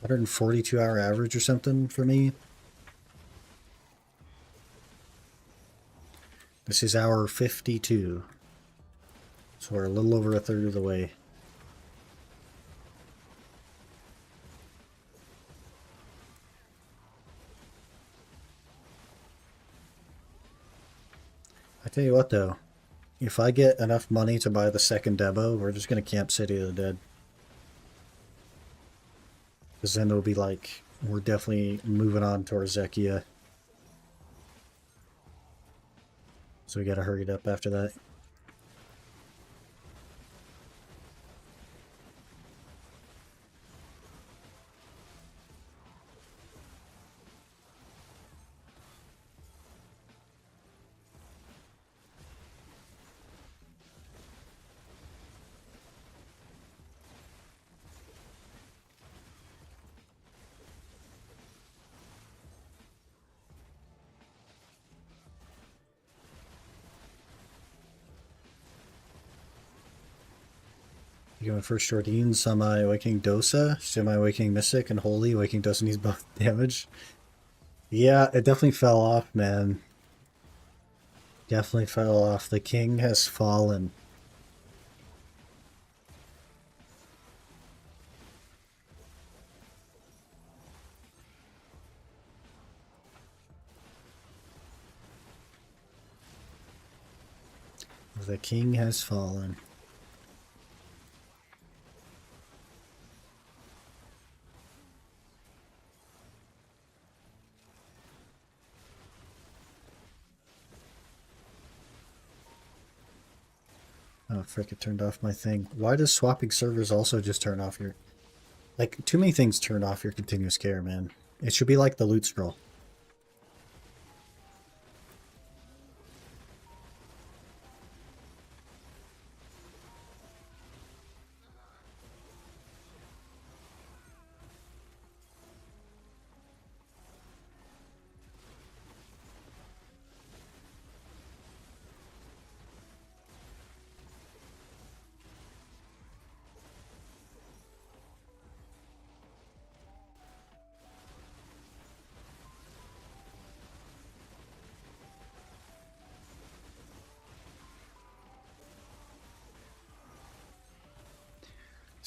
142-hour average or something for me. This is hour 52. So we're a little over a third of the way. I tell you what though, if I get enough money to buy the second Debo, we're just going to camp City of the Dead. Because then it'll be like, we're definitely moving on towards Zekia. So we gotta hurry it up after that. You going first Jordine, Semi-Awakening Dosa, Semi-Awakening Mystic, and Holy Awakening Dosa needs both damage. Yeah, it definitely fell off, man. Definitely fell off. The king has fallen. The king has fallen. Oh, frick, it turned off my thing. Why does swapping servers also just turn off your... Like, too many things turn off your continuous care, man. It should be like the loot scroll.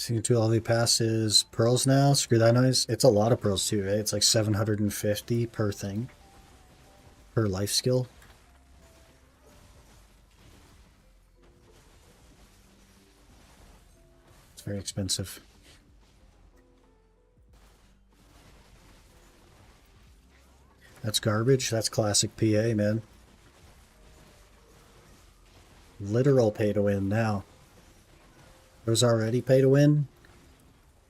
Seeing 2 LV passes pearls now. Screw that noise. It's a lot of pearls too, right? It's like 750 per thing. Per life skill. It's very expensive. That's garbage. That's classic PA, man. Literal pay to win now. There's already pay to win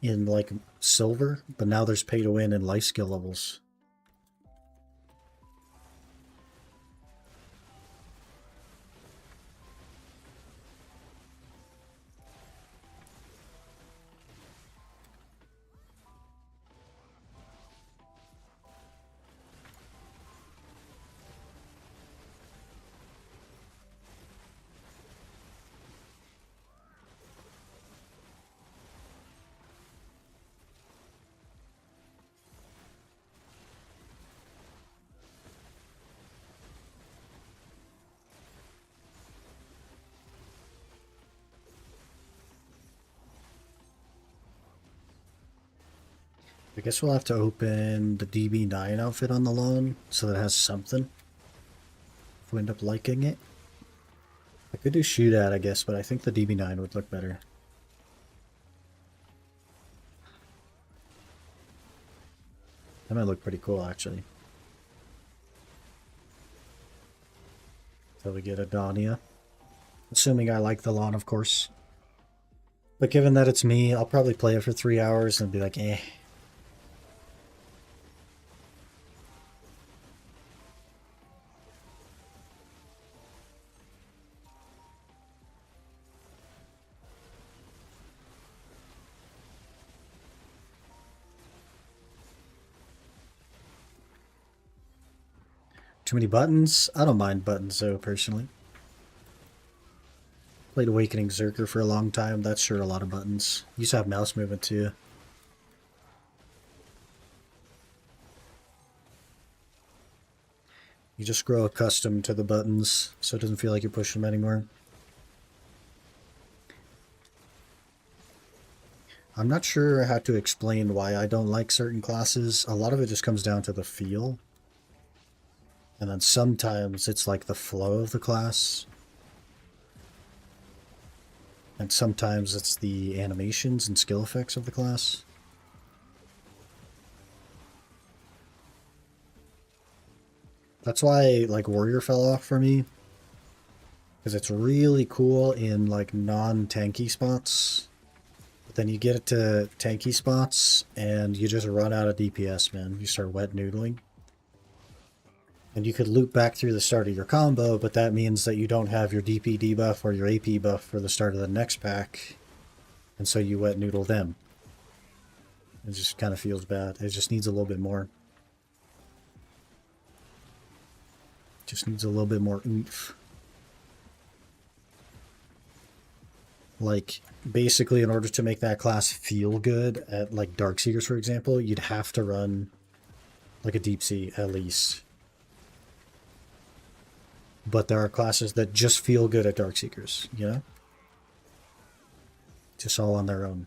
in like silver, but now there's pay to win in life skill levels. I guess we'll have to open the DB9 outfit on the loan so that it has something. If we end up liking it. I could do shootout, I guess, but I think the DB9 would look better. That might look pretty cool, actually. So we get a Dania. Assuming I like the lawn, of course. But given that it's me, I'll probably play it for 3 hours and be like, eh. Too many buttons? I don't mind buttons though, personally. Played Awakening Zerker for a long time. That's sure a lot of buttons. Used to have mouse movement too. You just grow accustomed to the buttons, so it doesn't feel like you're pushing them anymore. I'm not sure how to explain why I don't like certain classes. A lot of it just comes down to the feel. And then sometimes it's like the flow of the class. And sometimes it's the animations and skill effects of the class. That's why, like, Warrior fell off for me. Because it's really cool in, like, non-tanky spots. But then you get it to tanky spots, and you just run out of DPS, man. You start wet noodling. And you could loop back through the start of your combo, but that means that you don't have your DP debuff or your AP buff for the start of the next pack. And so you wet noodle them. It just kind of feels bad. It just needs a little bit more. Just needs a little bit more oomph. Like, basically, in order to make that class feel good at, like, Darkseekers, for example, you'd have to run, like, a Deep Sea, at least. But there are classes that just feel good at Darkseekers, you know? Just all on their own.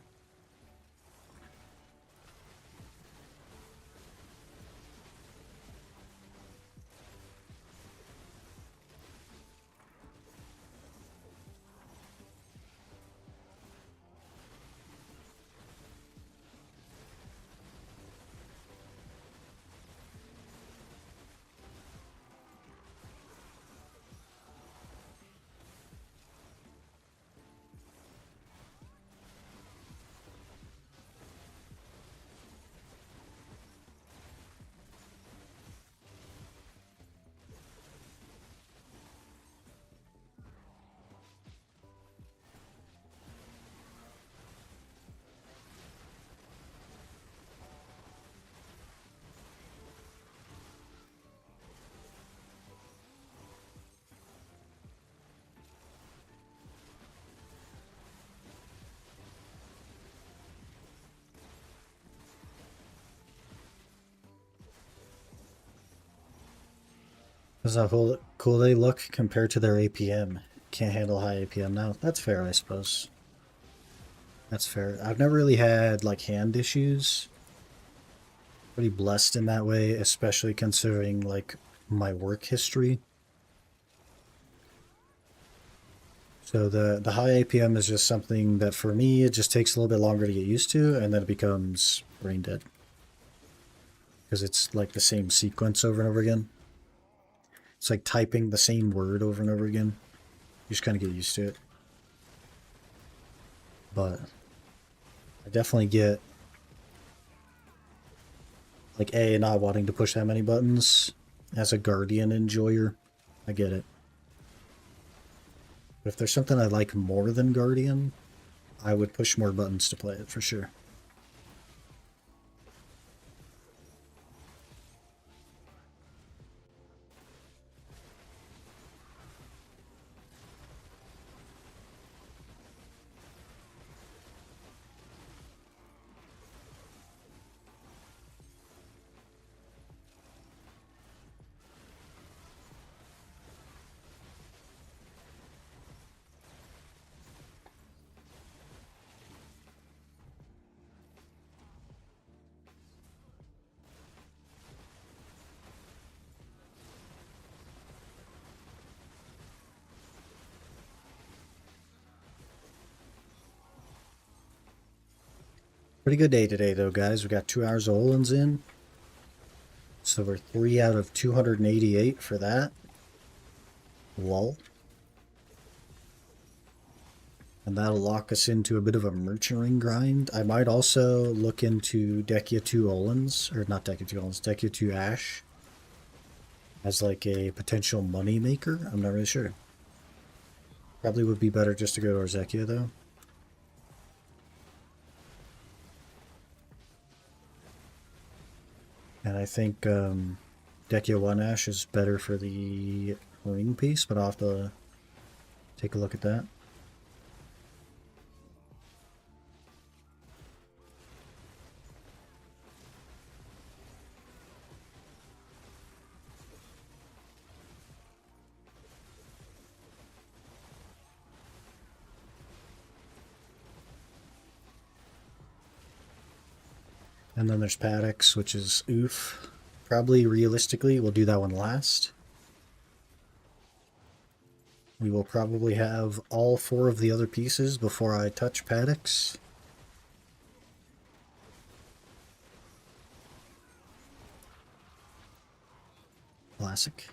That's how cool they look compared to their APM. Can't handle high APM now. That's fair, I suppose. That's fair. I've never really had, like, hand issues. Pretty blessed in that way, especially considering, like, my work history. So the high APM is just something that, for me, it just takes a little bit longer to get used to, and then it becomes brain dead. Because it's, like, the same sequence over and over again. It's like typing the same word over and over again. You just kind of get used to it. But I definitely get, like, A, not wanting to push that many buttons. As a Guardian enjoyer, I get it. But if there's something I like more than Guardian, I would push more buttons to play it, for sure. Pretty good day today, though, guys. We got 2 hours of Olun's in. So we're 3 out of 288 for that. Lol. And that'll lock us into a bit of a merchant ring grind. I might also look into D2Olun's, or not D2Olun's, D2 Ash as like a potential money maker. I'm not really sure. Probably would be better just to go to Arzekia, though. And I think Dekia 1 Ash is better for the ring piece, but I'll have to take a look at that. And then there's paddocks, which is oof. Probably realistically, we'll do that one last. We will probably have all 4 of the other pieces before I touch paddocks. Classic.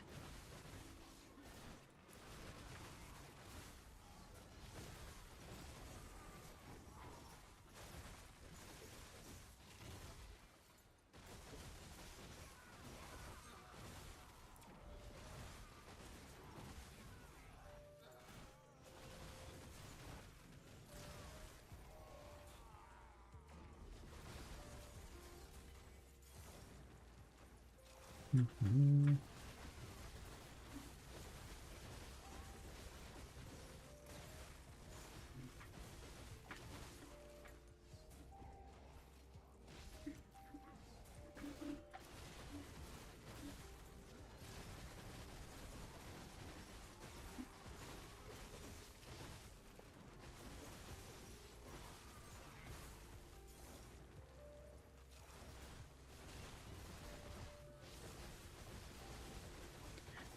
Mm-hmm.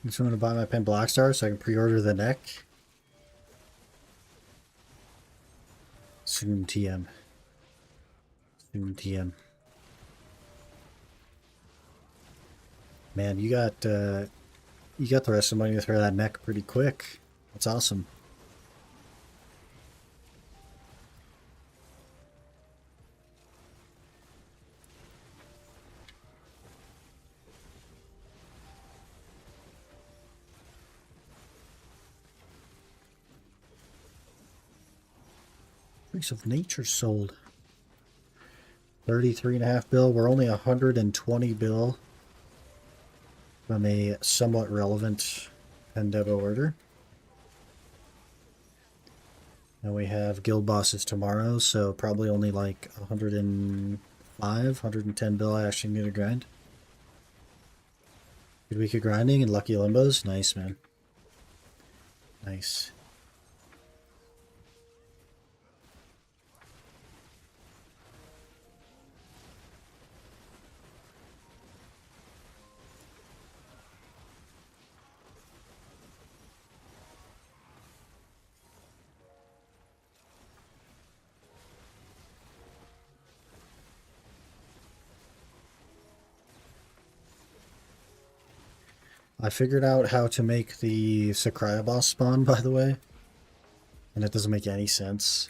I just want to buy my pen Black Star so I can pre-order the neck. Soon TM. Soon TM. Man, you got the rest of the money to throw that neck pretty quick. That's awesome. Freaks of Nature sold. 33.5 bill. We're only 120 bill from a somewhat relevant Debo order. And we have guild bosses tomorrow, so probably only like 105, 110 bill I actually need to grind. Good week of grinding and lucky limbos. Nice, man. Nice. I figured out how to make the Sakraya boss spawn, by the way. And it doesn't make any sense.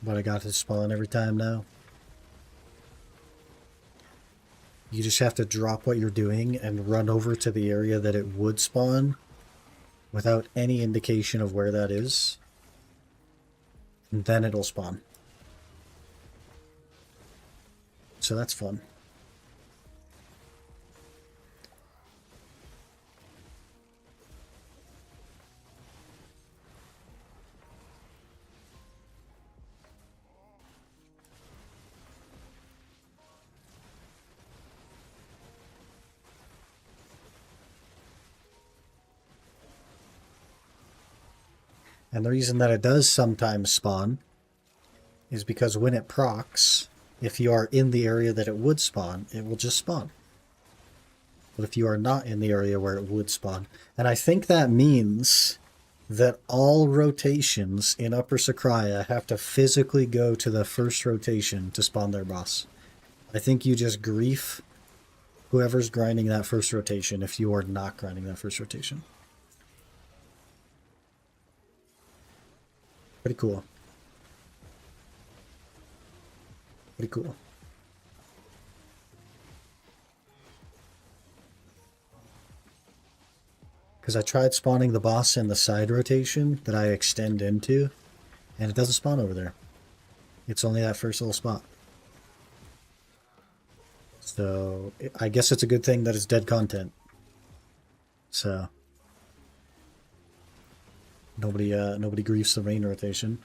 But I got to spawn every time now. You just have to drop what you're doing and run over to the area that it would spawn without any indication of where that is. And then it'll spawn. So that's fun. And the reason that it does sometimes spawn is because when it procs, if you are in the area that it would spawn, it will just spawn. But if you are not in the area where it would spawn, and I think that means that all rotations in Upper Sakraya have to physically go to the first rotation to spawn their boss. I think you just grief whoever's grinding that first rotation if you are not grinding that first rotation. Pretty cool. Pretty cool. Because I tried spawning the boss in the side rotation that I extend into, and it doesn't spawn over there. It's only that first little spot. So I guess it's a good thing that it's dead content. So nobody grieves the main rotation.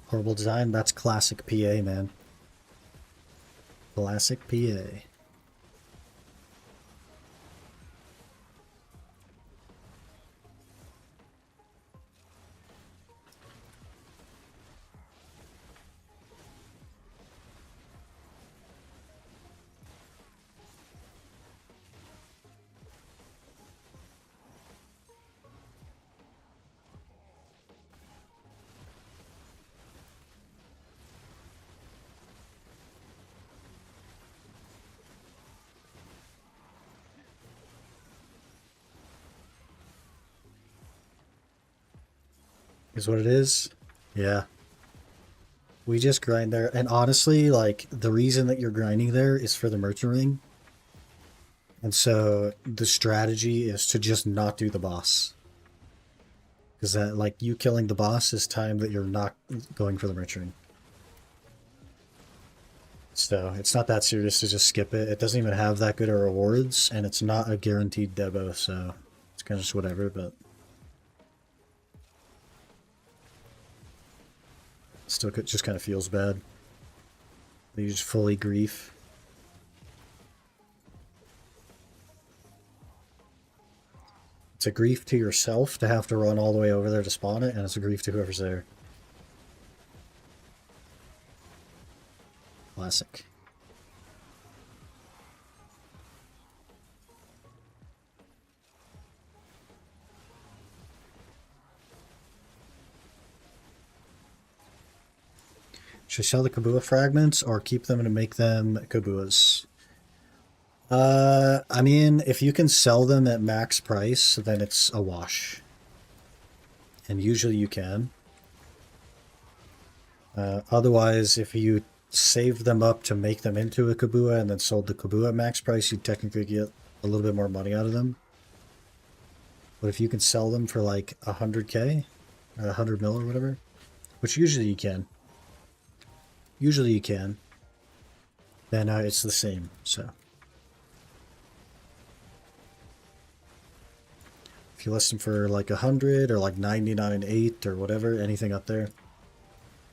Horrible design, that's classic PA, man. Classic PA. is what it is. Yeah. We just grind there. And honestly, like, the reason that you're grinding there is for the merchant ring. And so the strategy is to just not do the boss. Because that, like, you killing the boss is time that you're not going for the merchant ring. So it's not that serious to just skip it. It doesn't even have that good of rewards, and it's not a guaranteed Debo, so it's kind of just whatever, but still just kind of feels bad. You just fully grief. It's a grief to yourself to have to run all the way over there to spawn it, and it's a grief to whoever's there. Classic. Should I sell the Kabua fragments or keep them to make them Kabuas? I mean, if you can sell them at max price, then it's a wash. And usually you can. Otherwise, if you save them up to make them into a Kabua and then sold the Kabua at max price, you technically get a little bit more money out of them. But if you can sell them for like 100k or 100 mil or whatever, which usually you can, then it's the same. So if you list them for like 100 or like 99.8 or whatever, anything up there,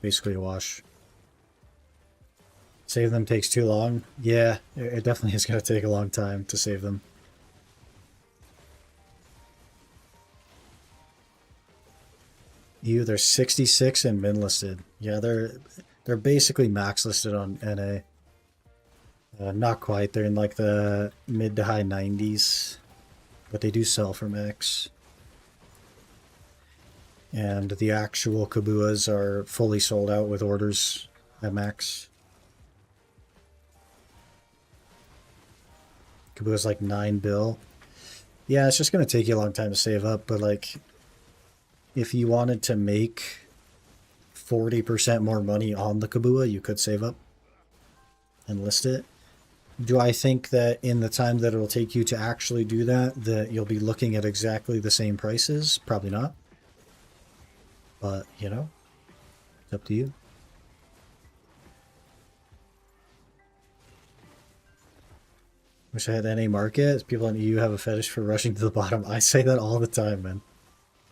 basically a wash. Save them takes too long. Yeah, it definitely is going to take a long time to save them. They're 66 and min listed. Yeah, they're basically max listed on NA. Not quite. They're in like the mid to high 90s, but they do sell for max. And the actual Kabuas are fully sold out with orders at max. Kabua's like 9 bill. Yeah, it's just going to take you a long time to save up, but like, if you wanted to make 40% more money on the Kabua, you could save up and list it. Do I think that in the time that it'll take you to actually do that, that you'll be looking at exactly the same prices? Probably not. But, you know, it's up to you. Wish I had NA market. People in EU have a fetish for rushing to the bottom. I say that all the time, man.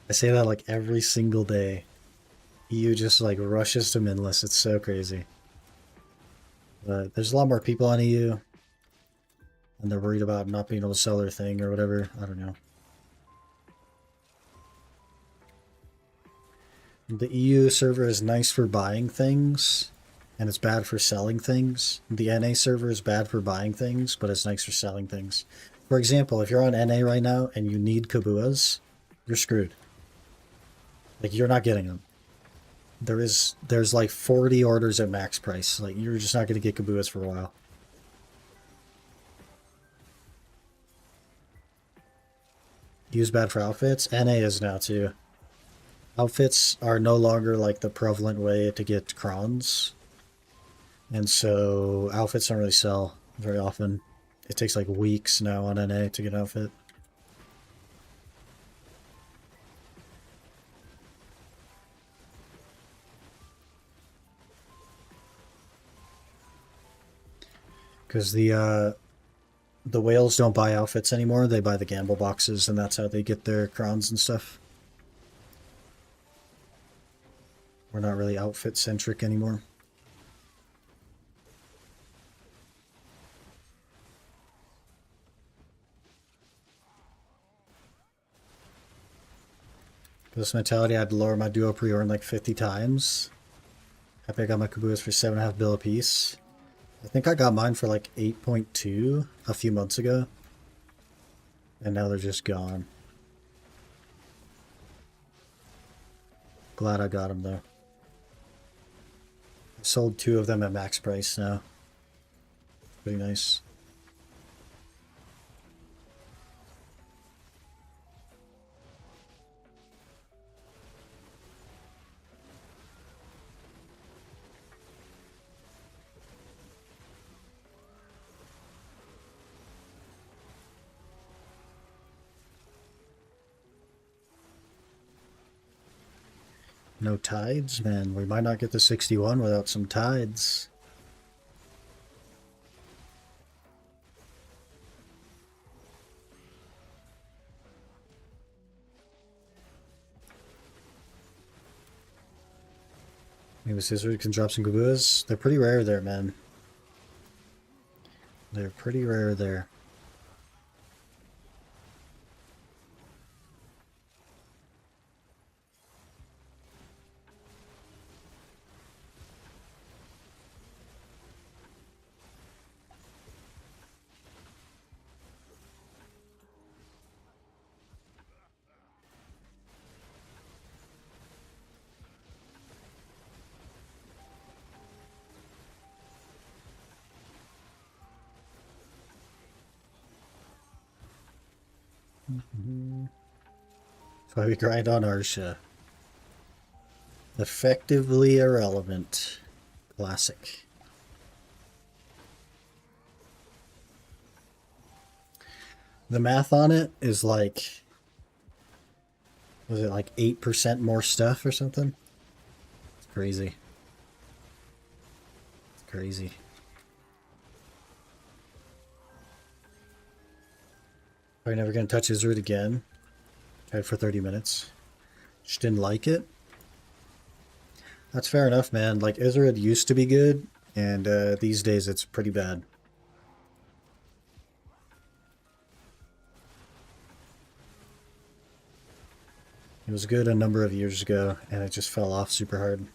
I say that like every single day. EU just like rushes to minless. It's so crazy. But there's a lot more people on EU. And they're worried about not being able to sell their thing or whatever. I don't know. The EU server is nice for buying things, and it's bad for selling things. The NA server is bad for buying things, but it's nice for selling things. For example, if you're on NA right now and you need Kabuas, you're screwed. Like, you're not getting them. There's like 40 orders at max price. Like, you're just not going to get Kabuas for a while. Use bad for outfits. NA is now too. Outfits are no longer like the prevalent way to get crons. And so outfits don't really sell very often. It takes like weeks now on NA to get an outfit. Because the whales don't buy outfits anymore. They buy the gamble boxes, and that's how they get their crowns and stuff. We're not really outfit centric anymore. This mentality, I had to lower my duo pre-order like 50 times. Happy I got my Kabuas for 7.5 bill a piece. I think I got mine for like 8.2 a few months ago. And now they're just gone. Glad I got them though. I sold 2 of them at max price now. Pretty nice. No tides, man. We might not get to 61 without some tides. Maybe Scissor can drop some Gaboos. They're pretty rare there, man. They're pretty rare there. That's why we grind on Arsha. Effectively irrelevant. Classic. The math on it is like, was it like 8% more stuff or something? It's crazy. It's crazy. Probably never gonna touch his root again. Tried for 30 minutes. Just didn't like it. That's fair enough, man. Like, Izzard used to be good, and these days it's pretty bad. It was good a number of years ago, and it just fell off super hard.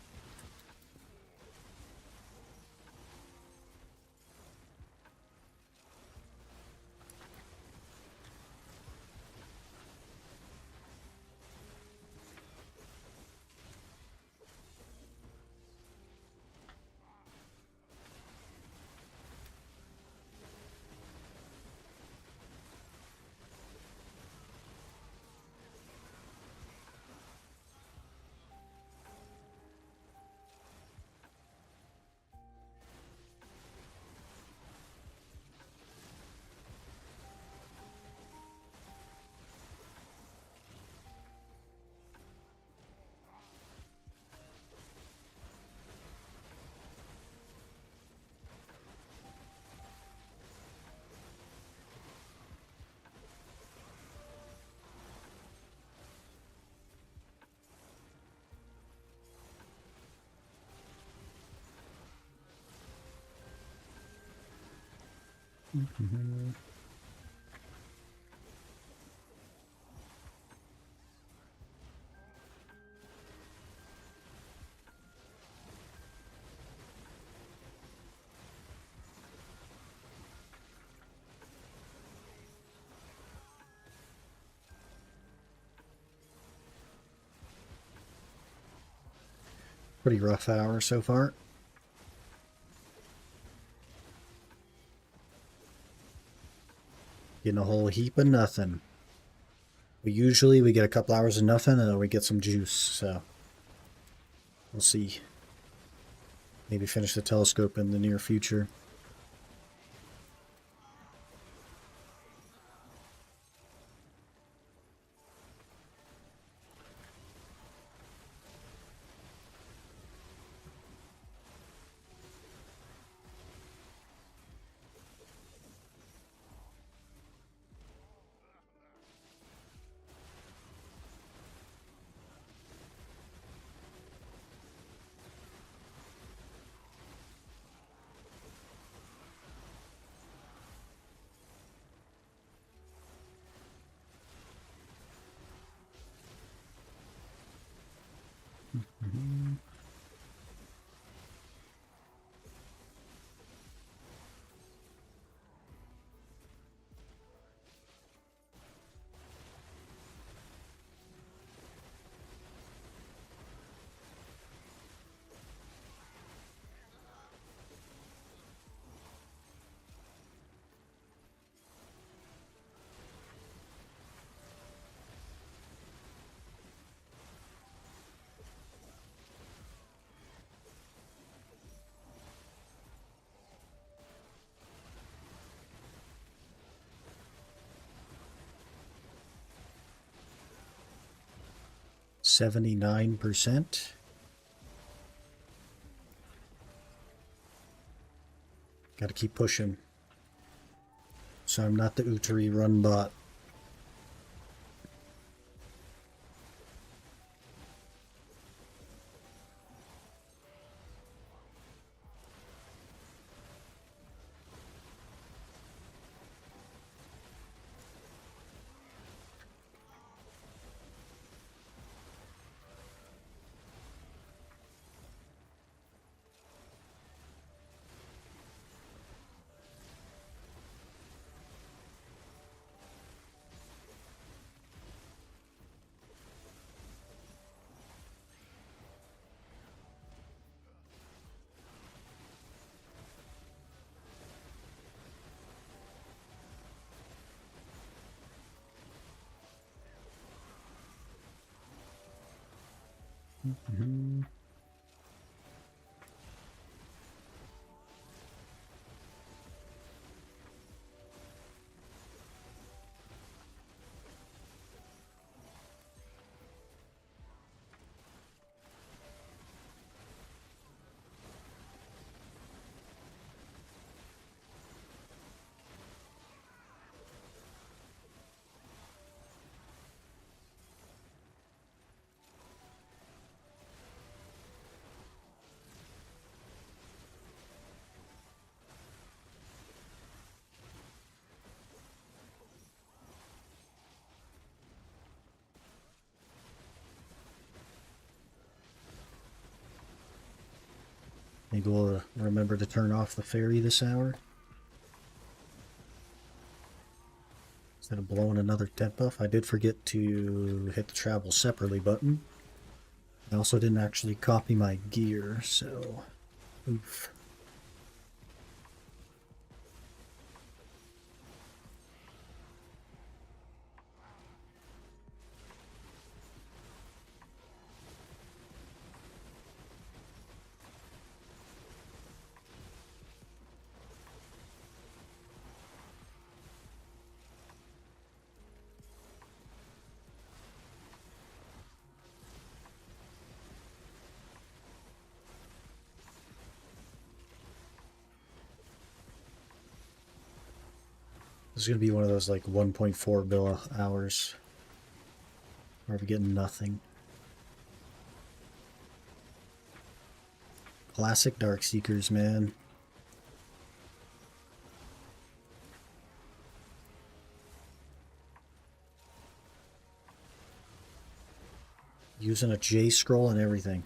Pretty rough hour so far. Getting a whole heap of nothing. We get a couple hours of nothing and then we get some juice, so we'll see. Maybe finish the telescope in the near future. 79%. Gotta keep pushing. So I'm not the Utari run bot. Mm-hmm. Maybe we'll remember to turn off the ferry this hour. Instead of blowing another temp buff. I did forget to hit the travel separately button. I also didn't actually copy my gear, so oof. This is going to be one of those like 1.4 bill hours where we're getting nothing. Classic Darkseekers, man. Using a J scroll and everything.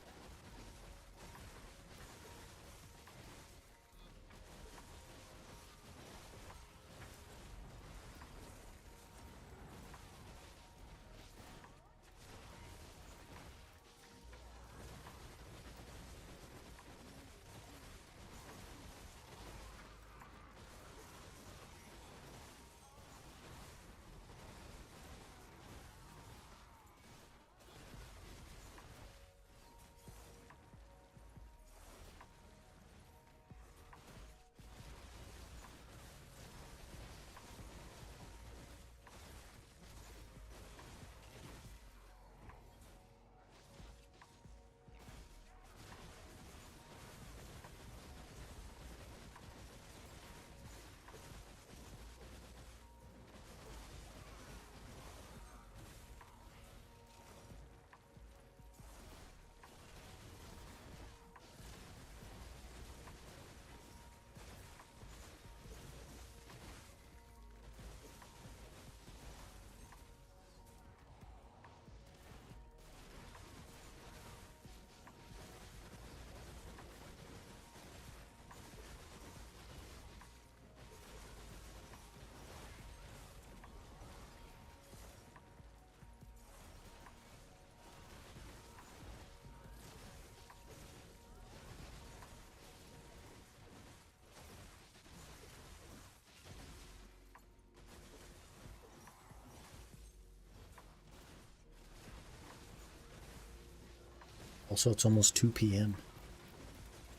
Also, it's almost 2 p.m.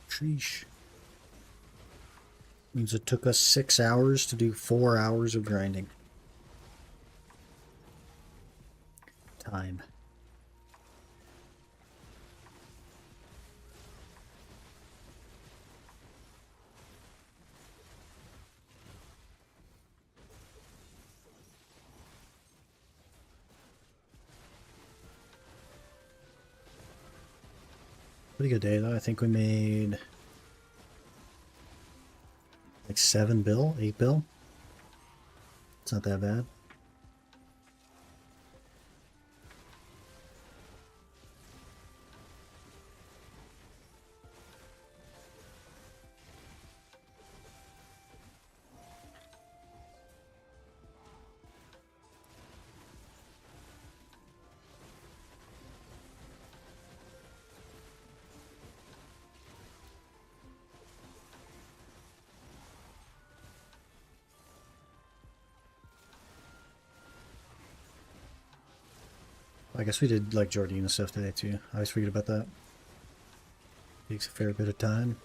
Sheesh. Means it took us 6 hours to do 4 hours of grinding. Time. Pretty good day though. I think we made like 7 bill, 8 bill. It's not that bad. I guess we did like Jordina stuff today too. I always forget about that. Takes a fair bit of time.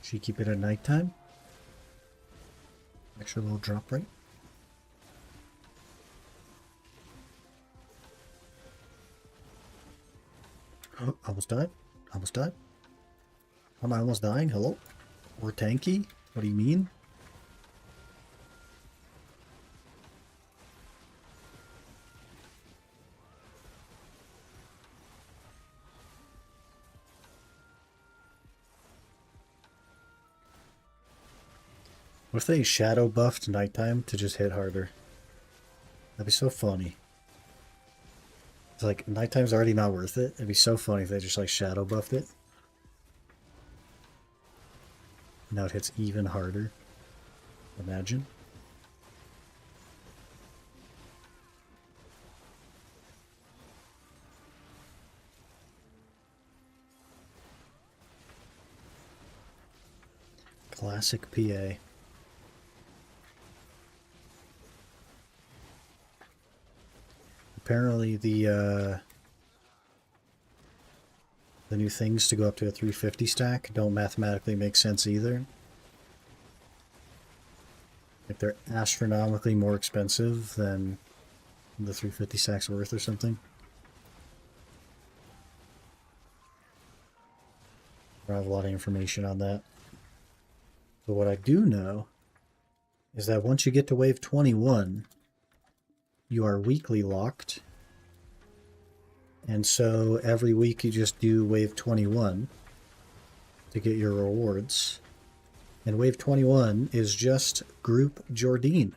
Should you keep it at nighttime? Extra little drop rate. Oh, almost died. Almost died. Am I almost dying? Hello? We're tanky? What do you mean? What if they shadow buffed nighttime to just hit harder? That'd be so funny. It's like nighttime's already not worth it. It'd be so funny if they just like shadow buffed it. Now it hits even harder. Imagine. Classic PA. Apparently the new things to go up to a 350 stack don't mathematically make sense either. Like they're astronomically more expensive than the 350 stack's worth or something. I don't have a lot of information on that. But what I do know is that once you get to wave 21, you are weekly locked. And so every week you just do wave 21 to get your rewards. And wave 21 is just group Jordine.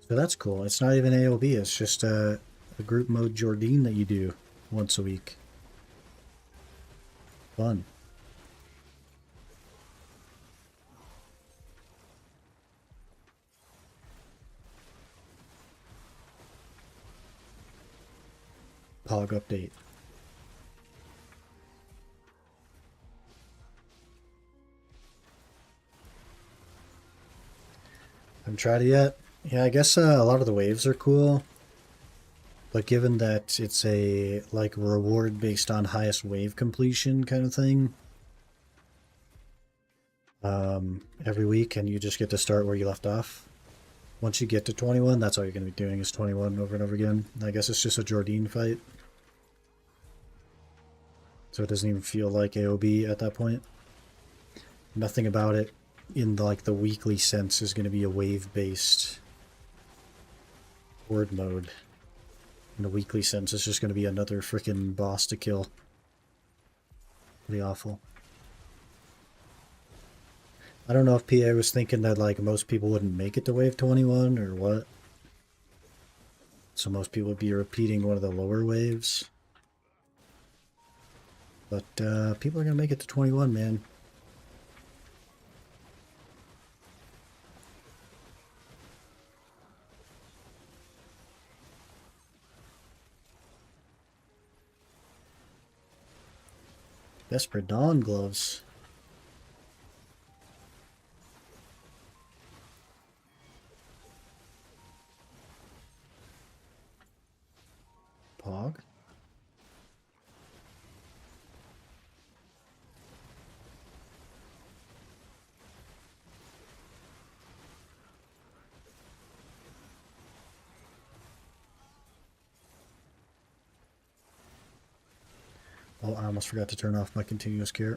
So that's cool. It's not even AOB, it's just a group mode Jordine that you do once a week. Fun. Pog update. Haven't tried it yet. Yeah, I guess a lot of the waves are cool. But given that it's a like reward based on highest wave completion kind of thing, every week, and you just get to start where you left off. Once you get to 21, that's all you're going to be doing is 21 over and over again. I guess it's just a Jordine fight. So it doesn't even feel like AOB at that point. Nothing about it in like the weekly sense is going to be a wave-based horde mode. In a weekly sense, it's just going to be another freaking boss to kill. Pretty awful. I don't know if PA was thinking that like most people wouldn't make it to wave 21 or what. So most people would be repeating one of the lower waves. But people are going to make it to 21, man. Desperate Dawn gloves. Pog. Oh, I almost forgot to turn off my continuous care.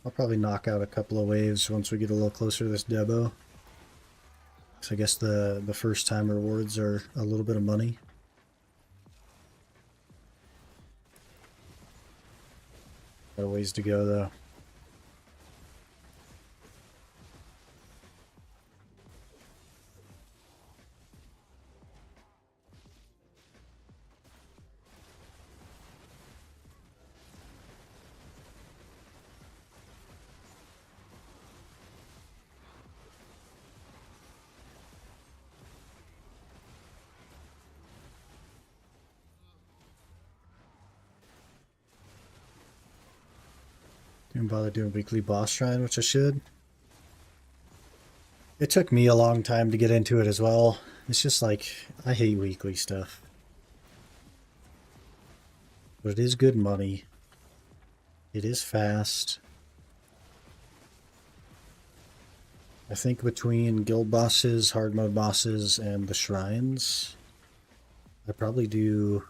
I'll probably knock out a couple of waves once we get a little closer to this Debo. So I guess the first time rewards are a little bit of money. Got a ways to go though. Didn't bother doing weekly boss shrine, which I should. It took me a long time to get into it as well. It's just like, I hate weekly stuff. But it is good money. It is fast. I think between guild bosses, hard mode bosses, and the shrines, I probably do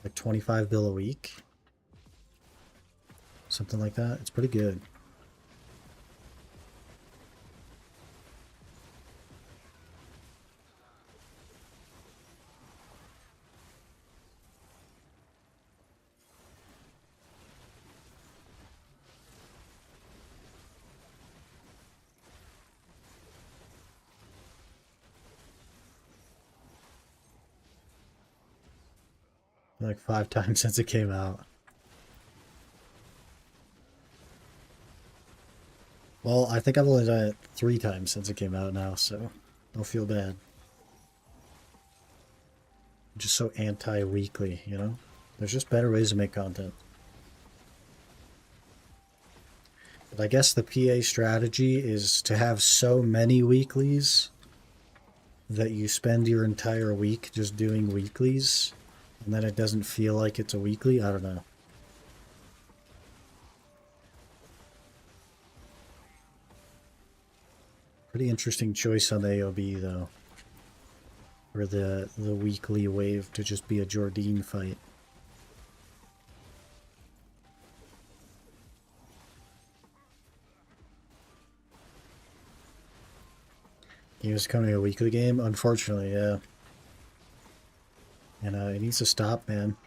like 25 bill a week. Something like that. It's pretty good. Like 5 times since it came out. Well, I think I've only done it 3 times since it came out now, so don't feel bad. I'm just so anti-weekly, you know? There's just better ways to make content. But I guess the PA strategy is to have so many weeklies that you spend your entire week just doing weeklies, and then it doesn't feel like it's a weekly. I don't know. Pretty interesting choice on the AOB though. For the weekly wave to just be a Jordine fight. Game is becoming a weekly game? Unfortunately, yeah. And it needs to stop, man.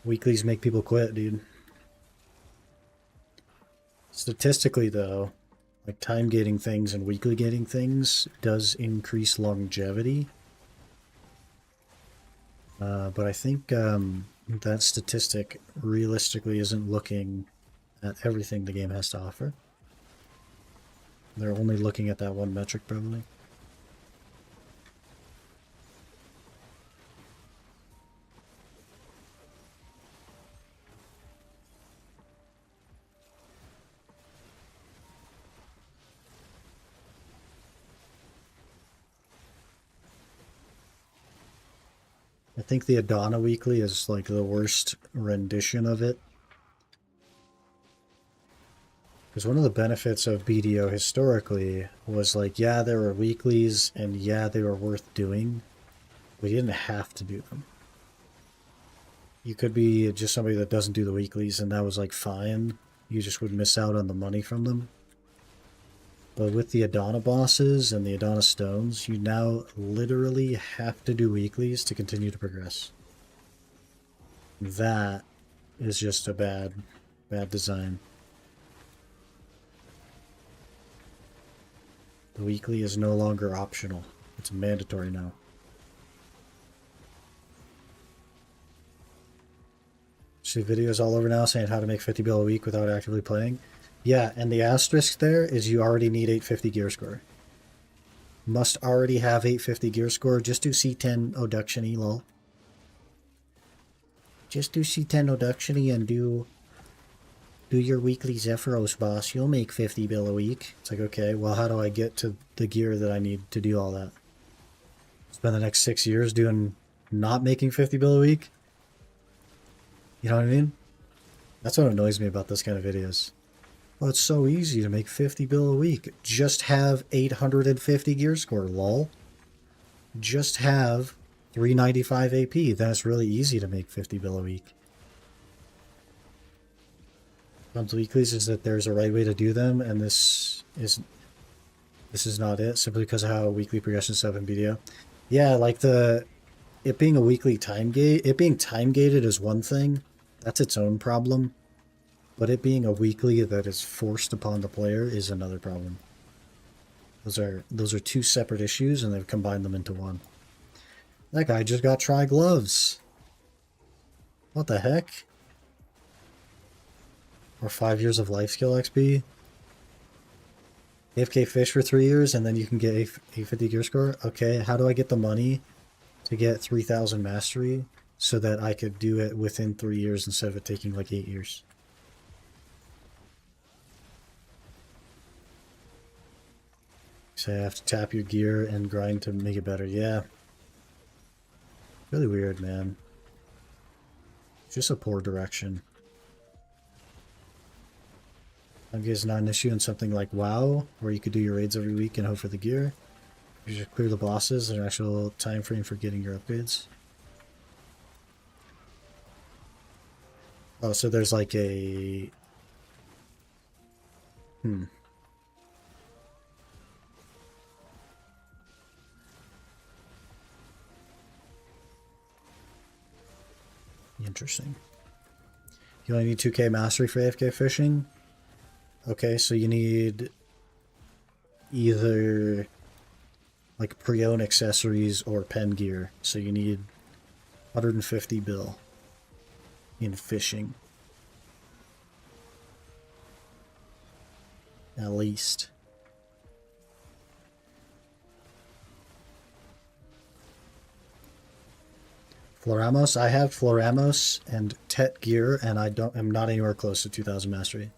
Weeklies make people quit, dude. Statistically, though, like time gating things and weekly gating things does increase longevity. But I think that statistic realistically isn't looking at everything the game has to offer. They're only looking at that one metric, probably. I think the Adana Weekly is like the worst rendition of it. Because one of the benefits of BDO historically was like, yeah, there were weeklies, and yeah, they were worth doing. We didn't have to do them. You could be just somebody that doesn't do the weeklies, and that was like fine. You just would miss out on the money from them. But with the Adana bosses and the Adana stones, you now literally have to do weeklies to continue to progress. That is just a bad design. The weekly is no longer optional. It's mandatory now. See videos all over now saying how to make 50 bill a week without actively playing. Yeah, and the asterisk there is you already need 850 gear score. Must already have 850 gear score. Just do C10 Oduction-y, lol. Just do C10 Oduction-y and do your weekly Zephyros, boss. You'll make 50 bill a week. It's like, okay, well, how do I get to the gear that I need to do all that? Spend the next 6 years doing not making 50 bill a week? You know what I mean? That's what annoys me about this kind of videos. Well, it's so easy to make 50 bill a week. Just have 850 gear score, lol. Just have 395 AP. Then it's really easy to make 50 bill a week. Monthly weeklies is that there's a right way to do them, and this is not it, simply because of how weekly progression stuff in BDO. Yeah, like it being a weekly time gate, it being time gated is one thing. That's its own problem. But it being a weekly that is forced upon the player is another problem. Those are two separate issues, and they've combined them into one. That guy just got tri gloves. What the heck? Or 5 years of life skill XP. AFK fish for 3 years, and then you can get a 50 gear score. Okay, how do I get the money to get 3000 mastery so that I could do it within 3 years instead of it taking like 8 years? So I have to tap your gear and grind to make it better. Yeah. Really weird, man. Just a poor direction. Time gate is not an issue in something like WoW, where you could do your raids every week and hope for the gear. You just clear the bosses and an actual time frame for getting your upgrades. Oh, so there's like a... Interesting. You only need 2k mastery for AFK fishing? Okay, so you need either like pre-owned accessories or pen gear. So you need 150 bill in fishing. At least. Floramos, I have Floramos and Tet gear, and I'm not anywhere close to 2000 mastery.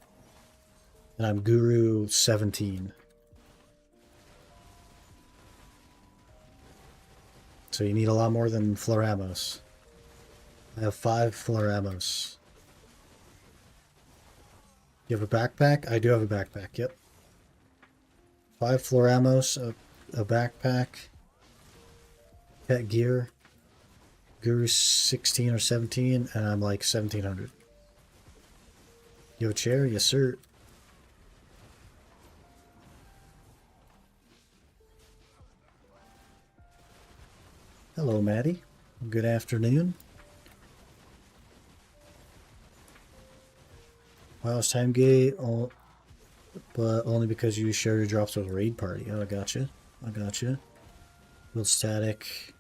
And I'm Guru 17. So you need a lot more than Floramos. I have 5 Floramos. You have a backpack? I do have a backpack, yep. 5 Floramos, a backpack, Tet gear. Guru 16 or 17, and I'm like 1700. You have a chair? Yes, sir. Hello, Maddie. Good afternoon. Wow, it's time gate, but only because you share your drops with a raid party. Oh, I gotcha. I gotcha. Build static.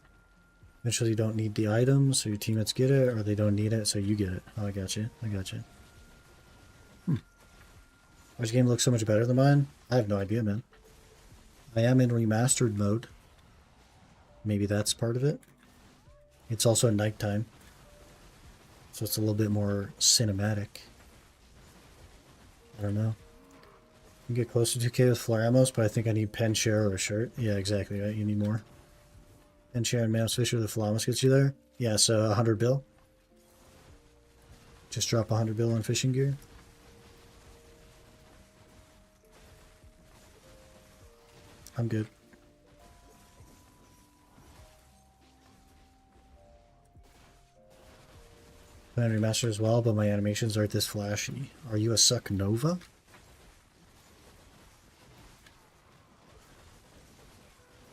Eventually you don't need the item, so your teammates get it, or they don't need it, so you get it. Oh, I gotcha. I gotcha. Why does your game look so much better than mine? I have no idea, man. I am in remastered mode. Maybe that's part of it. It's also nighttime, so it's a little bit more cinematic. I don't know. You can get close to 2k with Floramos, but I think I need pen share or a shirt. Yeah, exactly, right? You need more. Pen share and Manus Fisher, the Floramos gets you there. Yeah, so 100 bill. Just drop 100 bill on fishing gear. I'm good. Plan remaster as well, but my animations aren't this flashy. Are you a Suck Nova?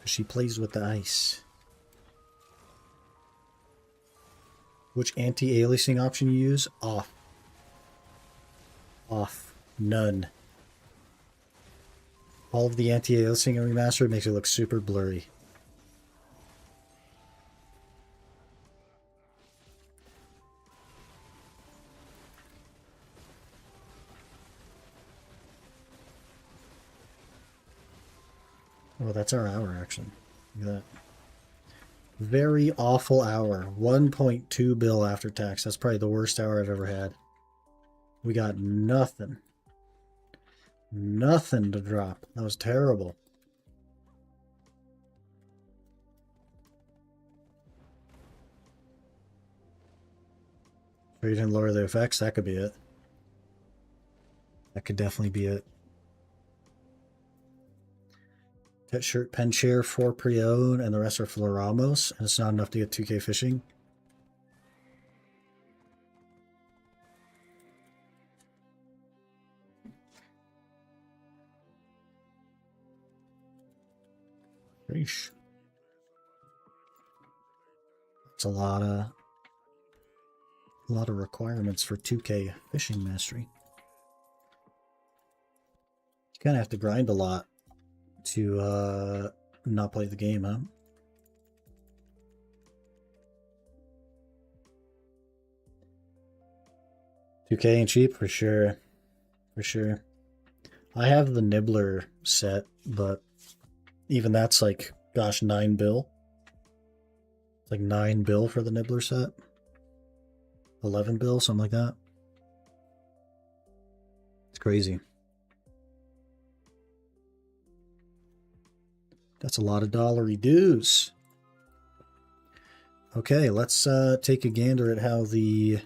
She plays with the ice. Which anti-aliasing option you use? Off. Off. None. All of the anti-aliasing remastered makes it look super blurry. Oh, that's our hour, actually. Look at that. Very awful hour. 1.2 bill after tax. That's probably the worst hour I've ever had. We got nothing. Nothing to drop. That was terrible. Or you didn't lower the effects? That could be it. That could definitely be it. Pet shirt, pen chair, 4 pre-owned, and the rest are Floramos, and it's not enough to get 2K fishing. Sheesh. That's a lot of requirements for 2K fishing mastery. You kind of have to grind a lot to not play the game, huh? $2K ain't cheap for sure. For sure. I have the Nibbler set, but even that's like, gosh, 9 bill. It's like 9 bill for the Nibbler set. 11 bill, something like that. It's crazy. That's a lot of dollary dues. Okay, let's take a gander at how the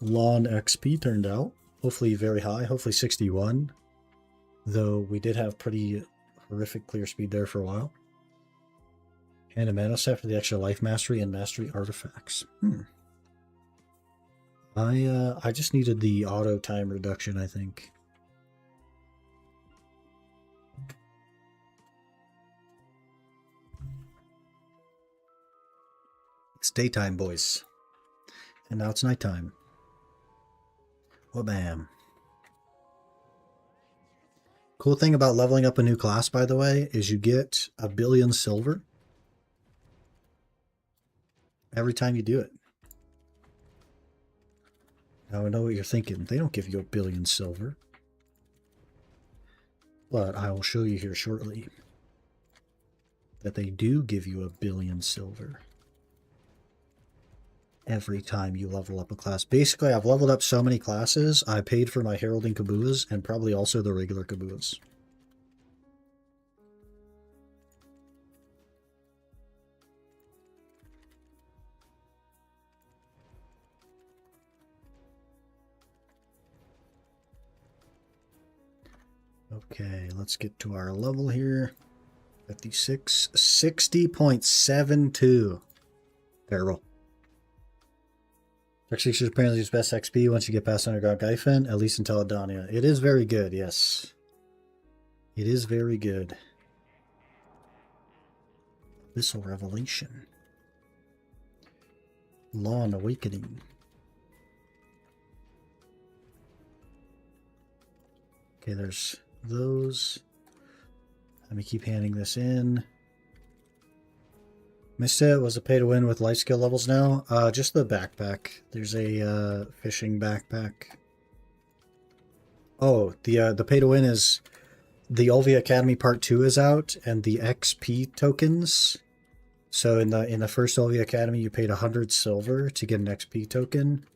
lawn XP turned out. Hopefully very high, hopefully 61. Though we did have pretty horrific clear speed there for a while. And a mana set for the extra life mastery and mastery artifacts. I just needed the auto time reduction, I think. It's daytime, boys. And now it's nighttime. Wha-bam. Cool thing about leveling up a new class, by the way, is you get 1 billion silver every time you do it. Now I know what you're thinking. They don't give you 1 billion silver. But I will show you here shortly that they do give you 1 billion silver every time you level up a class. Basically, I've leveled up so many classes, I paid for my Heralding Kabuas and probably also the regular Kabuas. Okay, let's get to our level here. 56, 60.72. Terrible. Actually, she's apparently its best XP once you get past Underground Gyfin, at least until Adania. It is very good, yes. It is very good. Abyssal Revelation. Lawn Awakening. Okay, there's those. Let me keep handing this in. Missed it. Was a pay to win with life skill levels now? Just the backpack. There's a fishing backpack. Oh, the pay to win is the Olvia Academy Part 2 is out, and the XP tokens. So in the first Olvia Academy, you paid 100 silver to get an XP token,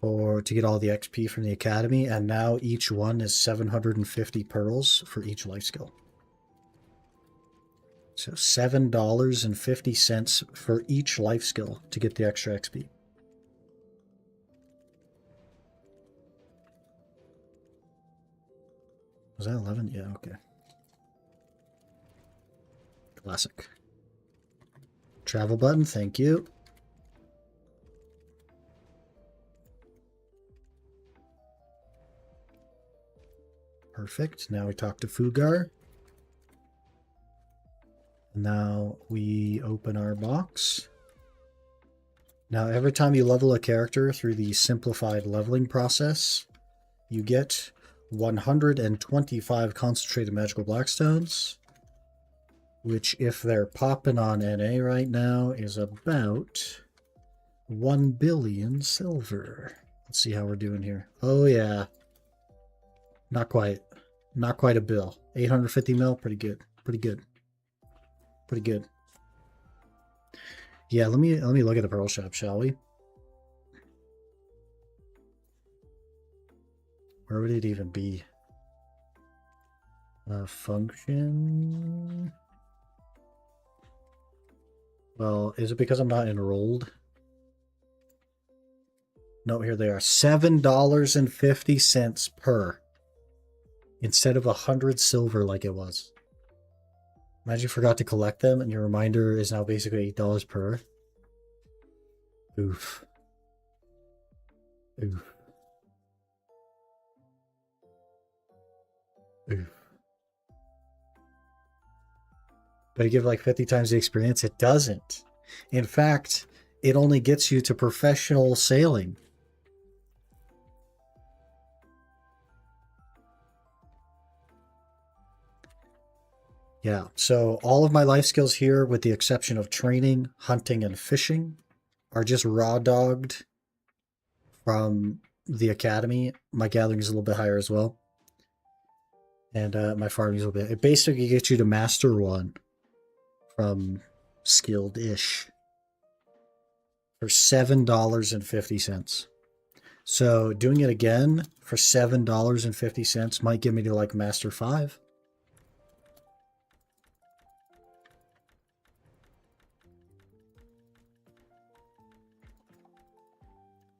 or to get all the XP from the Academy, and now each one is 750 pearls for each life skill. So $7.50 for each life skill to get the extra XP. Was that 11? Yeah, okay. Classic. Travel button, thank you. Perfect. Now we talk to Fugar. Now we open our box. Now every time you level a character through the simplified leveling process, you get 125 concentrated magical blackstones, which if they're popping on NA right now is about 1 billion silver. Let's see how we're doing here. Oh yeah. Not quite. Not quite a bill. 850 mil, pretty good. Pretty good. Pretty good. Yeah, let me look at the pearl shop, shall we? Where would it even be? Function. Well, is it because I'm not enrolled? No, here they are. $7.50 per. Instead of 100 silver like it was. Imagine you forgot to collect them and your reminder is now basically $8 per. Oof. Oof. Oof. But you give like 50 times the experience? It doesn't. In fact, it only gets you to professional sailing. Yeah, so all of my life skills here, with the exception of training, hunting, and fishing, are just raw dogged from the academy. My gathering is a little bit higher as well. And my farming is a little bit. It basically gets you to master 1 from skilled-ish for $7.50. So doing it again for $7.50 might get me to like master 5.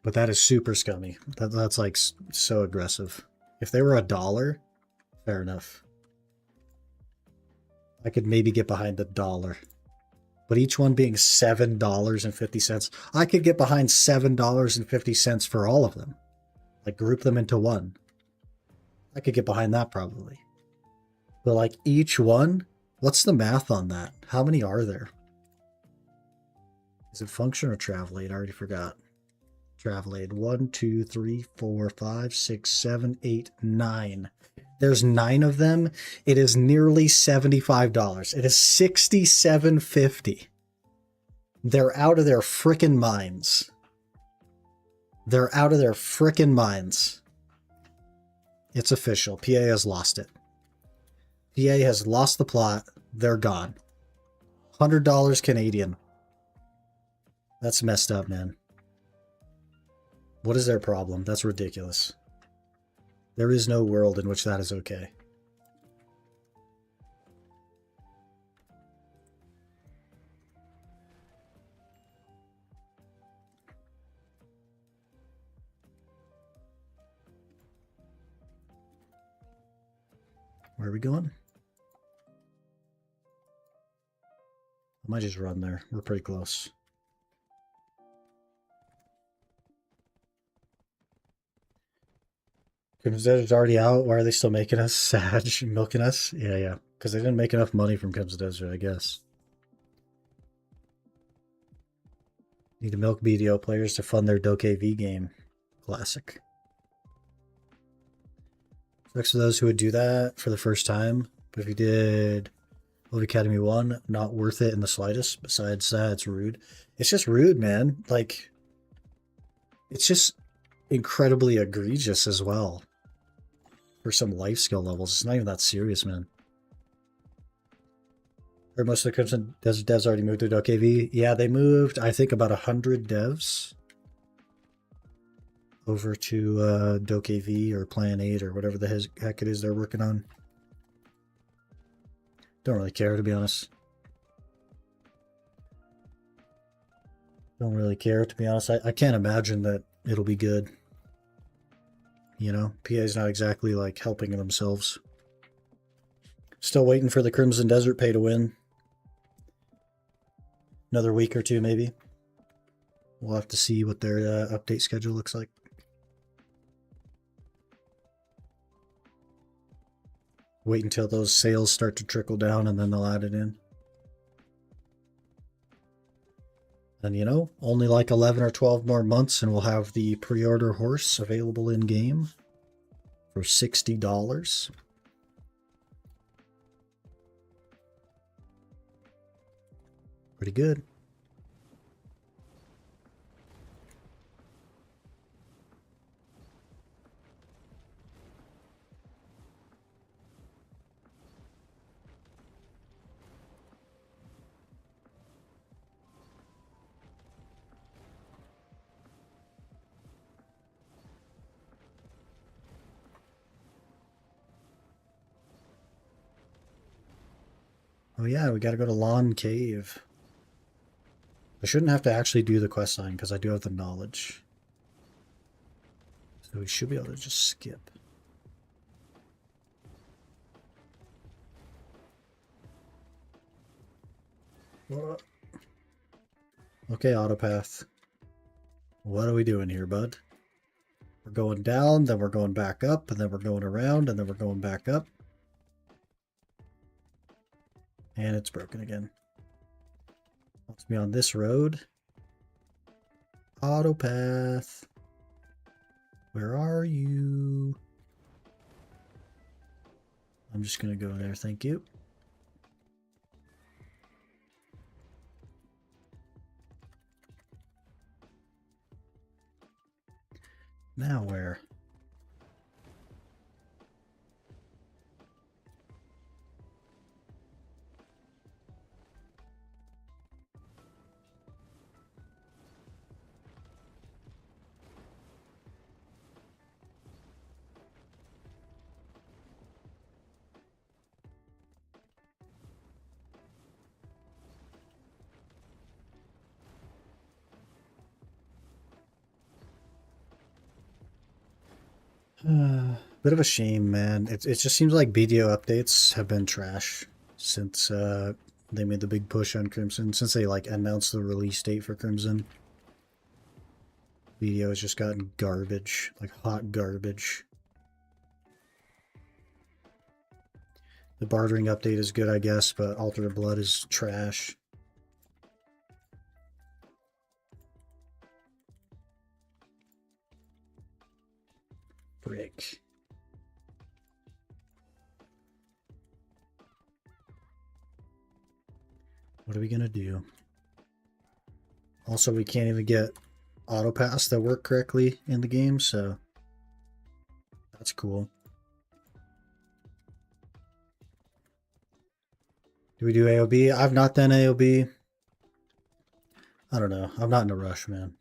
But that is super scummy. That's like so aggressive. If they were $1, fair enough. I could maybe get behind $1. But each one being $7.50, I could get behind $7.50 for all of them. Like group them into one. I could get behind that probably. But like each one, what's the math on that? How many are there? Is it function or travel aid? I already forgot. Travel aid. 1, 2, 3, 4, 5, 6, 7, 8, 9. There's 9 of them. It is nearly $75. It is $67.50. They're out of their frickin' minds. They're out of their frickin' minds. It's official. PA has lost it. PA has lost the plot. They're gone. $100 Canadian. That's messed up, man. What is their problem? That's ridiculous. There is no world in which that is okay. Where are we going? I might just run there. We're pretty close. Kim's Desert's already out. Why are they still making us sad? Milking us? Yeah. Because they didn't make enough money from Kim's Desert, I guess. Need to milk BDO players to fund their DokeV game. Classic. Thanks for those who would do that for the first time. But if you did Love Academy 1, not worth it in the slightest. Besides that, it's rude. It's just rude, man. Like, it's just incredibly egregious as well. For some life skill levels. It's not even that serious, man. Or most of the Crimson Desert devs already moved to DokeV. Yeah, they moved, I think, about 100 devs over to DokeV or Plan 8 or whatever the heck it is they're working on. Don't really care, to be honest. Don't really care, to be honest. I can't imagine that it'll be good. You know, PA's not exactly like helping themselves. Still waiting for the Crimson Desert pay to win. Another week or two, maybe. We'll have to see what their update schedule looks like. Wait until those sales start to trickle down and then they'll add it in. And you know, only like 11 or 12 more months and we'll have the pre-order horse available in game for $60. Pretty good. Oh yeah, we gotta go to Lawn Cave. I shouldn't have to actually do the quest line because I do have the knowledge. So we should be able to just skip. Okay, Autopath. What are we doing here, bud? We're going down, then we're going back up, and then we're going around, and then we're going back up. And it's broken again. Wants me on this road. Autopath. Where are you? I'm just going to go there, thank you. Now where? Bit of a shame, man. It just seems like BDO updates have been trash since they made the big push on Crimson. Since they like announced the release date for Crimson, BDO has just gotten garbage, like hot garbage. The bartering update is good, I guess, but Altar of Blood is trash. Brick. What are we gonna do? Also, we can't even get auto pass that work correctly in the game, so that's cool. Do we do AOB? I've not done AOB. I don't know. I'm not in a rush, man.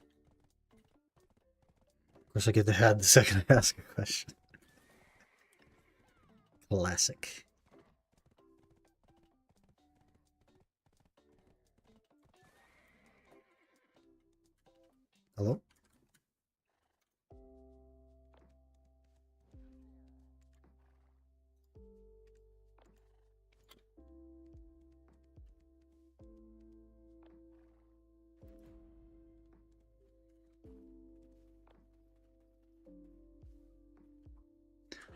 Of course, I get to have the second I ask a question. Classic. Hello?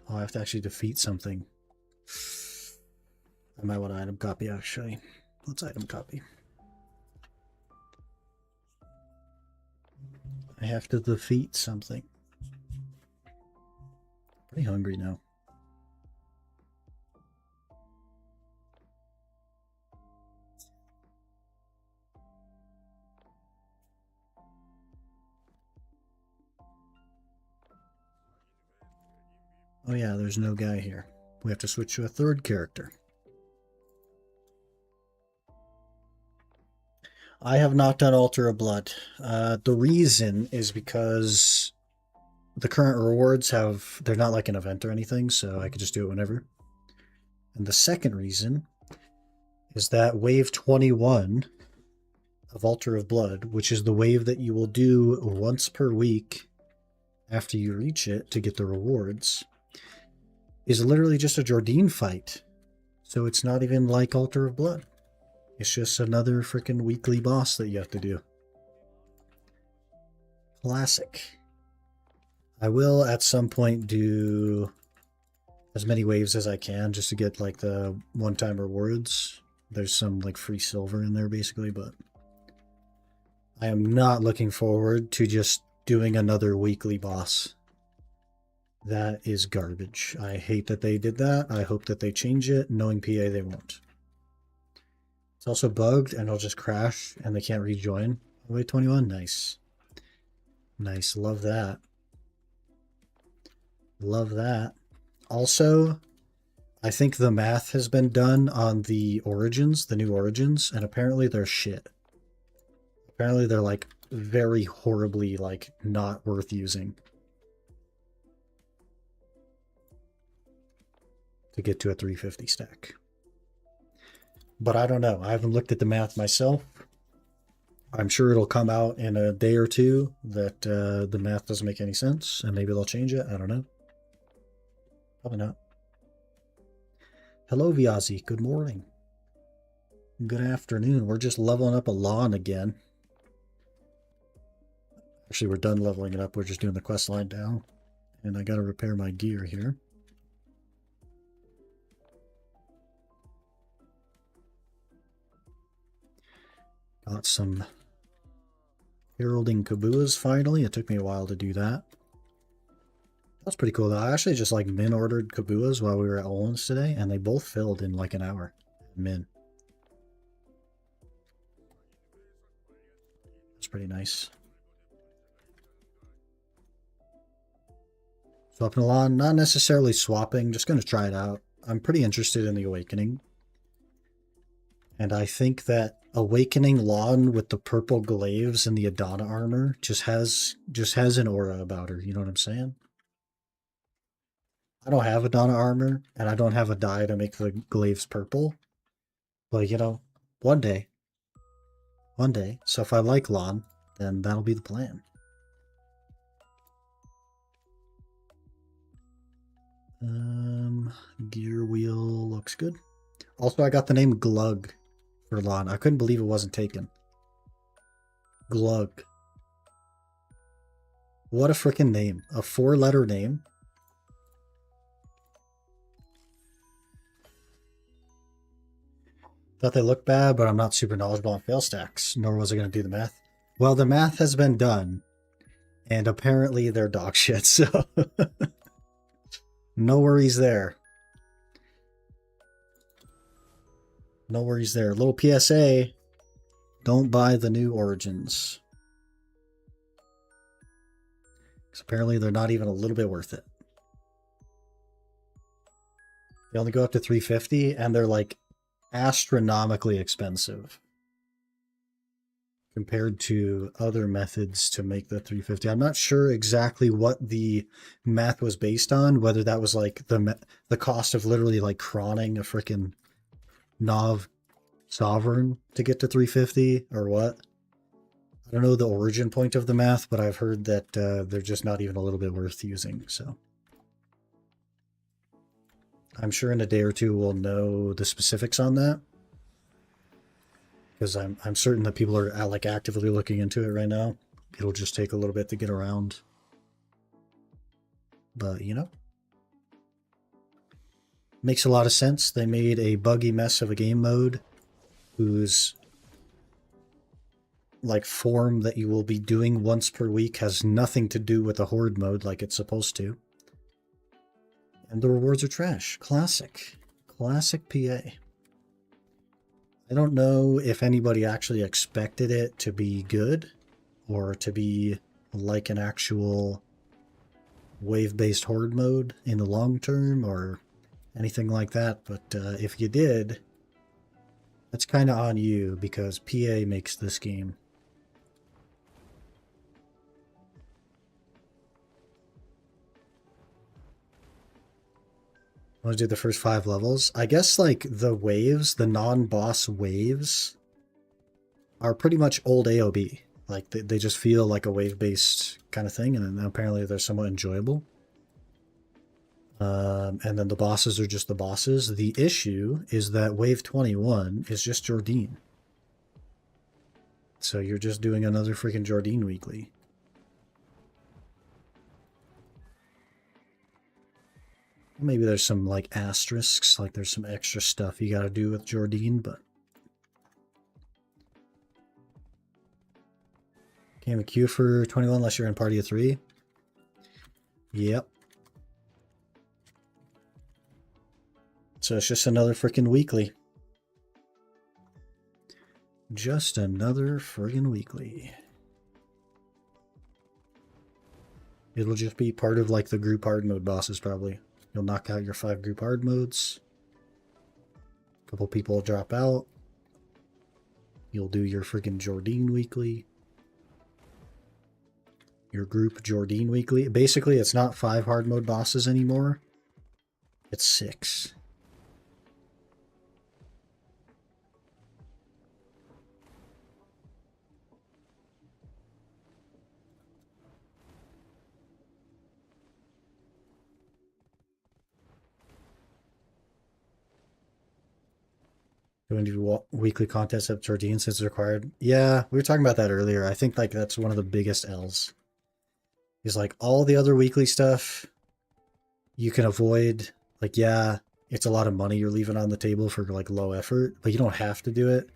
Oh, I have to actually defeat something. I might want to item copy, actually. Let's item copy. I have to defeat something. Pretty hungry now. Oh yeah, there's no guy here. We have to switch to a third character. I have not done Altar of Blood. The reason is because the current rewards they're not like an event or anything, so I could just do it whenever. And the second reason is that wave 21 of Altar of Blood, which is the wave that you will do once per week after you reach it to get the rewards, is literally just a Jordine fight. So it's not even like Altar of Blood. It's just another freaking weekly boss that you have to do. Classic. I will at some point do as many waves as I can just to get like the one-time rewards. There's some like free silver in there basically, but I am not looking forward to just doing another weekly boss. That is garbage. I hate that they did that. I hope that they change it. Knowing PA, they won't. It's also bugged and it'll just crash and they can't rejoin. Wait, 21? Nice. Nice. Love that. Love that. Also, I think the math has been done on the origins, the new origins, and apparently they're shit. Apparently they're like very horribly like not worth using to get to a 350 stack. But I don't know. I haven't looked at the math myself. I'm sure it'll come out in a day or two that the math doesn't make any sense, and maybe they'll change it. I don't know. Probably not. Hello, Viazi. Good morning. Good afternoon. We're just leveling up Olun again. Actually, we're done leveling it up. We're just doing the quest line down. And I got to repair my gear here. Got some heralding Kabuas finally. It took me a while to do that. That's pretty cool though. I actually just like min ordered Kabuas while we were at Olun's today, and they both filled in like an hour. Min. That's pretty nice. Swapping Olun, not necessarily swapping, just going to try it out. I'm pretty interested in the Awakening. And I think that Awakening Lawn with the purple glaives and the Adana armor just has an aura about her, you know what I'm saying? I don't have Adana armor, and I don't have a dye to make the glaives purple. But, you know, one day. One day. So if I like Lawn, then that'll be the plan. Gear wheel looks good. Also, I got the name Glug for Lawn. I couldn't believe it wasn't taken. Glug. What a freaking name. A 4-letter name. Thought they looked bad, but I'm not super knowledgeable on fail stacks, nor was I going to do the math. Well, the math has been done, and apparently they're dog shit, so no worries there. No worries there. Little PSA, don't buy the new Origins. Because apparently they're not even a little bit worth it. They only go up to 350, and they're like astronomically expensive compared to other methods to make the 350. I'm not sure exactly what the math was based on, whether that was like the cost of literally like crawling a freaking Nov Sovereign to get to 350 or what. I don't know the origin point of the math, but I've heard that they're just not even a little bit worth using, so I'm sure in a day or two we'll know the specifics on that, because I'm certain that people are like actively looking into it right now. It'll just take a little bit to get around, but you know, makes a lot of sense. They made a buggy mess of a game mode whose like form that you will be doing once per week has nothing to do with the horde mode like it's supposed to. And the rewards are trash. Classic. Classic PA. I don't know if anybody actually expected it to be good or to be like an actual wave-based horde mode in the long term or anything like that, but if you did, that's kind of on you because PA makes this game. I want to do the first 5 levels. I guess like the waves, the non-boss waves, are pretty much old AOB. Like they just feel like a wave-based kind of thing, and then apparently they're somewhat enjoyable. And then the bosses are just the bosses. The issue is that Wave 21 is just Jordine. So you're just doing another freaking Jardine weekly. Maybe there's some like asterisks, like there's some extra stuff you gotta do with Jardine, but can't have a queue for 21 unless you're in party of 3. Yep. So it's just another freaking weekly. Just another friggin' weekly. It'll just be part of like the group hard mode bosses probably. You'll knock out your 5 group hard modes. A couple people will drop out. You'll do your friggin' Jardine weekly. Your group Jardine weekly. Basically, it's not 5 hard mode bosses anymore. It's 6. Going to do weekly contests at Jardine since it's required. Yeah, we were talking about that earlier. I think like that's one of the biggest L's. Is like all the other weekly stuff you can avoid. Like, yeah, it's a lot of money you're leaving on the table for like low effort, but you don't have to do it.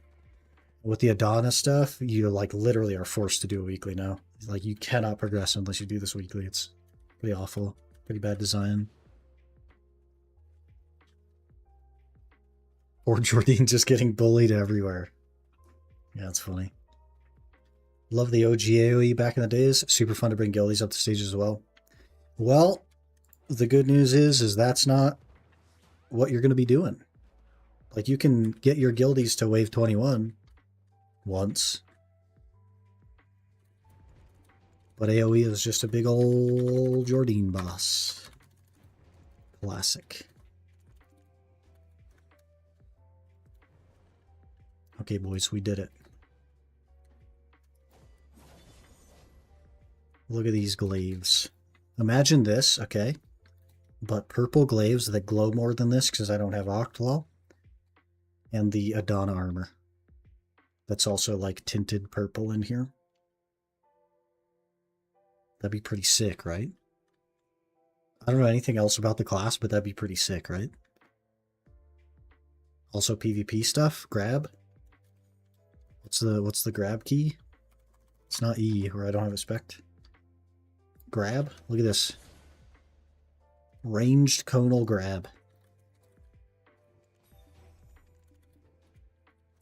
With the Adonis stuff, you like literally are forced to do a weekly now. Like you cannot progress unless you do this weekly. It's pretty awful. Pretty bad design. Or Jardine just getting bullied everywhere. Yeah, that's funny. Love the OG AoE back in the days. Super fun to bring guildies up to stage as well. Well, the good news is that's not what you're going to be doing. Like, you can get your guildies to wave 21 once. But AoE is just a big old Jardine boss. Classic. Okay, boys, we did it. Look at these glaives. Imagine this, okay? But purple glaives that glow more than this because I don't have Octlaw. And the Adana armor. That's also like tinted purple in here. That'd be pretty sick, right? I don't know anything else about the class, but that'd be pretty sick, right? Also PvP stuff, grab. What's the grab key? It's not E, or I don't have a spec. Grab. Look at this. Ranged conal grab.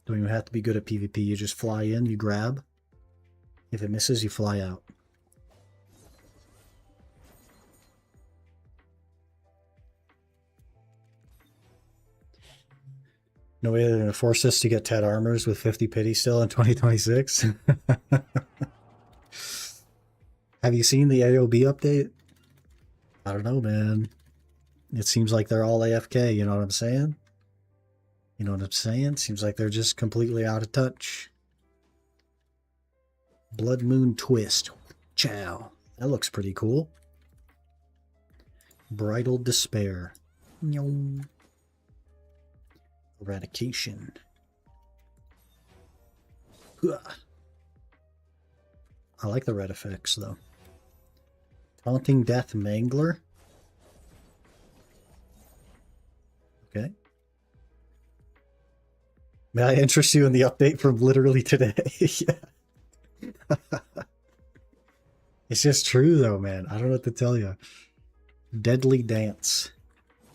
Don't even have to be good at PvP. You just fly in, you grab. If it misses, you fly out. No way they're going to force us to get 10 armors with 50 pity still in 2026. Have you seen the AOB update? I don't know, man. It seems like they're all AFK, you know what I'm saying? You know what I'm saying? Seems like they're just completely out of touch. Blood Moon Twist. Chow. That looks pretty cool. Bridal Despair. Eradication. I like the red effects, though. Taunting Death Mangler. Okay. May I interest you in the update from literally today? Yeah. It's just true, though, man. I don't know what to tell you. Deadly Dance.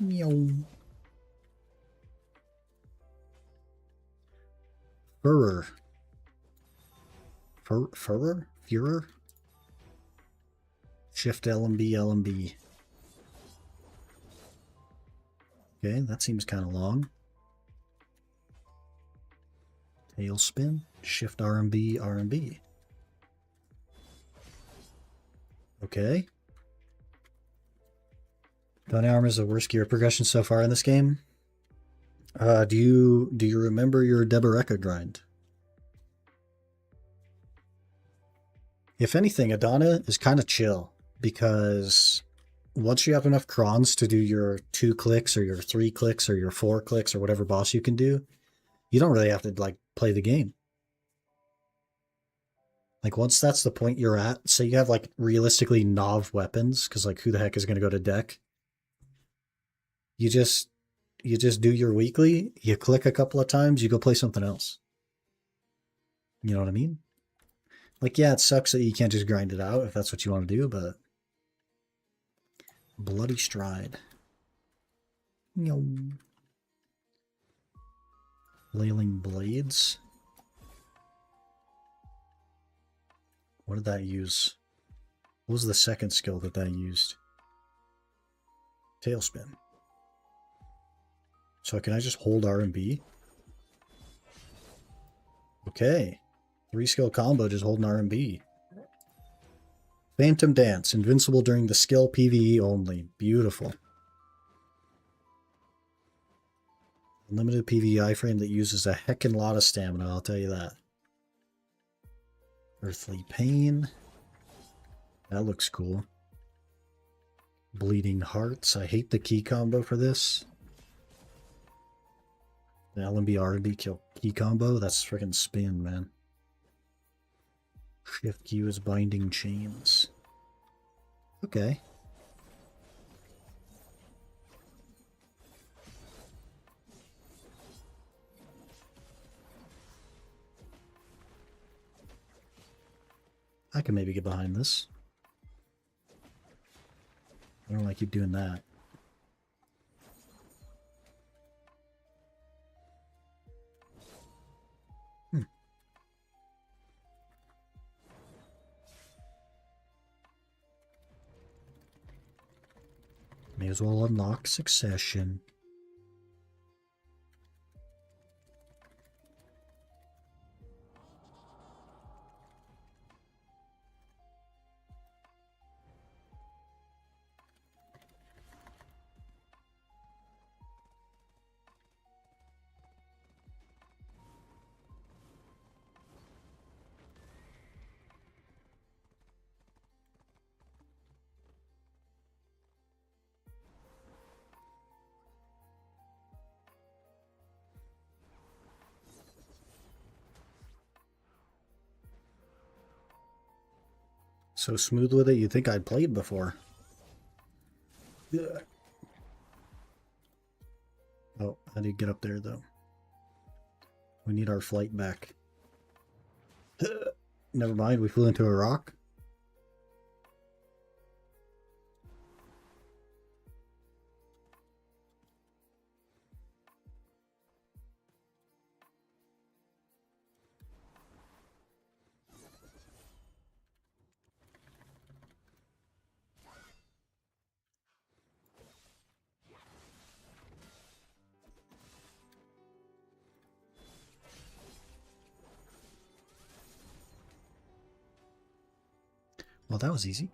Meow. Furor. Furor? Furor? Shift LMB, LMB. Okay, that seems kind of long. Tailspin. Shift RMB, RMB. Okay. Gun Armor is the worst gear progression so far in this game. Do you remember your Deboreka grind? If anything, Adana is kind of chill because once you have enough crons to do your 2 clicks or your 3 clicks or your 4 clicks or whatever boss you can do, you don't really have to like play the game. Like, once that's the point you're at, say you have, like, realistically Nov weapons, because, like, who the heck is going to go to deck? You just do your weekly, you click a couple of times, you go play something else. You know what I mean? Like, yeah, it sucks that you can't just grind it out if that's what you want to do, but... Bloody Stride. Flailing Blades. What did that use? What was the second skill that used? Tailspin. So can I just hold R and B? Okay. 3-skill combo just holding R and B. Phantom Dance. Invincible during the skill PvE only. Beautiful. Limited PvE iframe that uses a heckin' lot of stamina, I'll tell you that. Earthly Pain. That looks cool. Bleeding Hearts. I hate the key combo for this. The LMB R&B kill key combo. That's freaking spin, man. Shift Q is Binding Chains. Okay. I can maybe get behind this. I don't want to keep doing that. May as well unlock Succession. So smooth with it, you'd think I'd played before. Ugh. Oh, how do you get up there, though? We need our flight back. Never mind, we flew into a rock. Well, that was easy.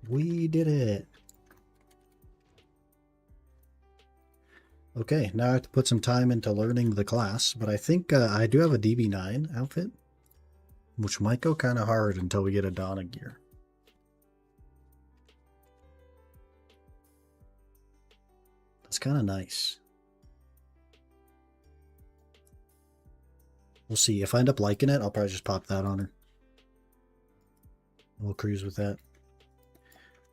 We did it. Okay, now I have to put some time into learning the class, but I think I do have a DB9 outfit, which might go kind of hard until we get a Donna gear. That's kind of nice. We'll see. If I end up liking it, I'll probably just pop that on her. We'll cruise with that.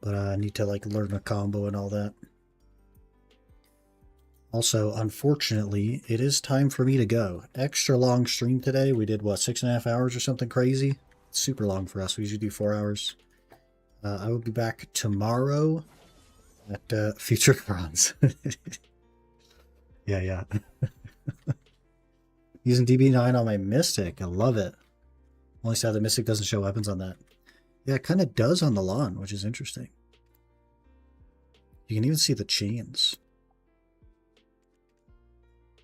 But I need to like learn a combo and all that. Also, unfortunately, it is time for me to go. Extra long stream today. We did, what, 6.5 hours or something crazy? It's super long for us. We usually do 4 hours. I will be back tomorrow at Future Bronze. Yeah. Using DB9 on my Mystic. I love it. Only sad the Mystic doesn't show weapons on that. Yeah, it kind of does on the lawn, which is interesting. You can even see the chains.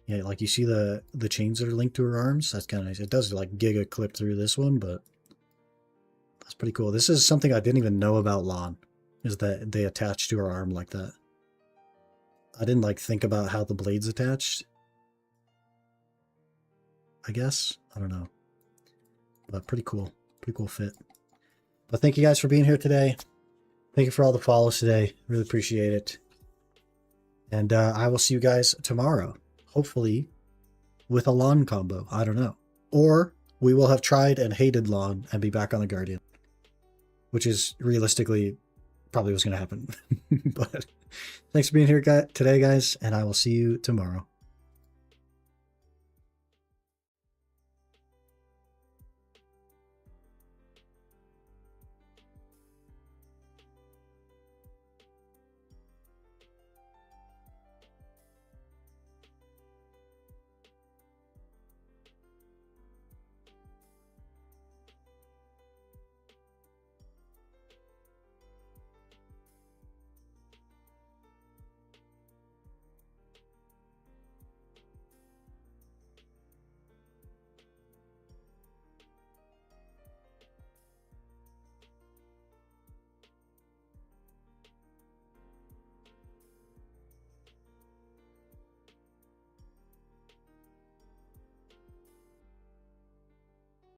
Yeah, like you see the chains that are linked to her arms. That's kind of nice. It does like giga clip through this one, but that's pretty cool. This is something I didn't even know about Lon, is that they attach to her arm like that. I didn't like think about how the blade's attached. I guess. I don't know. But pretty cool. Pretty cool fit. But thank you guys for being here today. Thank you for all the follows today. Really appreciate it. And I will see you guys tomorrow. Hopefully with a Lon combo. I don't know. Or we will have tried and hated Lon and be back on the Guardian. Which is realistically probably what's going to happen. But thanks for being here today, guys. And I will see you tomorrow.